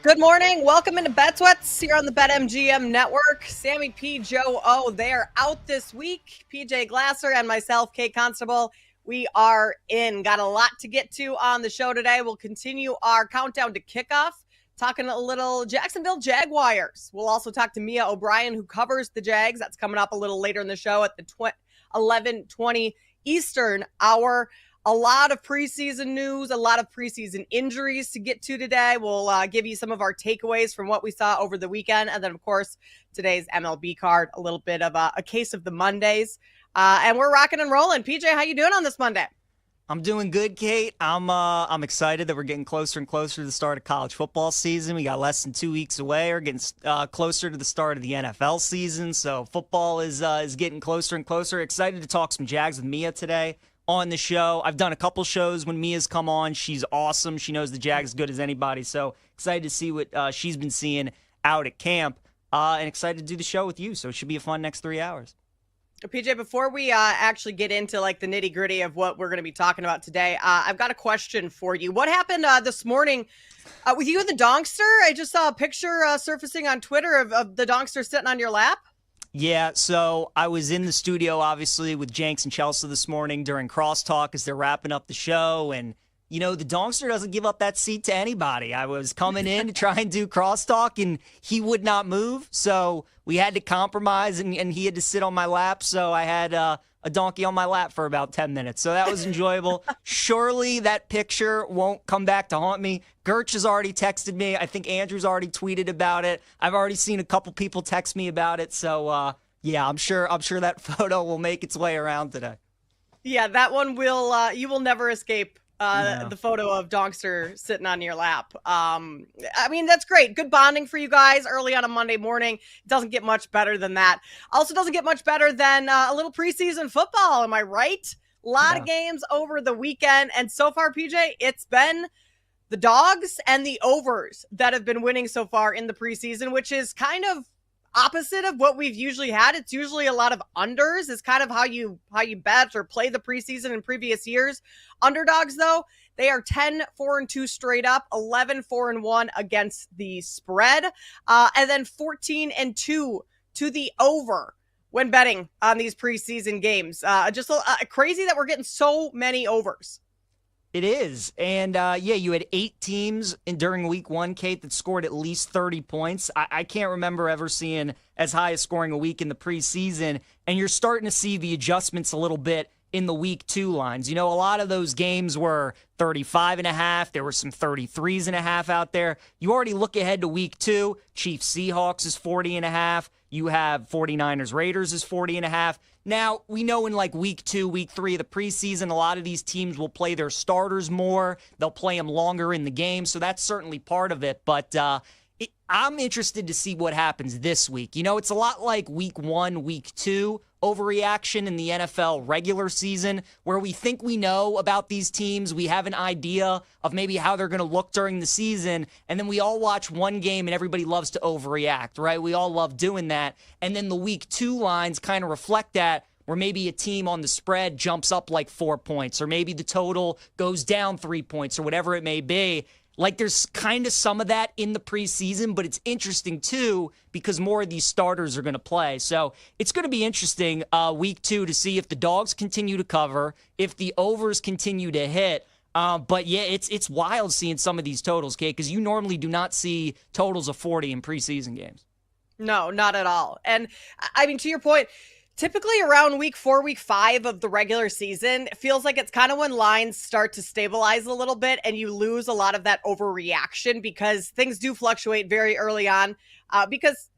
Good morning. Welcome into Bet Sweats here on the BetMGM Network. Sammy P, Joe O, they are out this week. PJ Glasser and myself, Kate Constable, we are in. Got a lot to get to on the show today. We'll continue our countdown to kickoff, talking a little Jacksonville Jaguars. We'll also talk to Mia O'Brien, who covers the Jags. That's coming up a little later in the show at the 11:20 Eastern hour. A lot of preseason news, a lot of preseason injuries to get to today. We'll give you some of our takeaways from what we saw over the weekend. And then, of course, today's MLB card, a little bit of a case of the Mondays. And we're rocking and rolling. PJ, how you doing on this Monday? I'm doing good, Kate. I'm excited that we're getting closer and closer to the start of college football season. We got less than 2 weeks away. We're getting closer to the start of the NFL season. So football is getting closer and closer. Excited to talk some Jags with Mia today on the show. I've done a couple shows when Mia's come on. She's awesome. She knows the Jags as good as anybody. So excited to see what she's been seeing out at camp, and excited to do the show with you. So it should be a fun next 3 hours. PJ, before we actually get into like the nitty gritty of what we're going to be talking about today, I've got a question for you. What happened this morning with you and the Donkster? I just saw a picture surfacing on Twitter of the Donkster sitting on your lap. Yeah, so I was in the studio, obviously, with Jenks and Chelsea this morning during Crosstalk as they're wrapping up the show. And, you know, the Donkster doesn't give up that seat to anybody. I was coming in to try and do Crosstalk, and he would not move. So we had to compromise, and he had to sit on my lap. So I had a donkey on my lap for about 10 minutes. So that was enjoyable. Surely that picture won't come back to haunt me. Gertch has already texted me. I think Andrew's already tweeted about it. I've already seen a couple people text me about it. So, yeah, I'm sure that photo will make its way around today. Yeah, that one will, you will never escape the photo of Donkster sitting on your lap. I mean, that's great. Good bonding for you guys early on a Monday morning. Doesn't get much better than that. Also doesn't get much better than a little preseason football. Am I right? A lot of games over the weekend. And so far, PJ, it's been the dogs and the overs that have been winning so far in the preseason, which is kind of, opposite of what we've usually had. It's usually a lot of unders is kind of how you bet or play the preseason in previous years. Underdogs, though, they are 10-4-2 straight up, 11-4-1 against the spread, and then 14-2 to the over when betting on these preseason games. Just crazy that we're getting so many overs. It is. And you had 8 teams during week 1, Kate, that scored at least 30 points. I can't remember ever seeing as high as scoring a week in the preseason. And you're starting to see the adjustments a little bit in the week 2 lines. A lot of those games were 35.5. There were some 33.5 out there. You already look ahead to week 2. Chiefs Seahawks is 40.5. You have 49ers Raiders is 40.5. Now, we know in like week 2, week 3 of the preseason, a lot of these teams will play their starters more. They'll play them longer in the game, so that's certainly part of it. But I'm interested to see what happens this week. It's a lot like week 1, week 2 overreaction in the NFL regular season, where we think we know about these teams. We have an idea of maybe how they're going to look during the season, and then we all watch one game and everybody loves to overreact, right? We all love doing that. And then the week 2 lines kind of reflect that, where maybe a team on the spread jumps up like 4 points, or maybe the total goes down 3 points, or whatever it may be. Like, there's kind of some of that in the preseason, but it's interesting, too, because more of these starters are going to play. So it's going to be interesting week 2 to see if the dogs continue to cover, if the overs continue to hit. But, yeah, it's wild seeing some of these totals, Kate, because you normally do not see totals of 40 in preseason games. No, not at all. And, I mean, to your point, typically around week 4, week 5 of the regular season, it feels like it's kind of when lines start to stabilize a little bit and you lose a lot of that overreaction, because things do fluctuate very early on because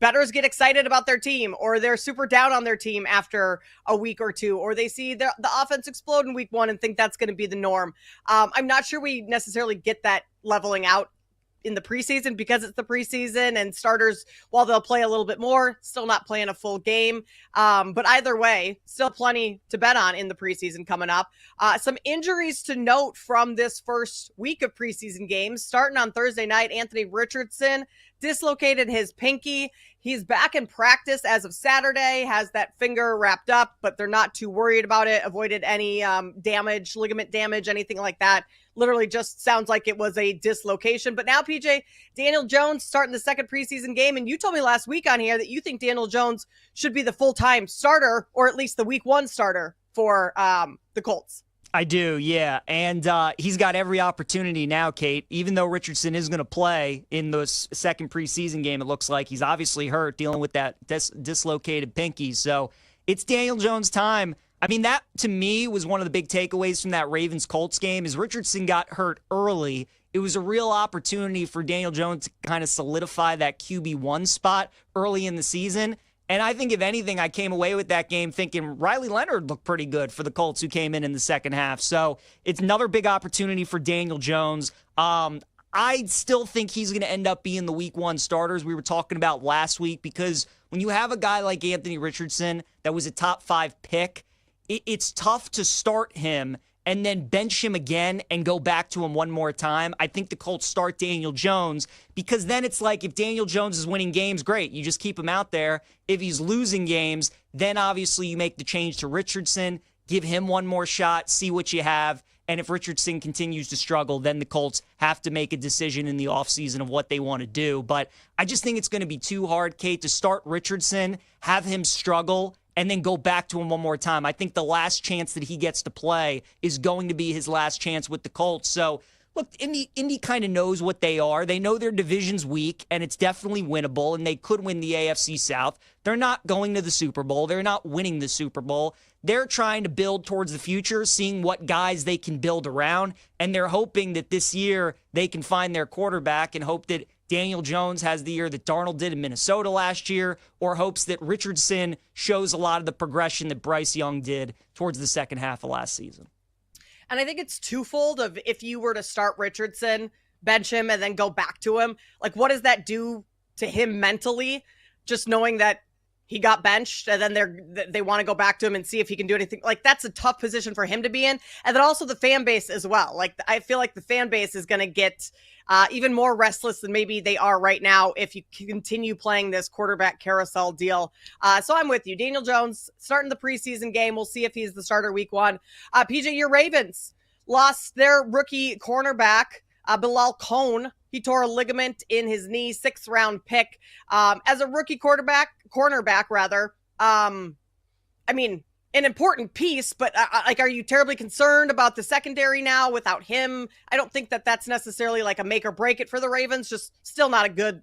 bettors get excited about their team, or they're super down on their team after a week or 2, or they see the offense explode in week 1 and think that's going to be the norm. I'm not sure we necessarily get that leveling out in the preseason, because it's the preseason and starters, while they'll play a little bit more, still not playing a full game. But either way, still plenty to bet on in the preseason coming up. Some injuries to note from this first week of preseason games. Starting on Thursday night, Anthony Richardson dislocated his pinky. He's back in practice as of Saturday, has that finger wrapped up, but they're not too worried about it. Avoided any damage, ligament damage, anything like that. Literally just sounds like it was a dislocation. But now, PJ, Daniel Jones starting the second preseason game. And you told me last week on here that you think Daniel Jones should be the full-time starter, or at least the week 1 starter for the Colts. I do, yeah. And he's got every opportunity now, Kate. Even though Richardson is going to play in the second preseason game, it looks like he's obviously hurt, dealing with that dislocated pinky. So it's Daniel Jones' time. I mean, that, to me, was one of the big takeaways from that Ravens-Colts game, is Richardson got hurt early. It was a real opportunity for Daniel Jones to kind of solidify that QB1 spot early in the season. And I think, if anything, I came away with that game thinking Riley Leonard looked pretty good for the Colts, who came in the second half. So it's another big opportunity for Daniel Jones. I still think he's going to end up being the week 1 starters we were talking about last week, because when you have a guy like Anthony Richardson that was a top 5 pick, it's tough to start him and then bench him again and go back to him one more time. I think the Colts start Daniel Jones, because then it's like, if Daniel Jones is winning games, great, you just keep him out there. If he's losing games, then obviously you make the change to Richardson, give him one more shot, see what you have. And if Richardson continues to struggle, then the Colts have to make a decision in the offseason of what they want to do. But I just think it's going to be too hard, Kate, to start Richardson, have him struggle, and then go back to him one more time. I think the last chance that he gets to play is going to be his last chance with the Colts. So, look, Indy kind of knows what they are. They know their division's weak, and it's definitely winnable, and they could win the AFC South. They're not going to the Super Bowl. They're not winning the Super Bowl. They're trying to build towards the future, seeing what guys they can build around, and they're hoping that this year they can find their quarterback, and hope that Daniel Jones has the year that Darnold did in Minnesota last year, or hopes that Richardson shows a lot of the progression that Bryce Young did towards the second half of last season. And I think it's twofold of, if you were to start Richardson, bench him, and then go back to him, like, what does that do to him mentally? Just knowing that he got benched, and then they want to go back to him and see if he can do anything. Like, that's a tough position for him to be in. And then also the fan base as well. Like, I feel like the fan base is going to get even more restless than maybe they are right now if you continue playing this quarterback carousel deal. So I'm with you. Daniel Jones starting the preseason game. We'll see if he's the starter week 1. PJ, your Ravens lost their rookie cornerback, Bilal Cohn. He tore a ligament in his knee, 6th round pick. As a rookie cornerback, I mean, an important piece, but like, are you terribly concerned about the secondary now without him? I don't think that that's necessarily like a make or break it for the Ravens. Just still not a good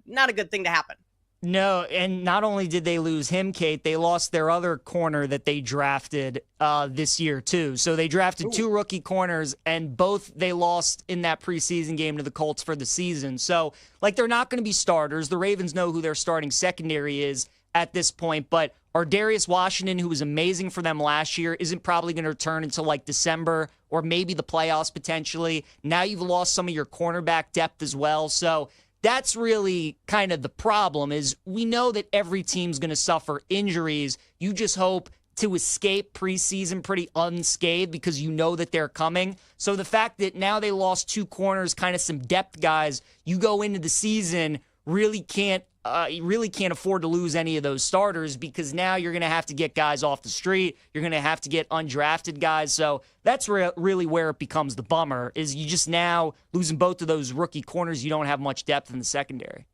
thing to happen. No, and not only did they lose him, Kate, they lost their other corner that they drafted this year, too. So they drafted 2 rookie corners, and both they lost in that preseason game to the Colts for the season. So, like, they're not going to be starters. The Ravens know who their starting secondary is at this point, but Darius Washington, who was amazing for them last year, isn't probably going to return until, like, December or maybe the playoffs potentially. Now you've lost some of your cornerback depth as well, so that's really kind of the problem. Is we know that every team's going to suffer injuries. You just hope to escape preseason pretty unscathed because you know that they're coming. So the fact that now they lost 2 corners, kind of some depth guys, you go into the season, really can't afford to lose any of those starters because now you're going to have to get guys off the street. You're going to have to get undrafted guys. So that's really where it becomes the bummer, is you just now losing both of those rookie corners. You don't have much depth in the secondary.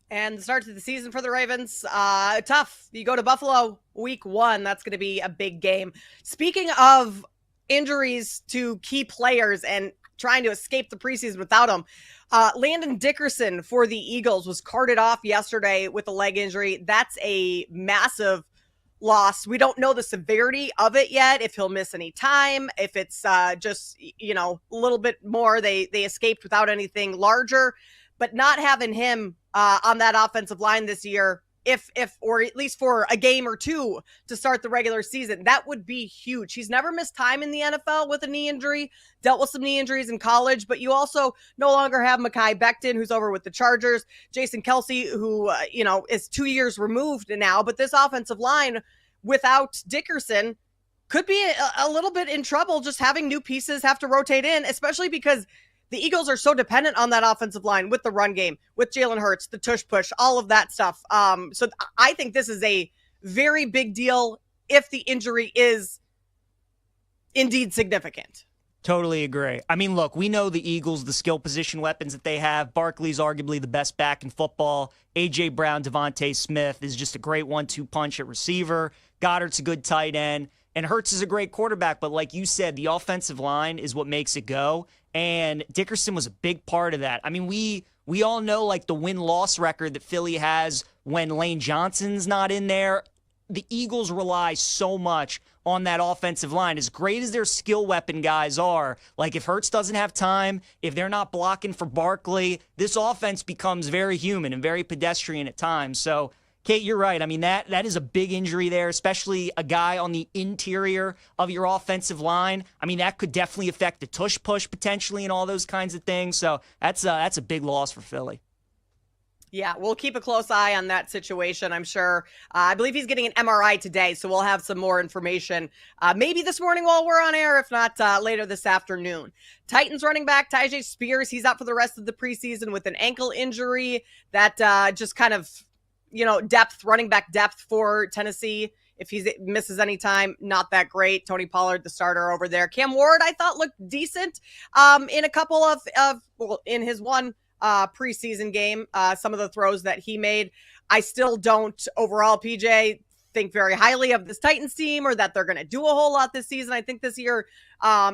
And the start to the season for the Ravens, tough. You go to Buffalo week 1. That's going to be a big game. Speaking of injuries to key players and trying to escape the preseason without them, Landon Dickerson for the Eagles was carted off yesterday with a leg injury. That's a massive loss. We don't know the severity of it yet, if he'll miss any time, if it's just, a little bit more. They escaped without anything larger, but not having him on that offensive line this year, if or at least for a game or 2 to start the regular season, that would be huge. He's never missed time in the NFL with a knee injury, dealt with some knee injuries in college, but you also no longer have Mekhi Becton, who's over with the Chargers, Jason Kelsey, who, is 2 years removed now, but this offensive line without Dickerson could be a little bit in trouble, just having new pieces have to rotate in, especially because the Eagles are so dependent on that offensive line with the run game, with Jalen Hurts, the tush push, all of that stuff. So I think this is a very big deal if the injury is indeed significant. Totally agree. I mean, look, we know the Eagles, the skill position weapons that they have. Barkley's arguably the best back in football. A.J. Brown, Devontae Smith is just a great 1-2 punch at receiver. Goddard's a good tight end. And Hurts is a great quarterback. But like you said, the offensive line is what makes it go. And Dickerson was a big part of that. I mean, we all know, like, the win-loss record that Philly has when Lane Johnson's not in there. The Eagles rely so much on that offensive line. As great as their skill weapon guys are, like, if Hurts doesn't have time, if they're not blocking for Barkley, this offense becomes very human and very pedestrian at times. So, Kate, you're right. I mean, that is a big injury there, especially a guy on the interior of your offensive line. I mean, that could definitely affect the tush push potentially and all those kinds of things. So that's a big loss for Philly. Yeah, we'll keep a close eye on that situation, I'm sure. I believe he's getting an MRI today, so we'll have some more information maybe this morning while we're on air, if not later this afternoon. Titans running back Tyjae Spears, he's out for the rest of the preseason with an ankle injury. That just kind of, running back depth for Tennessee. If he misses any time, not that great. Tony Pollard, the starter over there. Cam Ward, I thought looked decent in a couple in his one preseason game. Some of the throws that he made. I still don't overall, PJ, think very highly of this Titans team or that they're going to do a whole lot this season. I think this year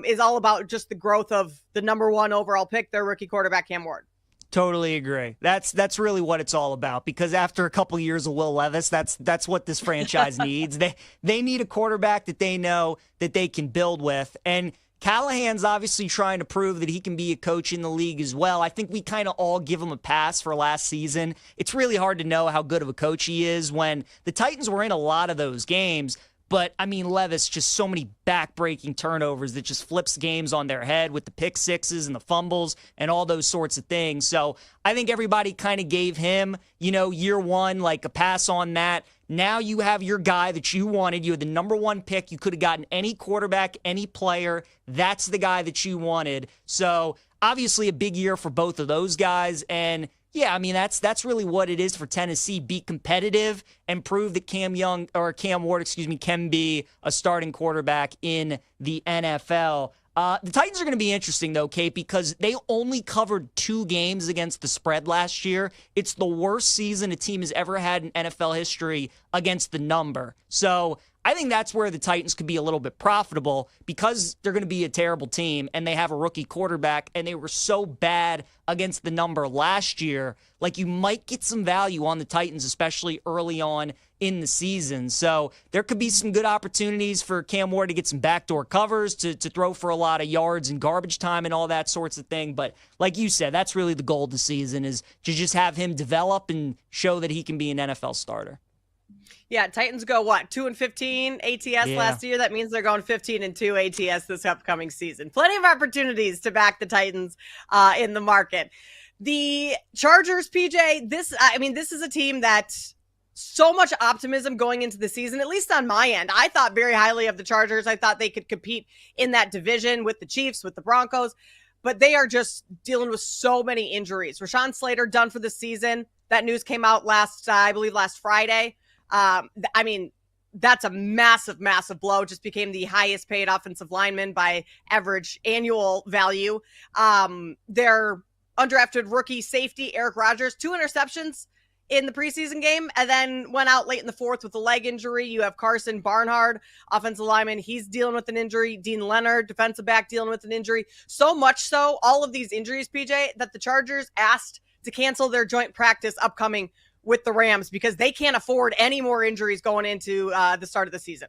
is all about just the growth of the number 1 overall pick, their rookie quarterback, Cam Ward. Totally agree. That's really what it's all about, because after a couple years of Will Levis, that's what this franchise needs. They need a quarterback that they know that they can build with. And Callahan's obviously trying to prove that he can be a coach in the league as well. I think we kind of all give him a pass for last season. It's really hard to know how good of a coach he is when the Titans were in a lot of those games, But, I mean, Levis, just so many back-breaking turnovers that just flips games on their head with the pick sixes and the fumbles and all those sorts of things. So I think everybody kind of gave him, year one, like a pass on that. Now you have your guy that you wanted. You had the number one pick. You could have gotten any quarterback, any player. That's the guy that you wanted. So obviously a big year for both of those guys. And yeah, I mean, that's really what it is for Tennessee. Be competitive and prove that Cam Ward, can be a starting quarterback in the NFL. The Titans are going to be interesting, though, Kate, because they only covered 2 games against the spread last year. It's the worst season a team has ever had in NFL history against the number. So I think that's where the Titans could be a little bit profitable because they're going to be a terrible team and they have a rookie quarterback and they were so bad against the number last year. Like, you might get some value on the Titans, especially early on in the season. So there could be some good opportunities for Cam Ward to get some backdoor covers, to throw for a lot of yards and garbage time and all that sorts of thing. But like you said, that's really the goal of the season, is to just have him develop and show that he can be an NFL starter. Yeah, Titans go 2-15 ATS last year. That means they're going 15-2 ATS this upcoming season. Plenty of opportunities to back the Titans in the market. The Chargers, PJ, this is a team that so much optimism going into the season, at least on my end. I thought very highly of the Chargers. I thought they could compete in that division with the Chiefs, with the Broncos, but they are just dealing with so many injuries. Rashawn Slater done for the season. That news came out last Friday. That's a massive, massive blow. Just became the highest paid offensive lineman by average annual value. Their undrafted rookie safety, Eric Rodgers, 2 interceptions in the preseason game, and then went out late in the 4th with a leg injury. You have Carson Barnhart, offensive lineman. He's dealing with an injury. Dean Leonard, defensive back, dealing with an injury. So much so, all of these injuries, PJ, that the Chargers asked to cancel their joint practice upcoming with the Rams because they can't afford any more injuries going into the start of the season.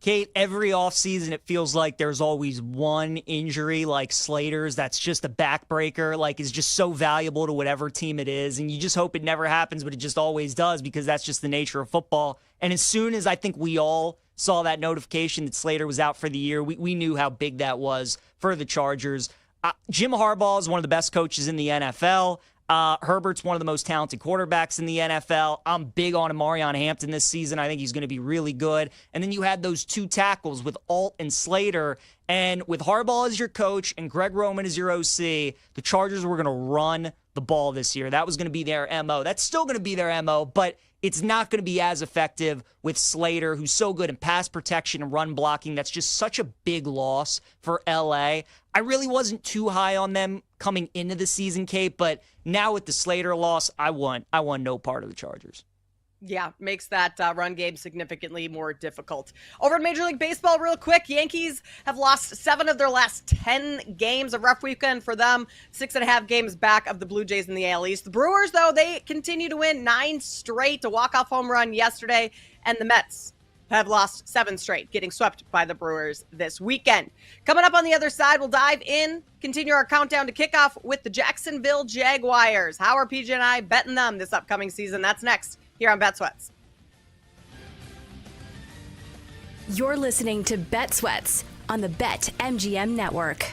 Kate, every offseason it feels like there's always one injury like Slater's that's just a backbreaker, like is just so valuable to whatever team it is. And you just hope it never happens, but it just always does because that's just the nature of football. And as soon as I think we all saw that notification that Slater was out for the year, we knew how big that was for the Chargers. Jim Harbaugh is one of the best coaches in the NFL. Herbert's one of the most talented quarterbacks in the NFL. I'm big on Amarion Hampton this season. I think he's going to be really good. And then you had those 2 tackles with Alt and Slater. And with Harbaugh as your coach and Greg Roman as your OC, the Chargers were going to run the ball this year. That was going to be their MO. That's still going to be their MO, but it's not going to be as effective with Slater, who's so good in pass protection and run blocking. That's just such a big loss for LA. I really wasn't too high on them coming into the season, Kate, but now with the Slater loss, I want no part of the Chargers. Yeah, makes that run game significantly more difficult. Over in Major League Baseball, real quick, Yankees have lost 7 of their last 10 games. A rough weekend for them. 6.5 games back of the Blue Jays in the AL East. The Brewers, though, they continue to win 9 straight. A walk-off home run yesterday. And the Mets have lost 7 straight, getting swept by the Brewers this weekend. Coming up on the other side, we'll dive in, continue our countdown to kickoff with the Jacksonville Jaguars. How are PJ and I betting them this upcoming season? That's next here on Bet Sweats. You're listening to Bet Sweats on the BetMGM Network.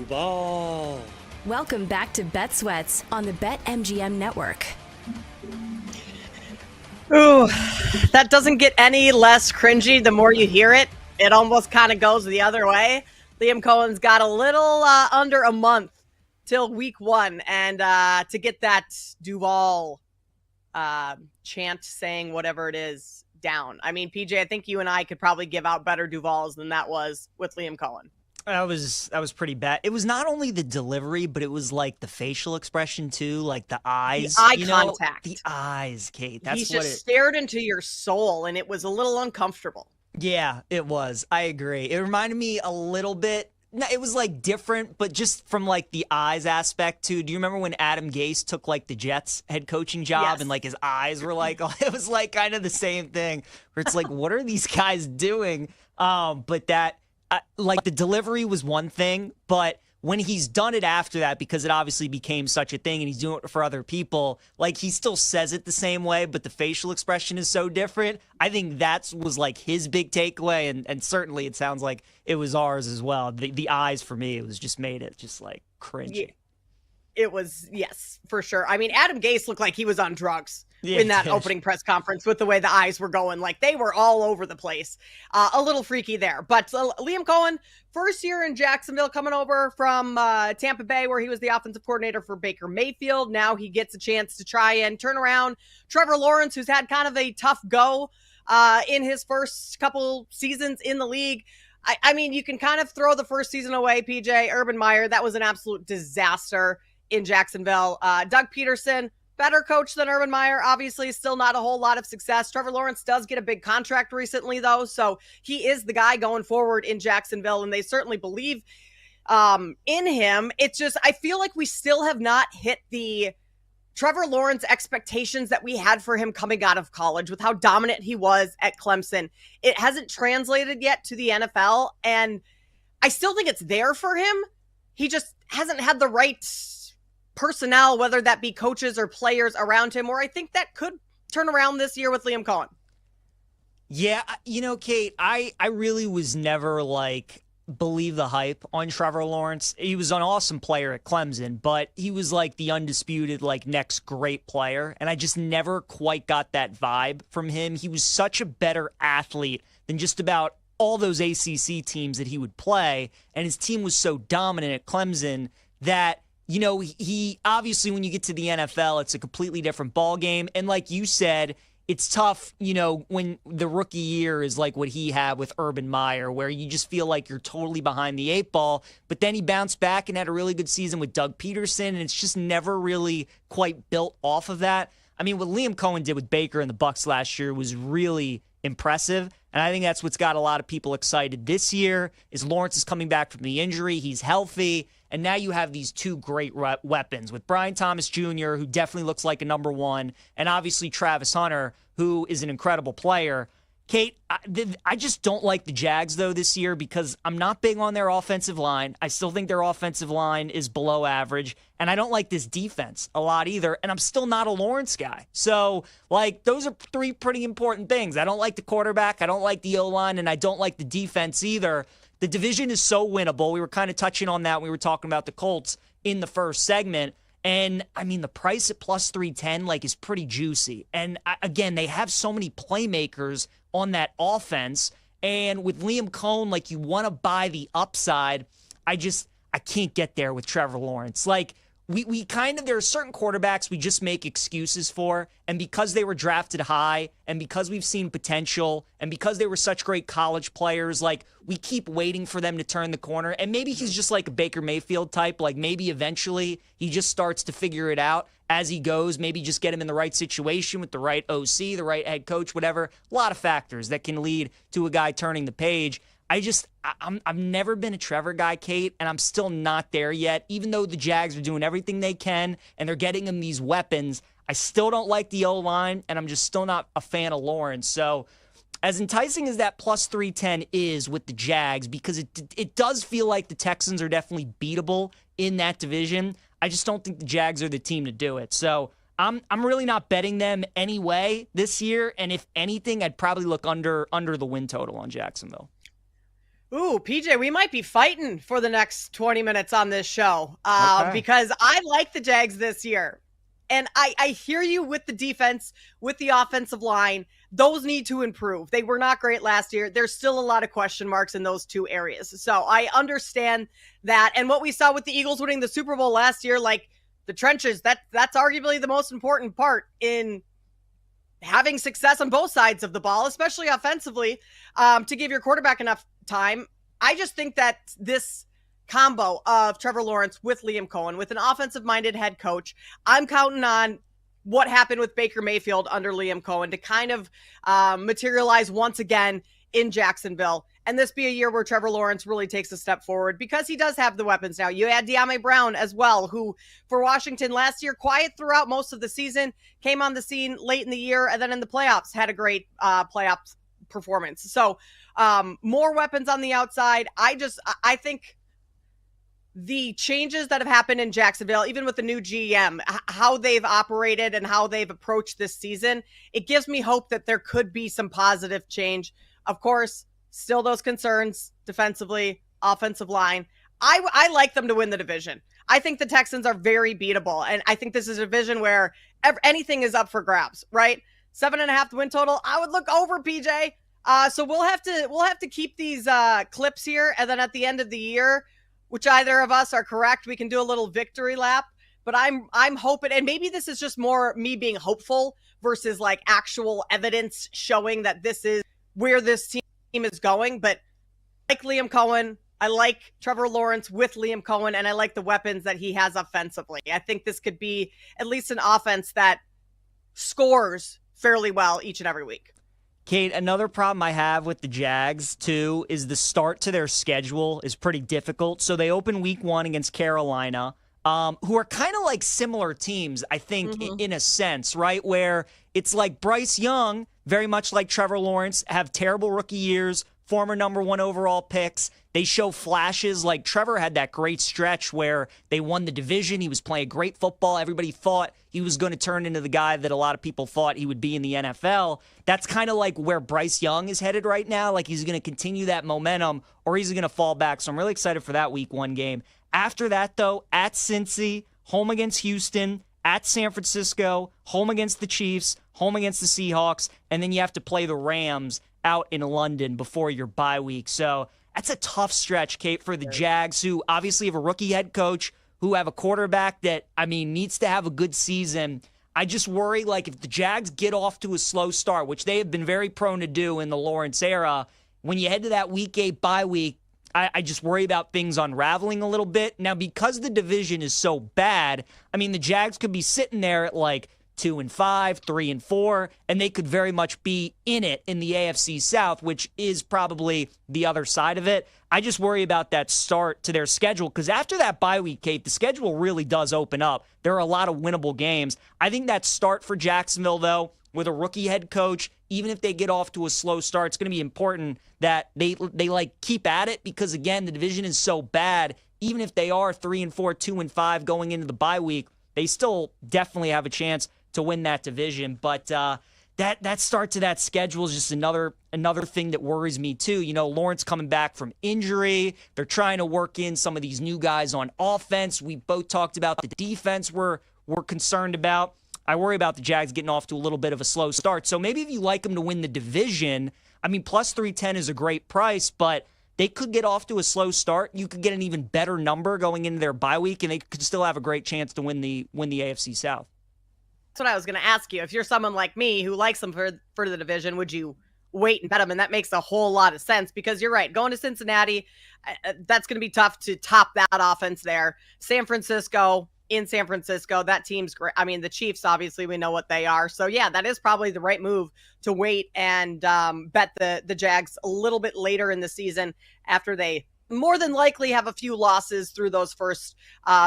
Duval. Welcome back to Bet Sweats on the BetMGM network. Ooh, that doesn't get any less cringy the more you hear it. It almost kind of goes the other way. Liam Cohen's got a little under a month till week 1, and to get that Duval chant saying whatever it is down. I mean, PJ, I think you and I could probably give out better Duvals than that was with Liam Cohen. That was pretty bad. It was not only the delivery, but it was like the facial expression too, like the eyes. The eye contact. The eyes, Kate. That's he just stared into your soul, and it was a little uncomfortable. Yeah, it was. I agree. It reminded me a little bit. No, it was like different, but just from like the eyes aspect too. Do you remember when Adam Gase took like the Jets head coaching job and like his eyes were like, it was like kind of the same thing where it's like, what are these guys doing? But that, like the delivery was one thing, but when he's done it after that, because it obviously became such a thing and he's doing it for other people, like he still says it the same way, but the facial expression is so different. I think that was like his big takeaway, and certainly it sounds like it was ours as well. The eyes for me, it was just made it just like cringy. Yeah. It was, yes, for sure. I mean, Adam Gase looked like he was on drugs in that opening press conference with the way the eyes were going. Like, they were all over the place. A little freaky there. But Liam Cohen, first year in Jacksonville, coming over from Tampa Bay, where he was the offensive coordinator for Baker Mayfield. Now he gets a chance to try and turn around Trevor Lawrence, who's had kind of a tough go in his first couple seasons in the league. I mean, you can kind of throw the first season away, PJ. Urban Meyer, that was an absolute disaster in Jacksonville. Doug Peterson, better coach than Urban Meyer, obviously still not a whole lot of success. Trevor Lawrence does get a big contract recently, though, so he is the guy going forward in Jacksonville, and they certainly believe in him. It's just, I feel like we still have not hit the Trevor Lawrence expectations that we had for him coming out of college with how dominant he was at Clemson. It hasn't translated yet to the NFL, and I still think it's there for him. He just hasn't had the right personnel, whether that be coaches or players around him, or I think that could turn around this year with Liam Cohen. Yeah, you know, Kate, I really was never like believe the hype on Trevor Lawrence. He was an awesome player at Clemson, but he was like the undisputed like next great player, and I just never quite got that vibe from him. He was such a better athlete than just about all those ACC teams that he would play, and his team was so dominant at Clemson that, you know, he obviously, when you get to the NFL, it's a completely different ball game. And like you said, it's tough, you know, when the rookie year is like what he had with Urban Meyer, where you just feel like you're totally behind the 8 ball. But then he bounced back and had a really good season with Doug Peterson, and it's just never really quite built off of that. I mean, what Liam Cohen did with Baker and the Bucs last year was really impressive, and I think that's what's got a lot of people excited this year. Is Lawrence is coming back from the injury, he's healthy, and now you have these two great weapons with Brian Thomas Jr., who definitely looks like a number one, and obviously Travis Hunter, who is an incredible player. Kate, I just don't like the Jags, though, this year because I'm not big on their offensive line. I still think their offensive line is below average, and I don't like this defense a lot either, and I'm still not a Lawrence guy. So, like, those are three pretty important things. I don't like the quarterback, I don't like the O-line, and I don't like the defense either. The division is so winnable. We were kind of touching on that when we were talking about the Colts in the first segment. And, I mean, the price at plus 310, like, is pretty juicy. And, again, they have so many playmakers on that offense. And with Liam Cohen, like, you want to buy the upside. I can't get there with Trevor Lawrence. Like, we kind of, there are certain quarterbacks we just make excuses for. And because they were drafted high, and because we've seen potential, and because they were such great college players, like, we keep waiting for them to turn the corner. And maybe he's just like a Baker Mayfield type. Like, maybe eventually he just starts to figure it out as he goes. Maybe just get him in the right situation with the right OC, the right head coach, whatever. A lot of factors that can lead to a guy turning the page. I've never been a Trevor guy, Kate, and I'm still not there yet. Even though the Jags are doing everything they can and they're getting him these weapons, I still don't like the O-line, and I'm just still not a fan of Lawrence. So as enticing as that plus 310 is with the Jags, because it does feel like the Texans are definitely beatable in that division, I just don't think the Jags are the team to do it. So I'm really not betting them anyway this year, and if anything, I'd probably look under the win total on Jacksonville. Ooh, PJ, we might be fighting for the next 20 minutes on this show because I like the Jags this year. And I hear you with the defense, with the offensive line. Those need to improve. They were not great last year. There's still a lot of question marks in those two areas. So I understand that. And what we saw with the Eagles winning the Super Bowl last year, like the trenches, that's arguably the most important part in having success on both sides of the ball, especially offensively, to give your quarterback enough time. I just think that this combo of Trevor Lawrence with Liam Cohen, with an offensive-minded head coach, I'm counting on what happened with Baker Mayfield under Liam Cohen to kind of materialize once again in Jacksonville. And this be a year where Trevor Lawrence really takes a step forward because he does have the weapons now. You add De'Ami Brown as well, who for Washington last year, quiet throughout most of the season, came on the scene late in the year, and then in the playoffs had a great playoff performance. So more weapons on the outside. I think the changes that have happened in Jacksonville, even with the new GM, how they've operated and how they've approached this season, it gives me hope that there could be some positive change. Of course, still those concerns defensively, offensive line. I like them to win the division. I think the Texans are very beatable. And I think this is a division where anything is up for grabs, right? 7.5 win total. I would look over, PJ. So we'll have to keep these clips here. And then at the end of the year, which either of us are correct, we can do a little victory lap. But I'm hoping, and maybe this is just more me being hopeful versus like actual evidence showing that this is where this team is going. But I like Liam Cohen. I like Trevor Lawrence with Liam Cohen, and I like the weapons that he has offensively. I think this could be at least an offense that scores fairly well each and every week. Kate, another problem I have with the Jags, too, is the start to their schedule is pretty difficult. So they open week 1 against Carolina, who are kind of like similar teams, I think, in a sense, right? Where it's like Bryce Young, very much like Trevor Lawrence, have terrible rookie years, former number 1 overall picks. They show flashes. Like Trevor had that great stretch where they won the division. He was playing great football. Everybody thought he was going to turn into the guy that a lot of people thought he would be in the NFL. That's kind of like where Bryce Young is headed right now. Like he's going to continue that momentum or he's going to fall back. So I'm really excited for that week 1 game. After that, though, at Cincy, home against Houston, at San Francisco, home against the Chiefs, home against the Seahawks, and then you have to play the Rams out in London before your bye week. So that's a tough stretch, Kate, for the Jags, who obviously have a rookie head coach, who have a quarterback that, needs to have a good season. I just worry, like, if the Jags get off to a slow start, which they have been very prone to do in the Lawrence era, when you head to that week 8 bye week, I just worry about things unraveling a little bit. Now, because the division is so bad, the Jags could be sitting there at, like, 2-5, 3-4, and they could very much be in it in the AFC South, which is probably the other side of it. I just worry about that start to their schedule because after that bye week, Kate, the schedule really does open up. There are a lot of winnable games. I think that start for Jacksonville, though, with a rookie head coach, even if they get off to a slow start, it's going to be important that they keep at it because, again, the division is so bad. Even if they are 3-4, 2-5 going into the bye week, they still definitely have a chance to win that division. But that start to that schedule is just another thing that worries me too. Lawrence coming back from injury. They're trying to work in some of these new guys on offense. We both talked about the defense we're concerned about. I worry about the Jags getting off to a little bit of a slow start. So maybe if you like them to win the division, plus 310 is a great price, but they could get off to a slow start. You could get an even better number going into their bye week, and they could still have a great chance to win the AFC South. That's what I was going to ask you. If you're someone like me who likes them for the division, would you wait and bet them? And that makes a whole lot of sense because you're right. Going to Cincinnati, that's going to be tough to top that offense there. San Francisco, that team's great. The Chiefs, obviously, we know what they are. So, yeah, that is probably the right move to wait and bet the Jags a little bit later in the season after they more than likely have a few losses through those first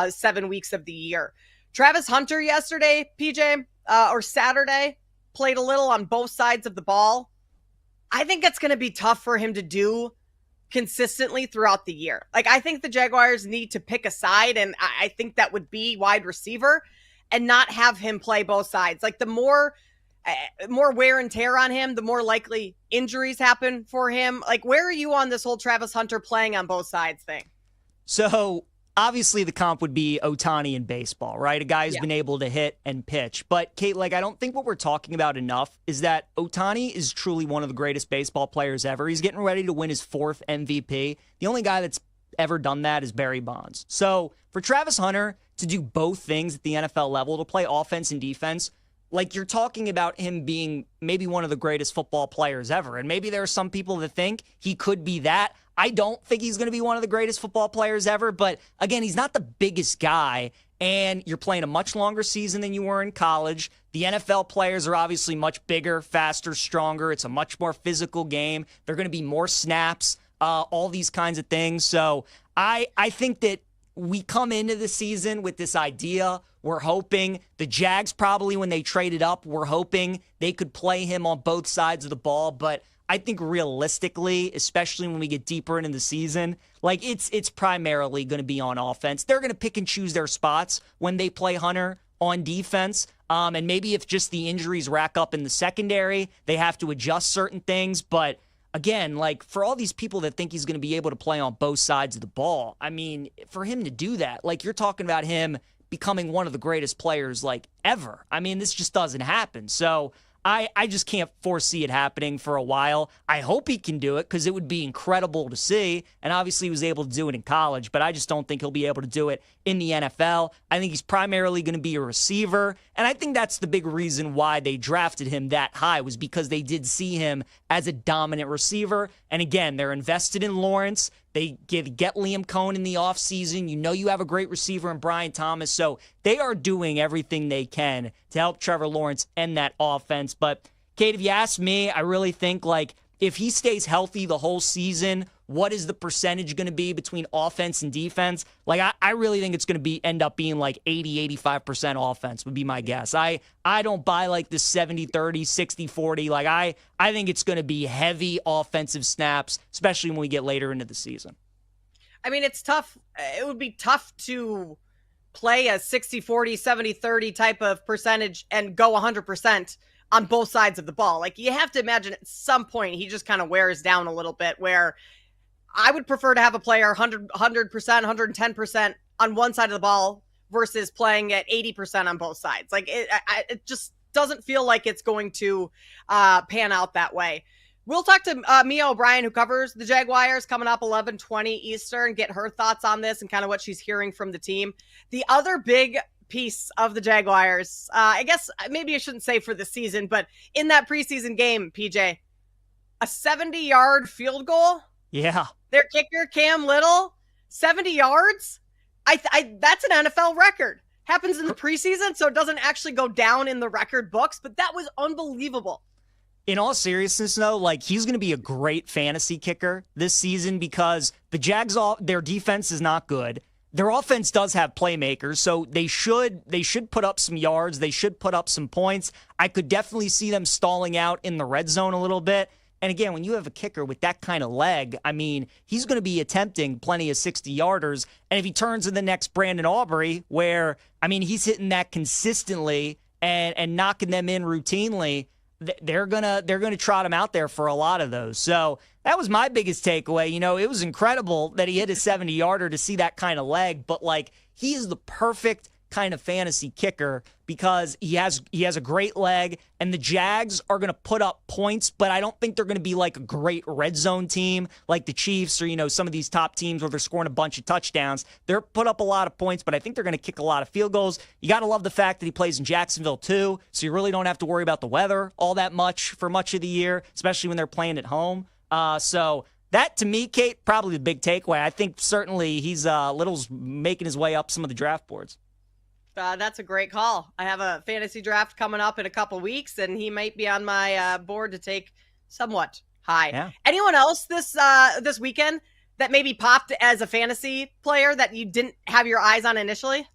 7 weeks of the year. Travis Hunter yesterday, PJ, or Saturday, played a little on both sides of the ball. I think it's going to be tough for him to do consistently throughout the year. Like, I think the Jaguars need to pick a side, and I think that would be wide receiver and not have him play both sides. Like, the more more wear and tear on him, the more likely injuries happen for him. Like, where are you on this whole Travis Hunter playing on both sides thing? So obviously the comp would be Ohtani in baseball, right? A guy who's been able to hit and pitch. But Kate, like, I don't think what we're talking about enough is that Ohtani is truly one of the greatest baseball players ever. He's getting ready to win his 4th MVP. The only guy that's ever done that is Barry Bonds. So for Travis Hunter to do both things at the NFL level, to play offense and defense, like, you're talking about him being maybe one of the greatest football players ever. And maybe there are some people that think he could be that. I don't think he's going to be one of the greatest football players ever. But again, he's not the biggest guy. And you're playing a much longer season than you were in college. The NFL players are obviously much bigger, faster, stronger. It's a much more physical game. They're going to be more snaps, all these kinds of things. So I think that we come into the season with this idea. We're hoping the Jags probably, when they traded up, we're hoping they could play him on both sides of the ball. But I think realistically, especially when we get deeper into the season, like, it's primarily going to be on offense. They're going to pick and choose their spots when they play Hunter on defense. And maybe if just the injuries rack up in the secondary, they have to adjust certain things. But again, like, for all these people that think he's going to be able to play on both sides of the ball, I mean, for him to do that, like, you're talking about him becoming one of the greatest players, like, ever. I mean, this just doesn't happen. So I just can't foresee it happening for a while. I hope he can do it because it would be incredible to see. And obviously he was able to do it in college, but I just don't think he'll be able to do it in the NFL. I think he's primarily going to be a receiver. And I think that's the big reason why they drafted him that high, was because they did see him as a dominant receiver. And again, they're invested in Lawrence. They get Liam Cohen in the offseason. You know you have a great receiver in Brian Thomas. So they are doing everything they can to help Trevor Lawrence end that offense. But, Kate, if you ask me, I really think, like, if he stays healthy the whole season, what is the percentage going to be between offense and defense? Like, I really think it's going to end up being like 80-85% offense would be my guess. I don't buy like the 70-30, 60-40. Like, I think it's going to be heavy offensive snaps, especially when we get later into the season. I mean, it's tough. It would be tough to play a 60-40, 70-30 type of percentage and go 100% on both sides of the ball. Like, you have to imagine at some point he just kind of wears down a little bit, where I would prefer to have a player 100%, 110% on one side of the ball versus playing at 80% on both sides. Like, it just doesn't feel like it's going to pan out that way. We'll talk to Mia O'Brien, who covers the Jaguars, coming up 11:20 Eastern, get her thoughts on this and kind of what she's hearing from the team. The other big piece of the Jaguars, I guess maybe I shouldn't say for the season, but in that preseason game, PJ, a 70-yard field goal. Yeah. Their kicker, Cam Little, 70 yards. That's an NFL record. Happens in the preseason, so it doesn't actually go down in the record books, but that was unbelievable. In all seriousness, though, like, he's going to be a great fantasy kicker this season because the Jags, their defense is not good. Their offense does have playmakers, so they should put up some yards. They should put up some points. I could definitely see them stalling out in the red zone a little bit. And again, when you have a kicker with that kind of leg, I mean, he's going to be attempting plenty of 60-yarders. And if he turns in the next Brandon Aubrey, where, I mean, he's hitting that consistently and knocking them in routinely, they're gonna trot him out there for a lot of those. So that was my biggest takeaway. You know, it was incredible that he hit a 70-yarder to see that kind of leg, but, like, he is the perfect kind of fantasy kicker because he has a great leg, and the Jags are going to put up points, but I don't think they're going to be like a great red zone team like the Chiefs or, you know, some of these top teams where they're scoring a bunch of touchdowns. They're put up a lot of points, but I think they're going to kick a lot of field goals. You got to love the fact that he plays in Jacksonville too, so you really don't have to worry about the weather all that much for much of the year, especially when they're playing at home. So that, to me, Kate, probably the big takeaway. I think certainly he's Little's making his way up some of the draft boards. That's a great call. I have a fantasy draft coming up in a couple weeks, and he might be on my board to take somewhat high. Yeah. Anyone else this weekend that maybe popped as a fantasy player that you didn't have your eyes on initially?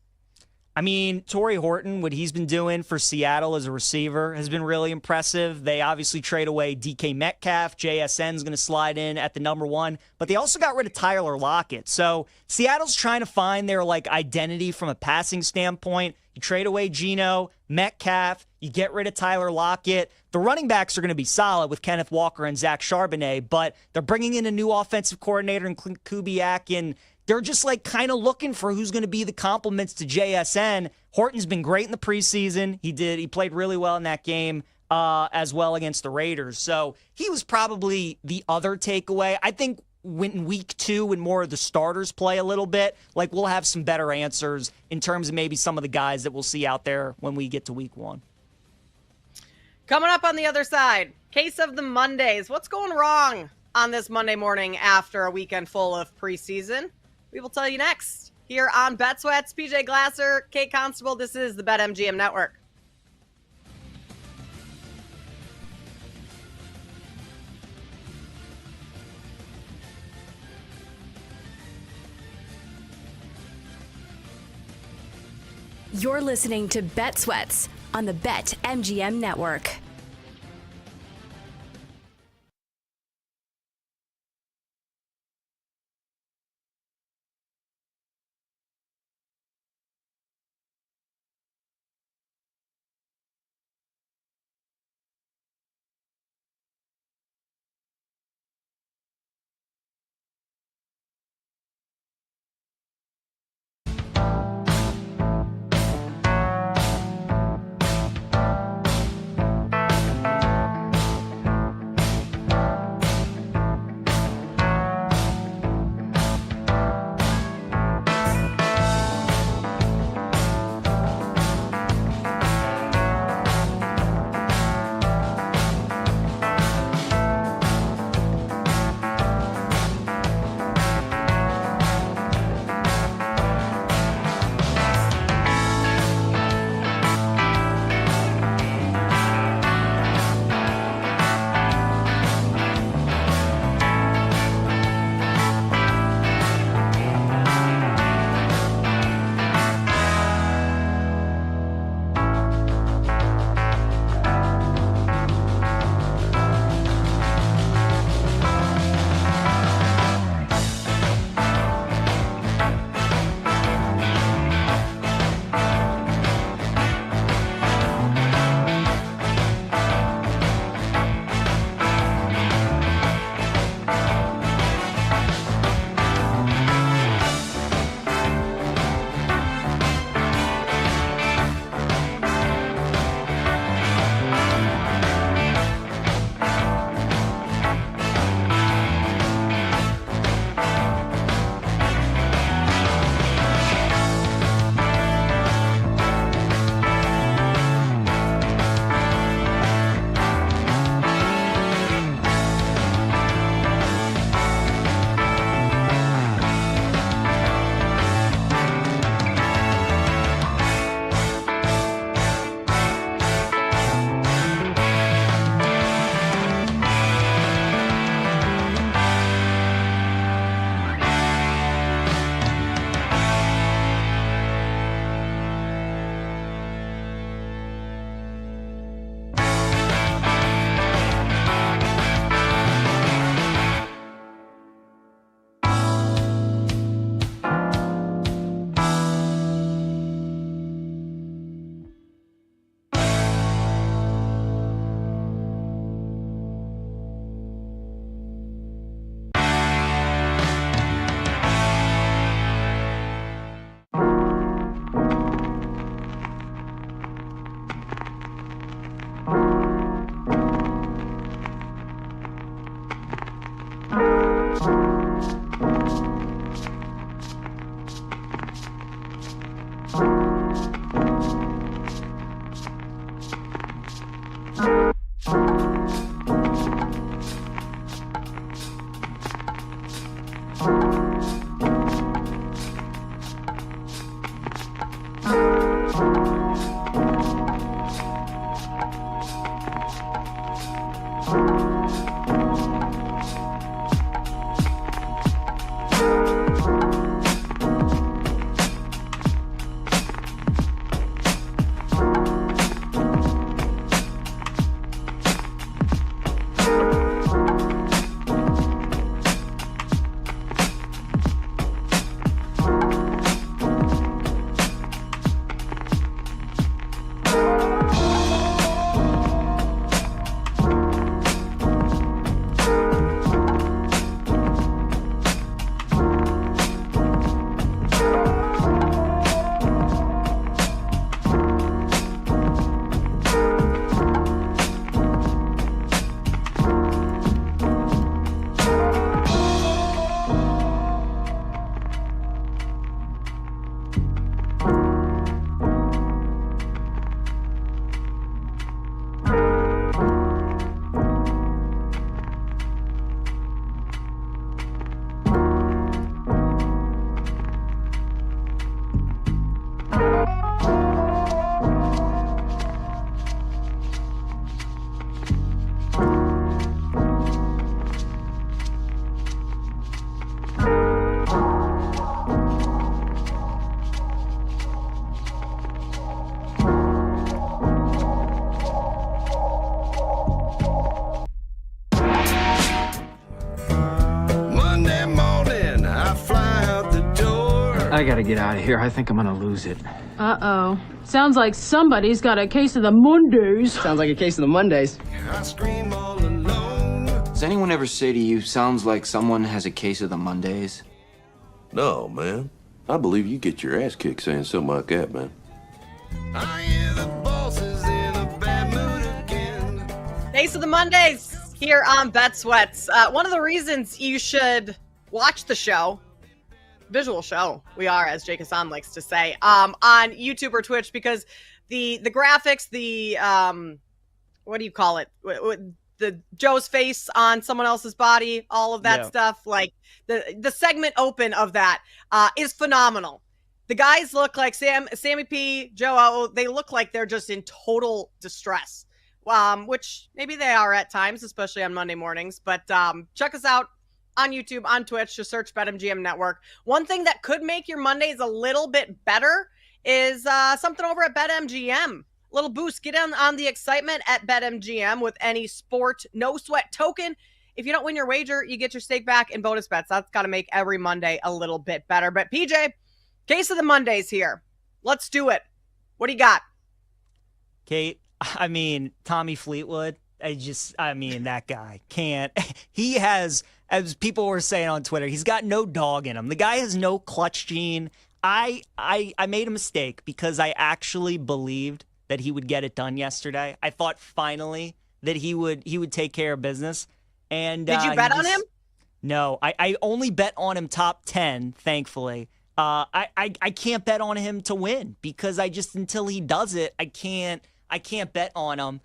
I mean, Torrey Horton, what he's been doing for Seattle as a receiver has been really impressive. They obviously trade away DK Metcalf. JSN's going to slide in at the number 1, but they also got rid of Tyler Lockett. So Seattle's trying to find their, like, identity from a passing standpoint. You trade away Geno, Metcalf, You get rid of Tyler Lockett. The running backs are going to be solid with Kenneth Walker and Zach Charbonnet, but they're bringing in a new offensive coordinator in Kubiak, and they're just like kind of looking for who's going to be the complements to JSN. Horton's been great in the preseason. He played really well in that game as well against the Raiders. So he was probably the other takeaway. I think when week 2, when more of the starters play a little bit, like we'll have some better answers in terms of maybe some of the guys that we'll see out there when we get to week 1. Coming up on the other side, case of the Mondays. What's going wrong on this Monday morning after a weekend full of preseason? We will tell you next here on Bet Sweats. PJ Glasser, Kate Constable. This is the BetMGM Network. You're listening to Bet Sweats on the BetMGM Network. I gotta get out of here. I think I'm gonna lose it. Uh-oh. Sounds like somebody's got a case of the Mondays. Sounds like a case of the Mondays. Does anyone ever say to you, sounds like someone has a case of the Mondays? No, man. I believe you get your ass kicked saying something like that, man. Case of the Mondays here on Bet Sweats. One of the reasons you should watch the show, visual show, we are, as Jake Hassan likes to say, on YouTube or Twitch, because the graphics, the what do you call it? The Joe's face on someone else's body, all of that stuff, like the segment open of that is phenomenal. The guys look like Sammy P, Joe O, they look like they're just in total distress, which maybe they are at times, especially on Monday mornings. But check us out on YouTube, on Twitch, just search BetMGM Network. One thing that could make your Mondays a little bit better is something over at BetMGM. Little boost. Get on the excitement at BetMGM with any sport no sweat token. If you don't win your wager, you get your stake back in bonus bets. That's got to make every Monday a little bit better. But PJ, case of the Mondays here. Let's do it. What do you got? Kate, I mean, Tommy Fleetwood, that guy can't. He has, as people were saying on Twitter, he's got no dog in him. The guy has no clutch gene. I made a mistake because I actually believed that he would get it done yesterday. I thought finally that he would take care of business. And did you bet on him? No, I only bet on him top 10, thankfully. I can't bet on him to win because until he does it, I can't bet on him.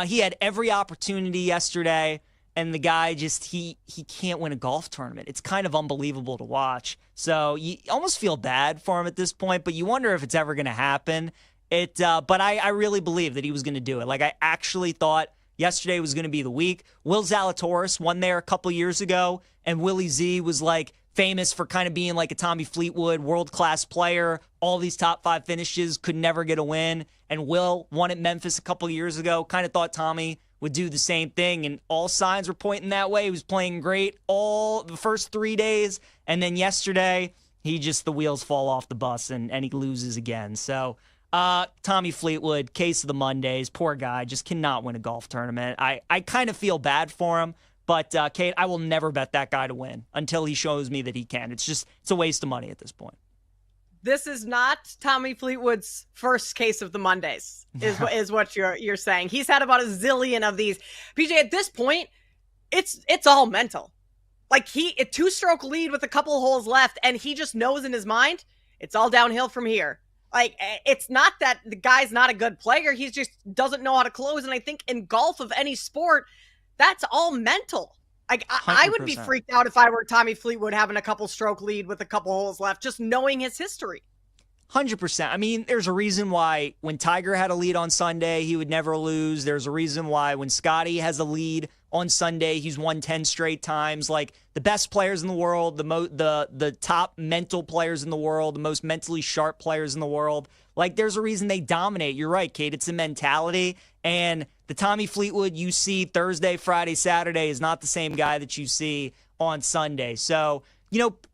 He had every opportunity yesterday, and the guy he can't win a golf tournament. It's kind of unbelievable to watch. So you almost feel bad for him at this point, but you wonder if it's ever going to happen. But I really believe that he was going to do it. Like, I actually thought yesterday was going to be the week. Will Zalatoris won there a couple years ago, and Willie Z was like famous for kind of being like a Tommy Fleetwood world-class player. All these top 5 finishes, could never get a win. And Will won at Memphis a couple years ago. Kind of thought Tommy would do the same thing, and all signs were pointing that way. He was playing great all the first 3 days, and then yesterday, the wheels fall off the bus, and he loses again. So Tommy Fleetwood, case of the Mondays, poor guy, just cannot win a golf tournament. I kind of feel bad for him, but Kate, I will never bet that guy to win until he shows me that he can. It's a waste of money at this point. This is not Tommy Fleetwood's first case of the Mondays, is what you're saying. He's had about a zillion of these. PJ, at this point, it's all mental. Like, a 2-stroke lead with a couple holes left, and he just knows in his mind it's all downhill from here. Like, it's not that the guy's not a good player. He just doesn't know how to close. And I think in golf of any sport, that's all mental. Like, I would be freaked out if I were Tommy Fleetwood having a couple stroke lead with a couple holes left, just knowing his history. 100%. I mean, there's a reason why when Tiger had a lead on Sunday, he would never lose. There's a reason why when Scotty has a lead on Sunday, he's won 10 straight times. Like, the best players in the world, the top mental players in the world, the most mentally sharp players in the world, like, there's a reason they dominate. You're right, Kate. It's a mentality. And the Tommy Fleetwood you see Thursday, Friday, Saturday is not the same guy that you see on Sunday. So,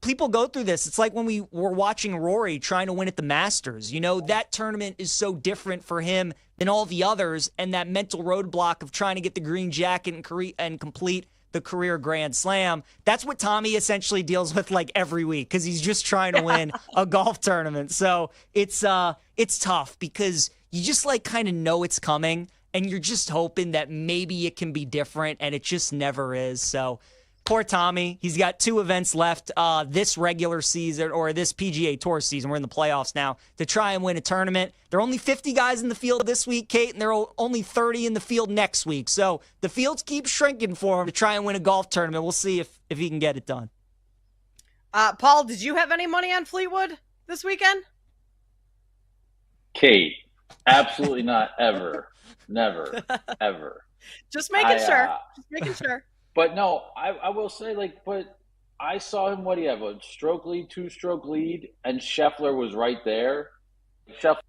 people go through this. It's like when we were watching Rory trying to win at the Masters. That tournament is so different for him than all the others, and that mental roadblock of trying to get the green jacket and complete the career Grand Slam. That's what Tommy essentially deals with like every week because he's just trying to win a golf tournament. So it's tough because you just like kind of know it's coming, and you're just hoping that maybe it can be different, and it just never is. So poor Tommy. He's got 2 events left this regular season, or this PGA Tour season. We're in the playoffs now, to try and win a tournament. There are only 50 guys in the field this week, Kate, and there are only 30 in the field next week. So the fields keep shrinking for him to try and win a golf tournament. We'll see if he can get it done. Paul, did you have any money on Fleetwood this weekend? Kate, absolutely not. Ever. Never. Ever. Just making sure. Just making sure. But no, I will say, but I saw him, what do you have, a stroke lead, 2-stroke lead, and Scheffler was right there. Scheffler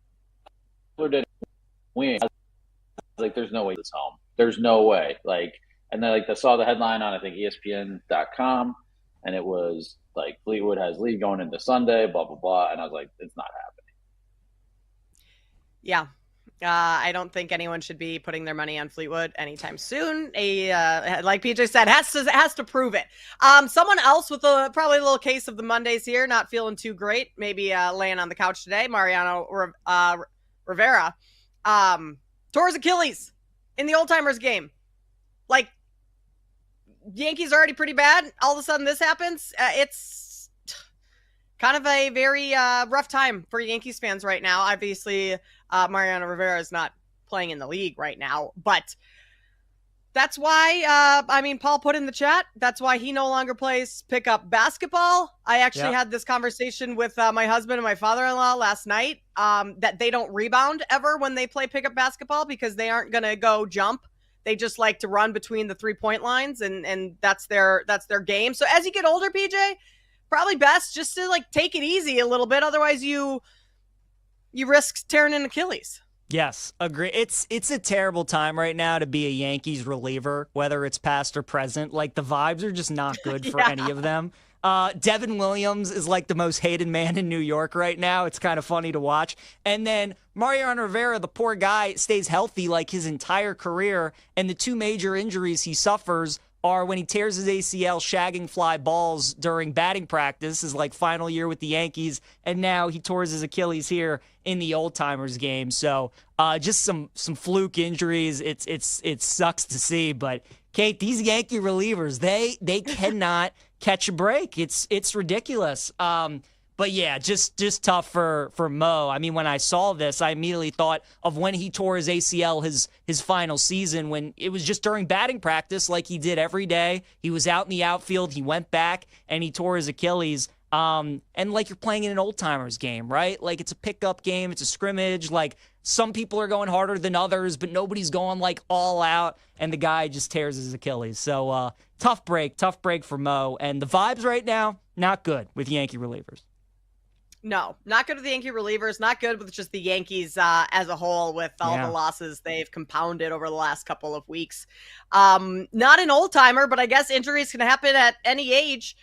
didn't win. I was like, there's no way he's home. There's no way. And then, I saw the headline on, I think, ESPN.com, and it was like Fleetwood has lead going into Sunday, blah blah blah, and I was like, it's not happening. Yeah. I don't think anyone should be putting their money on Fleetwood anytime soon. Like PJ said, has to prove it. Someone else with probably a little case of the Mondays here, not feeling too great, maybe laying on the couch today. Mariano Rivera tore his Achilles in the Old Timers game. Like, Yankees are already pretty bad. All of a sudden, this happens. It's kind of a very rough time for Yankees fans right now. Obviously, Mariano Rivera is not playing in the league right now, but that's why, Paul put in the chat, that's why he no longer plays pickup basketball. I actually had this conversation with my husband and my father-in-law last night, that they don't rebound ever when they play pickup basketball because they aren't going to go jump. They just like to run between the 3-point lines, and that's their game. So as you get older, PJ, probably best just to like take it easy a little bit. Otherwise, you risk tearing an Achilles. Yes, agree. It's a terrible time right now to be a Yankees reliever, whether it's past or present. Like, the vibes are just not good for any of them. Devin Williams is like the most hated man in New York right now. It's kind of funny to watch. And then Mariano Rivera, the poor guy, stays healthy like his entire career. And the two major injuries he suffers are when he tears his ACL shagging fly balls during batting practice, his like final year with the Yankees, and now he tore his Achilles here in the Old Timers game. So just some fluke injuries. It sucks to see, but Kate, these Yankee relievers, they cannot catch a break. It's ridiculous. But yeah, just tough for Mo. I mean, when I saw this, I immediately thought of when he tore his ACL his final season, when it was just during batting practice like he did every day. He was out in the outfield, he went back, and he tore his Achilles. And like you're playing in an old-timers game, right? Like, it's a pickup game, it's a scrimmage. Like, some people are going harder than others, but nobody's going like all out, and the guy just tears his Achilles. So tough break for Mo. And the vibes right now, not good with Yankee relievers. No, not good with the Yankee relievers, not good with just the Yankees as a whole, with all the losses they've compounded over the last couple of weeks. Not an old-timer, but I guess injuries can happen at any age.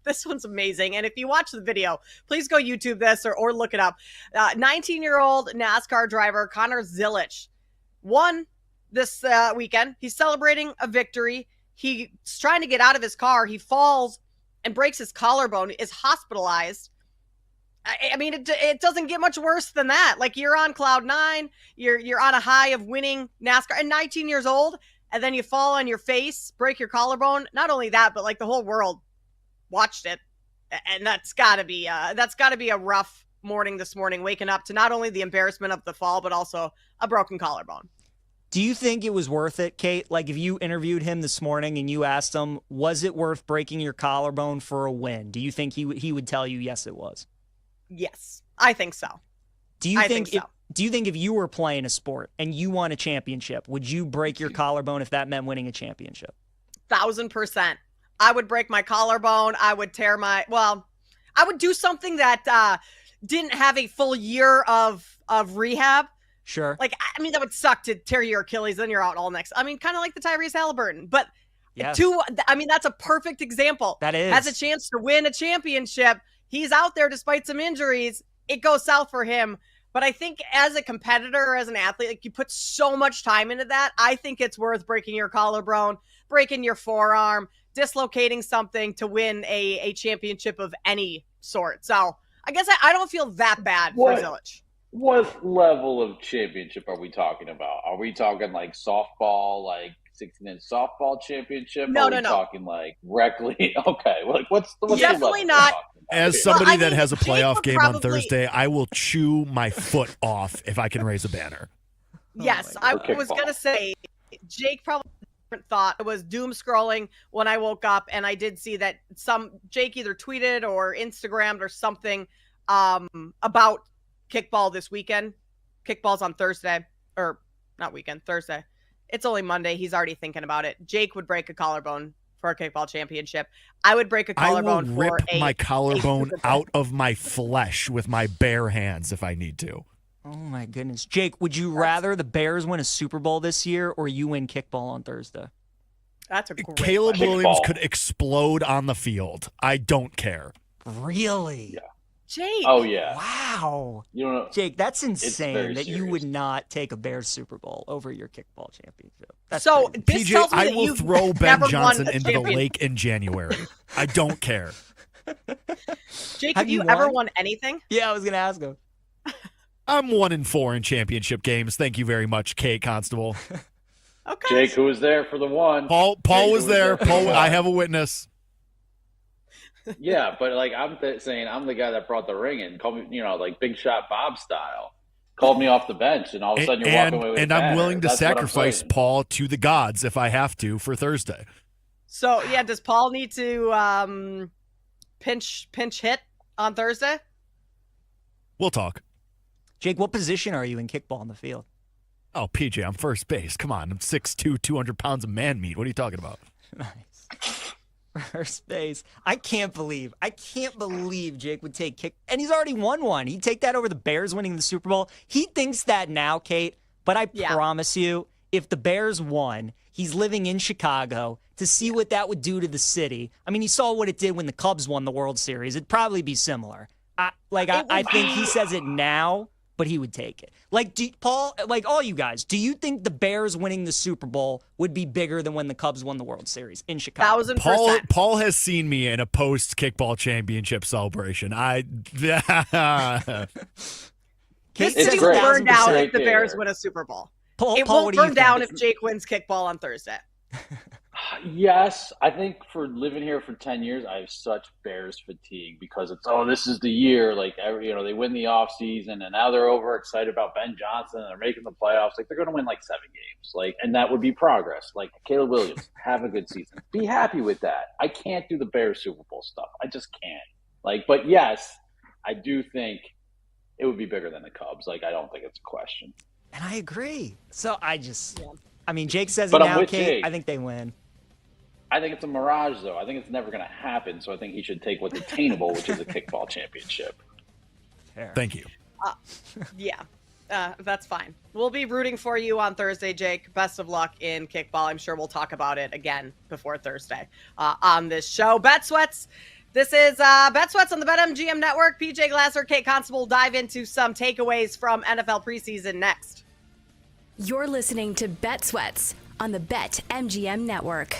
This one's amazing. And if you watch the video, please go YouTube this or look it up. 19-year-old NASCAR driver Connor Zilisch won this weekend. He's celebrating a victory. He's trying to get out of his car. He falls and breaks his collarbone, is hospitalized. I mean, it doesn't get much worse than that. Like, you're on cloud nine, you're on a high of winning NASCAR, and 19 years old, and then you fall on your face, break your collarbone. Not only that, but like the whole world watched it, and that's got to be a rough morning this morning, waking up to not only the embarrassment of the fall, but also a broken collarbone. Do you think it was worth it, Kate? Like, if you interviewed him this morning and you asked him, was it worth breaking your collarbone for a win? Do you think he would tell you yes, it was? Yes, I think so. Do you think if you were playing a sport and you won a championship, would you break your collarbone if that meant winning a championship? 1,000%. I would break my collarbone. I would I would do something that didn't have a full year of rehab. Sure. Like, I mean, that would suck to tear your Achilles, then you're out all next. I mean, kind of like the Tyrese Halliburton. But yes. That's a perfect example. That is. Has a chance to win a championship. He's out there despite some injuries. It goes south for him. But I think as a competitor or as an athlete, like, you put so much time into that. I think it's worth breaking your collarbone, breaking your forearm, dislocating something to win a championship of any sort. So I guess I don't feel that bad for Zilisch. What level of championship are we talking about? Are we talking like softball, like 16-inch softball championship? No, no. Talking like rec league? Okay, like what's definitely not. As somebody that has a playoff game on Thursday, I will chew my foot off if I can raise a banner. Yes, I was going to say, Jake probably thought it was doom scrolling when I woke up, and I did see that Jake either tweeted or Instagrammed or something about kickball this weekend. Kickball's on Thursday, or not weekend, Thursday. It's only Monday. He's already thinking about it. Jake would break a collarbone for a kickball championship. I would break a collarbone. I will rip my collarbone out of my flesh with my bare hands if I need to. Oh my goodness. Jake, would you rather the Bears win a Super Bowl this year or you win kickball on Thursday? That's a great Caleb question. Williams could explode on the field. I don't care. Really? Yeah. Jake. Oh yeah. Wow. You don't know. Jake, that's very insane that you would serious. not take a Bears Super Bowl over your kickball championship. That's So crazy. this PJ, tells me I that will you've throw Ben never Johnson won a into the champion- lake in January. I don't care. Jake, Have have you you ever won? won anything? Yeah, I was gonna ask him. I'm 1-4 in championship games. Thank you very much, Kate Constable. Okay. Jake, who was there for the one? Paul Jake, was who there. for the Paul, one. I have a witness. Yeah, but like I'm saying, I'm the guy that brought the ring in. Call me, like Big Shot Bob style. Called me off the bench, and all of a sudden you're walking away with a I'm banner. willing to That's what I'm sacrifice saying. Paul to the gods if I have to for Thursday. So yeah, does Paul need to pinch hit on Thursday? We'll talk. Jake, what position are you in kickball on the field? Oh, PJ, I'm first base. Come on. I'm 6'2", 200 pounds of man meat. What are you talking about? Nice. First base. I can't believe Jake would take kick. And he's already won one. He'd take that over the Bears winning the Super Bowl. He thinks that now, Kate. But I promise you, if the Bears won, he's living in Chicago to see what that would do to the city. I mean, he saw what it did when the Cubs won the World Series. It'd probably be similar. I think he says it now, but he would take it. Paul, all you guys, do you think the Bears winning the Super Bowl would be bigger than when the Cubs won the World Series in Chicago? 1,000%. Paul has seen me in a post kickball championship celebration. This Kate city says will burn 1,000%. down if the Bears win a Super Bowl. Paul, It what won't do you burn down think? if Jake wins kickball on Thursday. Yes, I think for living here for 10 years, I have such Bears fatigue because it's, this is the year. They win the offseason, and now they're overexcited about Ben Johnson, and they're making the playoffs. They're going to win 7 games. And that would be progress. Caleb Williams, have a good season. Be happy with that. I can't do the Bears Super Bowl stuff. I just can't. But yes, I do think it would be bigger than the Cubs. I don't think it's a question. And I agree. So Jake says But it I'm now, with Kate. Jake. I think they win. I think it's a mirage, though. I think it's never going to happen. So I think he should take what's attainable, which is a kickball championship. Fair. Thank you. Yeah, that's fine. We'll be rooting for you on Thursday, Jake. Best of luck in kickball. I'm sure we'll talk about it again before Thursday on this show. Bet Sweats. This is Bet Sweats on the BetMGM Network. PJ Glasser, Kate Constable will dive into some takeaways from NFL preseason next. You're listening to Bet Sweats on the BetMGM Network.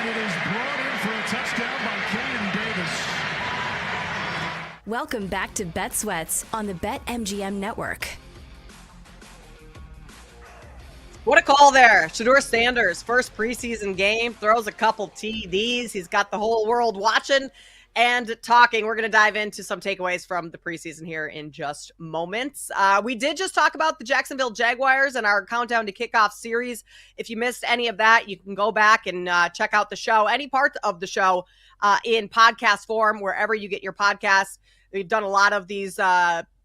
And it is brought in for a touchdown by Caden Davis. Welcome back to Bet Sweats on the BetMGM Network. What a call there. Shedeur Sanders, first preseason game, throws a couple TDs. He's got the whole world watching and talking. We're going to dive into some takeaways from the preseason here in just moments. We did just talk about the Jacksonville Jaguars and our Countdown to Kickoff series. If you missed any of that, you can go back and check out the show, any part of the show in podcast form, wherever you get your podcasts. We've done a lot of these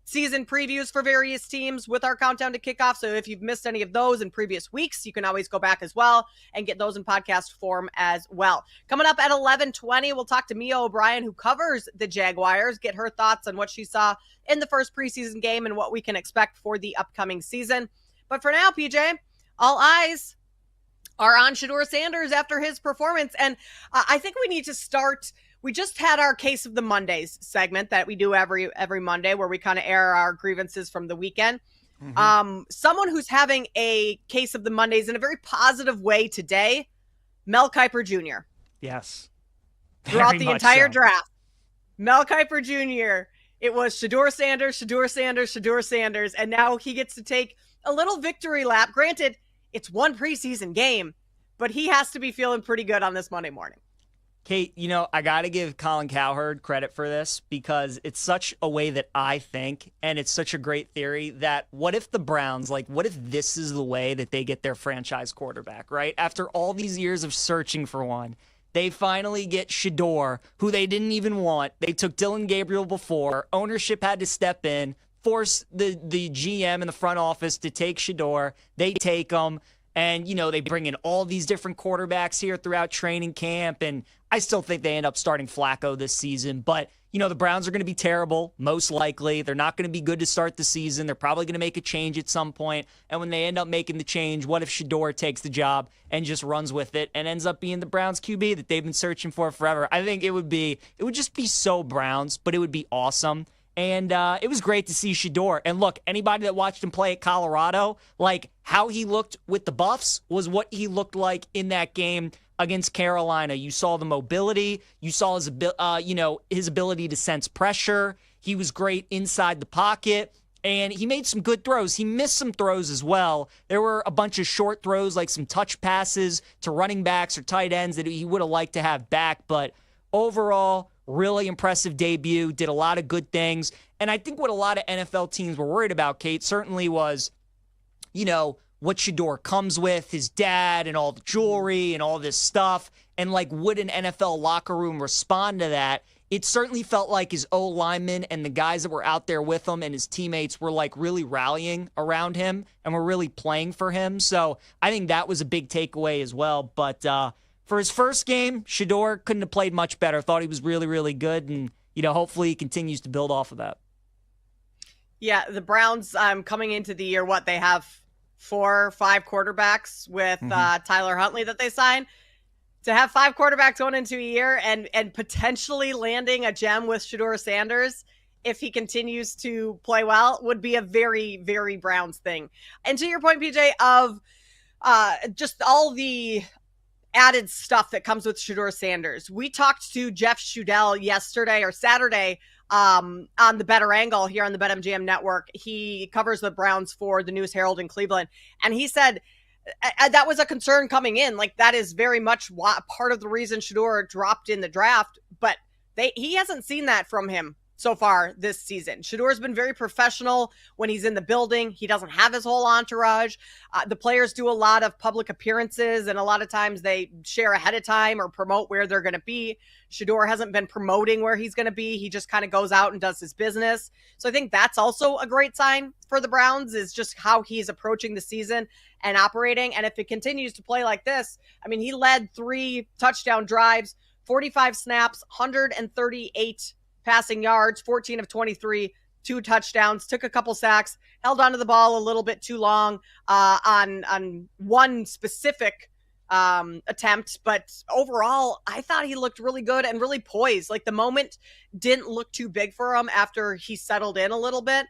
season previews for various teams with our Countdown to Kickoff. So if you've missed any of those in previous weeks, you can always go back as well and get those in podcast form as well. Coming up at 11:20, we'll talk to Mia O'Brien, who covers the Jaguars, get her thoughts on what she saw in the first preseason game and what we can expect for the upcoming season. But for now, PJ, all eyes are on Shedeur Sanders after his performance. And I think we need to start. We just had our Case of the Mondays segment that we do every Monday, where we kind of air our grievances from the weekend. Someone who's having a Case of the Mondays in a very positive way today, Mel Kiper Jr. Yes. Throughout the entire draft, Mel Kiper Jr., it was Shedeur Sanders, Shedeur Sanders, Shedeur Sanders, and now he gets to take a little victory lap. Granted, it's one preseason game, but he has to be feeling pretty good on this Monday morning. Kate, I got to give Colin Cowherd credit for this because it's such a way that I think, and it's such a great theory that what if the Browns, what if this is the way that they get their franchise quarterback, right? After all these years of searching for one, they finally get Shedeur, who they didn't even want. They took Dylan Gabriel before. Ownership had to step in, force the GM in the front office to take Shedeur. They take him. And, they bring in all these different quarterbacks here throughout training camp. And I still think they end up starting Flacco this season. But, the Browns are going to be terrible, most likely. They're not going to be good to start the season. They're probably going to make a change at some point. And when they end up making the change, what if Shedeur takes the job and just runs with it and ends up being the Browns QB that they've been searching for forever? I think it would just be so Browns, but it would be awesome. And it was great to see Shedeur. And look, anybody that watched him play at Colorado, how he looked with the Buffs was what he looked like in that game against Carolina. You saw the mobility. You saw his ability to sense pressure. He was great inside the pocket. And he made some good throws. He missed some throws as well. There were a bunch of short throws, like some touch passes to running backs or tight ends that he would have liked to have back. But overall, really impressive debut, did a lot of good things. And I think what a lot of NFL teams were worried about, Kate, certainly was, what Shedeur comes with, his dad and all the jewelry and all this stuff. And would an NFL locker room respond to that? It certainly felt like his O-linemen and the guys that were out there with him and his teammates were really rallying around him and were really playing for him. So I think that was a big takeaway as well. But, for his first game, Shedeur couldn't have played much better. Thought he was really, really good, and hopefully he continues to build off of that. Yeah, the Browns coming into the year, they have 4 or 5 quarterbacks with Tyler Huntley that they signed. To have 5 quarterbacks going into a year and potentially landing a gem with Shedeur Sanders, if he continues to play well, would be a very, very Browns thing. And to your point, PJ, of just all the added stuff that comes with Shedeur Sanders. We talked to Jeff Shudell yesterday or Saturday on the Better Angle here on the BetMGM Network. He covers the Browns for the News Herald in Cleveland. And he said that was a concern coming in. That is very much part of the reason Shedeur dropped in the draft. But he hasn't seen that from him so far this season. Shedeur's been very professional when he's in the building. He doesn't have his whole entourage. The players do a lot of public appearances, and a lot of times they share ahead of time or promote where they're going to be. Shedeur hasn't been promoting where he's going to be. He just kind of goes out and does his business. So I think that's also a great sign for the Browns, is just how he's approaching the season and operating. And if it continues to play like this, he led 3 touchdown drives, 45 snaps, 138 passing yards, 14 of 23, 2 touchdowns, took a couple sacks, held onto the ball a little bit too long on one specific attempt. But overall, I thought he looked really good and really poised. The moment didn't look too big for him after he settled in a little bit.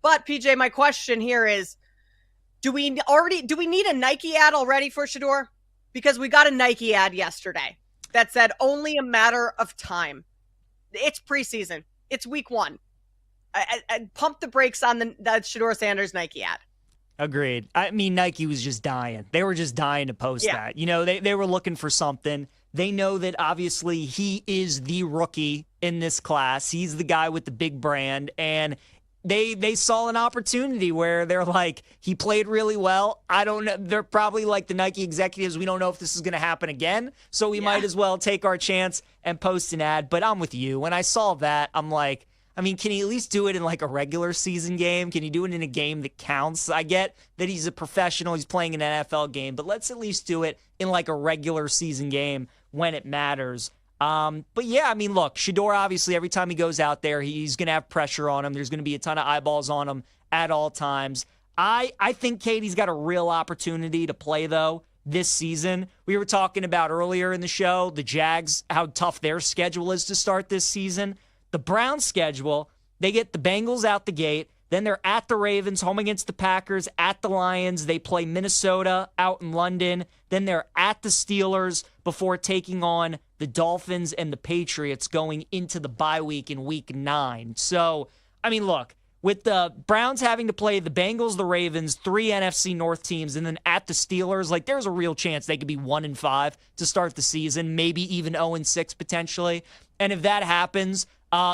But PJ, my question here is, do we need a Nike ad already for Shedeur? because we got a Nike ad yesterday that said only a matter of time. It's preseason. It's week 1. I pump the brakes on the Shedeur Sanders Nike ad. Agreed. I mean, Nike was just dying. They were just dying to post that. You know, they were looking for something. They know that obviously he is the rookie in this class. He's the guy with the big brand. And they saw an opportunity where they're like, he played really well. I don't know. They're probably like the Nike executives. We don't know if this is going to happen again. So we might as well take our chance and post an ad. But I'm with you. When I saw that, I'm like, I mean, can he at least do it in like a regular season game? Can he do it in a game that counts? I get that he's a professional. He's playing an NFL game, but let's at least do it in like a regular season game when it matters. But yeah, I mean, look, Shedeur, obviously, every time he goes out there, he's going to have pressure on him. There's going to be a ton of eyeballs on him at all times. I think Katie's got a real opportunity to play, though, this season. We were talking about earlier in the show, the Jags, how tough their schedule is to start this season. The Browns' schedule, they get the Bengals out the gate, then they're at the Ravens, home against the Packers, at the Lions. They play Minnesota out in London. Then they're at the Steelers before taking on the Dolphins and the Patriots going into the bye week in week 9. So, I mean, look, with the Browns having to play the Bengals, the Ravens, 3 NFC North teams, and then at the Steelers, like there's a real chance they could be 1-5 to start the season, maybe even 0-6 potentially. And if that happens,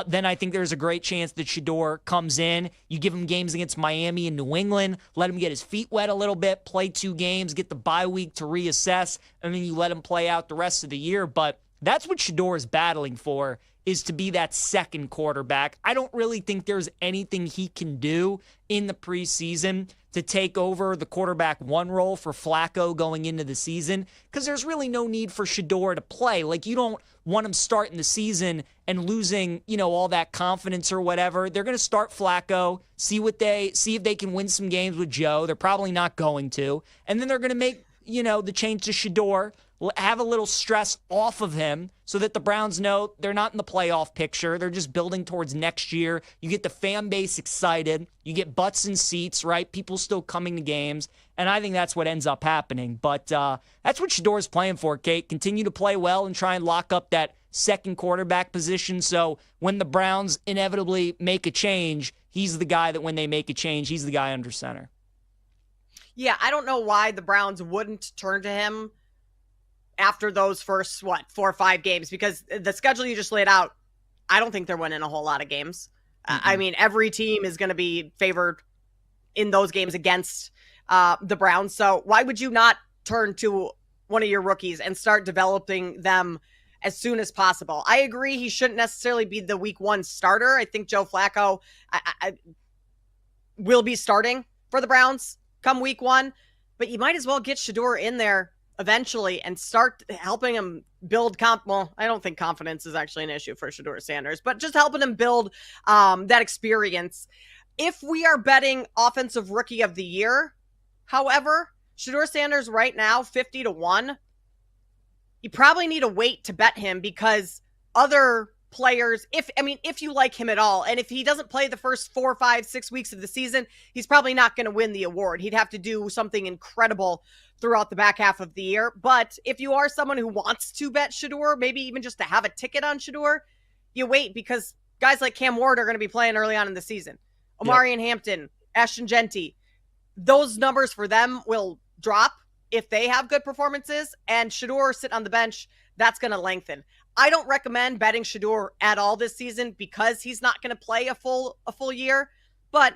then I think there's a great chance that Shedeur comes in. You give him games against Miami and New England, let him get his feet wet a little bit, play 2 games, get the bye week to reassess, and then you let him play out the rest of the year. But that's what Shedeur is battling for, is to be that second quarterback. I don't really think there's anything he can do in the preseason to take over the quarterback 1 role for Flacco going into the season, because there's really no need for Shedeur to play. Like, you don't want him starting the season and losing, all that confidence or whatever. They're going to start Flacco, see if they can win some games with Joe. They're probably not going to. And then they're going to make, the change to Shedeur, have a little stress off of him so that the Browns know they're not in the playoff picture. They're just building towards next year. You get the fan base excited. You get butts in seats, right? People still coming to games. And I think that's what ends up happening. But that's what Shedeur's playing for, Kate. Continue to play well and try and lock up that second quarterback position. So when the Browns inevitably make a change, he's the guy that when they make a change, he's the guy under center. Yeah, I don't know why the Browns wouldn't turn to him after those first, 4 or 5 games, because the schedule you just laid out, I don't think they're winning a whole lot of games. I mean, every team is going to be favored in those games against the Browns. So why would you not turn to one of your rookies and start developing them as soon as possible? I agree he shouldn't necessarily be the week 1 starter. I think Joe Flacco I will be starting for the Browns come week 1, but you might as well get Shedeur in there eventually and start helping him build well, I don't think confidence is actually an issue for Shedeur Sanders, but just helping him build that experience. If we are betting offensive rookie of the year, however, Shedeur Sanders right now, 50-1, you probably need to wait to bet him, because other players, if you like him at all, and if he doesn't play the first 4, 5, 6 weeks of the season, he's probably not going to win the award. He'd have to do something incredible throughout the back half of the year. But if you are someone who wants to bet Shedeur, maybe even just to have a ticket on Shedeur, you wait, because guys like Cam Ward are going to be playing early on in the season. Omarion Hampton, Ashton Genty, those numbers for them will drop if they have good performances, and Shedeur sit on the bench, that's going to lengthen. I don't recommend betting Shedeur at all this season, because he's not going to play a full year. But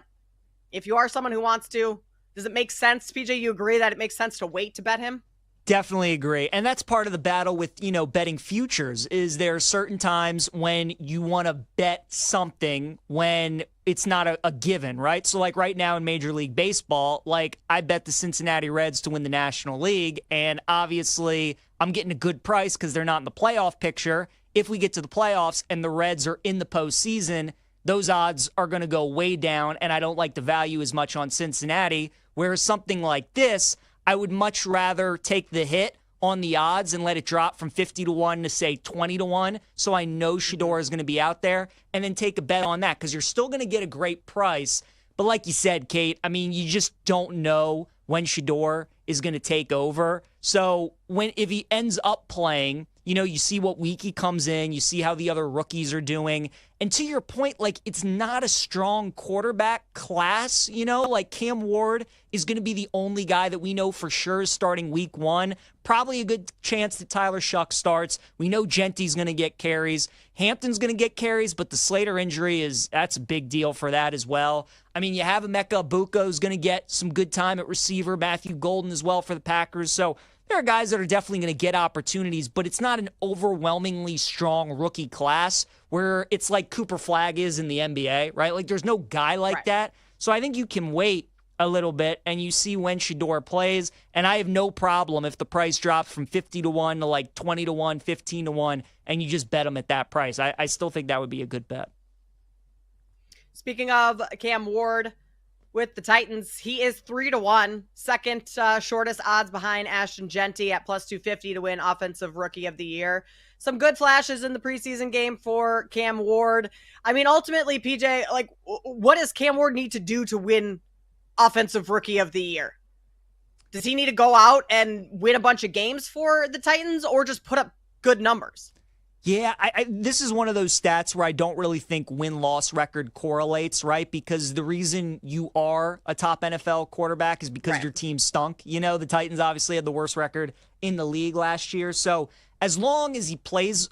if you are someone who wants to, does it make sense, PJ? You agree that it makes sense to wait to bet him? Definitely agree. And that's part of the battle with, betting futures, is there are certain times when you want to bet something when it's not a given, right? So like right now in Major League Baseball, like I bet the Cincinnati Reds to win the National League, and obviously I'm getting a good price because they're not in the playoff picture. If we get to the playoffs and the Reds are in the postseason, those odds are going to go way down, and I don't like the value as much on Cincinnati. Whereas something like this, I would much rather take the hit on the odds and let it drop from 50-1 to say 20-1, so I know Shedeur is going to be out there, and then take a bet on that, because you're still going to get a great price. But like you said, Kate, I mean, you just don't know when Shedeur is going to take over. So if he ends up playing, you see what week he comes in, you see how the other rookies are doing. And to your point, like, it's not a strong quarterback class, like Cam Ward is going to be the only guy that we know for sure is starting week 1. Probably a good chance that Tyler Shuck starts. We know Genty's going to get carries. Hampton's going to get carries, but the Slater injury that's a big deal for that as well. I mean, you have Emeka Buko's going to get some good time at receiver, Matthew Golden as well for the Packers. So there are guys that are definitely going to get opportunities, but it's not an overwhelmingly strong rookie class where it's like Cooper Flagg is in the NBA, right? Like, there's no guy like that. So I think you can wait a little bit and you see when Shedeur plays, and I have no problem if the price drops from 50 to 1 to like 20 to 1, 15 to 1, and you just bet him at that price. I still think that would be a good bet. Speaking of Cam Ward with the Titans, he is 3 to 1, second shortest odds behind Ashton Genty at plus 250 to win Offensive Rookie of the Year. Some good flashes in the preseason game for Cam Ward. I mean, ultimately, PJ, like, what does Cam Ward need to do to win Offensive Rookie of the Year? Does he need to go out and win a bunch of games for the Titans, or just put up good numbers? Yeah, this is one of those stats where I don't really think win-loss record correlates, right? Because the reason you are a top NFL quarterback is because your team stunk. The Titans obviously had the worst record in the league last year. So as long as he plays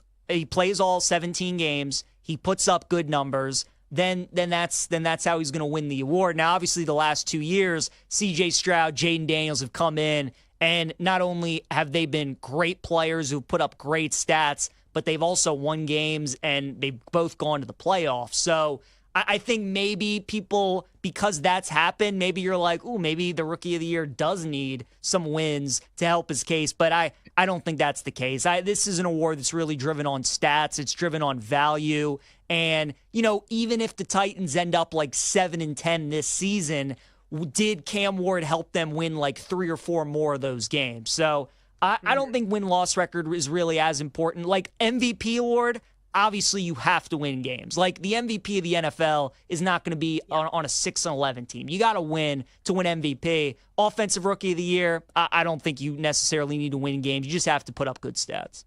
all 17 games, he puts up good numbers, then that's how he's going to win the award. Now, obviously, the last 2 years, C.J. Stroud, Jaden Daniels have come in, and not only have they been great players who put up great stats, but they've also won games, and they've both gone to the playoffs. So I think maybe people, because that's happened, maybe you're like, ooh, maybe the Rookie of the Year does need some wins to help his case. But I don't think that's the case. This is an award that's really driven on stats. It's driven on value. And, even if the Titans end up like 7-10 this season, did Cam Ward help them win like 3 or 4 more of those games? So I don't think win-loss record is really as important. Like MVP award, obviously you have to win games. Like the MVP of the NFL is not going to be on a 6-11 team. You got to win to win MVP. Offensive Rookie of the Year, I don't think you necessarily need to win games. You just have to put up good stats.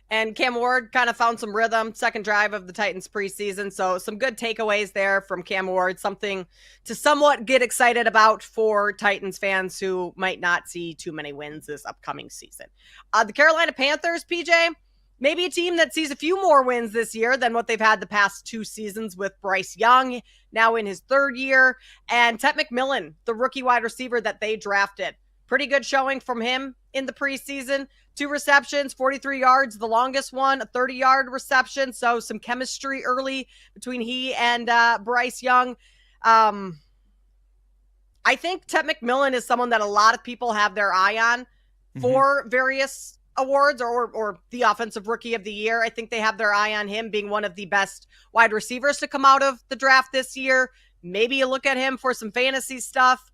And Cam Ward kind of found some rhythm, second drive of the Titans preseason. So some good takeaways there from Cam Ward, something to somewhat get excited about for Titans fans who might not see too many wins this upcoming season. The Carolina Panthers, PJ, maybe a team that sees a few more wins this year than what they've had the past 2 seasons with Bryce Young, now in his 3rd year, and Ted McMillan, the rookie wide receiver that they drafted. Pretty good showing from him in the preseason. 2 receptions, 43 yards, the longest one, a 30-yard reception. So some chemistry early between he and Bryce Young. I think Ted McMillan is someone that a lot of people have their eye on for various awards or the Offensive Rookie of the Year. I think they have their eye on him being one of the best wide receivers to come out of the draft this year. Maybe you look at him for some fantasy stuff.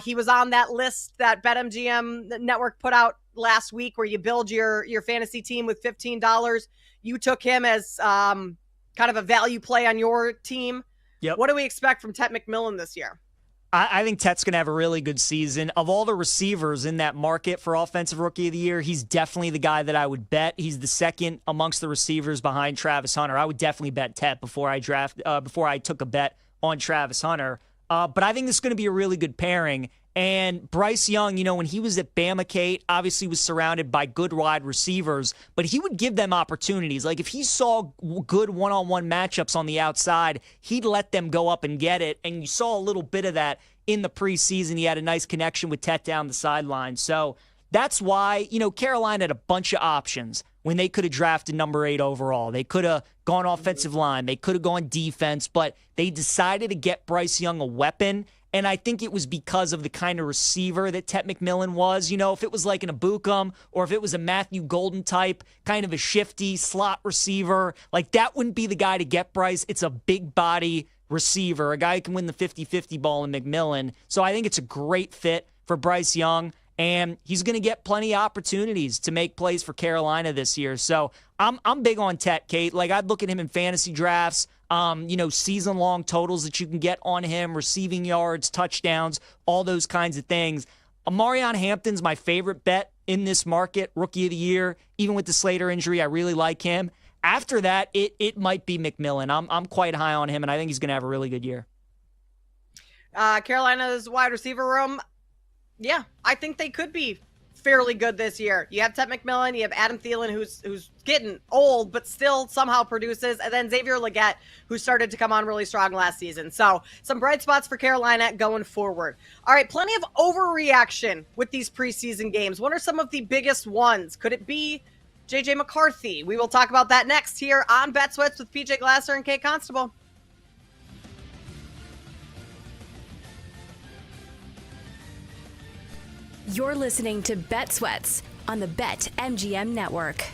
He was on that list that BetMGM Network put out last week where you build your fantasy team with $15. You took him as kind of a value play on your team. Yep. What do we expect from Ted McMillan this year? I think Tet's going to have a really good season. Of all the receivers in that market for Offensive Rookie of the Year, he's definitely the guy that I would bet. He's the second amongst the receivers behind Travis Hunter. I would definitely bet Tet before I took a bet on Travis Hunter. But I think this is going to be a really good pairing. And Bryce Young, when he was at Bama, Kate, obviously was surrounded by good wide receivers, but he would give them opportunities. Like if he saw good one-on-one matchups on the outside, he'd let them go up and get it. And you saw a little bit of that in the preseason. He had a nice connection with Tet down the sideline. So that's why, Carolina had a bunch of options when they could have drafted number 8 overall. They could have gone offensive line. They could have gone defense, but they decided to get Bryce Young a weapon. And I think it was because of the kind of receiver that Ted McMillan was. If it was like an Abukum or if it was a Matthew Golden type, kind of a shifty slot receiver, like that wouldn't be the guy to get Bryce. It's a big body receiver, a guy who can win the 50-50 ball in McMillan. So I think it's a great fit for Bryce Young. And he's going to get plenty of opportunities to make plays for Carolina this year. So I'm big on Tet, Kate. Like I'd look at him in fantasy drafts, season-long totals that you can get on him, receiving yards, touchdowns, all those kinds of things. Amarion Hampton's my favorite bet in this market, rookie of the year. Even with the Slater injury, I really like him. After that, it might be McMillan. I'm quite high on him, and I think he's going to have a really good year. Carolina's wide receiver room, yeah, I think they could be fairly good this year. You have Ted McMillan, you have Adam Thielen, who's getting old, but still somehow produces, and then Xavier Legette, who started to come on really strong last season. So some bright spots for Carolina going forward. All right, plenty of overreaction with these preseason games. What are some of the biggest ones? Could it be JJ McCarthy? We will talk about that next here on Bet Sweats with PJ Glasser and Kate Constable. You're listening to Bet Sweats on the BetMGM Network.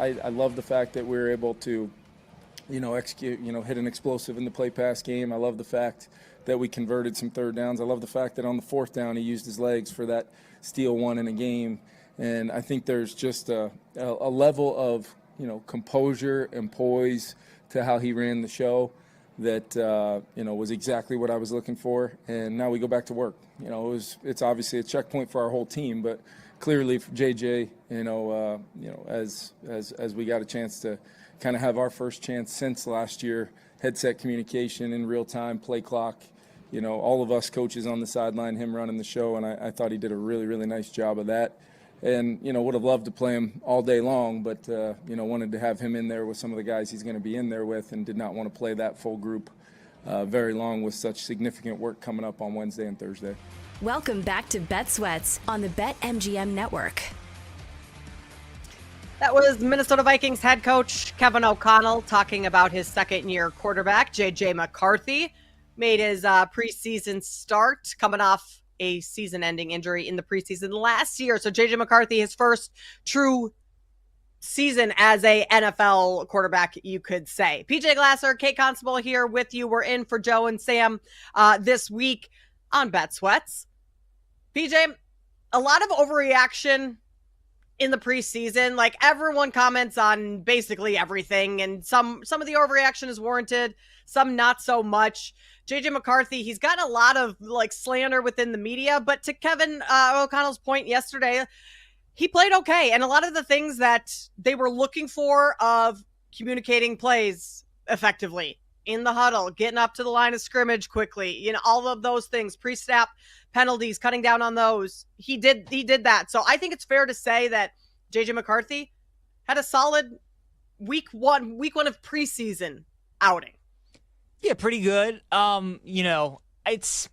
I love the fact that we were able to, execute, hit an explosive in the play pass game. I love the fact that we converted some third downs. I love the fact that on the fourth down he used his legs for that steal one in a game. And I think there's just a level of, composure and poise to how he ran the show that, was exactly what I was looking for. And now we go back to work. It's obviously a checkpoint for our whole team, but clearly for JJ, as we got a chance to kind of have our first chance since last year, headset communication in real time, play clock, all of us coaches on the sideline, him running the show, and I thought he did a really, really nice job of that. And, would have loved to play him all day long, but, wanted to have him in there with some of the guys he's going to be in there with and did not want to play that full group very long with such significant work coming up on Wednesday and Thursday. Welcome back to Bet Sweats on the BetMGM Network. That was Minnesota Vikings head coach Kevin O'Connell talking about his second-year quarterback, J.J. McCarthy. Made his preseason start coming off a season-ending injury in the preseason last year. So J.J. McCarthy, his first true season as a NFL quarterback, you could say. PJ Glasser, Kate Constable here with you. We're in for Joe and Sam this week on Bet Sweats. PJ, a lot of overreaction in the preseason. Like, everyone comments on basically everything, and some of the overreaction is warranted, some not so much. JJ McCarthy, he's gotten a lot of slander within the media, but to Kevin O'Connell's point yesterday, he played okay. And a lot of the things that they were looking for of communicating plays effectively in the huddle, getting up to the line of scrimmage quickly, all of those things, pre-snap penalties, cutting down on those. He did that. So I think it's fair to say that JJ McCarthy had a solid week one of preseason outing. Yeah, pretty good. It's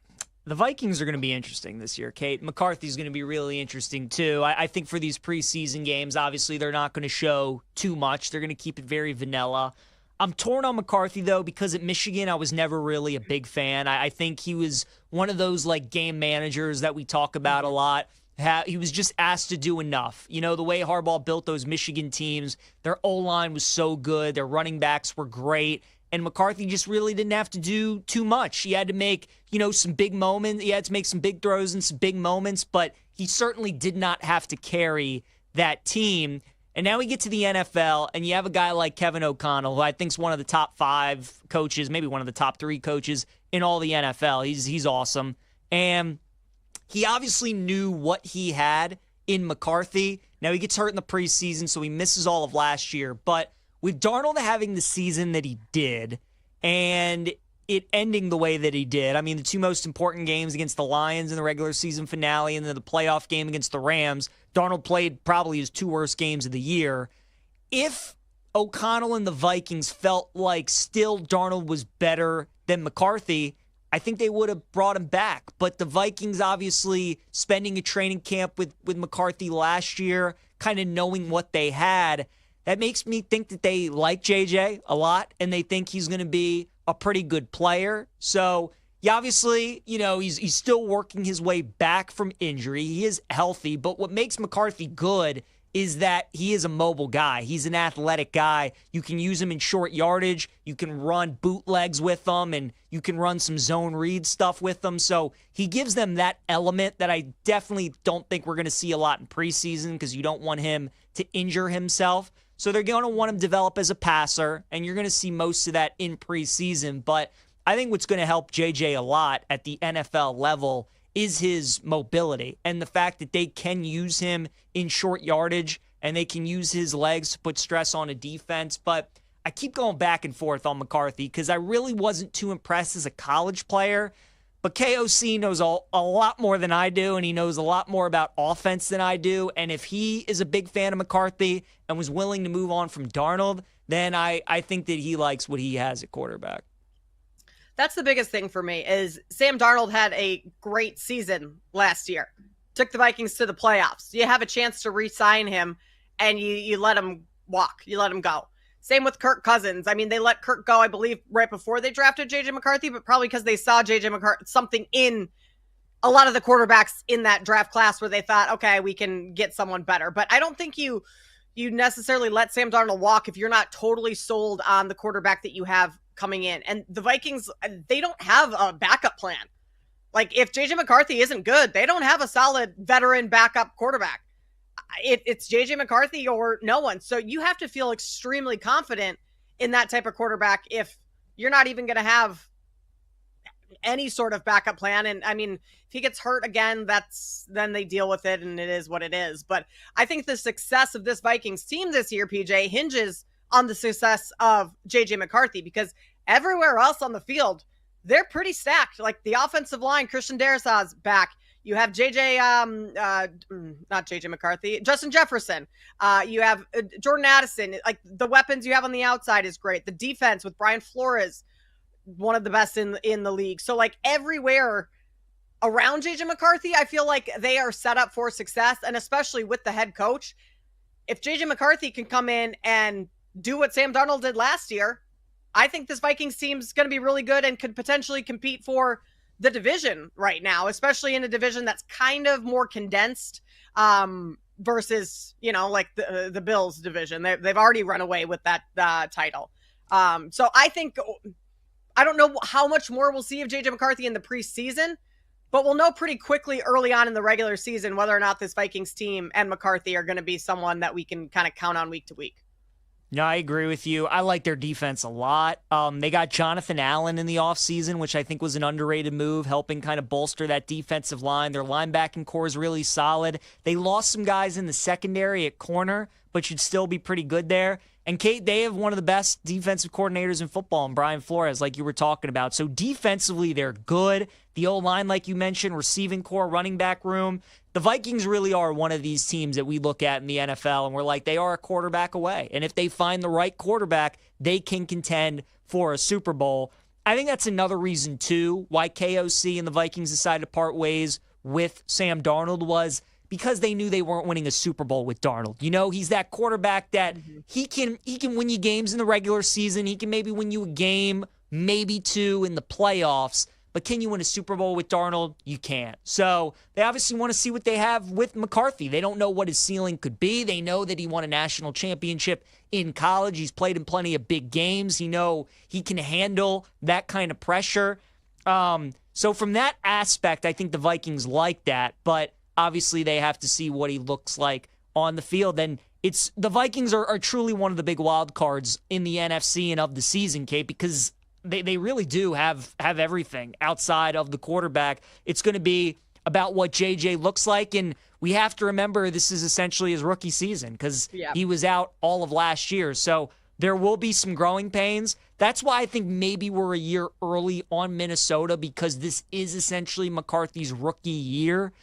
the Vikings are going to be interesting this year, Kate. McCarthy's going to be really interesting too. I think for these preseason games, obviously they're not going to show too much. They're going to keep it very vanilla. I'm torn on McCarthy, though, because at Michigan, I was never really a big fan. I think he was one of those game managers that we talk about a lot. He was just asked to do enough. The way Harbaugh built those Michigan teams, their O-line was so good. Their running backs were great. And McCarthy just really didn't have to do too much. He had to make, some big moments. He had to make some big throws and some big moments, but he certainly did not have to carry that team. And now we get to the NFL, and you have a guy like Kevin O'Connell, who I think is one of the top 5 coaches, maybe one of the top 3 coaches in all the NFL. He's awesome. And he obviously knew what he had in McCarthy. Now he gets hurt in the preseason, so he misses all of last year. But with Darnold having the season that he did, and it ending the way that he did, I mean, the 2 most important games against the Lions in the regular season finale and then the playoff game against the Rams, Darnold played probably his 2 worst games of the year. If O'Connell and the Vikings felt like still Darnold was better than McCarthy, I think they would have brought him back. But the Vikings obviously spending a training camp with McCarthy last year, kind of knowing what they had, that makes me think that they like JJ a lot and they think he's going to be a pretty good player. So, yeah, obviously, he's still working his way back from injury. He is healthy, but what makes McCarthy good is that he is a mobile guy. He's an athletic guy. You can use him in short yardage. You can run bootlegs with him, and you can run some zone read stuff with him. So he gives them that element that I definitely don't think we're going to see a lot in preseason because you don't want him to injure himself. So they're going to want him to develop as a passer, and you're going to see most of that in preseason. But I think what's going to help JJ a lot at the NFL level is his mobility and the fact that they can use him in short yardage and they can use his legs to put stress on a defense. But I keep going back and forth on McCarthy because I really wasn't too impressed as a college player. But KOC knows a lot more than I do, and he knows a lot more about offense than I do. And if he is a big fan of McCarthy and was willing to move on from Darnold, then I think that he likes what he has at quarterback. That's the biggest thing for me is Sam Darnold had a great season last year. Took the Vikings to the playoffs. You have a chance to re-sign him, and you let him walk. You let him go. Same with Kirk Cousins. I mean, they let Kirk go, I believe, right before they drafted J.J. McCarthy, but probably because they saw J.J. McCarthy, something in a lot of the quarterbacks in that draft class where they thought, okay, we can get someone better. But I don't think you you necessarily let Sam Darnold walk if you're not totally sold on the quarterback that you have coming in. And the Vikings, they don't have a backup plan. Like, if JJ McCarthy isn't good, they don't have a solid veteran backup quarterback. It's JJ McCarthy or no one. So you have to feel extremely confident in that type of quarterback if you're not even going to have any sort of backup plan. And I mean, if he gets hurt again, then they deal with it, and it is what it is. But I think the success of this Vikings team this year, PJ, hinges on the success of JJ McCarthy, because everywhere else on the field, they're pretty stacked. Like the offensive line, Christian Darrisaw's back. You have not JJ McCarthy, Justin Jefferson. You have Jordan Addison. Like, the weapons you have on the outside is great. The defense with Brian Flores, one of the best in the league. So, like, everywhere around JJ McCarthy, I feel like they are set up for success, and especially with the head coach. If JJ McCarthy can come in and do what Sam Darnold did last year, I think this Vikings team is going to be really good and could potentially compete for the division right now, especially in a division that's kind of more condensed versus, like the Bills division. They've already run away with that title. So I think, I don't know how much more we'll see of JJ McCarthy in the preseason, but we'll know pretty quickly early on in the regular season whether or not this Vikings team and McCarthy are going to be someone that we can kind of count on week to week. No, I agree with you. I like their defense a lot. They got Jonathan Allen in the offseason, which I think was an underrated move, helping kind of bolster that defensive line. Their linebacking core is really solid. They lost some guys in the secondary at corner, but should still be pretty good there. And Kate, they have one of the best defensive coordinators in football, in Brian Flores, like you were talking about. So defensively, they're good. The O-line, like you mentioned, receiving core, running back room. The Vikings really are one of these teams that we look at in the NFL, and we're like, they are a quarterback away. And if they find the right quarterback, they can contend for a Super Bowl. I think that's another reason, too, why KOC and the Vikings decided to part ways with Sam Darnold, was because they knew they weren't winning a Super Bowl with Darnold. He's that quarterback that he can win you games in the regular season. He can maybe win you a game, maybe two in the playoffs. But can you win a Super Bowl with Darnold? You can't. So they obviously want to see what they have with McCarthy. They don't know what his ceiling could be. They know that he won a national championship in college. He's played in plenty of big games. He can handle that kind of pressure. So from that aspect, I think the Vikings like that. But obviously they have to see what he looks like on the field. And the Vikings are truly one of the big wild cards in the NFC and of the season, Kate, because they really do have everything outside of the quarterback. It's going to be about what JJ looks like, and we have to remember this is essentially his rookie season because he was out all of last year. So there will be some growing pains. That's why I think maybe we're a year early on Minnesota, because this is essentially McCarthy's rookie year.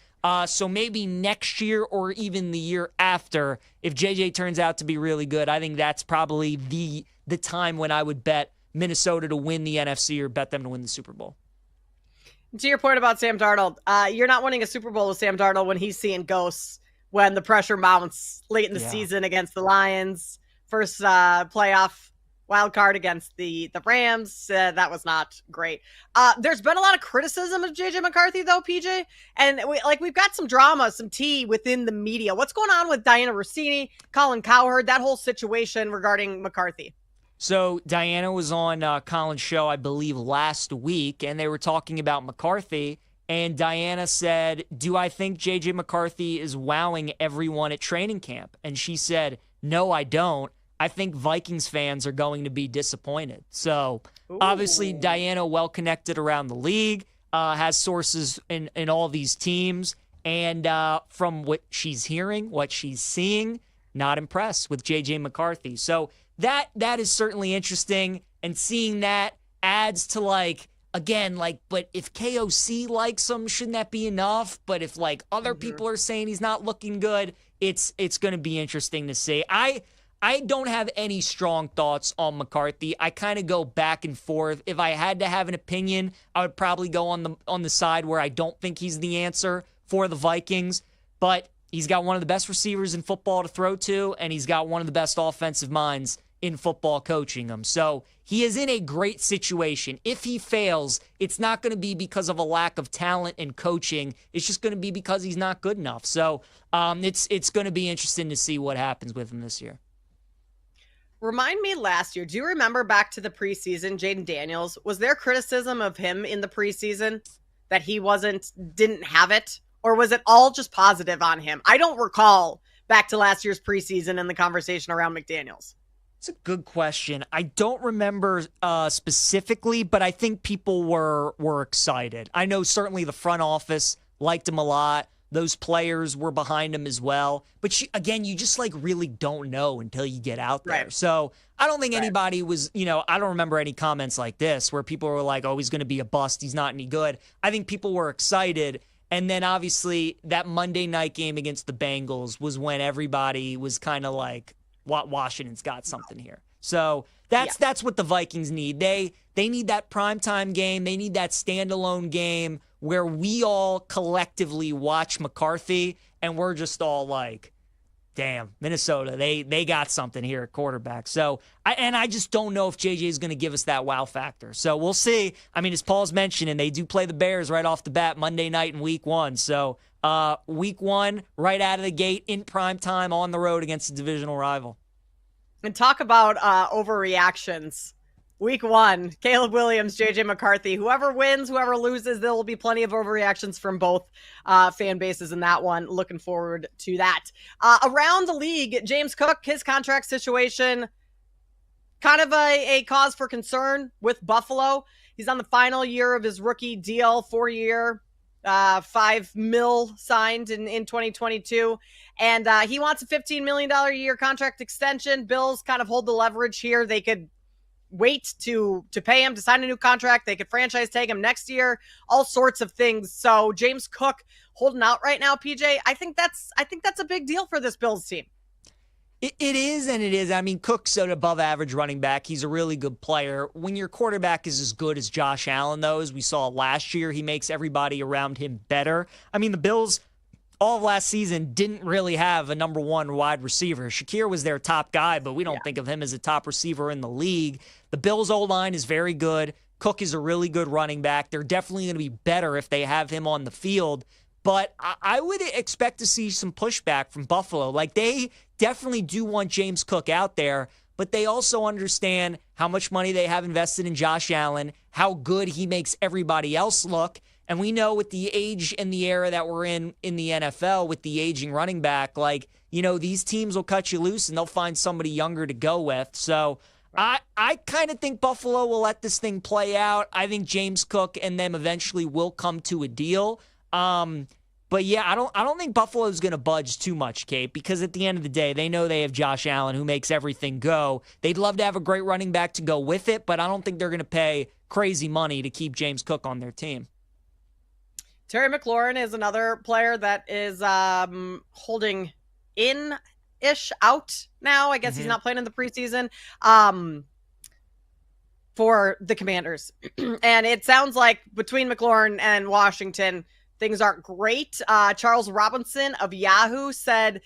So maybe next year or even the year after, if JJ turns out to be really good, I think that's probably the time when I would bet Minnesota to win the NFC or bet them to win the Super Bowl. To your point about Sam Darnold, you're not winning a Super Bowl with Sam Darnold when he's seeing ghosts, when the pressure mounts late in the season against the Lions, first playoff wild card against the Rams. That was not great. There's been a lot of criticism of JJ McCarthy, though, PJ, and we've got some drama, some tea within the media. What's going on with Diana Rossini, Colin Cowherd, that whole situation regarding McCarthy? So Diana was on Colin's show, I believe, last week, and they were talking about McCarthy, and Diana said, do I think J.J. McCarthy is wowing everyone at training camp? And she said, no, I don't. I think Vikings fans are going to be disappointed. So obviously Diana, well-connected around the league, has sources in all these teams, and from what she's hearing, what she's seeing, not impressed with J.J. McCarthy. So that is certainly interesting, and seeing that adds to but if KOC likes him, shouldn't that be enough? But if other people are saying he's not looking good, it's going to be interesting to see. I don't have any strong thoughts on McCarthy. I kind of go back and forth. If I had to have an opinion, I would probably go on the side where I don't think he's the answer for the Vikings, but he's got one of the best receivers in football to throw to, and he's got one of the best offensive minds in football coaching him. So he is in a great situation. If he fails, it's not going to be because of a lack of talent and coaching. It's just going to be because he's not good enough. So it's going to be interesting to see what happens with him this year. Remind me last year, do you remember back to the preseason, Jaden Daniels, was there criticism of him in the preseason that he didn't have it? Or was it all just positive on him? I don't recall back to last year's preseason and the conversation around McDaniels. It's a good question. I don't remember specifically, but I think people were excited. I know certainly the front office liked him a lot. Those players were behind him as well. But again, you just really don't know until you get out there. Right. So I don't think anybody was, I don't remember any comments like this where people were like, oh, he's going to be a bust. He's not any good. I think people were excited. And then obviously that Monday night game against the Bengals was when everybody was kind of like, Washington's got something here. So that's what the Vikings need. They need that primetime game. They need that standalone game where we all collectively watch McCarthy and we're just all like, damn, Minnesota, they got something here at quarterback. So I just don't know if JJ is going to give us that wow factor. So we'll see. I mean, as Paul's mentioning, they do play the Bears right off the bat Monday night in week 1. So week 1, right out of the gate in prime time on the road against a divisional rival. And talk about overreactions. Week 1, Caleb Williams, JJ McCarthy. Whoever wins, whoever loses, there will be plenty of overreactions from both fan bases in that one. Looking forward to that. Around the league, James Cook, his contract situation, kind of a cause for concern with Buffalo. He's on the final year of his rookie deal, 4-year, $5 million signed in 2022. And he wants a $15 million a year contract extension. Bills kind of hold the leverage here. They could wait to pay him to sign a new contract. They could franchise tag him next year, all sorts of things. So James Cook holding out right now, PJ. I think that's a big deal for this Bills team. It is, and it is. I mean, Cook's an above-average running back. He's a really good player. When your quarterback is as good as Josh Allen, though, as we saw last year, he makes everybody around him better. I mean, the Bills, all of last season, didn't really have a number 1 wide receiver. Shakir was their top guy, but we don't think of him as a top receiver in the league. The Bills' O-line is very good. Cook is a really good running back. They're definitely going to be better if they have him on the field. But I would expect to see some pushback from Buffalo. Like, they definitely do want James Cook out there, but they also understand how much money they have invested in Josh Allen, how good he makes everybody else look. And we know with the age and the era that we're in the NFL, with the aging running back, these teams will cut you loose and they'll find somebody younger to go with. So I kind of think Buffalo will let this thing play out. I think James Cook and them eventually will come to a deal. But yeah, I don't think Buffalo's going to budge too much, Kate, because at the end of the day, they know they have Josh Allen who makes everything go. They'd love to have a great running back to go with it, but I don't think they're going to pay crazy money to keep James Cook on their team. Terry McLaurin is another player that is holding in-ish out now. I guess he's not playing in the preseason for the Commanders. And it sounds like between McLaurin and Washington, things aren't great. Charles Robinson of Yahoo said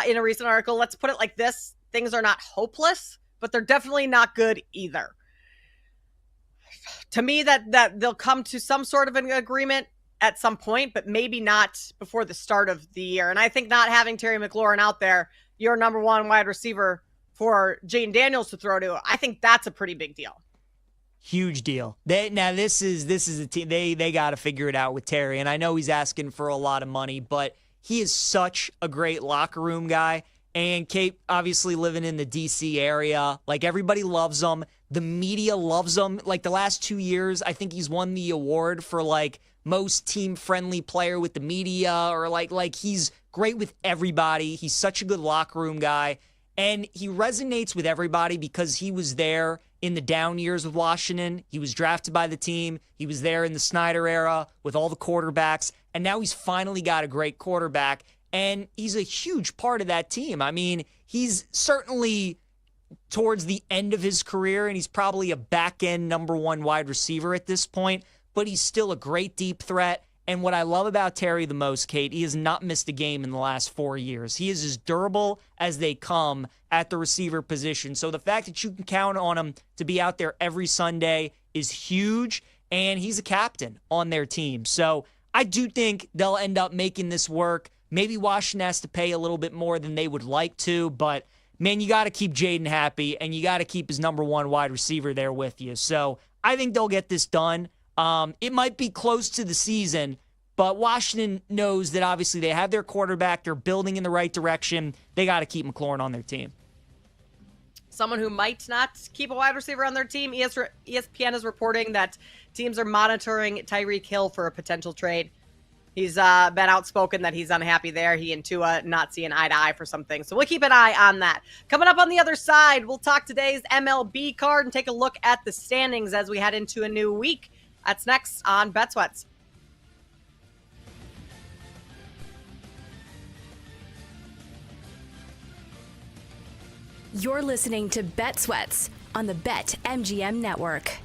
in a recent article, let's put it like this, things are not hopeless, but they're definitely not good either. To me, that they'll come to some sort of an agreement at some point, but maybe not before the start of the year. And I think not having Terry McLaurin out there, your number 1 wide receiver for Jaden Daniels to throw to, I think that's a pretty big deal. Huge deal. This is a team, they got to figure it out with Terry. And I know he's asking for a lot of money, but he is such a great locker room guy. And Kate, obviously living in the D.C. area, everybody loves him. The media loves him. The last 2 years, I think he's won the award for most team-friendly player with the media, or he's great with everybody. He's such a good locker room guy. And he resonates with everybody because he was there in the down years with Washington. He was drafted by the team. He was there in the Snyder era with all the quarterbacks. And now he's finally got a great quarterback. And he's a huge part of that team. I mean, he's certainly towards the end of his career, and he's probably a back-end number 1 wide receiver at this point, but he's still a great deep threat. And what I love about Terry the most, Kate, he has not missed a game in the last 4 years. He is as durable as they come at the receiver position. So the fact that you can count on him to be out there every Sunday is huge, and he's a captain on their team. So I do think they'll end up making this work. Maybe Washington has to pay a little bit more than they would like to, but man, you got to keep Jaden happy, and you got to keep his number one wide receiver there with you. So I think they'll get this done. It might be close to the season, but Washington knows that obviously they have their quarterback. They're building in the right direction. They got to keep McLaurin on their team. Someone who might not keep a wide receiver on their team, ESPN is reporting that teams are monitoring Tyreek Hill for a potential trade. He's been outspoken that he's unhappy there. He and Tua not seeing eye to eye for something. So we'll keep an eye on that. Coming up on the other side, we'll talk today's MLB card and take a look at the standings as we head into a new week. That's next on Bet Sweats. You're listening to Bet Sweats on the BetMGM Network.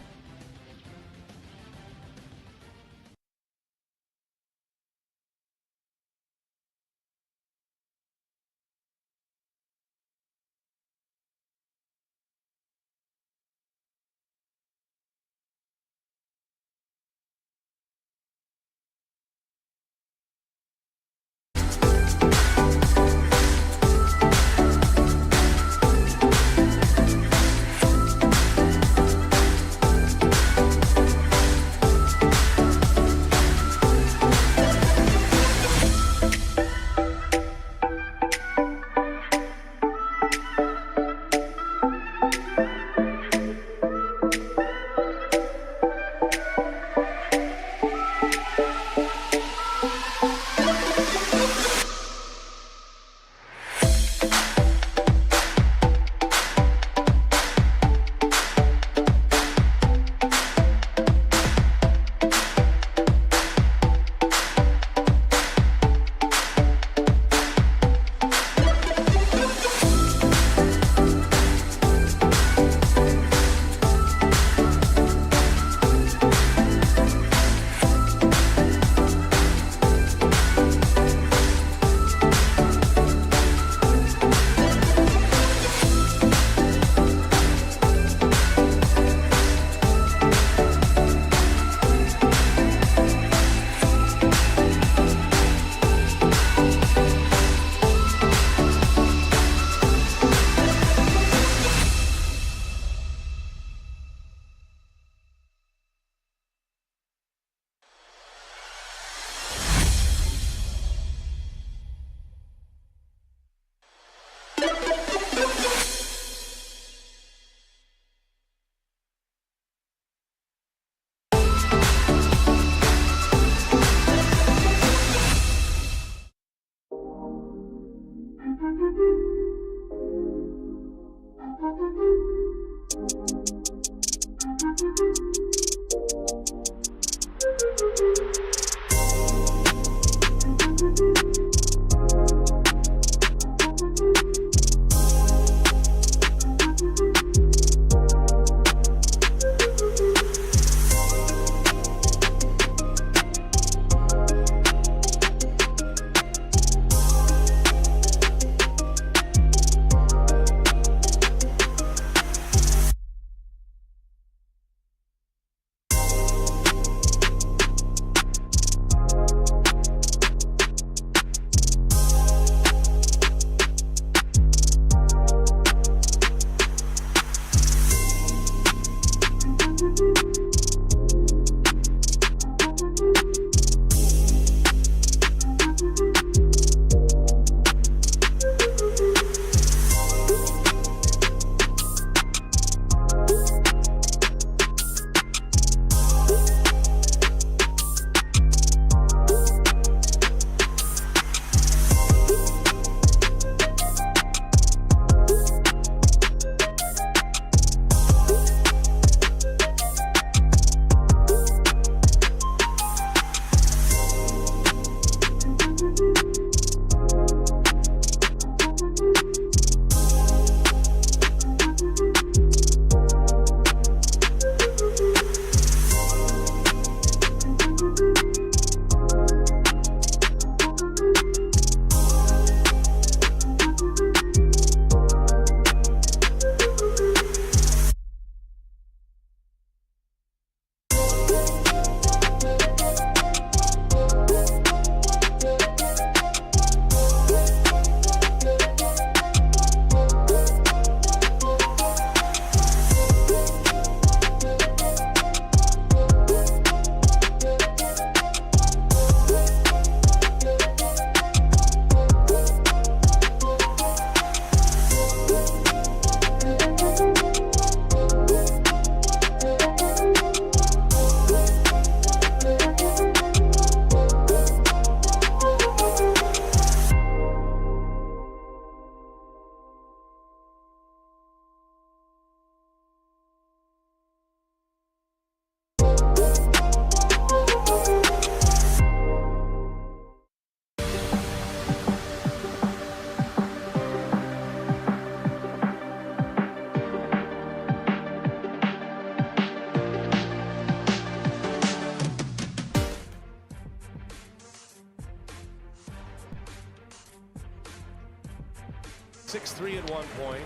6-3 at one point.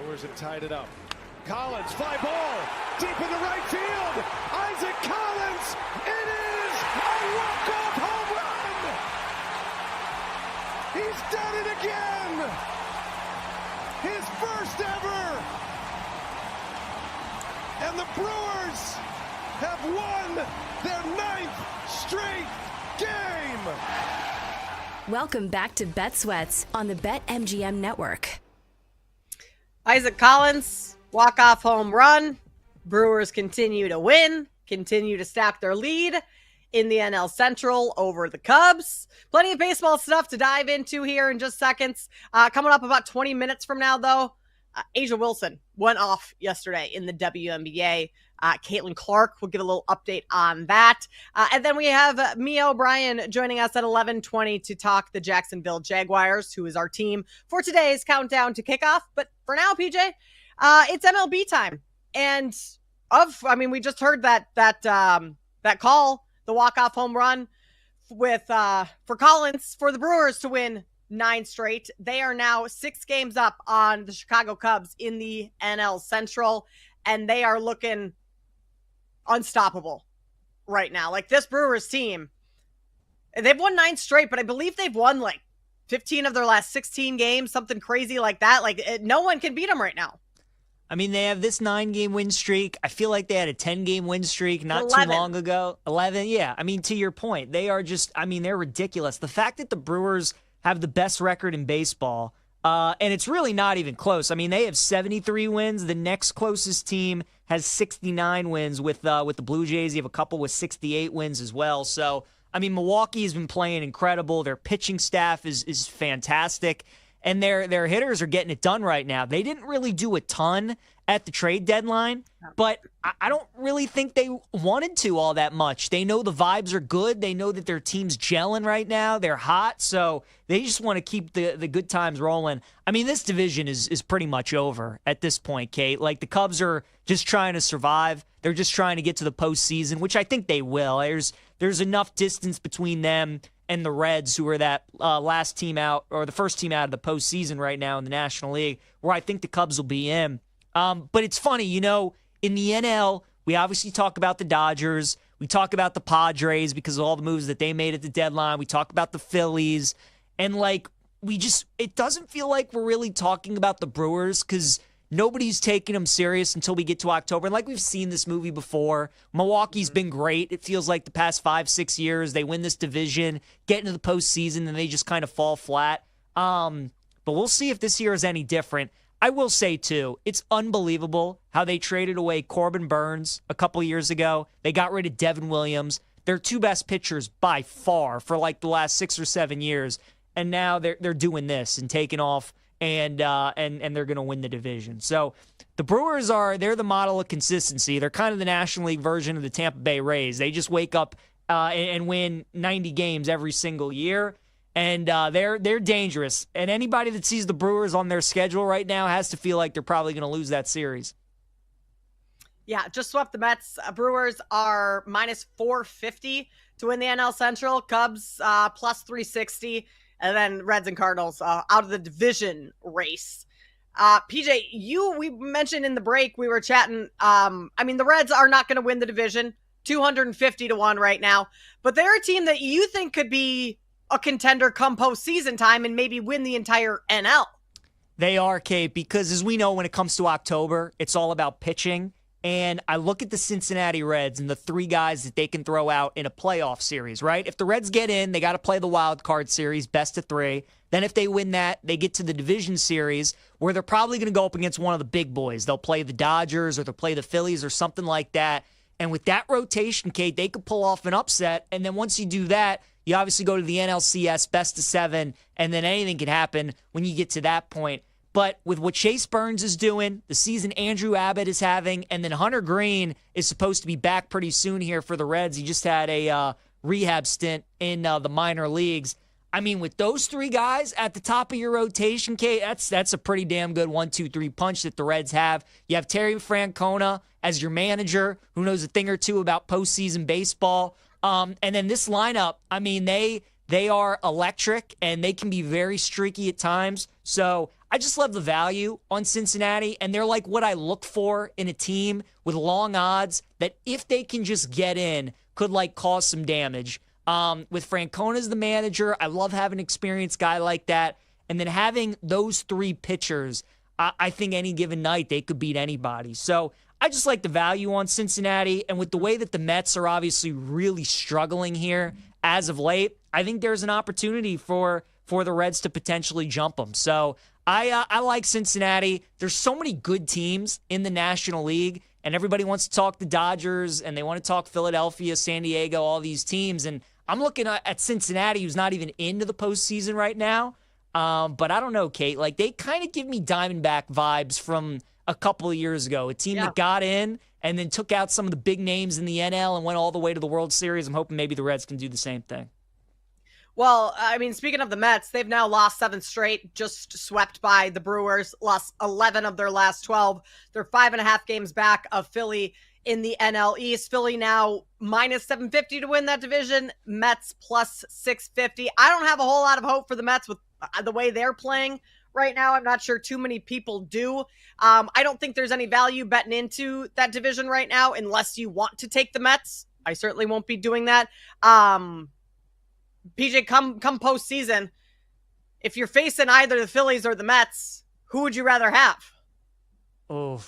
Brewers have tied it up. Collins, fly ball, deep into right field. Isaac Collins, it is a walk-off home run. He's done it again. His first ever. And the Brewers have won their 9th straight game. Welcome back to Bet Sweats on the BetMGM Network. Isaac Collins, walk-off home run. Brewers continue to win, continue to stack their lead in the NL Central over the Cubs. Plenty of baseball stuff to dive into here in just seconds. Coming up about 20 minutes from now, though, Asia Wilson went off yesterday in the WNBA. Caitlin Clark will give a little update on that. And then we have Mia O'Brien joining us at 11:20 to talk the Jacksonville Jaguars, who is our team for today's countdown to kickoff. But for now, PJ, it's MLB time. And we just heard that call, the walk-off home run with for Collins for the Brewers to win 9 straight. They are now 6 games up on the Chicago Cubs in the NL Central, and they are looking unstoppable right now. Like, this Brewers team, they've won 9 straight, but I believe they've won like 15 of their last 16 games, something crazy like that. No one can beat them right now. I mean, they have this 9-game win streak. I feel like they had a 10-game win streak not too long ago. 11, yeah. I mean, to your point, they are just, they're ridiculous. The fact that the Brewers have the best record in baseball, and it's really not even close. I mean, they have 73 wins. The next closest team has 69 wins with the Blue Jays. You have a couple with 68 wins as well. So, I mean, Milwaukee has been playing incredible. Their pitching staff is fantastic, and their hitters are getting it done right now. They didn't really do a ton at the trade deadline, but I don't really think they wanted to all that much. They know the vibes are good. They know that their team's gelling right now. They're hot, so they just want to keep the good times rolling. I mean, this division is pretty much over at this point, Kate. Like, the Cubs are just trying to survive. They're just trying to get to the postseason, which I think they will. There's enough distance between them and the Reds, who are that last team out, or the first team out of the postseason right now in the National League, where I think the Cubs will be in. But it's funny, in the NL, we obviously talk about the Dodgers. We talk about the Padres because of all the moves that they made at the deadline. We talk about the Phillies. And, it doesn't feel like we're really talking about the Brewers because nobody's taking them serious until we get to October. And we've seen this movie before. Milwaukee's been great. It feels like the past 5-6 years, they win this division, get into the postseason, and they just kind of fall flat. But we'll see if this year is any different. I will say, too, it's unbelievable how they traded away Corbin Burns a couple years ago. They got rid of Devin Williams. Their 2 best pitchers by far for the last 6 or 7 years. And now they're doing this and taking off, and they're going to win the division. So the Brewers they're the model of consistency. They're kind of the National League version of the Tampa Bay Rays. They just wake up and win 90 games every single year. And they're dangerous. And anybody that sees the Brewers on their schedule right now has to feel like they're probably going to lose that series. Yeah, just swept the Mets. Brewers are minus 450 to win the NL Central. Cubs plus 360. And then Reds and Cardinals out of the division race. PJ, we mentioned in the break, we were chatting. The Reds are not going to win the division. 250 to 1 right now. But they're a team that you think could be a contender come postseason time and maybe win the entire NL. They are, Kate, because as we know, when it comes to October, it's all about pitching. And I look at the Cincinnati Reds and the 3 guys that they can throw out in a playoff series, right? If the Reds get in, they got to play the wild card series, best of 3. Then if they win that, they get to the division series where they're probably going to go up against one of the big boys. They'll play the Dodgers or they'll play the Phillies or something like that. And with that rotation, Kate, they could pull off an upset. And then once you do that, you obviously go to the NLCS best of 7, and then anything can happen when you get to that point. But with what Chase Burns is doing, the season Andrew Abbott is having, and then Hunter Green is supposed to be back pretty soon here for the Reds. He just had a rehab stint in the minor leagues. I mean, with those 3 guys at the top of your rotation, Kate, that's a pretty damn good 1-2-3 punch that the Reds have. You have Terry Francona as your manager, who knows a thing or two about postseason baseball. And then this lineup, I mean, they are electric, and they can be very streaky at times. So I just love the value on Cincinnati, and they're like what I look for in a team with long odds that if they can just get in, could like cause some damage. With Francona as the manager, I love having an experienced guy like that. And then having those three pitchers, I think any given night they could beat anybody. So I just like the value on Cincinnati. And with the way that the Mets are obviously really struggling here as of late, I think there's an opportunity for the Reds to potentially jump them. So I like Cincinnati. There's so many good teams in the National League, and everybody wants to talk the Dodgers, and they want to talk Philadelphia, San Diego, all these teams. And I'm looking at Cincinnati, who's not even into the postseason right now. But I don't know, Kate. Like, they kind of give me Diamondback vibes from a couple of years ago. A team that got in and then took out some of the big names in the NL and went all the way to the World Series. I'm hoping maybe the Reds can do the same thing. Well, I mean, speaking of the Mets, they've now lost 7 straight, just swept by the Brewers, lost 11 of their last 12. They're 5.5 games back of Philly in the NL East. Philly now minus 750 to win that division. Mets plus 650. I don't have a whole lot of hope for the Mets with the way they're playing right now. I'm not sure too many people do. I don't think there's any value betting into that division right now unless you want to take the Mets. I certainly won't be doing that. PJ, come postseason, if you're facing either the Phillies or the Mets, who would you rather have? Oh,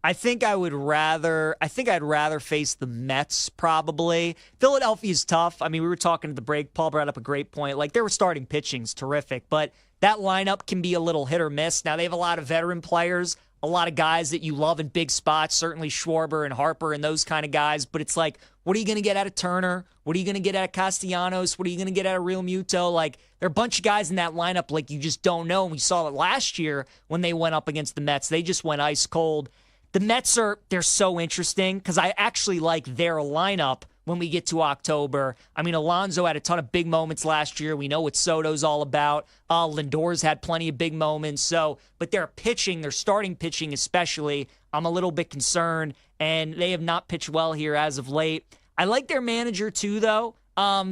I think I'd rather face the Mets probably. Philadelphia's tough. I mean, we were talking at the break. Paul brought up a great point. Like, their starting pitching's terrific, but that lineup can be a little hit or miss. Now, they have a lot of veteran players, a lot of guys that you love in big spots, certainly Schwarber and Harper and those kind of guys, but it's like, what are you going to get out of Turner? What are you going to get out of Castellanos? What are you going to get out of Real Muto? Like, there are a bunch of guys in that lineup like you just don't know, and we saw it last year when they went up against the Mets. They just went ice cold. The Mets they're so interesting because I actually like their lineup when we get to October. I mean, Alonso had a ton of big moments last year. We know what Soto's all about. Lindor's had plenty of big moments. But their pitching, their starting pitching especially, I'm a little bit concerned, and they have not pitched well here as of late. I like their manager too, though.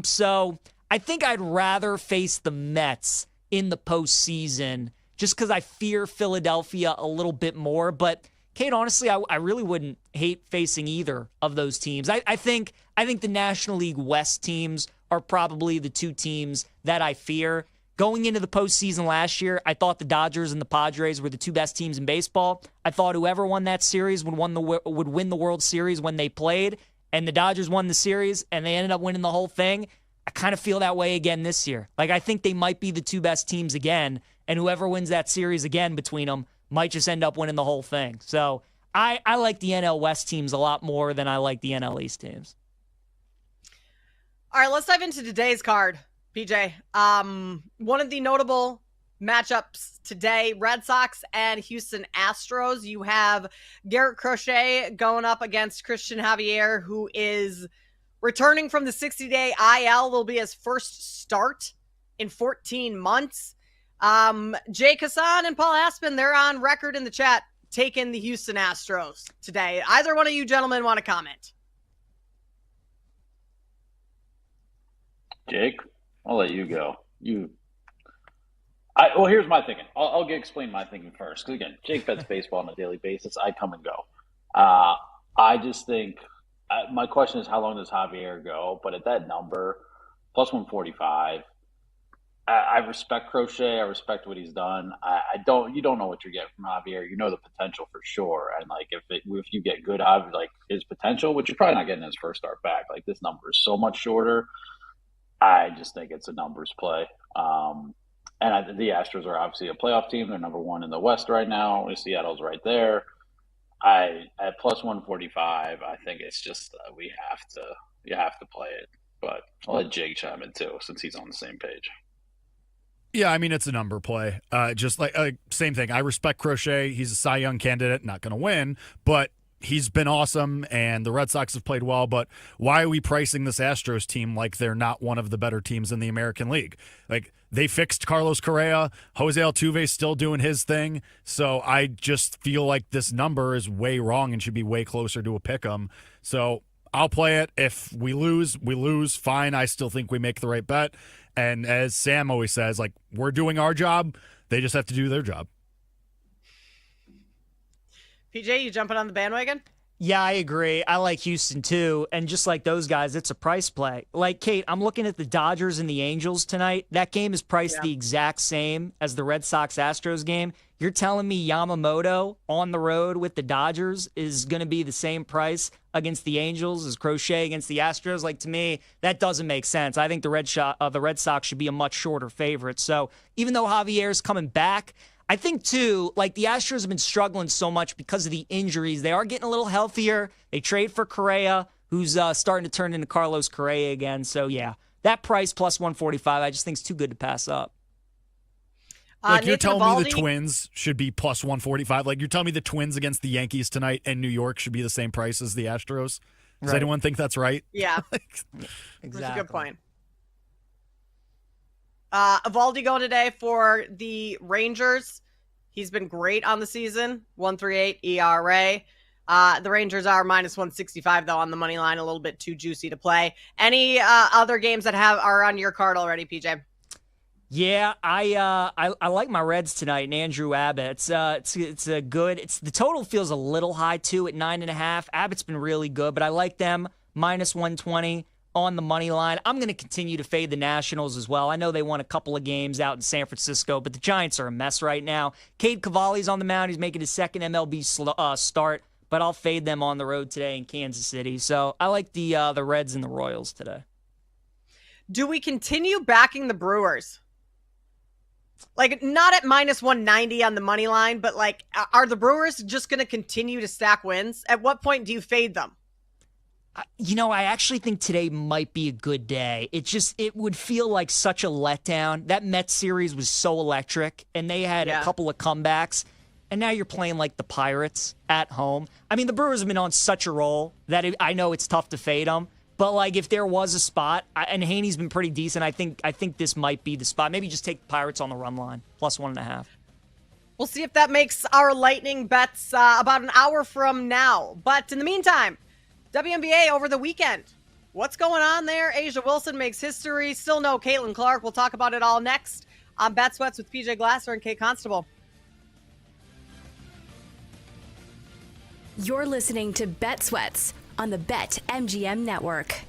So I think I'd rather face the Mets in the postseason just because I fear Philadelphia a little bit more. But Kate, honestly, I really wouldn't hate facing either of those teams. I think the National League West teams are probably the two teams that I fear. Going into the postseason last year, I thought the Dodgers and the Padres were the two best teams in baseball. I thought whoever won that series would win the World Series when they played, and the Dodgers won the series, and they ended up winning the whole thing. I kind of feel that way again this year. Like, I think they might be the two best teams again, and whoever wins that series again between them might just end up winning the whole thing. So I like the NL West teams a lot more than I like the NL East teams. All right, let's dive into today's card, PJ. One of the notable matchups today, Red Sox and Houston Astros. You have Garrett Crochet going up against Christian Javier, who is returning from the 60-day IL. Will be his first start in 14 months. Jake Hassan and Paul Aspen, they're on record in the chat taking the Houston Astros today. Either one of you gentlemen want to comment? Jake, I'll let you go. Well, here's my thinking. I'll explain my thinking first. Because again, Jake bets baseball on a daily basis. I come and go. I just think my question is, how long does Javier go? But at that number, plus 145, I respect Crochet. I respect what he's done. You don't know what you're getting from Javier. You know the potential for sure. And like if you get good Javier, like his potential, which you're probably not getting his first start back. Like this number is so much shorter. I just think it's a numbers play. And the Astros are obviously a playoff team. They're number one in the West right now. Seattle's right there. At plus 145, I think it's just you have to play it. But I'll let Jake chime in too, since he's on the same page. Yeah, I mean, it's a number play. Just like same thing. I respect Crochet. He's a Cy Young candidate, not going to win, but he's been awesome, and the Red Sox have played well. But why are we pricing this Astros team like they're not one of the better teams in the American League? Like, they fixed Carlos Correa. Jose Altuve's still doing his thing. So I just feel like this number is way wrong and should be way closer to a pick 'em. So I'll play it. If we lose, we lose. Fine. I still think we make the right bet. And as Sam always says, like, we're doing our job. They just have to do their job. PJ, you jumping on the bandwagon? Yeah, I agree. I like Houston too. And just like those guys, it's a price play. Like, Kate, I'm looking at the Dodgers and the Angels tonight. That game is priced the exact same as the Red Sox-Astros game. You're telling me Yamamoto on the road with the Dodgers is going to be the same price against the Angels as Crochet against the Astros? Like, to me, that doesn't make sense. I think the Red Sox should be a much shorter favorite. So even though Javier's coming back, I think, too, like the Astros have been struggling so much because of the injuries. They are getting a little healthier. They trade for Correa, who's starting to turn into Carlos Correa again. So, yeah, that price plus 145 I just think is too good to pass up. Like, you're telling me the Twins should be plus 145? Like, you're telling me the Twins against the Yankees tonight and New York should be the same price as the Astros? Does anyone think that's right? Yeah. Exactly. That's a good point. Evaldi going today for the Rangers. He's been great on the season, 1.38 ERA. The Rangers are minus 165 though on the money line, a little bit too juicy to play. Any other games that are on your card already, PJ? Yeah, I like my Reds tonight and Andrew Abbott. It's a good. The total feels a little high too at 9.5. Abbott's been really good, but I like them minus 120 on the money line. I'm going to continue to fade the Nationals as well. I know they won a couple of games out in San Francisco, but the Giants are a mess right now. Cade Cavalli's on the mound. He's making his second MLB start, but I'll fade them on the road today in Kansas City. So I like the Reds and the Royals today. Do we continue backing the Brewers? Like, not at minus 190 on the money line, but like, are the Brewers just going to continue to stack wins? At what point do you fade them? I actually think today might be a good day. It would feel like such a letdown. That Mets series was so electric, and they had a couple of comebacks, and now you're playing like the Pirates at home. I mean, the Brewers have been on such a roll that I know it's tough to fade them, but like if there was a spot, and Haney's been pretty decent, I think this might be the spot. Maybe just take the Pirates on the run line, plus 1.5. We'll see if that makes our lightning bets about an hour from now. But in the meantime, WNBA over the weekend. What's going on there? Asia Wilson makes history. Still no Caitlin Clark. We'll talk about it all next on Bet Sweats with PJ Glasser and Kate Constable. You're listening to Bet Sweats on the BetMGM Network.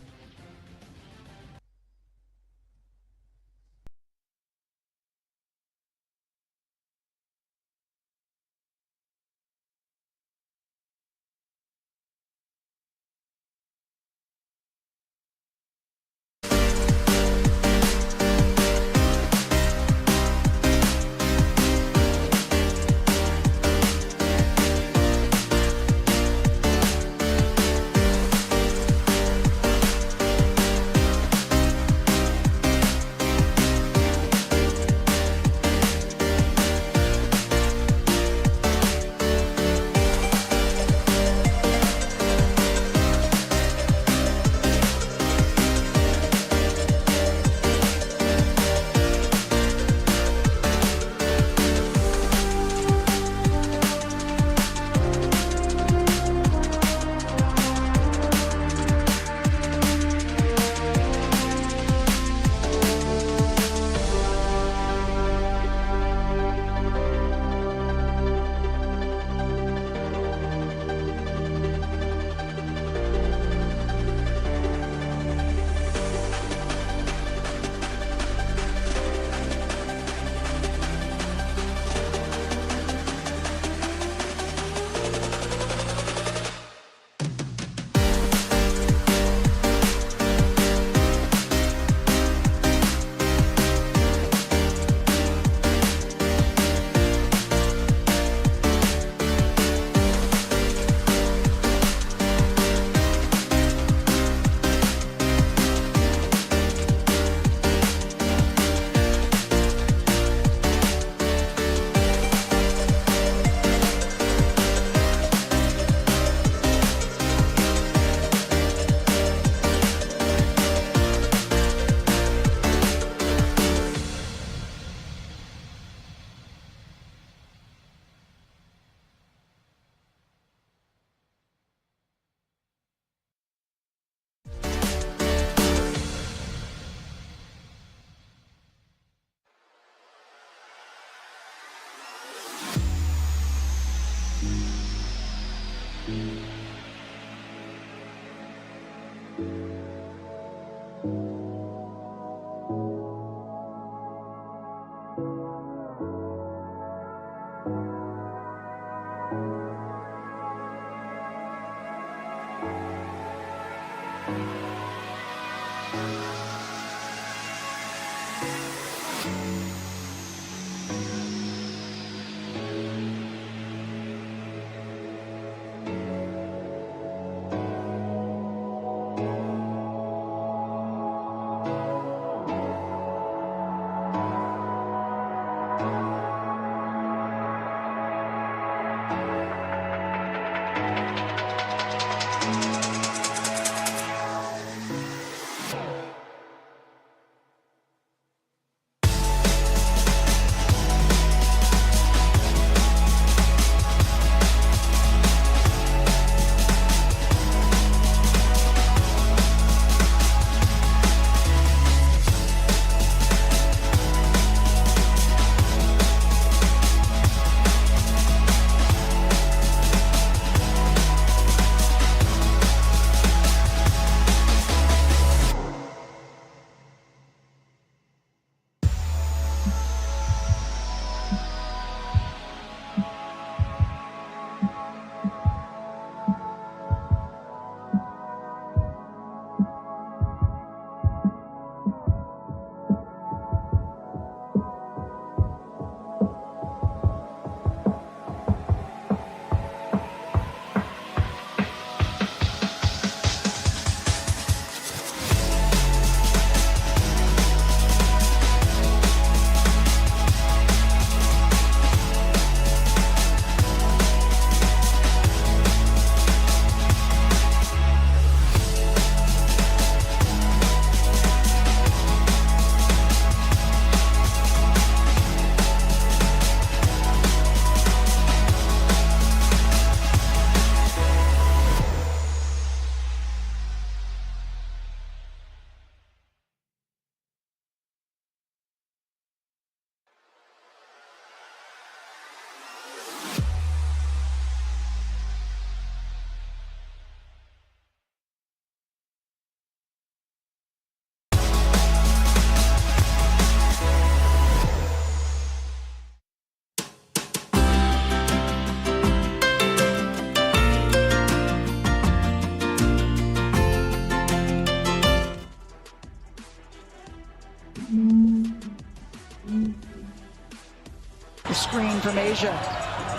The screen from Asia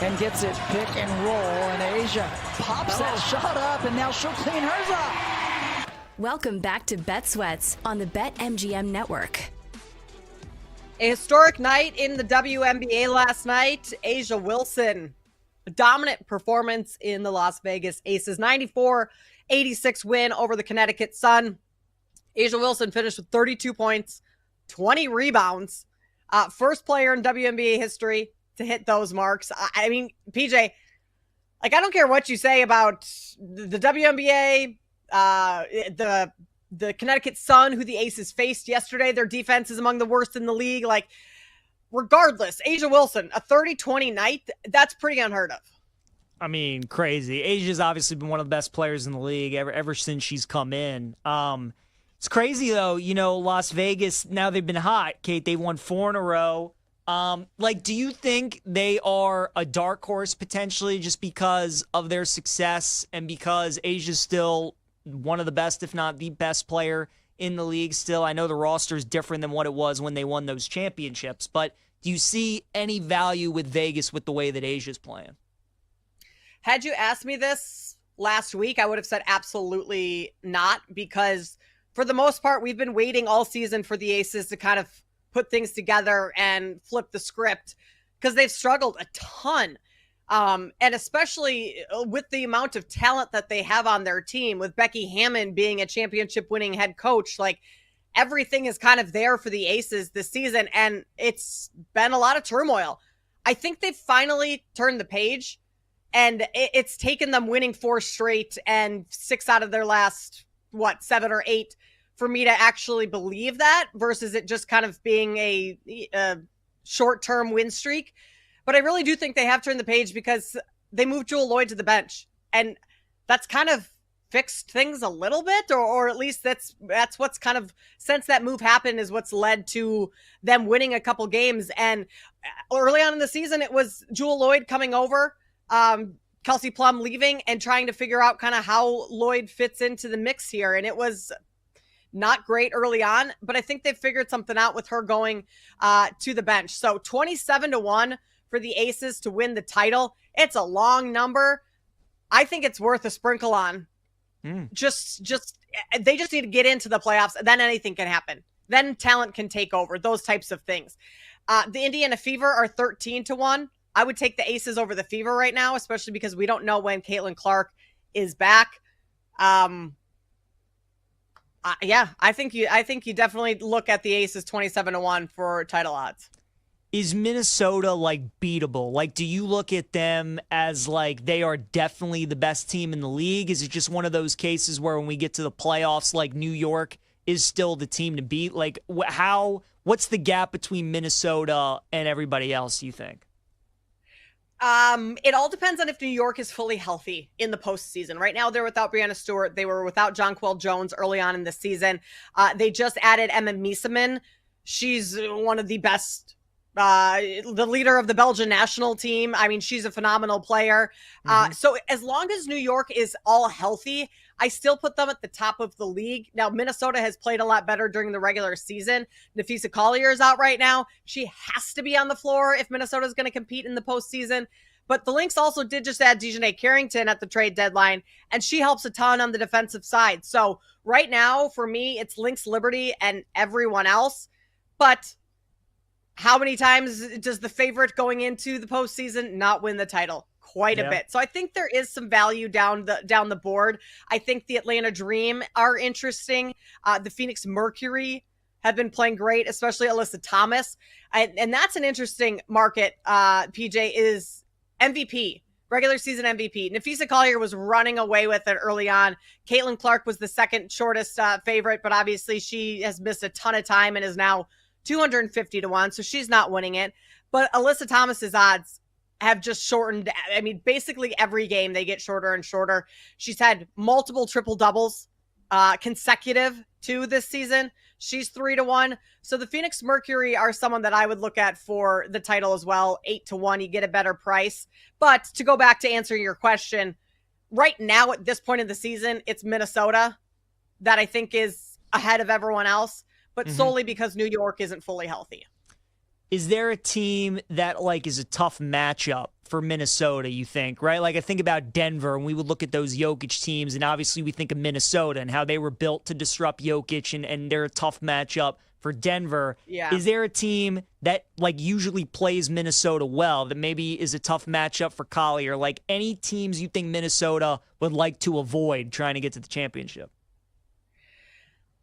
and gets it pick and roll, and Asia pops that shot up, and now she'll clean hers up. Welcome back to Bet Sweats on the BetMGM network. A historic night in the WNBA last night. Asia Wilson, a dominant performance in the Las Vegas Aces. 94-86 win over the Connecticut Sun. Asia Wilson finished with 32 points, 20 rebounds. First player in WNBA history to hit those marks. I mean, PJ, like, I don't care what you say about the WNBA, the Connecticut Sun, who the Aces faced yesterday. Their defense is among the worst in the league. Like, regardless, Asia Wilson, a 30-20 night, that's pretty unheard of. I mean, crazy. Asia's obviously been one of the best players in the league ever since she's come in. It's crazy, though. You know, Las Vegas, now they've been hot. Kate, they won 4 in a row. Do you think they are a dark horse potentially just because of their success and because Asia's still one of the best, if not the best player in the league still? I know the roster is different than what it was when they won those championships, but do you see any value with Vegas with the way that Asia's playing? Had you asked me this last week, I would have said absolutely not, because for the most part, we've been waiting all season for the Aces to kind of put things together and flip the script, because they've struggled a ton. And especially with the amount of talent that they have on their team, with Becky Hammond being a championship winning head coach, like, everything is kind of there for the Aces this season. And it's been a lot of turmoil. I think they've finally turned the page, and it's taken them winning 4 straight and 6 out of their last, 7 or 8 for me to actually believe that, versus it just kind of being a short-term win streak. But I really do think they have turned the page, because they moved Jewel Lloyd to the bench, and that's kind of fixed things a little bit, or at least that's what's kind of, since that move happened, is what's led to them winning a couple games. And early on in the season, it was Jewel Lloyd coming over, Kelsey Plum leaving, and trying to figure out kind of how Lloyd fits into the mix here. And it was not great early on, but I think they figured something out with her going to the bench. So 27-1 for the Aces to win the title. It's a long number. I think it's worth a sprinkle on. Just they just need to get into the playoffs, and then anything can happen. Then talent can take over, those types of things. The Indiana Fever are 13-1. I would take the Aces over the Fever right now, especially because we don't know when Caitlin Clark is back. I think you definitely look at the Aces 27-1 for title odds. Is Minnesota beatable? Do you look at them as they are definitely the best team in the league? Is it just one of those cases where when we get to the playoffs, New York is still the team to beat? What's the gap between Minnesota and everybody else, you think? It all depends on if New York is fully healthy in the postseason. Right now, they're without Brianna Stewart. They were without Jonquel Jones early on in the season. They just added Emma Miesemann. She's one of the best, the leader of the Belgian national team. I mean, she's a phenomenal player. So as long as New York is all healthy, I still put them at the top of the league. Now, Minnesota has played a lot better during the regular season. Nafisa Collier is out right now. She has to be on the floor if Minnesota is going to compete in the postseason. But the Lynx also did just add Dejanay Carrington at the trade deadline, and she helps a ton on the defensive side. So right now, for me, it's Lynx, Liberty, and everyone else. But how many times does the favorite going into the postseason not win the title? Quite a bit. So I think there is some value down the board. I think the Atlanta Dream are interesting. The Phoenix Mercury have been playing great, especially Alyssa Thomas. And that's an interesting market, PJ, is MVP, regular season MVP. Nafisa Collier was running away with it early on. Caitlin Clark was the second shortest favorite, but obviously she has missed a ton of time and is now 250-1, so she's not winning it. But Alyssa Thomas's odds have just shortened. I mean, basically every game they get shorter and shorter. She's had multiple triple doubles consecutive to this season. She's 3-1. So the Phoenix Mercury are someone that I would look at for the title as well. 8-1, you get a better price. But to go back to answer your question, right now at this point in the season, it's Minnesota that I think is ahead of everyone else, but solely because New York isn't fully healthy. Is there a team that is a tough matchup for Minnesota, you think, right? I think about Denver, and we would look at those Jokic teams, and obviously we think of Minnesota and how they were built to disrupt Jokic, and they're a tough matchup for Denver. Yeah. Is there a team that usually plays Minnesota well that maybe is a tough matchup for Collier? Any teams you think Minnesota would like to avoid trying to get to the championship?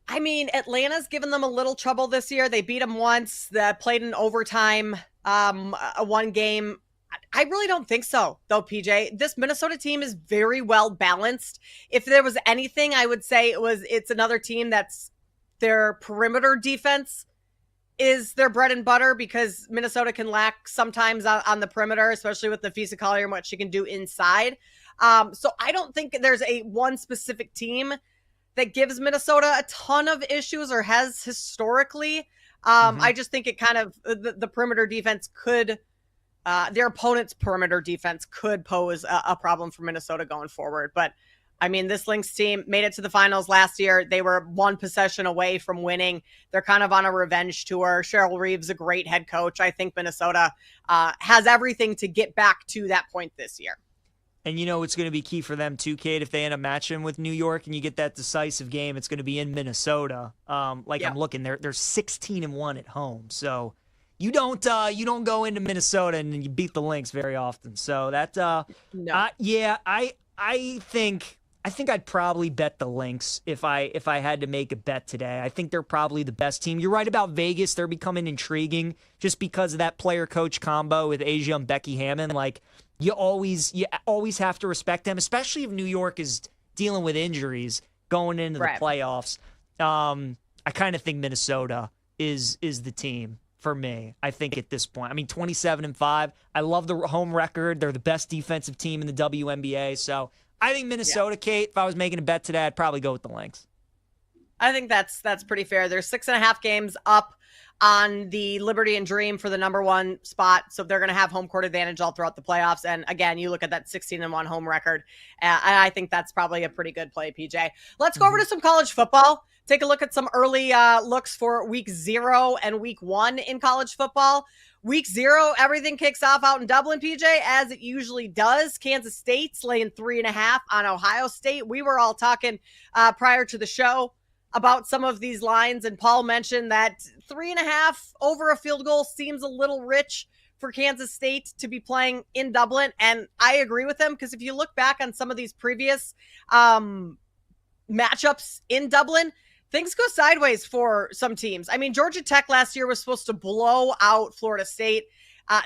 I mean, Atlanta's given them a little trouble this year. They beat them once. They played in overtime, one game. I really don't think so, though, PJ. This Minnesota team is very well balanced. If there was anything, I would say it's another team that's their perimeter defense is their bread and butter, because Minnesota can lack sometimes on the perimeter, especially with Nafisa Collier and what she can do inside. So I don't think there's one specific team that gives Minnesota a ton of issues or has historically. I just think it kind of, the perimeter defense could, their opponent's perimeter defense could pose a problem for Minnesota going forward. But I mean, this Lynx team made it to the finals last year. They were one possession away from winning. They're kind of on a revenge tour. Cheryl Reeves, a great head coach. I think Minnesota has everything to get back to that point this year. And it's going to be key for them too, Kate, if they end up matching with New York and you get that decisive game, it's going to be in Minnesota. I'm looking, they're 16-1 at home. So you don't go into Minnesota and you beat the Lynx very often. So that no. I think I'd probably bet the Lynx if I had to make a bet today. I think they're probably the best team. You're right about Vegas. They're becoming intriguing just because of that player-coach combo with Asia and Becky Hammond. You always have to respect them, especially if New York is dealing with injuries going into the playoffs. I kind of think Minnesota is the team for me, I think, at this point. I mean, 27-5. I love the home record. They're the best defensive team in the WNBA, so I think Minnesota, Kate, if I was making a bet today, I'd probably go with the Lynx. I think that's pretty fair. There's 6.5 games up on the Liberty and Dream for the number 1 spot. So they're going to have home court advantage all throughout the playoffs. And again, you look at that 16-1 home record. I think that's probably a pretty good play, PJ. Let's go over to some college football. Take a look at some early looks for week 0 and week 1 in college football. Week 0, everything kicks off out in Dublin, PJ, as it usually does. Kansas State's laying 3.5 on Ohio State. We were all talking prior to the show about some of these lines, and Paul mentioned that 3.5 over a field goal seems a little rich for Kansas State to be playing in Dublin, and I agree with him, because if you look back on some of these previous matchups in Dublin, things go sideways for some teams. I mean, Georgia Tech last year was supposed to blow out Florida State.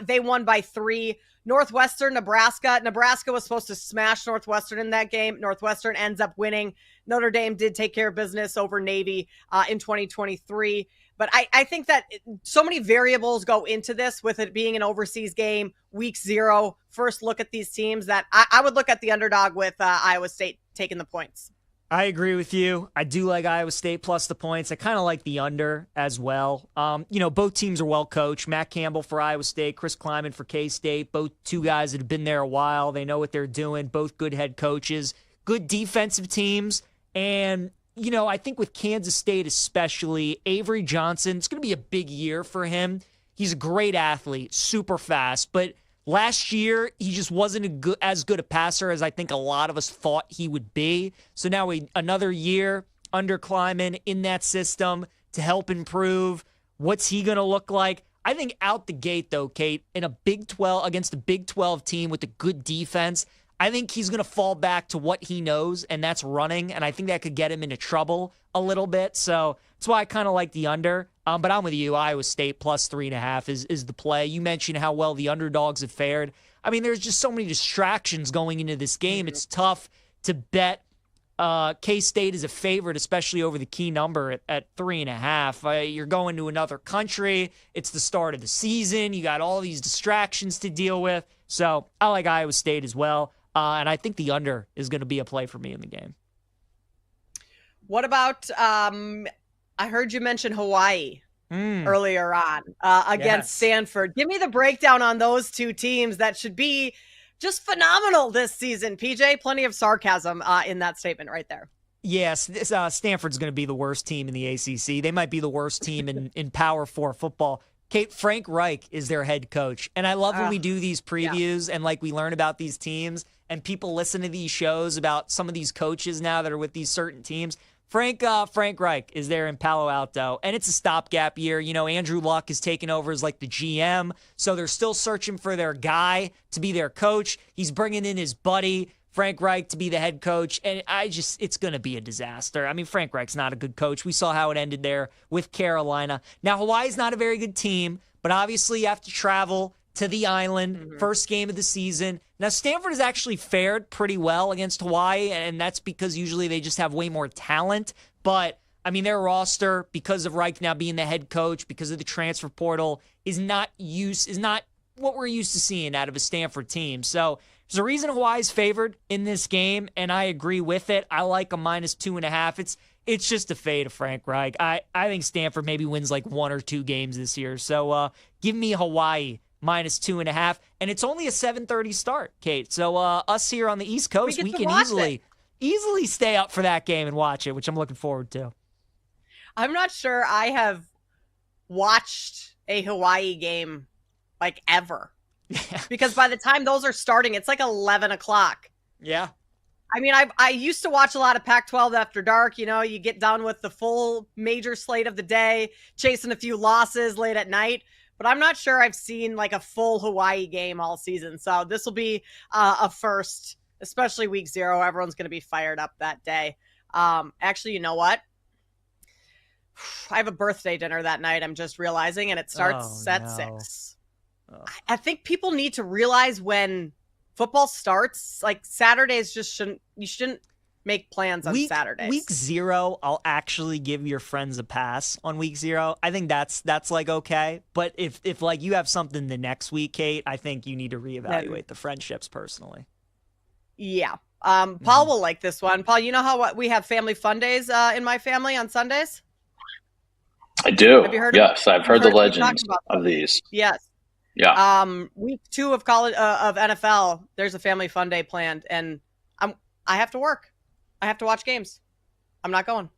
They won by 3. Northwestern, Nebraska. Nebraska was supposed to smash Northwestern in that game. Northwestern ends up winning. Notre Dame did take care of business over Navy in 2023. But I think that so many variables go into this, with it being an overseas game, week 0, first look at these teams, that I would look at the underdog with Iowa State taking the points. I agree with you. I do like Iowa State plus the points. I kind of like the under as well. Both teams are well coached. Matt Campbell for Iowa State, Chris Kleiman for K-State. Both two guys that have been there a while. They know what they're doing. Both good head coaches. Good defensive teams. And, I think with Kansas State especially, Avery Johnson, it's going to be a big year for him. He's a great athlete, super fast, but last year, he just wasn't as good a passer as I think a lot of us thought he would be. So now another year under Kleiman in that system to help improve. What's he going to look like? I think out the gate, though, Kate, in a Big 12 against a Big 12 team with a good defense, I think he's going to fall back to what he knows, and that's running. And I think that could get him into trouble a little bit. So that's why I kind of like the under. But I'm with you. Iowa State plus 3.5 is the play. You mentioned how well the underdogs have fared. I mean, there's just so many distractions going into this game. It's tough to bet K-State is a favorite, especially over the key number at 3.5. You're going to another country. It's the start of the season. You got all these distractions to deal with. So I like Iowa State as well. And I think the under is going to be a play for me in the game. What about, I heard you mention Hawaii earlier on against Stanford. Give me the breakdown on those two teams. That should be just phenomenal this season. PJ, plenty of sarcasm in that statement right there. Yes, Stanford's going to be the worst team in the ACC. They might be the worst team in Power 4 football. Kate, Frank Reich is their head coach. And I love when we do these previews and we learn about these teams and people listen to these shows about some of these coaches now that are with these certain teams. Frank Reich is there in Palo Alto, and it's a stopgap year. Andrew Luck is taking over as the GM, so they're still searching for their guy to be their coach. He's bringing in his buddy, Frank Reich, to be the head coach, and it's going to be a disaster. I mean, Frank Reich's not a good coach. We saw how it ended there with Carolina. Now, Hawaii's not a very good team, but obviously you have to travel to the island, first game of the season. Now, Stanford has actually fared pretty well against Hawaii, and that's because usually they just have way more talent. But, I mean, their roster, because of Reich now being the head coach, because of the transfer portal, is not what we're used to seeing out of a Stanford team. So there's a reason Hawaii's favored in this game, and I agree with it. I like a minus 2.5. It's just a fade of Frank Reich. I think Stanford maybe wins 1 or 2 games this year. So give me Hawaii minus 2.5, and it's only a 7:30 start, Kate. So us here on the East Coast, we can easily stay up for that game and watch it, which I'm looking forward to. I'm not sure I have watched a Hawaii game ever, because by the time those are starting, it's 11 o'clock. Yeah. I mean, I used to watch a lot of Pac-12 after dark. You get done with the full major slate of the day, chasing a few losses late at night. But I'm not sure I've seen a full Hawaii game all season. So this will be a first, especially week 0. Everyone's going to be fired up that day. Actually, you know what? I have a birthday dinner that night, I'm just realizing, and it starts at 6. I think people need to realize when football starts, Saturdays you shouldn't make plans on Saturdays. Week 0, I'll actually give your friends a pass on week 0. I think that's okay. But if you have something the next week, Kate, I think you need to reevaluate the friendships personally. Yeah. Paul will like this one. Paul, you know how we have family fun days in my family on Sundays? I do. Have you heard? Yes, I've heard the legends about of these. Yes. Yeah. Week 2 of college of NFL, there's a family fun day planned, and I have to work. I have to watch games. I'm not going.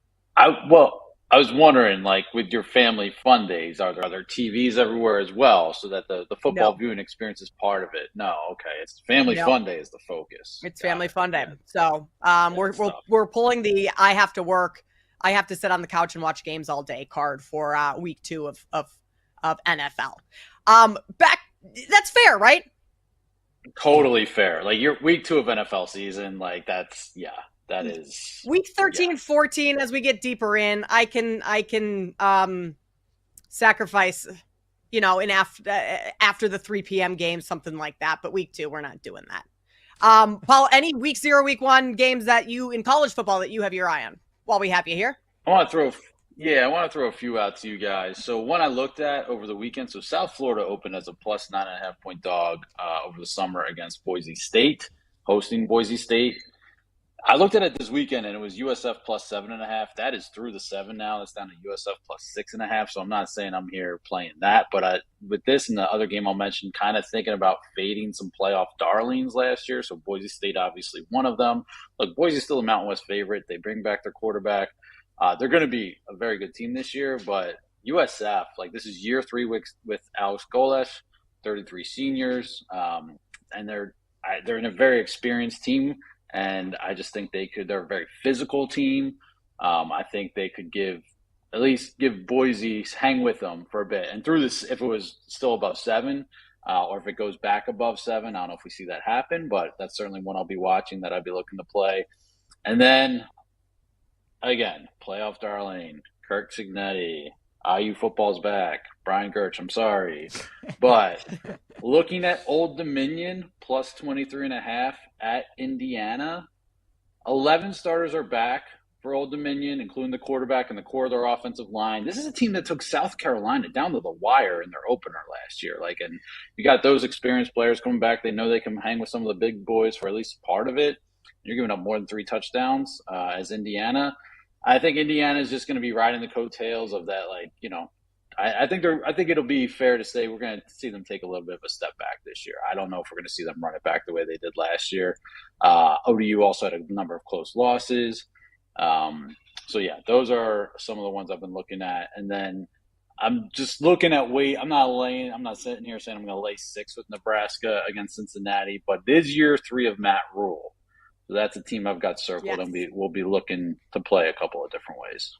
I was wondering, like, with your family fun days, are there TVs everywhere as well, so that the football viewing experience is part of it? No, okay, it's family fun day is the focus. It's family fun day. So we're pulling the I have to work, I have to sit on the couch and watch games all day card for week 2 of NFL. That's fair, right? Totally fair. Like, your week 2 of NFL season, like, that is week 13, 14. As we get deeper in, I can sacrifice, in after the 3 p.m. game, something like that. But week 2, we're not doing that. Paul, any week 0, week 1 games that you in college football that you have your eye on while we have you here? I want to throw a few out to you guys. So one I looked at over the weekend. So South Florida opened as a plus 9.5 point dog over the summer against Boise State, hosting Boise State. I looked at it this weekend, and it was USF plus 7.5. That is through the 7 now. That's down to USF plus 6.5. So I'm not saying I'm here playing that, but with this and the other game I'll mention, kind of thinking about fading some playoff darlings last year. So Boise State, obviously one of them. Look, Boise's still a Mountain West favorite. They bring back their quarterback. They're going to be a very good team this year, but USF, like, this is year 3 with Alex Golesh, 33 seniors, and they're in a very experienced team. And I just think they're a very physical team. I think they could at least give Boise, hang with them for a bit. And through this, if it was still above 7, or if it goes back above 7, I don't know if we see that happen, but that's certainly one I'll be watching that I'd be looking to play. And then, again, playoff darling, Kirk Cignetti, IU football's back, Brian Gertz, I'm sorry. But looking at Old Dominion, plus 23.5 at Indiana, 11 starters are back for Old Dominion, including the quarterback and the core of their offensive line. This is a team that took South Carolina down to the wire in their opener last year. And you got those experienced players coming back. They know they can hang with some of the big boys for at least part of it. You're giving up more than 3 touchdowns as Indiana. I think Indiana is just going to be riding the coattails of that. I think it'll be fair to say we're going to see them take a little bit of a step back this year. I don't know if we're going to see them run it back the way they did last year. ODU also had a number of close losses. So yeah, those are some of the ones I've been looking at. And then I'm just looking at weight. I'm not sitting here saying I'm going to lay 6 with Nebraska against Cincinnati, but this year 3 of Matt Rule. So that's a team I've got circled, and we'll be looking to play a couple of different ways.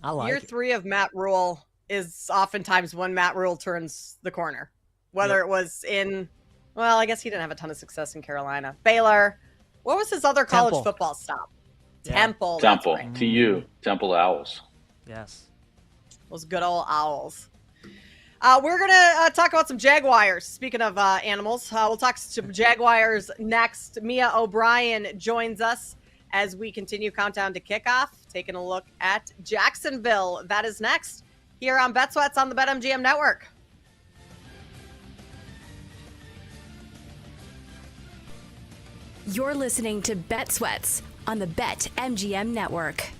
I like Year 3 of Matt Rule is oftentimes when Matt Rule turns the corner. Whether it was I guess he didn't have a ton of success in Carolina. Baylor. What was his other college football stop? Yeah. Temple. Right. TU. Temple Owls. Yes. Those good old Owls. We're going to talk about some Jaguars. Speaking of animals, we'll talk some Jaguars next. Mia O'Brien joins us as we continue countdown to kickoff, taking a look at Jacksonville. That is next here on Bet Sweats on the BetMGM Network. You're listening to Bet Sweats on the BetMGM Network.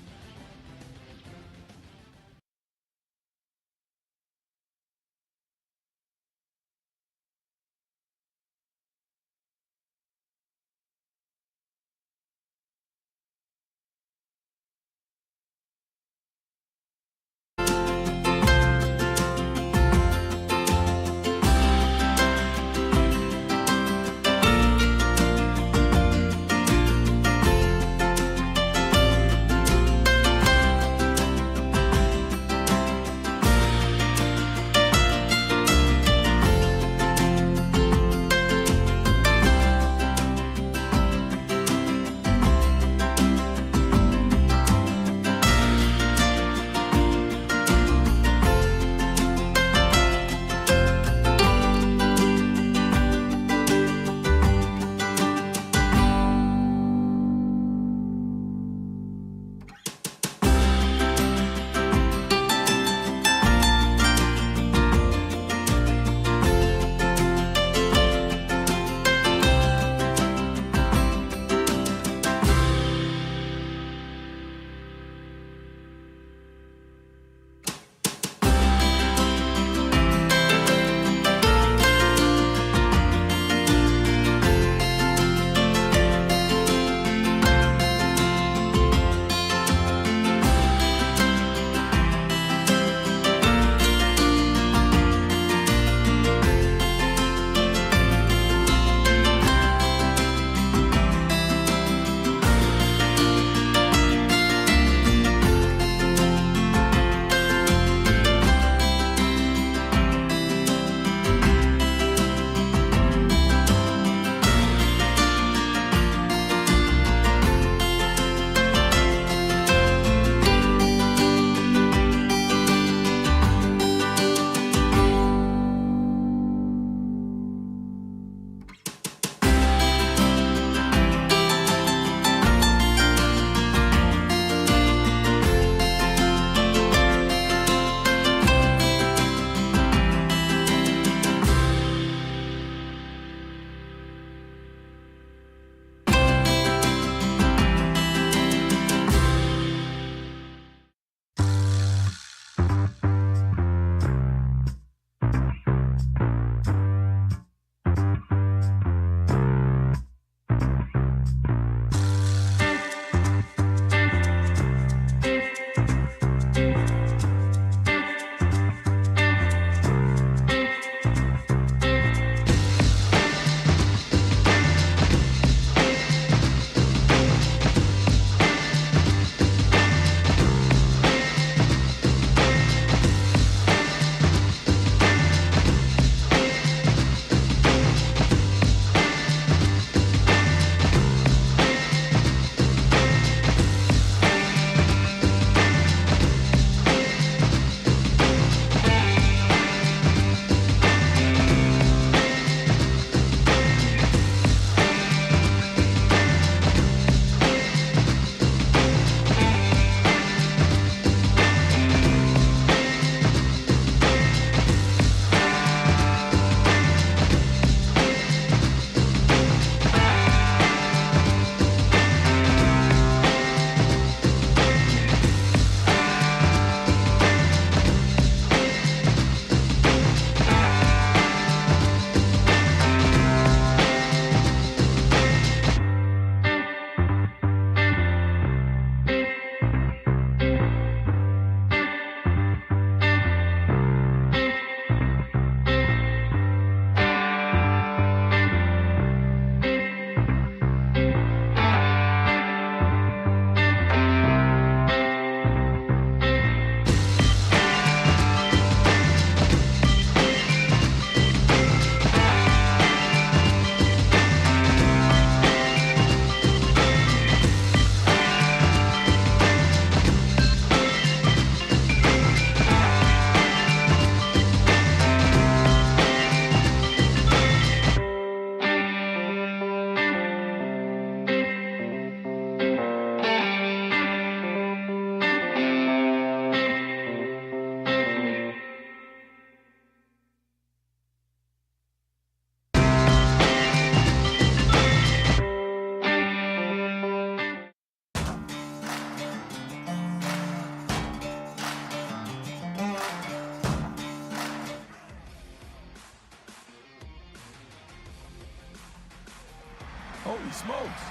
Holy smokes.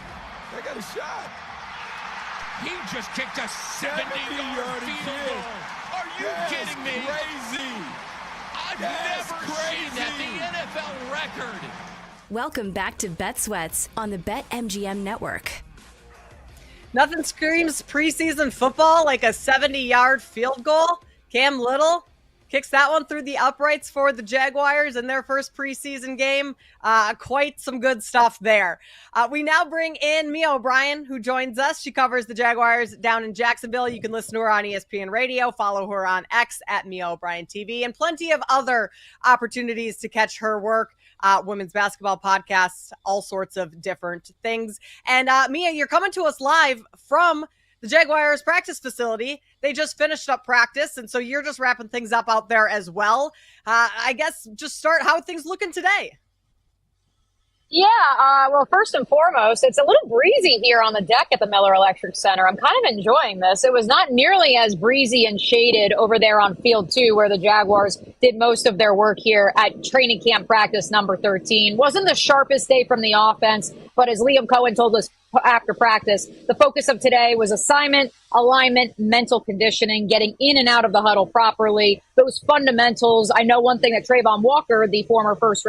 They got a shot. He just kicked a 70-yard field goal. Are you kidding me? Crazy. I've never seen that. The NFL record. Welcome back to Bet Sweats on the BetMGM Network. Nothing screams preseason football like a 70-yard field goal. Cam Little kicks that one through the uprights for the Jaguars in their first preseason game. Quite some good stuff there. We now bring in Mia O'Brien, who joins us. She covers the Jaguars down in Jacksonville. You can listen to her on ESPN Radio, follow her on X at Mia O'Brien TV, and plenty of other opportunities to catch her work. Women's basketball podcasts, all sorts of different things. And Mia, you're coming to us live from the Jaguars practice facility. They just finished up practice, and so you're just wrapping things up out there as well. I guess just start, how are things looking today? Yeah, well, first and foremost, it's a little breezy here on the deck at the Miller Electric Center. I'm kind of enjoying this. It was not nearly as breezy and shaded over there on field 2, where the Jaguars did most of their work here at training camp practice number 13. Wasn't the sharpest day from the offense, but as Liam Cohen told us after practice, the focus of today was assignment, alignment, mental conditioning, getting in and out of the huddle properly, those fundamentals. I know one thing that Trayvon Walker, the former first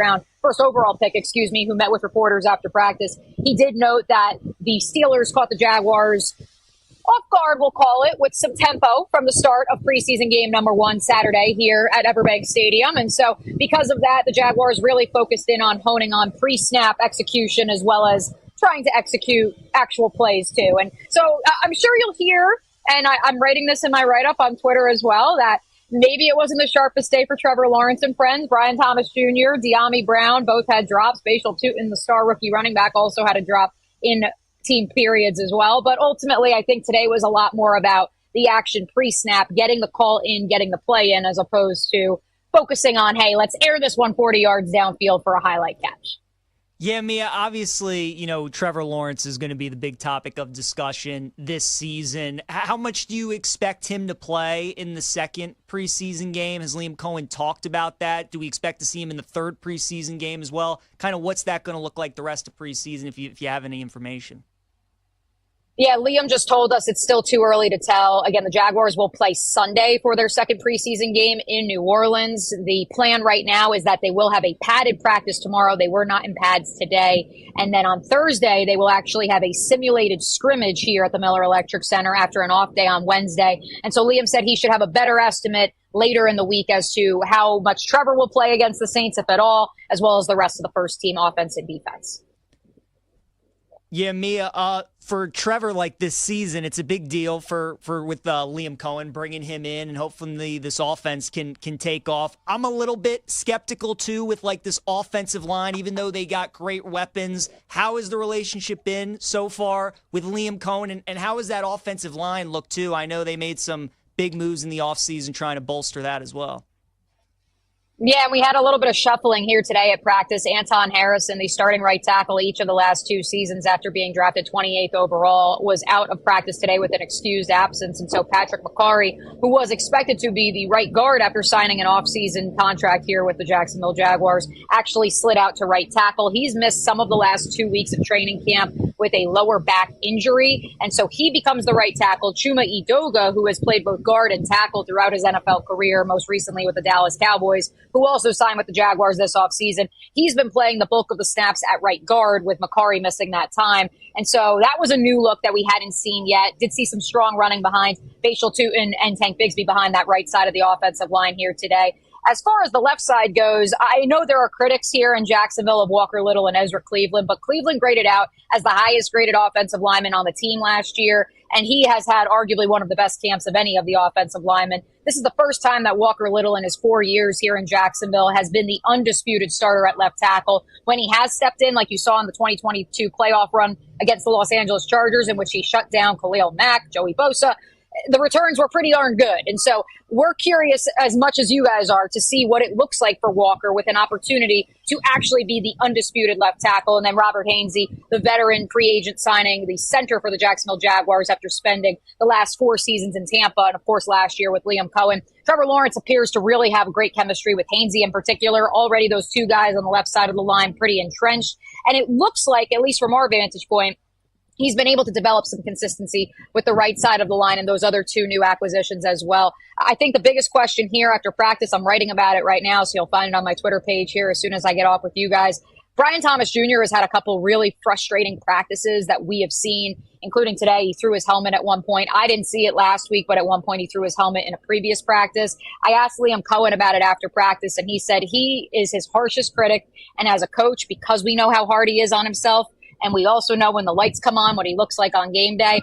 overall pick, who met with reporters after practice, he did note that the Steelers caught the Jaguars off guard, we'll call it, with some tempo from the start of preseason game number 1 Saturday here at Everbank Stadium. And so because of that, the Jaguars really focused in on honing on pre-snap execution as well as trying to execute actual plays too. And so I'm sure you'll hear, and I'm writing this in my write-up on Twitter as well, that maybe it wasn't the sharpest day for Trevor Lawrence and friends. Brian Thomas Jr., De'Ami Brown both had drops. Bashal Tutin, the star rookie running back, also had a drop in team periods as well. But ultimately, I think today was a lot more about the action pre-snap, getting the call in, getting the play in, as opposed to focusing on, hey, let's air this 140 yards downfield for a highlight catch. Yeah, Mia, obviously, Trevor Lawrence is going to be the big topic of discussion this season. How much do you expect him to play in the second preseason game? Has Liam Cohen talked about that? Do we expect to see him in the third preseason game as well? Kind of what's that going to look like the rest of preseason if you have any information? Yeah, Liam just told us it's still too early to tell. Again, the Jaguars will play Sunday for their second preseason game in New Orleans. The plan right now is that they will have a padded practice tomorrow. They were not in pads today. And then on Thursday, they will actually have a simulated scrimmage here at the Miller Electric Center after an off day on Wednesday. And so Liam said he should have a better estimate later in the week as to how much Trevor will play against the Saints, if at all, as well as the rest of the first team offense and defense. Yeah, Mia, for Trevor, like this season, it's a big deal with Liam Cohen, bringing him in, and hopefully this offense can take off. I'm a little bit skeptical, too, with like this offensive line, even though they got great weapons. How has the relationship been so far with Liam Cohen, and how has that offensive line looked, too? I know they made some big moves in the offseason trying to bolster that as well. Yeah, we had a little bit of shuffling here today at practice. Anton Harrison, the starting right tackle each of the last 2 seasons after being drafted 28th overall, was out of practice today with an excused absence. And so Patrick McCarry, who was expected to be the right guard after signing an offseason contract here with the Jacksonville Jaguars, actually slid out to right tackle. He's missed some of the last 2 weeks of training camp with a lower back injury. And so he becomes the right tackle. Chuma Edoga, who has played both guard and tackle throughout his NFL career, most recently with the Dallas Cowboys, who also signed with the Jaguars this offseason. He's been playing the bulk of the snaps at right guard, with McCarry missing that time. And so that was a new look that we hadn't seen yet. Did see some strong running behind Bashal Tutin and Tank Bigsby behind that right side of the offensive line here today. As far as the left side goes, I know there are critics here in Jacksonville of Walker Little and Ezra Cleveland, but Cleveland graded out as the highest graded offensive lineman on the team last year, and he has had arguably one of the best camps of any of the offensive linemen. This is the first time that Walker Little in his 4 years here in Jacksonville has been the undisputed starter at left tackle. When he has stepped in, like you saw in the 2022 playoff run against the Los Angeles Chargers, in which he shut down Khalil Mack, Joey Bosa, the returns were pretty darn good. And so we're curious as much as you guys are to see what it looks like for Walker with an opportunity to actually be the undisputed left tackle. And then Robert Hainsey, the veteran free agent signing, the center for the Jacksonville Jaguars after spending the last 4 seasons in Tampa and, of course, last year with Liam Cohen. Trevor Lawrence appears to really have great chemistry with Hainsey in particular. Already those 2 guys on the left side of the line pretty entrenched. And it looks like, at least from our vantage point, he's been able to develop some consistency with the right side of the line and those other 2 new acquisitions as well. I think the biggest question here after practice, I'm writing about it right now, so you'll find it on my Twitter page here as soon as I get off with you guys. Brian Thomas Jr. has had a couple really frustrating practices that we have seen, including today. He threw his helmet at one point. I didn't see it last week, but at one point he threw his helmet in a previous practice. I asked Liam Cohen about it after practice, and he said he is his harshest critic. And as a coach, because we know how hard he is on himself, and we also know when the lights come on, what he looks like on game day,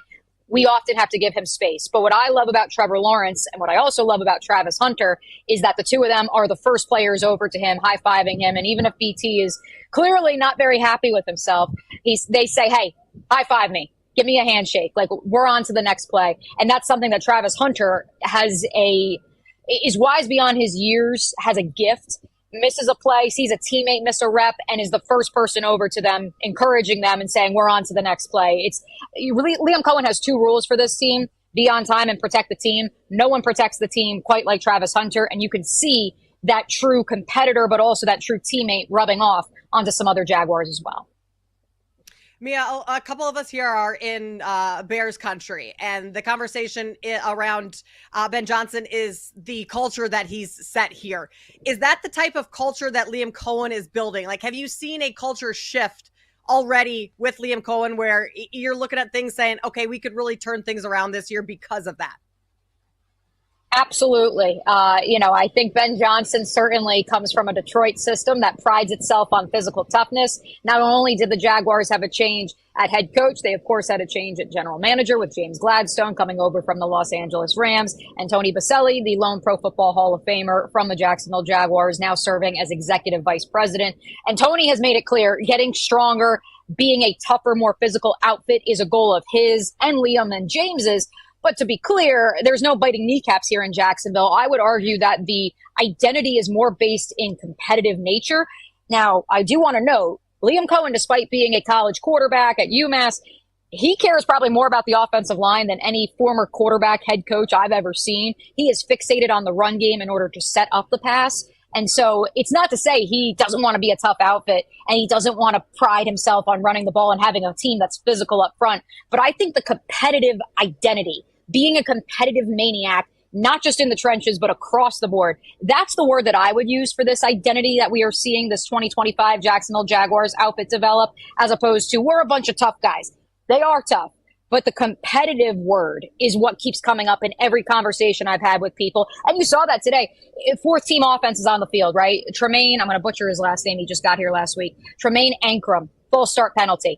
we often have to give him space. But what I love about Trevor Lawrence and what I also love about Travis Hunter is that the 2 of them are the first players over to him, high-fiving him. And even if BT is clearly not very happy with himself, they say, hey, high-five me. Give me a handshake. Like, we're on to the next play. And that's something that Travis Hunter is wise beyond his years, has a gift, misses a play, sees a teammate miss a rep, and is the first person over to them, encouraging them and saying, we're on to the next play. Liam Cohen has 2 rules for this team: be on time and protect the team. No one protects the team quite like Travis Hunter, and you can see that true competitor, but also that true teammate rubbing off onto some other Jaguars as well. Mia, a couple of us here are in Bears country, and the conversation around Ben Johnson is the culture that he's set here. Is that the type of culture that Liam Cohen is building? Like, have you seen a culture shift already with Liam Cohen where you're looking at things saying, okay, we could really turn things around this year because of that? Absolutely. I think Ben Johnson certainly comes from a Detroit system that prides itself on physical toughness. Not only did the Jaguars have a change at head coach, they, of course, had a change at general manager with James Gladstone coming over from the Los Angeles Rams, and Tony Baselli, the lone Pro Football Hall of Famer from the Jacksonville Jaguars, now serving as executive vice president. And Tony has made it clear, getting stronger, being a tougher, more physical outfit is a goal of his and Liam and James's. But to be clear, there's no biting kneecaps here in Jacksonville. I would argue that the identity is more based in competitive nature. Now, I do want to note, Liam Cohen, despite being a college quarterback at UMass, he cares probably more about the offensive line than any former quarterback head coach I've ever seen. He is fixated on the run game in order to set up the pass. And so it's not to say he doesn't want to be a tough outfit and he doesn't want to pride himself on running the ball and having a team that's physical up front. But I think the competitive identity, being a competitive maniac, not just in the trenches, but across the board, that's the word that I would use for this identity that we are seeing this 2025 Jacksonville Jaguars outfit develop, as opposed to we're a bunch of tough guys. They are tough. But the competitive word is what keeps coming up in every conversation I've had with people. And you saw that today. 4th team offense is on the field, right? Tremaine, I'm going to butcher his last name. He just got here last week. Tremaine Ankrum, false start penalty.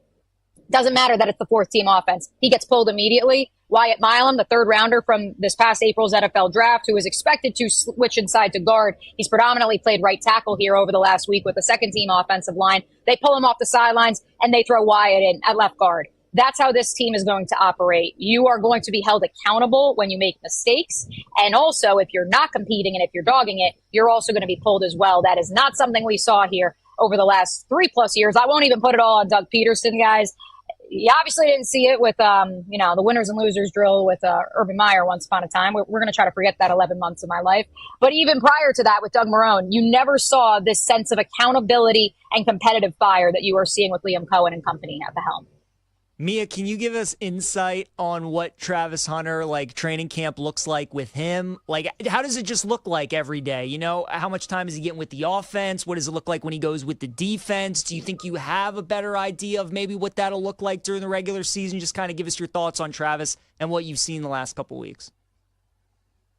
Doesn't matter that it's the 4th team offense. He gets pulled immediately. Wyatt Milam, the 3rd rounder from this past April's NFL draft, who is expected to switch inside to guard. He's predominantly played right tackle here over the last week with the 2nd team offensive line. They pull him off the sidelines and they throw Wyatt in at left guard. That's how this team is going to operate. You are going to be held accountable when you make mistakes. And also, if you're not competing and if you're dogging it, you're also going to be pulled as well. That is not something we saw here over the last 3+ years. I won't even put it all on Doug Peterson, guys. You obviously didn't see it with, the winners and losers drill with Urban Meyer once upon a time. We're going to try to forget that 11 months of my life. But even prior to that with Doug Marrone, you never saw this sense of accountability and competitive fire that you are seeing with Liam Cohen and company at the helm. Mia, can you give us insight on what Travis Hunter, training camp looks like with him? How does it just look like every day? You know, how much time is he getting with the offense? What does it look like when he goes with the defense? Do you think you have a better idea of maybe what that'll look like during the regular season? Just kind of give us your thoughts on Travis and what you've seen the last couple weeks.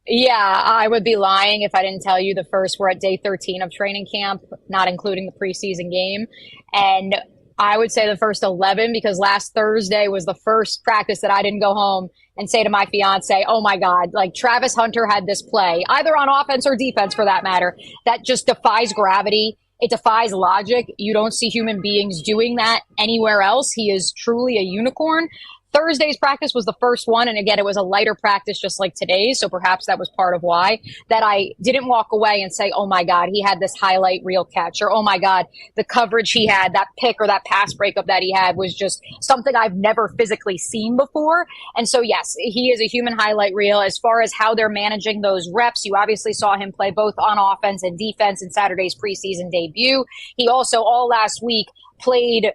Yeah, I would be lying if I didn't tell you we're at day 13 of training camp, not including the preseason game. And I would say the first 11, because last Thursday was the first practice that I didn't go home and say to my fiance, oh my God, Travis Hunter had this play, either on offense or defense for that matter, that just defies gravity. It defies logic. You don't see human beings doing that anywhere else. He is truly a unicorn. Thursday's practice was the first one, and again, it was a lighter practice just like today's, so perhaps that was part of why, that I didn't walk away and say, oh my God, he had this highlight reel catch, or oh my God, the coverage he had, that pick or that pass breakup that he had was just something I've never physically seen before. And so yes, he is a human highlight reel. As far as how they're managing those reps, you obviously saw him play both on offense and defense in Saturday's preseason debut. He also all last week played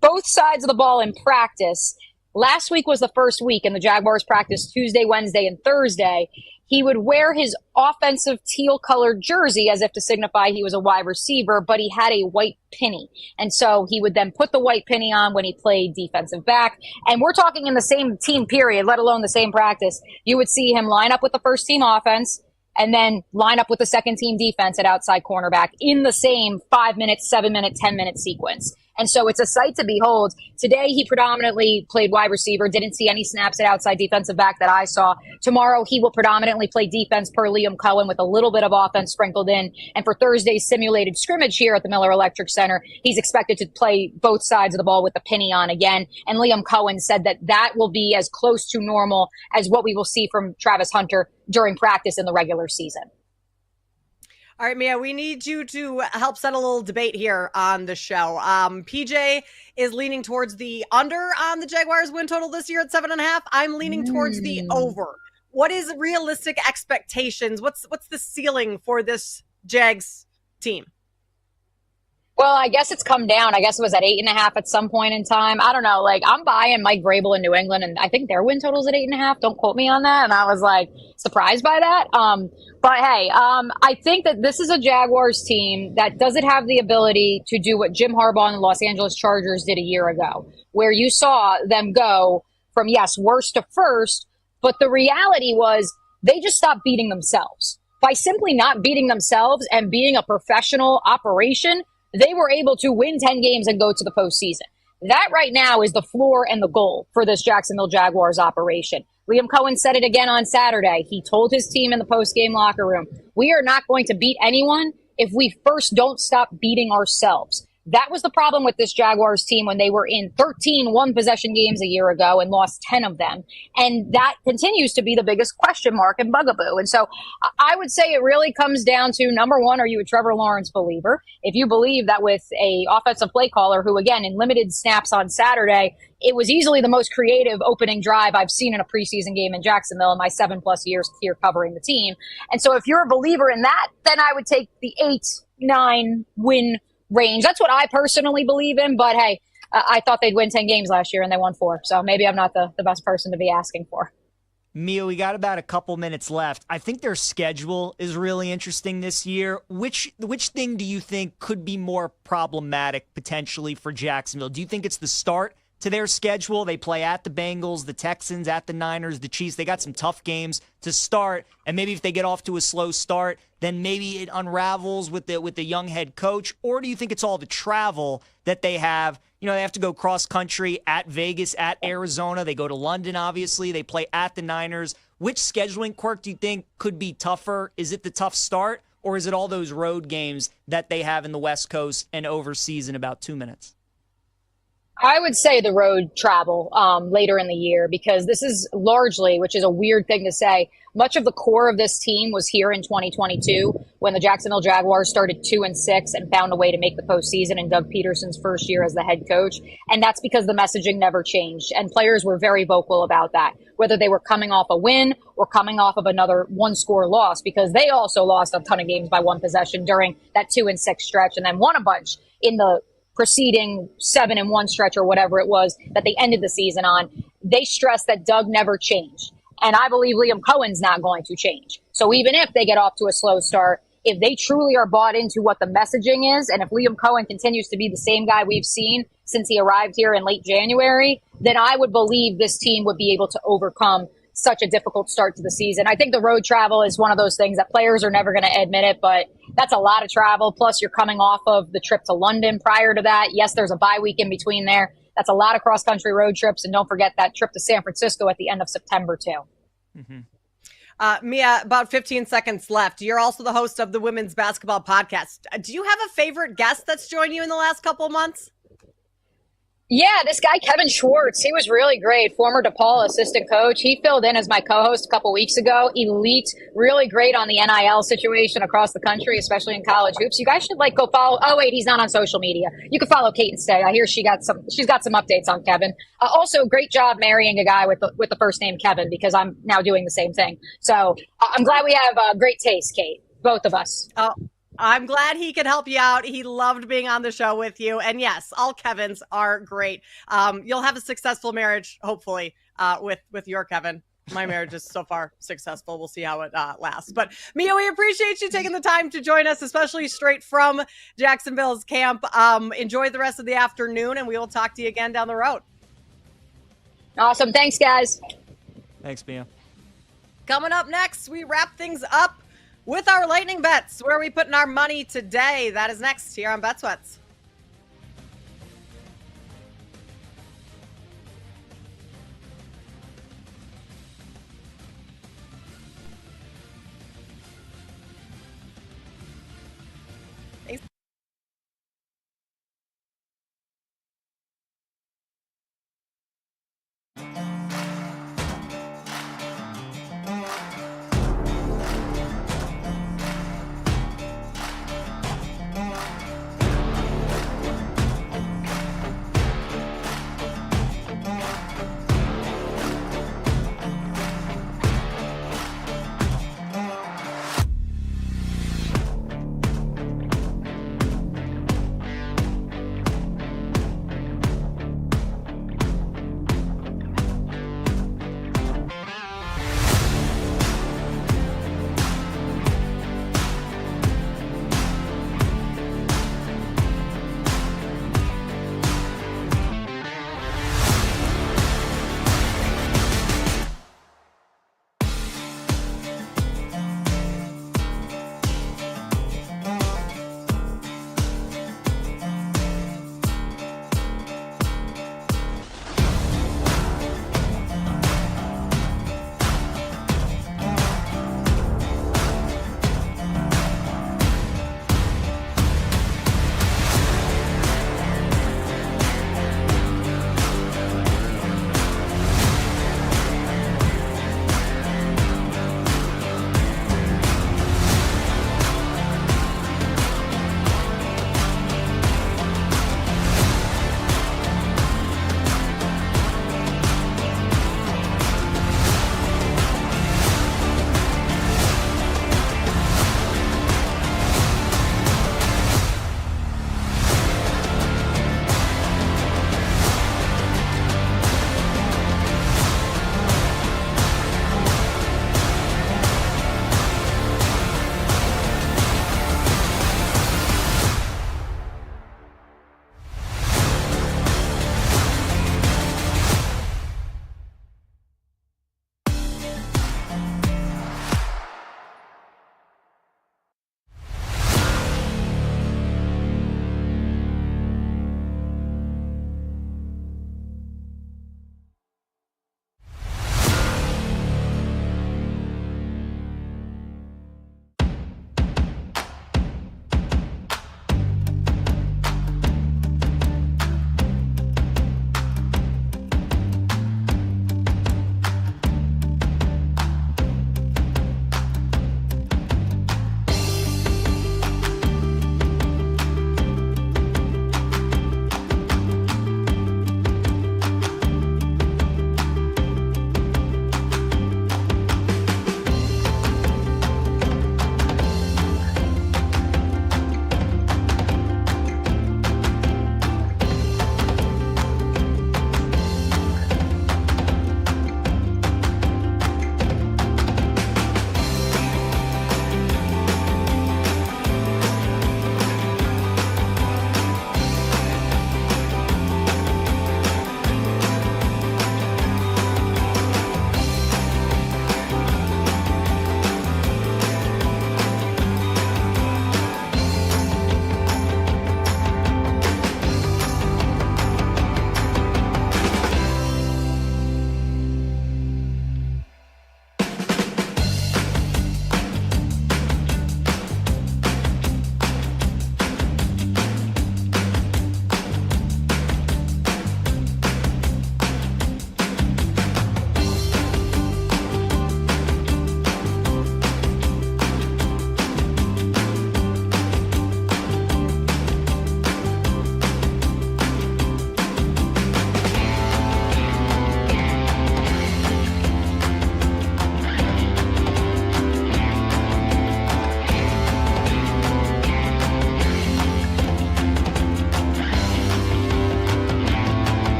both sides of the ball in practice. Last week was the first week, and the Jaguars practiced Tuesday, Wednesday, and Thursday. He would wear his offensive teal-colored jersey as if to signify he was a wide receiver, but he had a white penny. And so he would then put the white penny on when he played defensive back. And we're talking in the same team period, let alone the same practice. You would see him line up with the first-team offense and then line up with the second-team defense at outside cornerback in the same 5-minute, 7-minute, 10-minute sequence. And so it's a sight to behold. Today, he predominantly played wide receiver, didn't see any snaps at outside defensive back that I saw. Tomorrow, he will predominantly play defense per Liam Cohen with a little bit of offense sprinkled in. And for Thursday's simulated scrimmage here at the Miller Electric Center, he's expected to play both sides of the ball with the penny on again. And Liam Cohen said that that will be as close to normal as what we will see from Travis Hunter during practice in the regular season. All right, Mia, we need you to help set a little debate here on the show. PJ is leaning towards the under on the Jaguars win total this year at 7.5. I'm leaning towards the over. What is realistic expectations? What's the ceiling for this Jags team? Well, I guess it's come down. I guess it was at 8.5 at some point in time. I don't know. Like, I'm buying Mike Vrabel in New England, and I think their win total's at 8.5. Don't quote me on that. And I was like surprised by that. But hey, I think that this is a Jaguars team that doesn't have the ability to do what Jim Harbaugh and the Los Angeles Chargers did a year ago, where you saw them go from, yes, worst to first. But the reality was they just stopped beating themselves. By simply not beating themselves and being a professional operation, they were able to win 10 games and go to the postseason. That right now is the floor and the goal for this Jacksonville Jaguars operation. Liam Cohen said it again on Saturday. He told his team in the post-game locker room, we are not going to beat anyone if we first don't stop beating ourselves. That was the problem with this Jaguars team when they were in 13 one-possession games a year ago and lost 10 of them. And that continues to be the biggest question mark and bugaboo. And so I would say it really comes down to, number one, are you a Trevor Lawrence believer? If you believe that with a offensive play caller who, again, in limited snaps on Saturday, it was easily the most creative opening drive I've seen in a preseason game in Jacksonville in my 7+ years here covering the team. And so if you're a believer in that, then I would take the 8-9 win range. That's what I personally believe in, but hey, I thought they'd win 10 games last year and they won 4, so maybe I'm not the best person to be asking for. Mia, we got about a couple minutes left. I think their schedule is really interesting this year. Which thing do you think could be more problematic potentially for Jacksonville? Do you think it's the start to their schedule? They play at the Bengals, the Texans, at the Niners, the Chiefs. They got some tough games to start, and maybe if they get off to a slow start, then maybe it unravels with the young head coach. Or do you think it's all the travel that they have? You know, they have to go cross country at Vegas, at Arizona. They go to London, obviously. They play at the Niners. Which scheduling quirk do you think could be tougher? Is it the tough start, or is it all those road games that they have in the West Coast and overseas in about 2 minutes? I would say the road travel later in the year, because this is largely, which is a weird thing to say, much of the core of this team was here in 2022 when the Jacksonville Jaguars started 2-6 and found a way to make the postseason in Doug Peterson's first year as the head coach. And that's because the messaging never changed. And players were very vocal about that, whether they were coming off a win or coming off of another one-score loss, because they also lost a ton of games by one possession during that 2-6 stretch and then won a bunch in the preceding 7-1 stretch or whatever it was that they ended the season on. They stressed that Doug never changed. And I believe Liam Cohen's not going to change. So even if they get off to a slow start, if they truly are bought into what the messaging is, and if Liam Cohen continues to be the same guy we've seen since he arrived here in late January, then I would believe this team would be able to overcome such a difficult start to the season. I think the road travel is one of those things that players are never going to admit it, but that's a lot of travel. Plus, you're coming off of the trip to London prior to that. Yes, there's a bye week in between there. That's a lot of cross-country road trips. And don't forget that trip to San Francisco at the end of September, too. Mm-hmm. Mia, about 15 seconds left. You're also the host of the Women's Basketball Podcast. Do you have a favorite guest that's joined you in the last couple of months? Yeah, this guy, Kevin Schwartz, he was really great. Former DePaul assistant coach. He filled in as my co-host a couple weeks ago. Elite, really great on the NIL situation across the country, especially in college hoops. You guys should go follow. Oh, wait, he's not on social media. You can follow Kate instead. I hear she's got some updates on Kevin. Also, great job marrying a guy with the first name Kevin, because I'm now doing the same thing. So I'm glad we have great taste, Kate, both of us. Oh, I'm glad he could help you out. He loved being on the show with you. And yes, all Kevins are great. You'll have a successful marriage, hopefully, with your Kevin. My marriage is so far successful. We'll see how it lasts. But Mia, we appreciate you taking the time to join us, especially straight from Jacksonville's camp. Enjoy the rest of the afternoon, and we will talk to you again down the road. Awesome. Thanks, guys. Thanks, Mia. Coming up next, we wrap things up with our lightning bets. Where are we putting our money today? That is next here on Bet Sweats.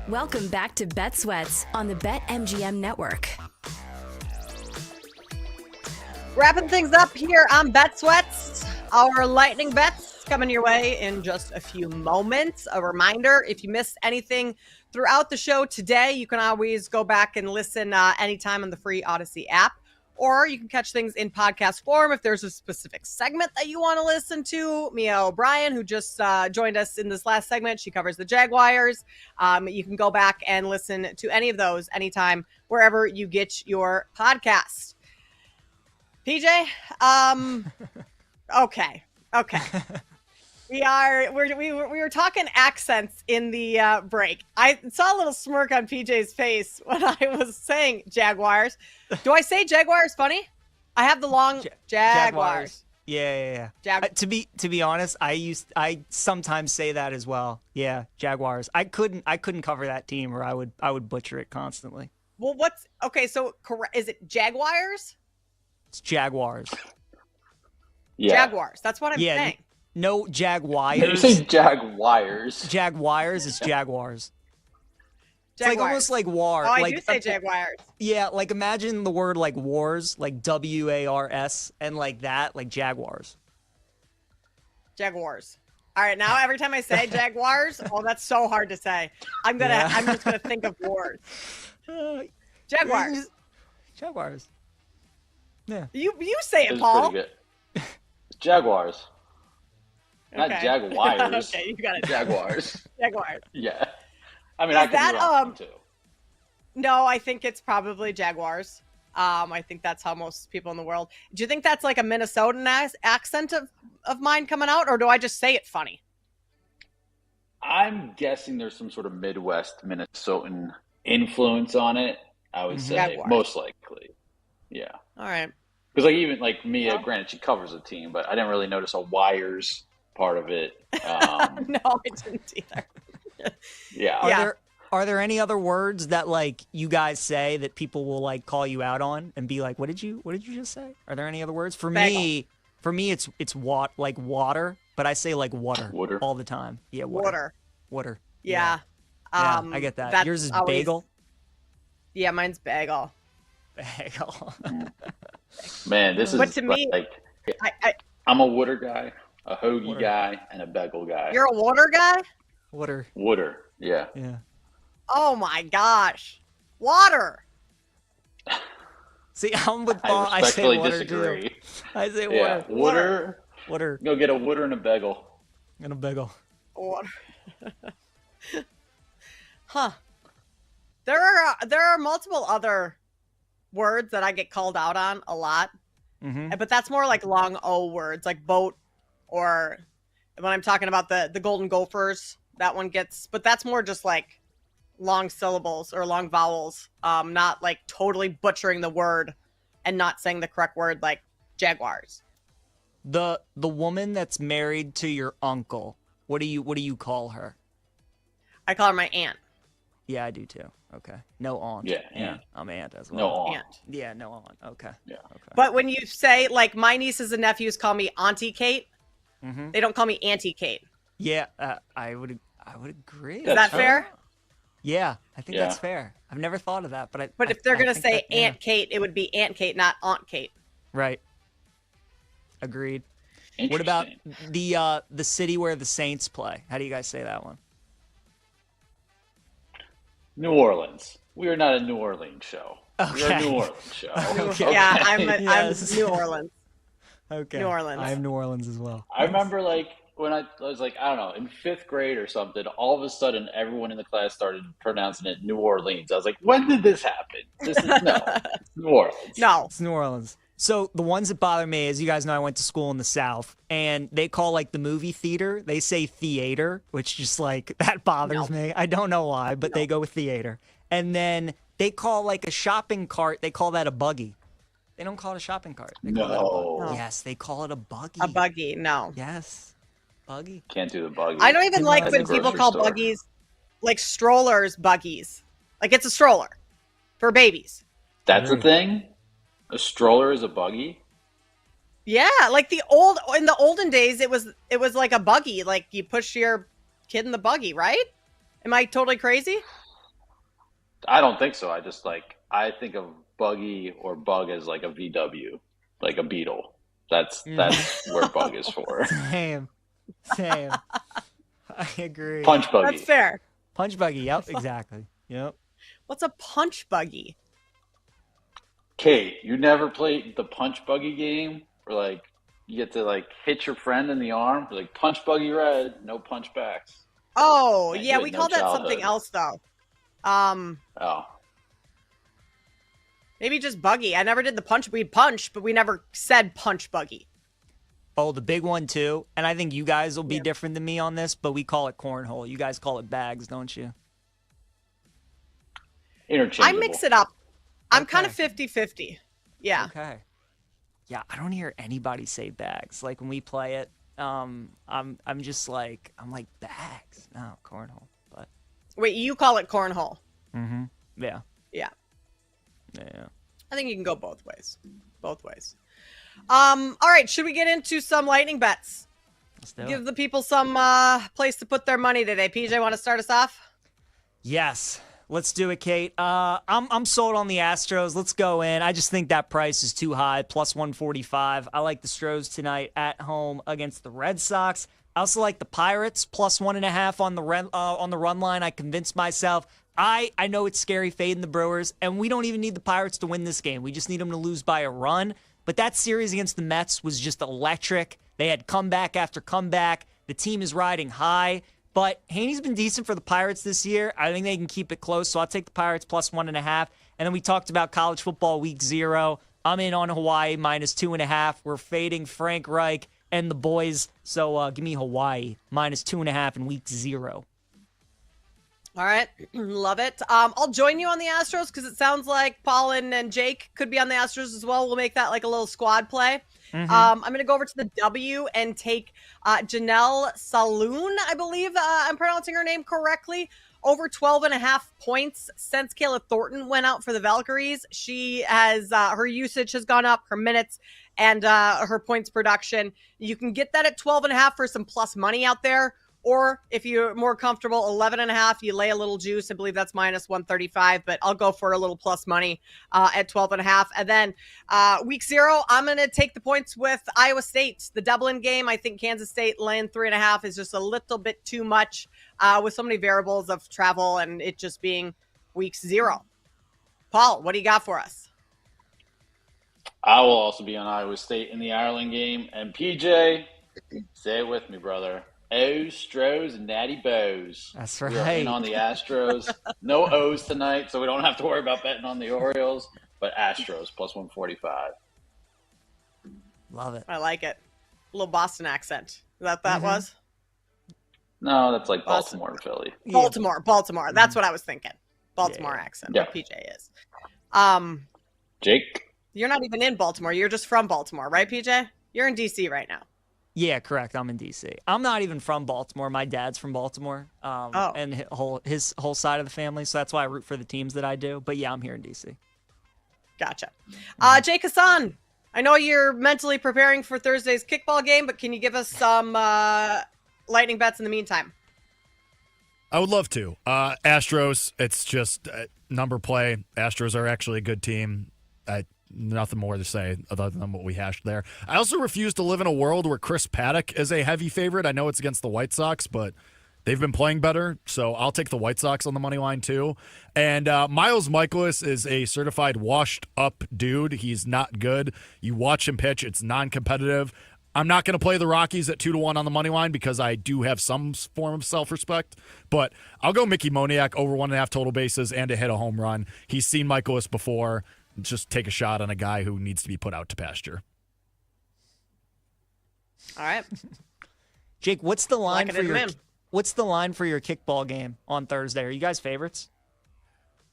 Welcome back to Bet Sweats on the BetMGM Network. Wrapping things up here on Bet Sweats, our lightning bets coming your way in just a few moments. A reminder, if you missed anything throughout the show today, you can always go back and listen anytime on the free Odyssey app, or you can catch things in podcast form if there's a specific segment that you want to listen to. Mia O'Brien, who just joined us in this last segment, she covers the Jaguars. You can go back and listen to any of those anytime, wherever you get your podcast. PJ, okay. We were talking accents in the break. I saw a little smirk on PJ's face when I was saying Jaguars. Do I say Jaguars funny? I have the long Jaguars. Yeah. To be honest, I sometimes say that as well. Yeah, Jaguars. I couldn't cover that team, or I would butcher it constantly. Well, so is it Jaguars? It's Jaguars. Yeah. Jaguars. That's what I'm saying. No Jaguars. You say Jaguars. Jaguars. It's Jaguars. It's like almost like war. Oh, I like, do say Jaguars. Yeah, like imagine the word like wars, like WARS, and like that, like Jaguars. Jaguars. All right, now every time I say Jaguars, that's so hard to say. I'm just gonna think of wars. Jaguars. Jaguars. Yeah. You say it, It's Paul. pretty good. Jaguars. Not Okay. Jaguars. Okay, you got it. Jaguars. Jaguars. Yeah. I mean, Is I could that, be wrong too. No, I think it's probably Jaguars. I think that's how most people in the world. Do you think that's like a Minnesotan accent of mine coming out, or do I just say it funny? I'm guessing there's some sort of Midwest Minnesotan influence on it. I would say Jaguars. most likely. Yeah. All right. Because even Mia, granted, she covers a team, but I didn't really notice a wires part of it. No, I didn't either. Yeah. Are there any other words that like you guys say that people will like call you out on and be like, what did you just say? Are there any other words? For me, it's like water, but I say like water all the time. Yeah, water. Yeah. I get that. Yours is bagel. Yeah, mine's bagel. Bagel. Man, this is But to me, I'm a water guy, a hoagie guy, and a bagel guy. You're a water guy? Water. Yeah. Oh my gosh. Water. See, I'm with Paul. I say respectfully water disagree. too. I say water. Yeah, water. Go get a water and a bagel. And a bagel. Water. Huh. There are multiple other words that I get called out on a lot. But that's more like long O words, like boat, or when I'm talking about the Golden Gophers, that one gets, but that's more just like long syllables or long vowels, not like totally butchering the word and not saying the correct word, like Jaguars. The woman that's married to your uncle, what do you call her? I call her my aunt. Yeah, I do too. Okay. No aunt. Yeah. I'm aunt as well. No aunt. Aunt. Yeah, no aunt. Okay. Yeah. Okay. But when you say, like, my nieces and nephews call me Auntie Kate, they don't call me Auntie Kate. Yeah, I would agree. Is that fair? Yeah, I think that's fair. I've never thought of that, but if they're gonna think say that, Aunt Kate, it would be Aunt Kate, not Aunt Kate. Right. Agreed. What about the city where the Saints play? How do you guys say that one? New Orleans. We are not a New Orleans show. Okay. We're a New Orleans show. Okay. Yeah, I'm Yes. New Orleans. Okay. New Orleans. I am New Orleans as well. I remember when I was I don't know, in 5th grade or something, all of a sudden everyone in the class started pronouncing it New Orleans. I was like, when did this happen? This is it's New Orleans. No. It's New Orleans. So the ones that bother me, as you guys know, I went to school in the South, and they call like the movie theater, they say theater, which just like that bothers me. I don't know why, but they go with theater. And then they call like a shopping cart, they call that a buggy. They don't call it a shopping cart. They call that a buggy. Yes, they call it a buggy. A buggy, no. Yes. Buggy. Can't do the buggy. I don't even Didn't like know when that's a people grocery call store. buggies like strollers buggies. Like it's a stroller for babies. That's a thing? A stroller is a buggy? Yeah, like in the olden days it was like a buggy, like you push your kid in the buggy, right? Am I totally crazy? I don't think so. I think of buggy or bug as like a VW, like a Beetle. That's where bug is for. Same. I agree. Punch buggy. That's fair. Punch buggy. Yep, exactly. Yep. What's a punch buggy? Kate, you never played the punch buggy game? Where like you get to like hit your friend in the arm, like punch buggy red, no punch backs. Oh, Man, yeah, you we had call no that something childhood. else though. Oh. Maybe just buggy. I never did the punch. We'd punch, but we never said punch buggy. Oh, the big one too, and I think you guys will be different than me on this, but we call it cornhole. You guys call it bags, don't you? Interchangeable. I mix it up. I'm kind of 50-50. Yeah. Okay. Yeah, I don't hear anybody say bags. Like when we play it, I'm just like bags. No, cornhole. But Wait, you call it cornhole. yeah. Yeah. Yeah. I think you can go both ways. Both ways. All right, should we get into some lightning bets? Let's do Give it. the people some place to put their money today. PJ, want to start us off? Yes. Let's do it, Kate. I'm sold on the Astros. Let's go in. I just think that price is too high, plus 145. I like the Stros tonight at home against the Red Sox. I also like the Pirates, plus 1.5 on the run line. I convinced myself. I know it's scary fading the Brewers, and we don't even need the Pirates to win this game. We just need them to lose by a run. But that series against the Mets was just electric. They had comeback after comeback. The team is riding high. But Haney's been decent for the Pirates this year. I think they can keep it close, so I'll take the Pirates plus 1.5. And then we talked about college football week 0. I'm in on Hawaii minus 2.5. We're fading Frank Reich and the boys, so give me Hawaii minus 2.5 in week 0. All right. Love it. I'll join you on the Astros because it sounds like Paul and Jake could be on the Astros as well. We'll make that like a little squad play. I'm going to go over to the W and take Janelle Saloon, I believe I'm pronouncing her name correctly. Over 12.5 points since Kayla Thornton went out for the Valkyries. She has her usage has gone up, her minutes, and her points production. You can get that at 12.5 for some plus money out there. Or if you're more comfortable, 11.5, you lay a little juice. I believe that's minus 135, but I'll go for a little plus money at 12.5. And then week 0, I'm going to take the points with Iowa State. The Dublin game, I think Kansas State laying 3.5 is just a little bit too much with so many variables of travel and it just being week 0. Paul, what do you got for us? I will also be on Iowa State in the Ireland game. And PJ, say it with me, brother. O's, Stros, and Natty Bows. That's We are in right. on the Astros. No O's tonight, so we don't have to worry about betting on the Orioles. But Astros plus 145. Love it. I like it. A little Boston accent. Is that was? No, that's like Baltimore and Philly. Baltimore. That's what I was thinking. Baltimore accent. Yeah. Like PJ is. Jake? You're not even in Baltimore. You're just from Baltimore, right, PJ? You're in DC right now. Yeah, correct. I'm in D.C. I'm not even from Baltimore. My dad's from Baltimore, and his whole side of the family. So that's why I root for the teams that I do. But yeah, I'm here in D.C. Gotcha. Jake Hassan, I know you're mentally preparing for Thursday's kickball game, but can you give us some lightning bets in the meantime? I would love to. Astros, it's just number play. Astros are actually a good team. Nothing more to say other than what we hashed there. I also refuse to live in a world where Chris Paddock is a heavy favorite. I know it's against the White Sox, but they've been playing better, so I'll take the White Sox on the money line too. And Miles Mikolas is a certified washed-up dude. He's not good. You watch him pitch, it's non-competitive. I'm not going to play the Rockies at 2-1 on the money line because I do have some form of self-respect, but I'll go Mickey Moniak over 1.5 total bases and to hit a home run. He's seen Mikolas before. Just take a shot on a guy who needs to be put out to pasture. All right. Jake, what's the line Lock it for in, your man. what's the line for your kickball game on Thursday? Are you guys favorites?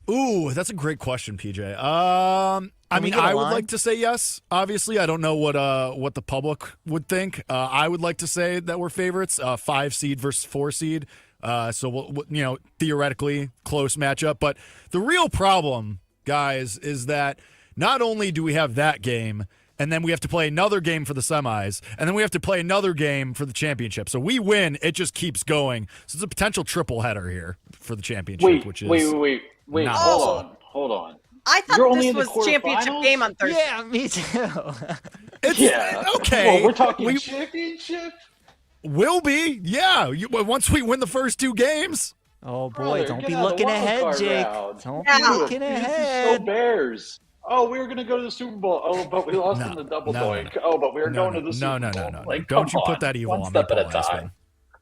Ooh, that's a great question, PJ. I mean, I would like to say yes. Obviously, I don't know what the public would think. I would like to say that we're favorites, 5 seed versus 4 seed. So we'll, theoretically close matchup. But the real problem, guys, is that not only do we have that game, and then we have to play another game for the semis, and then we have to play another game for the championship. So we win, it just keeps going. So it's a potential triple header here for the championship. Wait. Wait, Not hold on. I thought You're only this in the was championship quarterfinals? game on Thursday. Yeah, me too. Yeah. Okay. Well, we're talking championship? Will be. Yeah. Once we win the first 2 games. Oh boy, Brother, don't get be out of the looking wild ahead, card Jake. round. Don't Yeah. be looking This is so ahead. Bears. Oh, we were going to go to the Super Bowl. Oh, but we lost in the double doink. Oh, but we were going to the Super Bowl. No. Like, Don't come you put on. that evil One on me, step at a Paul time. Espin.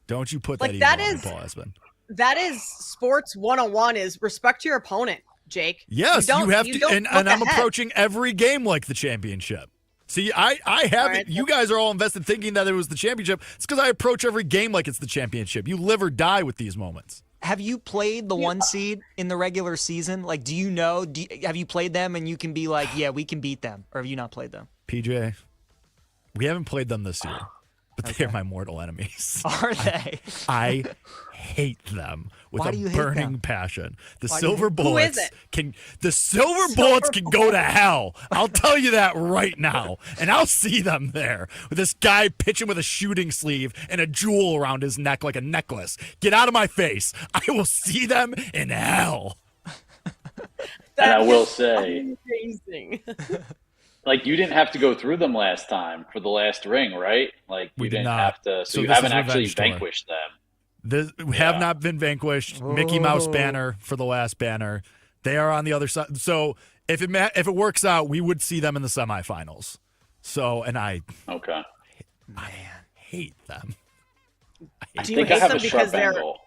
Don't you put Like, that evil that on is- me, Paul Espin. That is sports 101 is respect your opponent, Jake. Yes, you have to, and I'm ahead. approaching every game like the championship. See, I haven't. Right. You guys are all invested thinking that it was the championship. It's because I approach every game like it's the championship. You live or die with these moments. Have you played the 1 seed in the regular season? Like, do you know? Have you played them and you can be like, yeah, we can beat them? Or have you not played them? PJ, we haven't played them this year, but they are my mortal enemies. Are they? I hate them with Why a do you hate burning them? passion. The Why do you silver hate- bullets Who is it? can go to hell. I'll tell you that right now. And I'll see them there with this guy pitching with a shooting sleeve and a jewel around his neck like a necklace. Get out of my face. I will see them in hell. And I will say, amazing. like, you didn't have to go through them last time for the last ring, right? Like, We you did didn't not. have to. So So you this haven't is actually Revenge Tour. vanquished them. We have not been vanquished. Mickey Mouse banner for the last banner. They are on the other side. So if it works out, we would see them in the semifinals. So, and I hate them. I Do you think I hate have them a because sharp they're angle.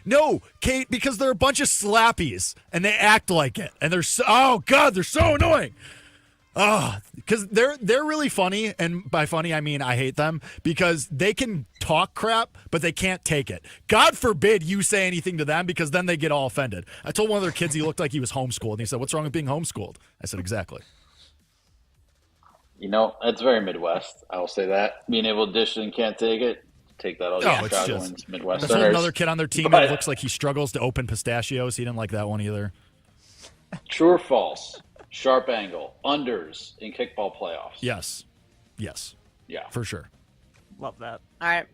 No, Kate, because they're a bunch of slappies and they act like it, and they're so they're so annoying. Because they're really funny, and by funny I mean I hate them because they can talk crap, but they can't take it. God forbid you say anything to them because then they get all offended. I told one of their kids he looked like he was homeschooled, and he said, "What's wrong with being homeschooled?" I said, "Exactly." You know, that's very Midwest. I will say that. Being able to dish it and can't take it. Take that all your it's Chicagoans, just Midwesterners. There's another kid on their team But that looks like he struggles to open pistachios. He didn't like that one either. true or false? Sharp angle. Unders in kickball playoffs. Yes. Yeah. For sure. Love that. All right.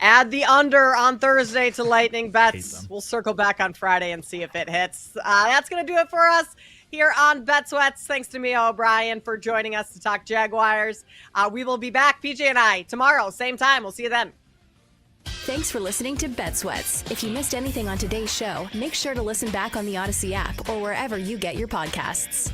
Add the under on Thursday to Lightning Bets. We'll circle back on Friday and see if it hits. That's going to do it for us here on Bet Sweats. Thanks to Mia O'Brien for joining us to talk Jaguars. We will be back, PJ and I, tomorrow, same time. We'll see you then. Thanks for listening to Bet Sweats. If you missed anything on today's show, make sure to listen back on the Odyssey app or wherever you get your podcasts.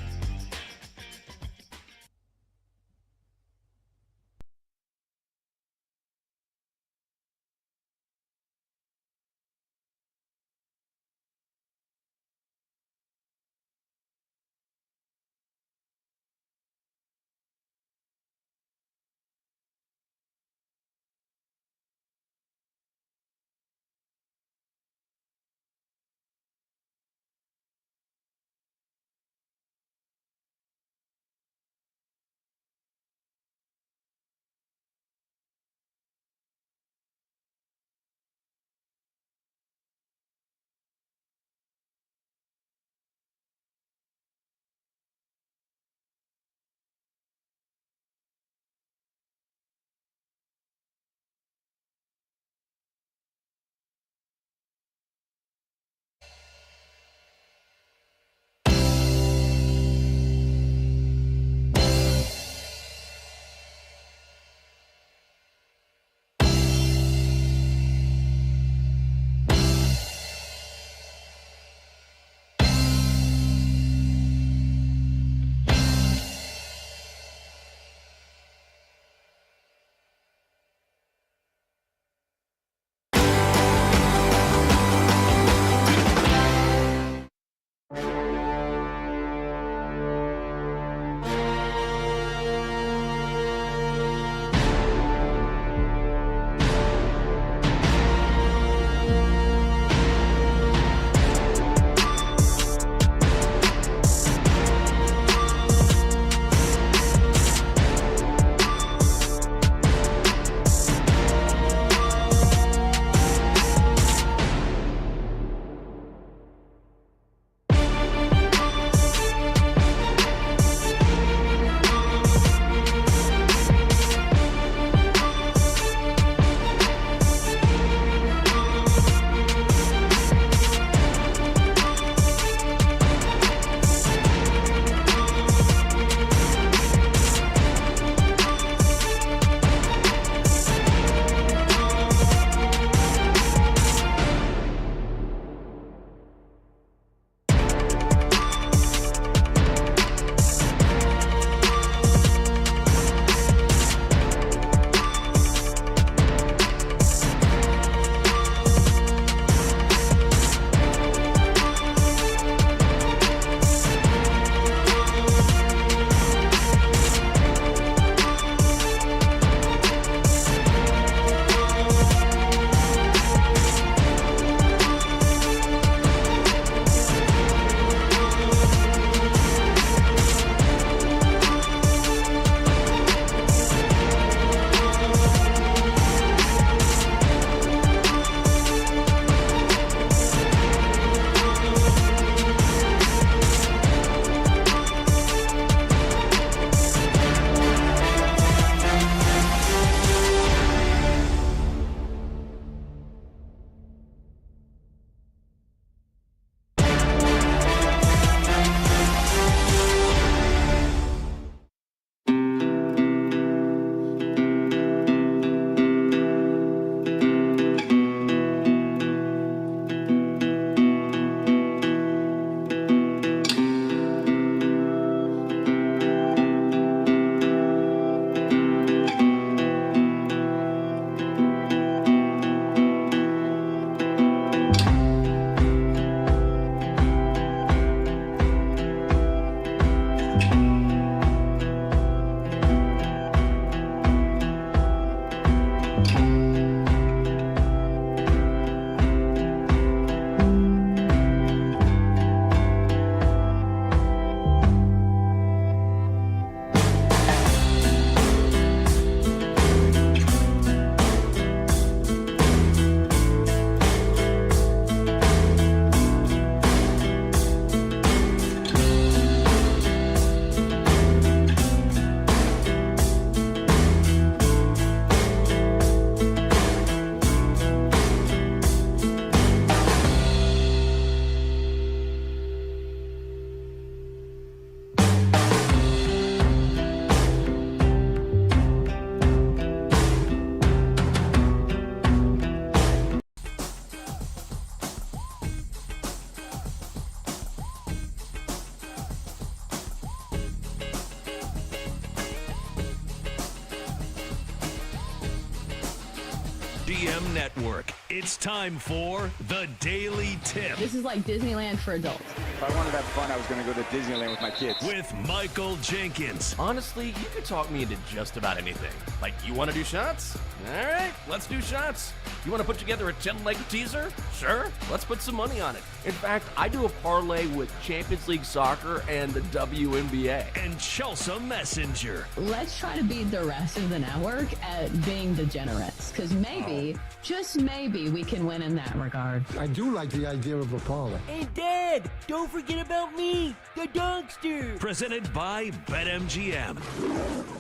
BetMGM Network. It's time for the Daily Tip This is like Disneyland for adults. If I wanted to have fun, I was going to go to Disneyland with my kids. with Michael Jenkins. Honestly, you could talk me into just about anything. Like, you want to do shots? All right, let's do shots. You want to put together a 10-leg teaser? Sure, let's put some money on it. In fact, I do a parlay with Champions League Soccer and the WNBA. And Chelsea Messenger. Let's try to beat the rest of the network at being degenerates, because maybe, just maybe, we can win in that regard. I do like the idea of a parlay. Hey, Dad, don't forget about me, the dogster. Presented by BetMGM.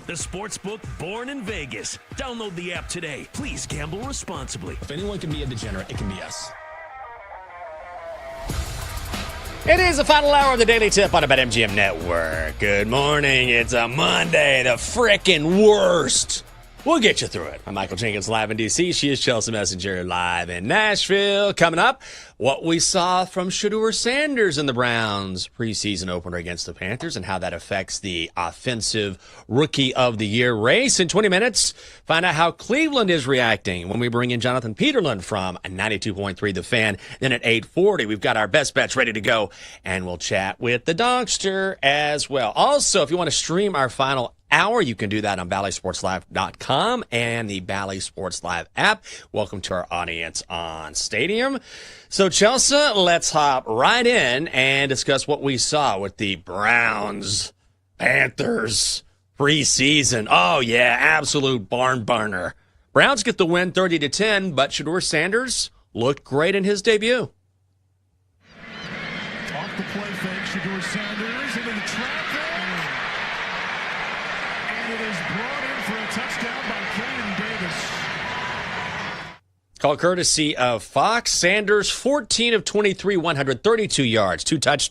The sportsbook born in Vegas. Download the app today. Please gamble responsibly. If anyone can be a degenerate, it can be us. It is the final hour of the Daily Tip on the BetMGM Network. Good morning. It's a Monday, the frickin' worst. We'll get you through it. I'm Michael Jenkins, live in D.C. She is Chelsea Messenger, live in Nashville. Coming up, what we saw from Shedeur Sanders in the Browns preseason opener against the Panthers and how that affects the offensive Rookie of the Year race. In 20 minutes, find out how Cleveland is reacting when we bring in Jonathan Peterlin from 92.3 The Fan. Then at 8:40, we've got our best bets ready to go, and we'll chat with the Dogster as well. Also, if you want to stream our final hour, you can do that on BallySportsLive.com and the Bally Sports Live app. Welcome to our audience on Stadium. So, Chelsea, let's hop right in and discuss what we saw with the Browns Panthers preseason. Oh, yeah, absolute barn burner. Browns get the win 30-10, but Shedeur Sanders looked great in his debut. Off the play fake, Shedeur Sanders into the trap. It is brought in for a touchdown by Caden Davis. Call courtesy of Fox. Sanders, 14 of 23, 132 yards, 2 touchdowns.